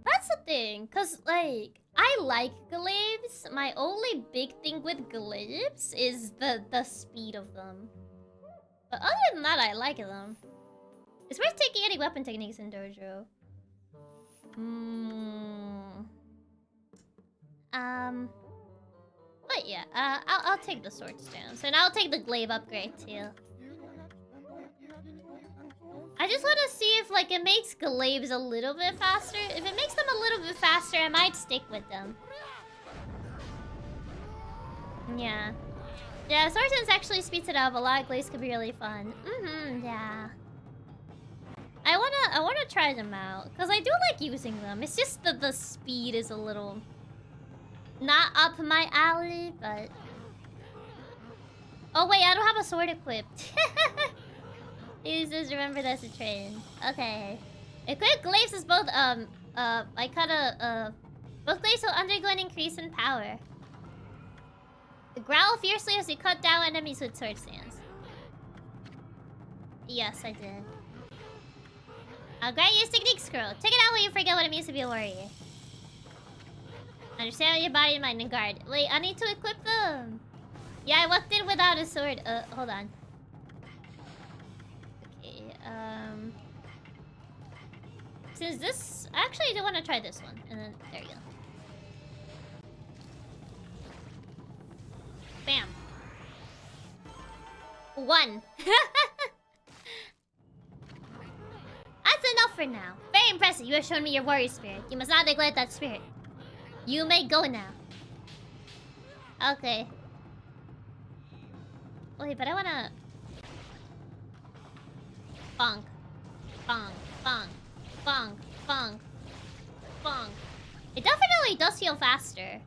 That's the thing, cause like I like glaives. My only big thing with glaives is the speed of them. But other than that, I like them. It's worth taking any weapon techniques in Dojo. But yeah, I'll take the sword stance, and I'll take the glaive upgrade too. I just want to see if like it makes glaives a little bit faster. If it makes them a little bit faster, I might stick with them. Yeah. Yeah, sword stance actually speeds it up. A lot of glaives could be really fun. Yeah. I wanna try them out, because I do like using them. It's just that the speed is a little not up my alley, but... Oh wait, I don't have a sword equipped. Use this, remember that's a train. Okay. Equip glaives is both, both glaives will undergo an increase in power. Growl fiercely as you cut down enemies with sword stance. Yes, I did. I'll grant you a technique scroll. Take it out when you forget what it means to be a warrior. Understand your body, mind, and guard. Wait, I need to equip them. Yeah, I walked in without a sword. Hold on. Okay, since this... Actually, I do want to try this one. And then, there you go. Bam. 1. That's enough for now. Very impressive. You have shown me your warrior spirit. You must not neglect that spirit. You may go now. Okay. Wait, but I wanna... Bonk. Bonk. Bonk. Bonk. Bonk. Bonk. It definitely does feel faster.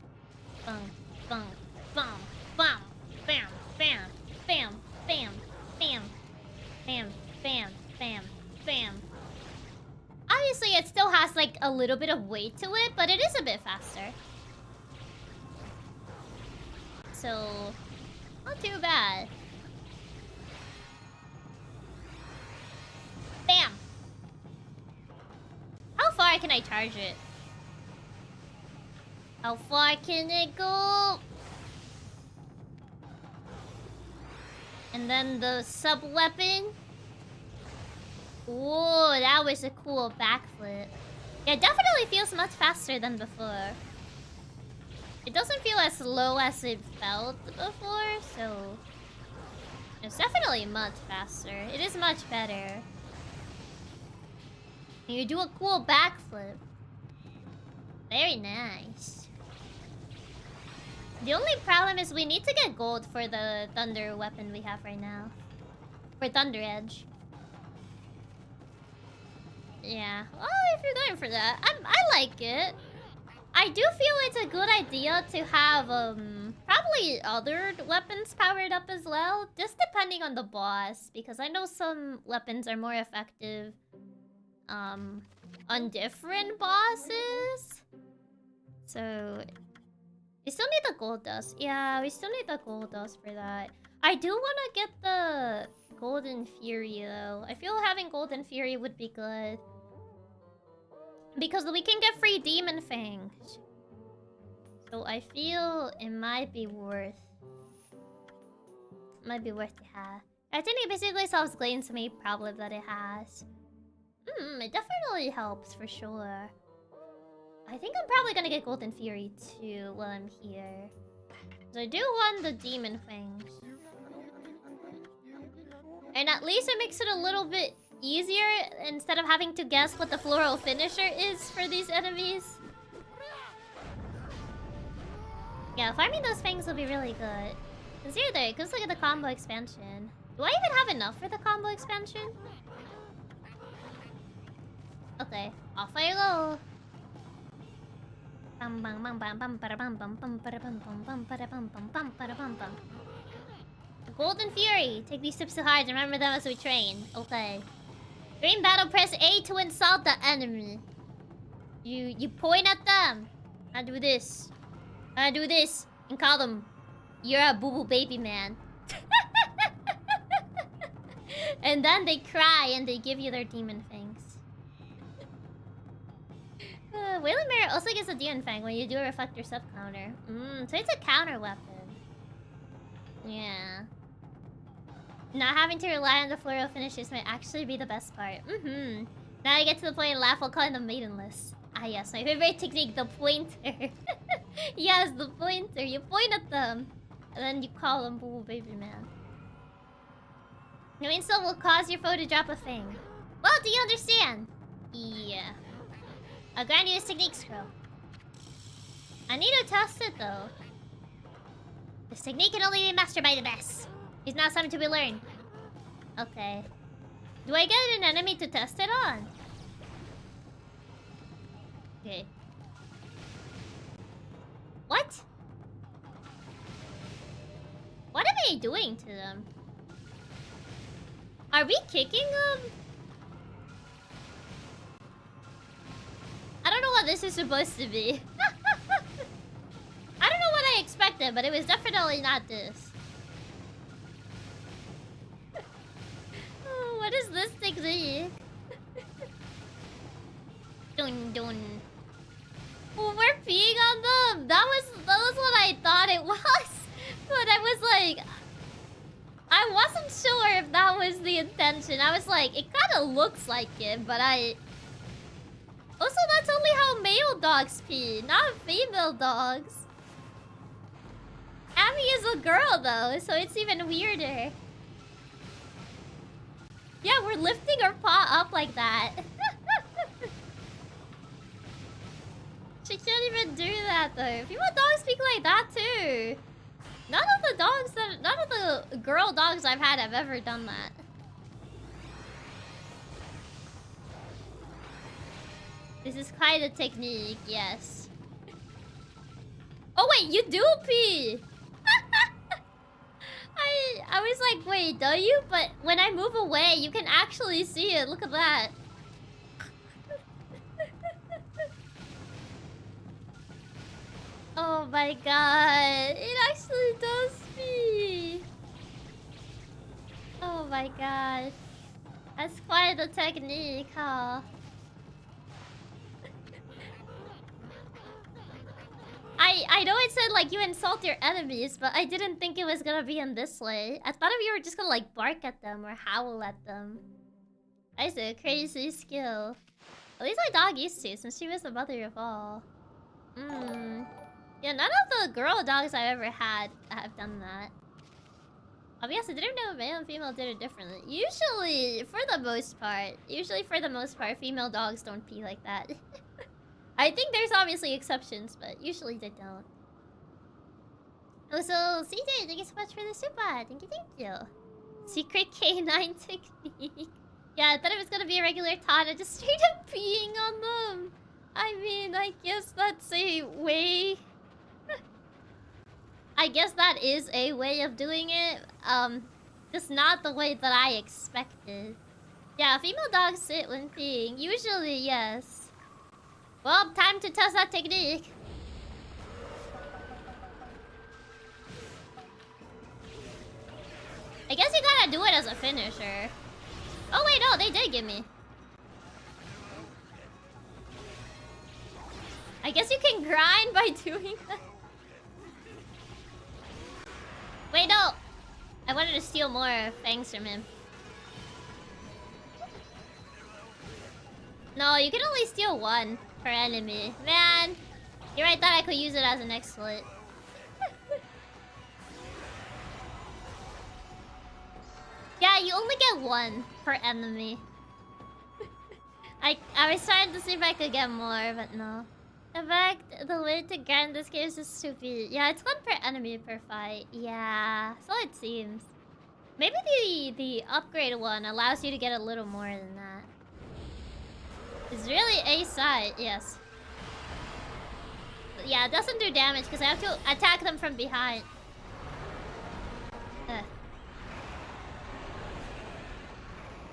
Bonk. Bonk. Bonk. Bam. Bam. Bam. Bam. Bam. Bam. Bam. Bam. Bam. Bam. Obviously, it still has, like, a little bit of weight to it, but it is a bit faster. So, not too bad. Bam! How far can I charge it? How far can it go? And then the sub-weapon. Whoa, that was a cool backflip. Yeah, it definitely feels much faster than before. It doesn't feel as slow as it felt before, so... It's definitely much faster. It is much better. And you do a cool backflip. Very nice. The only problem is we need to get gold for the thunder weapon we have right now. For Thunder Edge. Yeah, well, if you're going for that, I like it. I do feel it's a good idea to have, probably other weapons powered up as well. Just depending on the boss, because I know some weapons are more effective, on different bosses. So, we still need the gold dust. Yeah, we still need the gold dust for that. I do want to get the Golden Fury, though. I feel having Golden Fury would be good. Because we can get free Demon Fangs. So I feel it might be worth... to have. I think it basically solves Glaive's main problem that it has. It definitely helps for sure. I think I'm probably gonna get Golden Fury too while I'm here. So I do want the Demon Fangs. And at least it makes it a little bit easier instead of having to guess what the floral finisher is for these enemies. Yeah, farming those fangs will be really good. Cause here there, let's look at the combo expansion. Do I even have enough for the combo expansion? Okay, off I go. Golden Fury. Take these tips to heart. Remember them as we train. Okay. During battle, press A to insult the enemy. You point at them. I do this. I do this. And call them You're a boo-boo baby man. And then they cry and they give you their demon fangs. Wailing Mirror also gets a demon fang when you do a reflector sub counter. So it's a counter weapon. Yeah. Not having to rely on the floral finishes might actually be the best part. Now I get to the point and laugh while calling them maidenless. Ah yes, my favorite technique, the pointer. Yes, the pointer. You point at them. And then you call them boo baby man. No insult will cause your foe to drop a thing. Well, do you understand? Yeah. I'll grant you this technique, Scroll. I need to test it though. This technique can only be mastered by the best. It's not something to be learned. Okay. Do I get an enemy to test it on? Okay. What? What am I doing to them? Are we kicking them? I don't know what this is supposed to be. I don't know what I expected, but it was definitely not this. Oh, what is this technique? Dun dun. Oh, we're peeing on them. That was what I thought it was. But I was like, I wasn't sure if that was the intention. I was like, it kind of looks like it, but I... Also, that's only how male dogs pee, not female dogs. Abby is a girl, though, so it's even weirder. Yeah, we're lifting our paw up like that. She can't even do that, though. Female dogs speak like that, too. None of the girl dogs I've had have ever done that. This is quite a technique, yes. Oh wait, you do pee! I was like, wait, do you? But when I move away, you can actually see it. Look at that. Oh my god, it actually does pee. Oh my god. That's quite a technique, huh? I know it said like you insult your enemies, but I didn't think it was gonna be in this way. I thought you were just gonna like bark at them or howl at them. That's a crazy skill. At least my dog used to, since she was the mother of all. Yeah, none of the girl dogs I've ever had have done that. Obviously, I didn't know male and female did it differently. Usually, for the most part, female dogs don't pee like that. I think there's obviously exceptions, but usually they don't. Oh, so CJ, thank you so much for the super. Thank you. Secret K9 technique. Yeah, I thought it was gonna be a regular Tana, just straight up peeing on them. I mean, I guess that's a way. I guess that is a way of doing it. Just not the way that I expected. Yeah, female dogs sit when peeing. Usually, yes. Well, time to test that technique. I guess you gotta do it as a finisher. Oh wait, no, they did give me. I guess you can grind by doing that. Wait, no! I wanted to steal more fangs from him. No, you can only steal one per enemy. Man, you're right, thought I could use it as an exploit. Yeah, you only get one per enemy. I was trying to see if I could get more, but no. In fact, the way to grind this game is just stupid. Yeah, it's one per enemy per fight. Yeah, so it seems. Maybe the upgrade one allows you to get a little more than that. It's really a side, yes. Yeah, it doesn't do damage because I have to attack them from behind.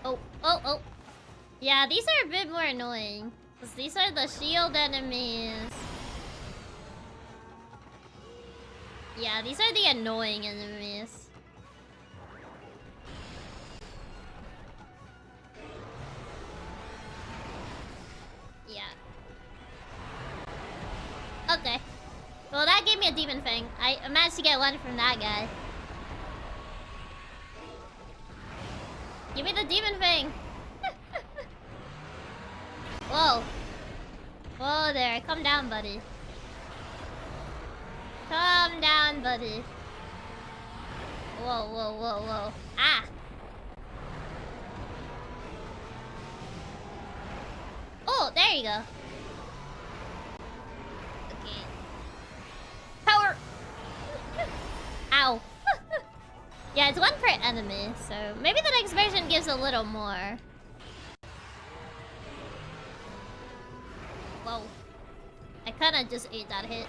Oh. Yeah, these are a bit more annoying. Because these are the shield enemies. Yeah, these are the annoying enemies. Yeah. Okay. Well, that gave me a demon fang. I managed to get one from that guy. Give me the demon fang. Whoa. Whoa there. Come down, buddy. Calm down, buddy. Whoa, whoa, whoa, whoa. Ah! Oh, there you go. Okay. Power! Ow. Yeah, it's one per enemy, so maybe the next version gives a little more. Whoa. I kinda just ate that hit.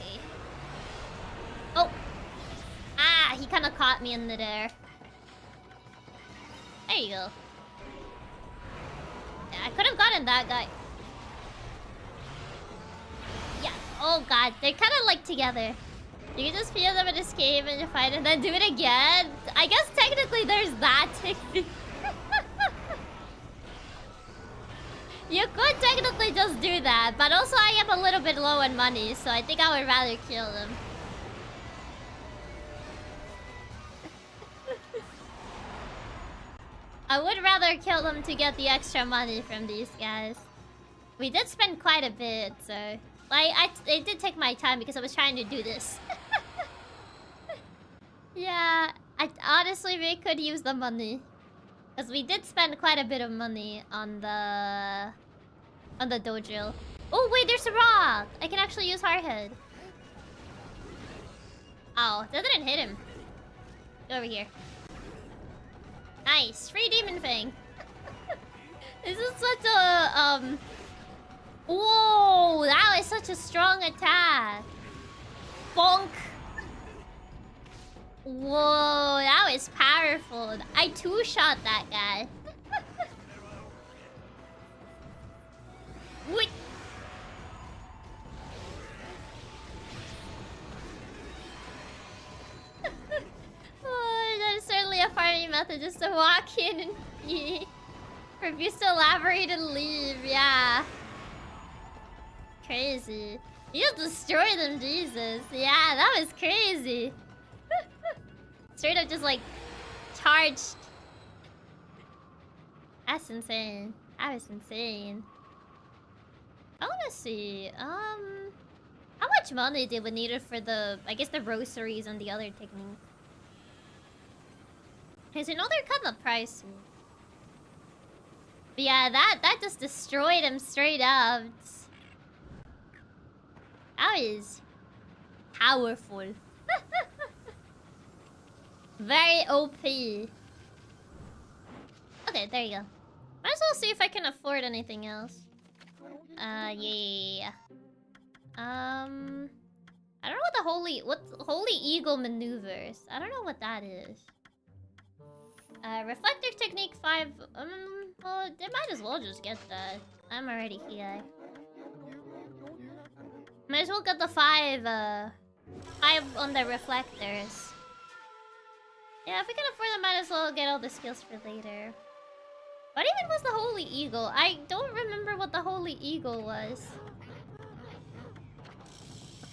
Okay. Oh! Ah, he kinda caught me in midair. There you go. Yeah, I could have gotten that guy. Yeah. Oh god, they're kinda like together. You can just feel them and escape and fight and then do it again. I guess technically there's that technique. You could technically just do that, but also I am a little bit low on money, so I think I would rather kill them. I would rather kill them to get the extra money from these guys. We did spend quite a bit, so... it did take my time because I was trying to do this. Yeah, honestly, we could use the money. Because we did spend quite a bit of money on the dojo. Oh, wait, there's a rock! I can actually use Hardhead. Oh, that didn't hit him. Go over here. Nice, free demon fang. This is such a, Whoa, that was such a strong attack. Bonk. Whoa, that was powerful. I two-shot that guy. Wait. Oh, that is certainly a farming method, just to walk in and refuse to elaborate and leave. Yeah. Crazy. You just destroy them, Jesus. Yeah, that was crazy. Straight up just like charged. That's insane. That was insane. I wanna see. How much money did we need for the, I guess, the rosaries and the other technique? Because you know they're kind of pricey. But yeah, that just destroyed him straight up. That is powerful. Very OP. Okay, there you go. Might as well see if I can afford anything else. Yeah. I don't know what Holy Eagle maneuvers. I don't know what that is. Reflective technique 5. Well, they might as well just get that. I'm already here. Might as well get the 5 on the reflectors. Yeah, if we can afford them, might as well get all the skills for later. What even was the Holy Eagle? I don't remember what the Holy Eagle was.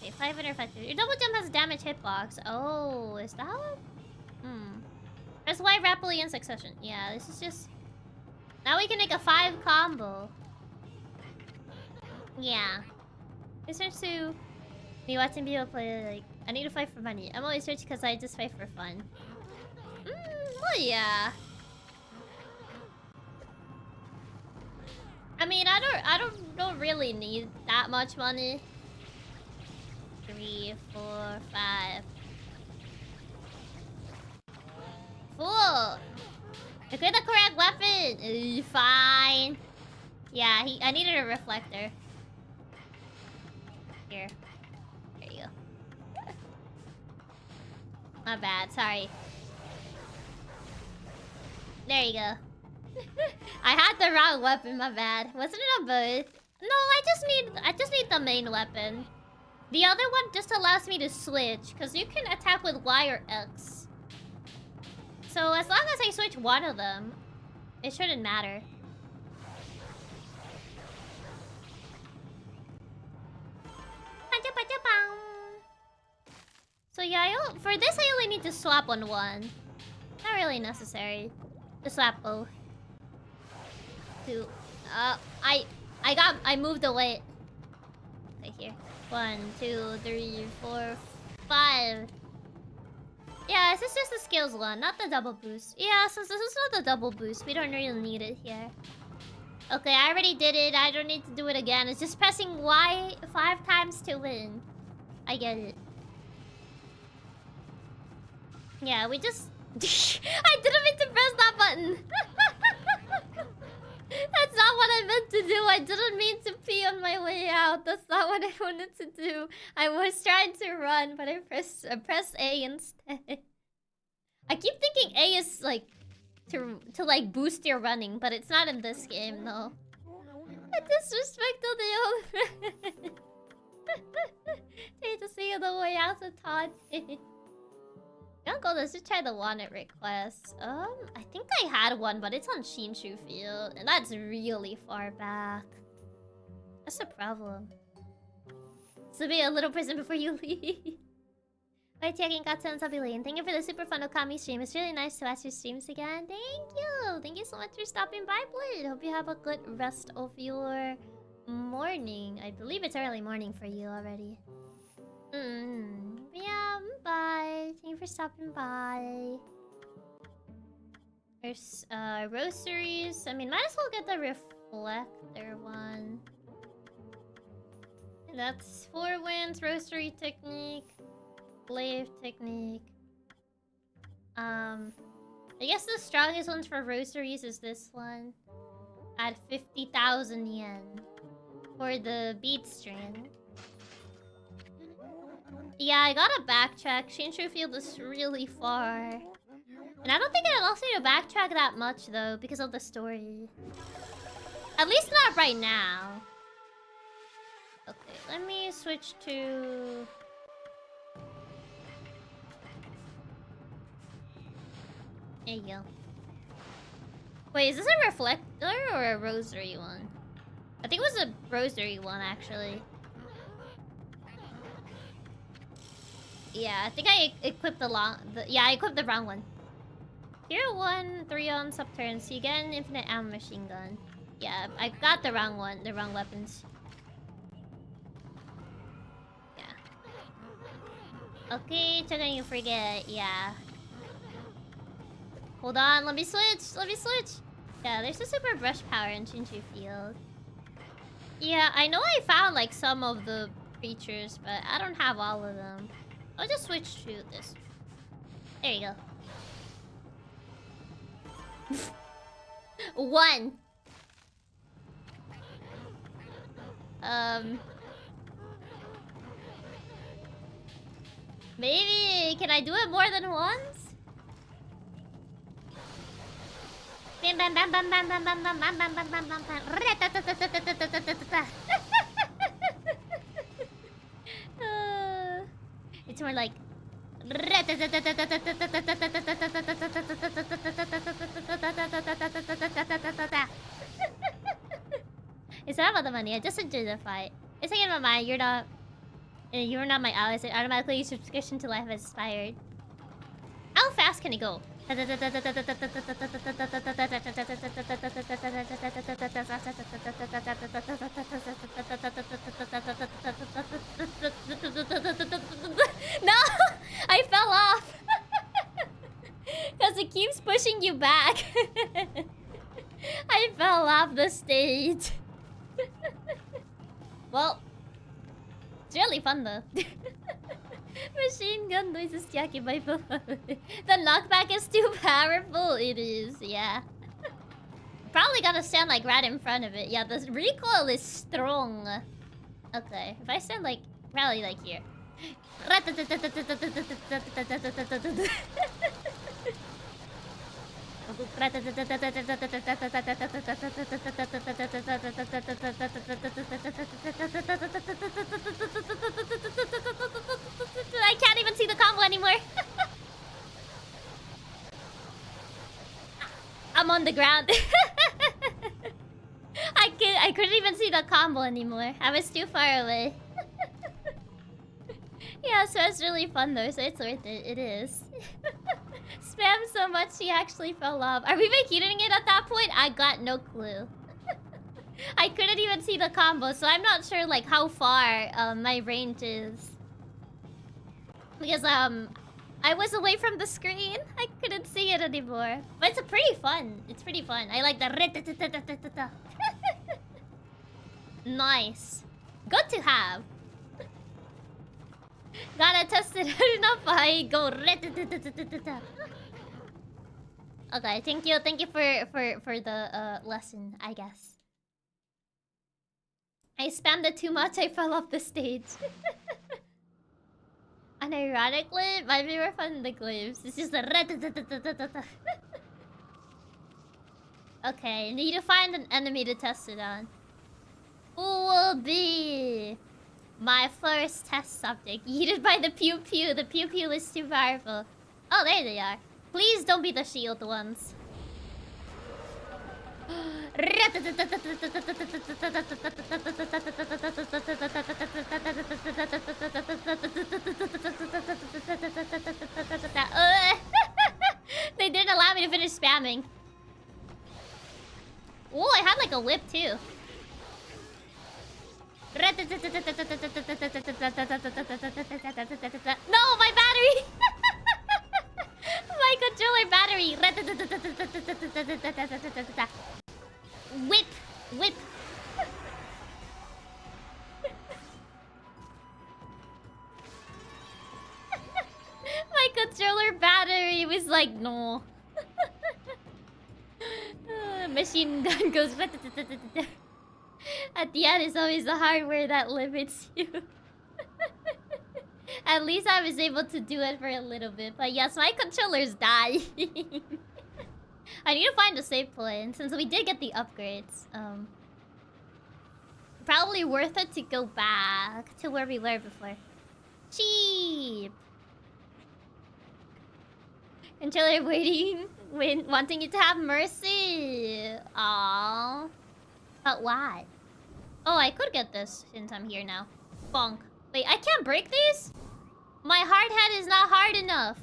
Okay, 5 reflectors. Your double jump has damage hitbox. Oh, is that one? Press Y rapidly in succession. Yeah, this is just... Now we can make a 5 combo. Yeah. Research to me watching people play, like... I need to fight for money. I'm always rich because I just fight for fun. Well, yeah. I mean, I don't really need that much money. 3, 4, 5. Fool! Equip the correct weapon! Fine. Yeah, I needed a reflector. Here. There you go. Not bad, sorry. There you go. I had the wrong weapon, my bad. Wasn't it on both? No, I just need the main weapon. The other one just allows me to switch, because you can attack with Y or X. So as long as I switch one of them, it shouldn't matter. So yeah, for this I only need to swap on one. Not really necessary to swap both. Two. I moved away. Okay, here. 1, 2, 3, 4, 5. Yeah, this is just the skills one, not the double boost. Yeah, since this is not the double boost, we don't really need it here. Okay, I already did it. I don't need to do it again. It's just pressing Y 5 times to win. I get it. Yeah, we just... I didn't mean to press that button! That's not what I meant to do. I didn't mean to pee on my way out. That's not what I wanted to do. I was trying to run, but I pressed A instead. I keep thinking A is like to like boost your running, but it's not in this game, no. I disrespected the old. Try to see the way out of Todd. Uncle, let's just try the wanted request. I think I had one, but it's on Shinshu Field, and that's really far back. That's the problem. So be a little person before you leave. Hi, Chiaki Katsumi, and thank you for the super fun Okami stream. It's really nice to watch your streams again. Thank you! Thank you so much for stopping by, Blade. Hope you have a good rest of your morning. I believe it's early morning for you already. Yeah, bye. Thank you for stopping by. There's rosaries. I mean, might as well get the reflector one. And that's 4 wins, rosary technique, glaive technique. I guess the strongest ones for rosaries is this one. At 50,000 yen for the bead string. Yeah, I gotta backtrack. Shinshu Field is really far. And I don't think it allows me to backtrack that much, though, because of the story. At least not right now. Okay, let me switch to... There you go. Wait, is this a reflector or a rosary one? I think it was a rosary one, actually. Yeah, I think I equipped I equipped the wrong one. Tier 1, 3 on subturn, so you get an infinite ammo machine gun. Yeah, I got the wrong one, the wrong weapons. Yeah. Okay, Chugging, you forget, yeah. Hold on, let me switch, Yeah, there's a super brush power in Shinshu Field. Yeah, I know I found like some of the creatures, but I don't have all of them. I'll just switch to this. There you go. 1. Maybe can I do it more than once? Bam bam bam bam bam bam bam bam bam bam bam bam bam bam. It's more like it's not about the money, I just enjoy the fight. It's like in my mind, you're not my allies, it automatically your subscription to life has expired. How fast can it go? No! I fell off! Because it keeps pushing you back. I fell off the stage. Well, it's really fun though. Machine gun noises, Chiaki by below. The knockback is too powerful. It is, yeah. Probably gotta stand like right in front of it. Yeah, the recoil is strong. Okay, if I stand like probably like here. I can't even see the combo anymore. I'm on the ground. I couldn't even see the combo anymore. I was too far away. Yeah, so it's really fun though, so it's worth it. It is. Spam so much she actually fell off. Are we vacating it at that point? I got no clue. I couldn't even see the combo, so I'm not sure like how far my range is. Because I was away from the screen. I couldn't see it anymore. But it's pretty fun. It's pretty fun. I like the nice. Good to have. Gotta test it out enough. I go. Okay, thank you for the lesson, I guess. I spammed it too much, I fell off the stage. And ironically, my favorite fun the glaives. It's just the okay, need to find an enemy to test it on. Who will be my first test subject? Yeeted by the pew pew. The pew pew is too powerful. Oh, there they are. Please don't be the shield ones. They didn't allow me to finish spamming. Oh, I had like a whip too. No, my battery! My controller battery! Whip! Whip! My controller battery was like, no. Machine gun goes... At the end, it's always the hardware that limits you. At least I was able to do it for a little bit. But yes, my controller's dying. I need to find a save point, since we did get the upgrades. Probably worth it to go back to where we were before. Cheap! Controller waiting, wanting you to have mercy. Aww. But why? Oh, I could get this since I'm here now. Bonk. Wait, I can't break these? My hard head is not hard enough.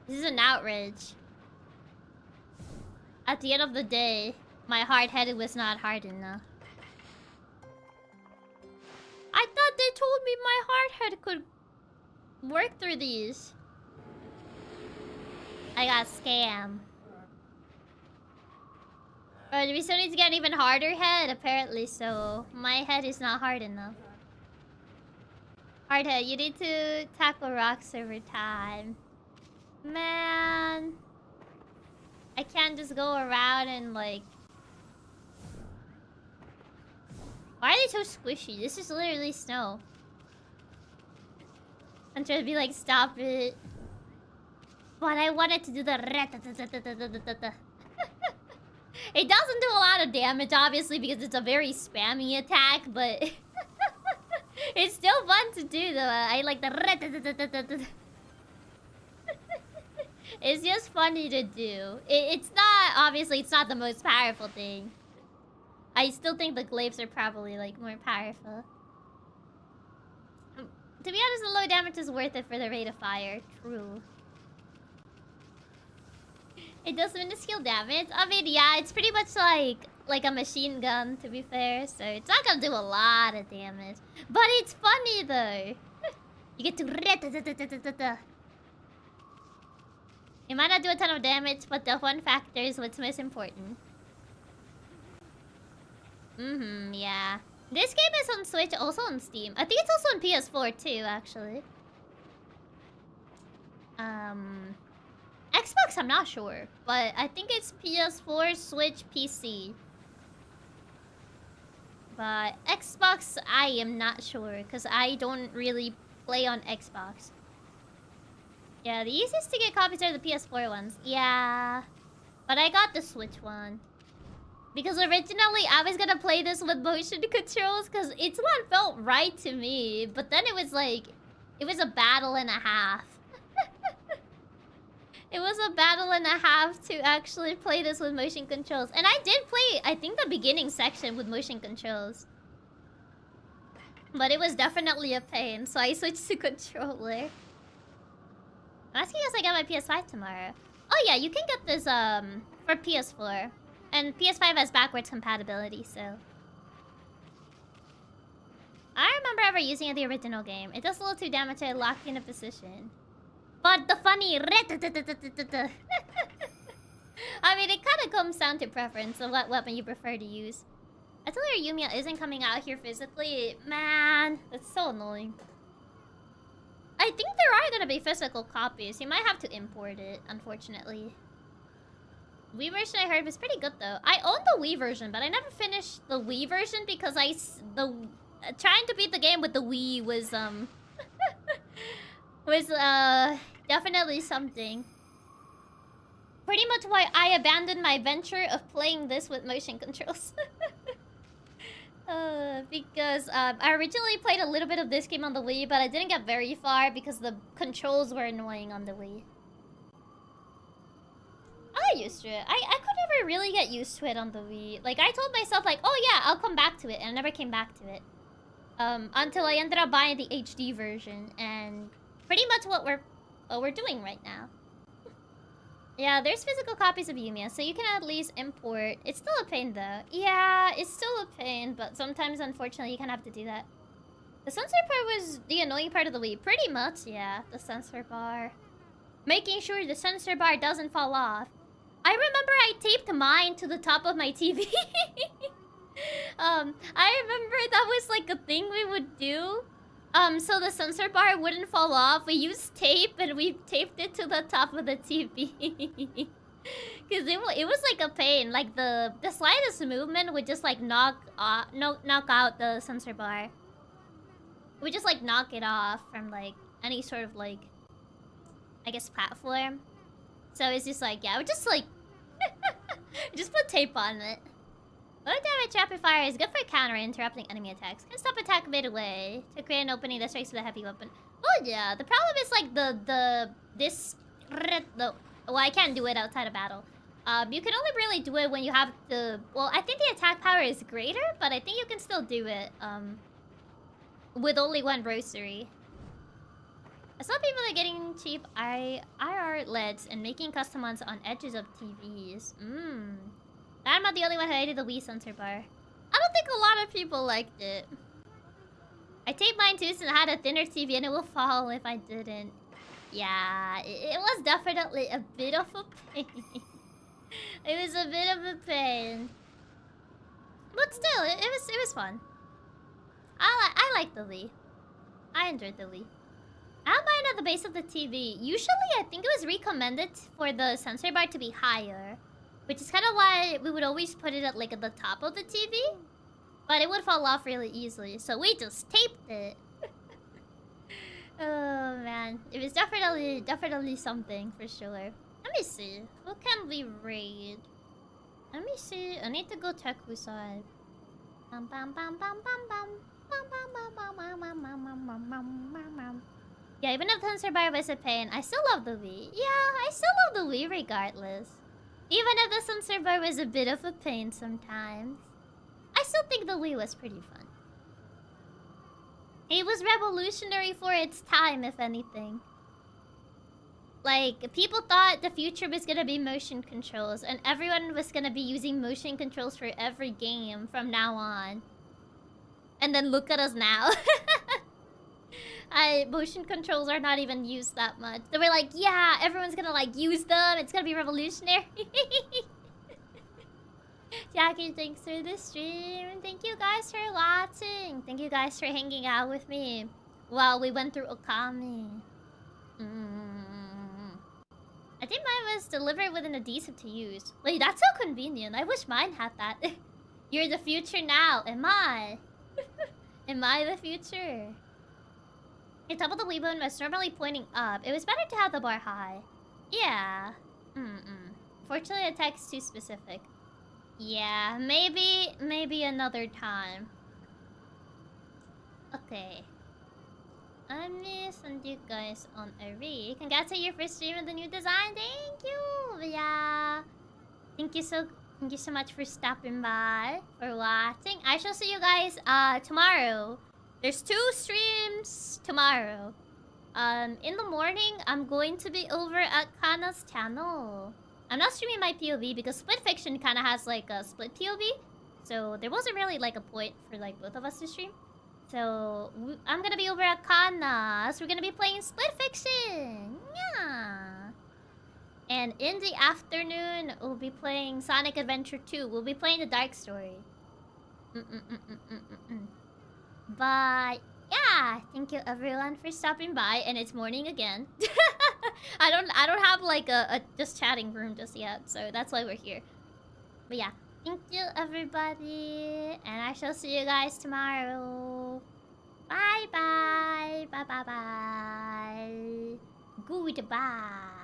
This is an outrage. At the end of the day, my hard head was not hard enough. I thought they told me my hard head could work through these. I got scammed. But we still need to get an even harder head, apparently, so my head is not hard enough. Hard head, you need to tackle rocks over time. Man. I can't just go around and like... Why are they so squishy? This is literally snow. I'm trying to be like, stop it. But I wanted to do the... It doesn't do a lot of damage, obviously, because it's a very spammy attack, but... It's still fun to do, though. I like the... It's just funny to do. It's not... Obviously, it's not the most powerful thing. I still think the glaives are probably, like, more powerful. To be honest, the low damage is worth it for the rate of fire. True. It does minuscule damage. I mean, yeah, it's pretty much like a machine gun, to be fair. So it's not gonna do a lot of damage. But it's funny, though. You get to... It might not do a ton of damage, but the fun factor is what's most important. Yeah. This game is on Switch, also on Steam. I think it's also on PS4 too, actually. Xbox, I'm not sure. But I think it's PS4, Switch, PC. But Xbox, I am not sure. Because I don't really play on Xbox. Yeah, the easiest to get copies are the PS4 ones. Yeah. But I got the Switch one. Because originally I was gonna play this with motion controls because it's what felt right to me. But then it was like... It was a battle and a half. It was a battle and a half to actually play this with motion controls. And I did play, I think, the beginning section with motion controls. But it was definitely a pain, so I switched to controller. I'm asking if I get my PS5 tomorrow. Oh yeah, you can get this for PS4. And PS5 has backwards compatibility, so... I remember ever using it in the original game. It does a little too damage to lock you in a position. But the funny... I mean, it kind of comes down to preference of what weapon you prefer to use. I told her Yumiya isn't coming out here physically. Man, that's so annoying. I think there are gonna be physical copies. You might have to import it, unfortunately. Wii version I heard was pretty good though. I own the Wii version, but I never finished the Wii version because trying to beat the game with the Wii was definitely something. Pretty much why I abandoned my venture of playing this with motion controls. Because I originally played a little bit of this game on the Wii, but I didn't get very far because the controls were annoying on the Wii. I got used to it. I could never really get used to it on the Wii. Like, I told myself, like, oh yeah, I'll come back to it, and I never came back to it. Until I ended up buying the HD version, and pretty much what we're doing right now. Yeah, there's physical copies of Yumiya, so you can at least import. It's still a pain, though. Yeah, it's still a pain, but sometimes, unfortunately, you kind of have to do that. The sensor part was the annoying part of the Wii. Pretty much, yeah, the sensor bar. Making sure the sensor bar doesn't fall off. I remember I taped mine to the top of my TV. I remember that was like a thing we would do. So the sensor bar wouldn't fall off. We used tape and we taped it to the top of the TV. Cause it was like a pain. Like the slightest movement would just like knock out the sensor bar. We just like knock it off from like any sort of like, I guess, platform. So it's just like, yeah, we just like just put tape on it. Low damage rapid fire is good for countering interrupting enemy attacks. Can stop attack midway to create an opening that strikes with a heavy weapon. Oh yeah, the problem is like well, I can't do it outside of battle. You can only really do it when you have the, well, I think the attack power is greater, but I think you can still do it with only one rosary. I saw people are getting cheap IR LEDs and making custom ones on edges of TVs. I'm not the only one who hated the Wii sensor bar. I don't think a lot of people liked it. I taped mine too since I had a thinner TV and it will fall if I didn't. Yeah, it was definitely a bit of a pain. It was a bit of a pain. But still, it was fun. I like the Wii. I enjoyed the Wii. I have mine at the base of the TV. Usually, I think it was recommended for the sensor bar to be higher. Which is kind of why we would always put it at like at the top of the TV. But it would fall off really easily. So we just taped it. Oh man. It was definitely something for sure. Let me see. Who can we raid? Let me see. I need to go check who's side. Yeah, even if the sensor bar was a pain, I still love the Wii. Yeah, I still love the Wii regardless. Even if the sensor bar was a bit of a pain sometimes. I still think the Wii was pretty fun. It was revolutionary for its time, if anything. Like, people thought the future was gonna be motion controls, and everyone was gonna be using motion controls for every game from now on. And then look at us now. Motion controls are not even used that much. They were like, yeah, everyone's gonna like use them. It's gonna be revolutionary. Chiaki, thanks for the stream. Thank you guys for watching. Thank you guys for hanging out with me while we went through Okami. I think mine was delivered with an adhesive to use. Wait, that's so convenient. I wish mine had that. You're the future now. Am I? Am I the future? The top of the Wii button was normally pointing up. It was better to have the bar high. Yeah. Fortunately, the text too specific. Yeah, maybe another time. Okay. I'm gonna send you guys on a read. Congrats on your first stream of the new design. Thank you. Yeah. Thank you so much for stopping by, for watching. I shall see you guys tomorrow. There's 2 streams tomorrow. In the morning, I'm going to be over at Kana's channel. I'm not streaming my POV because Split Fiction kind of has like a split POV. So there wasn't really like a point for like both of us to stream. So I'm gonna be over at Kana's. We're gonna be playing Split Fiction. Yeah. And in the afternoon, we'll be playing Sonic Adventure 2. We'll be playing the Dark Story. But yeah, thank you everyone for stopping by. And it's morning again. I don't have like a just chatting room just yet, so that's why we're here. But yeah, thank you everybody, and I shall see you guys tomorrow. Bye bye. Bye bye bye. Goodbye.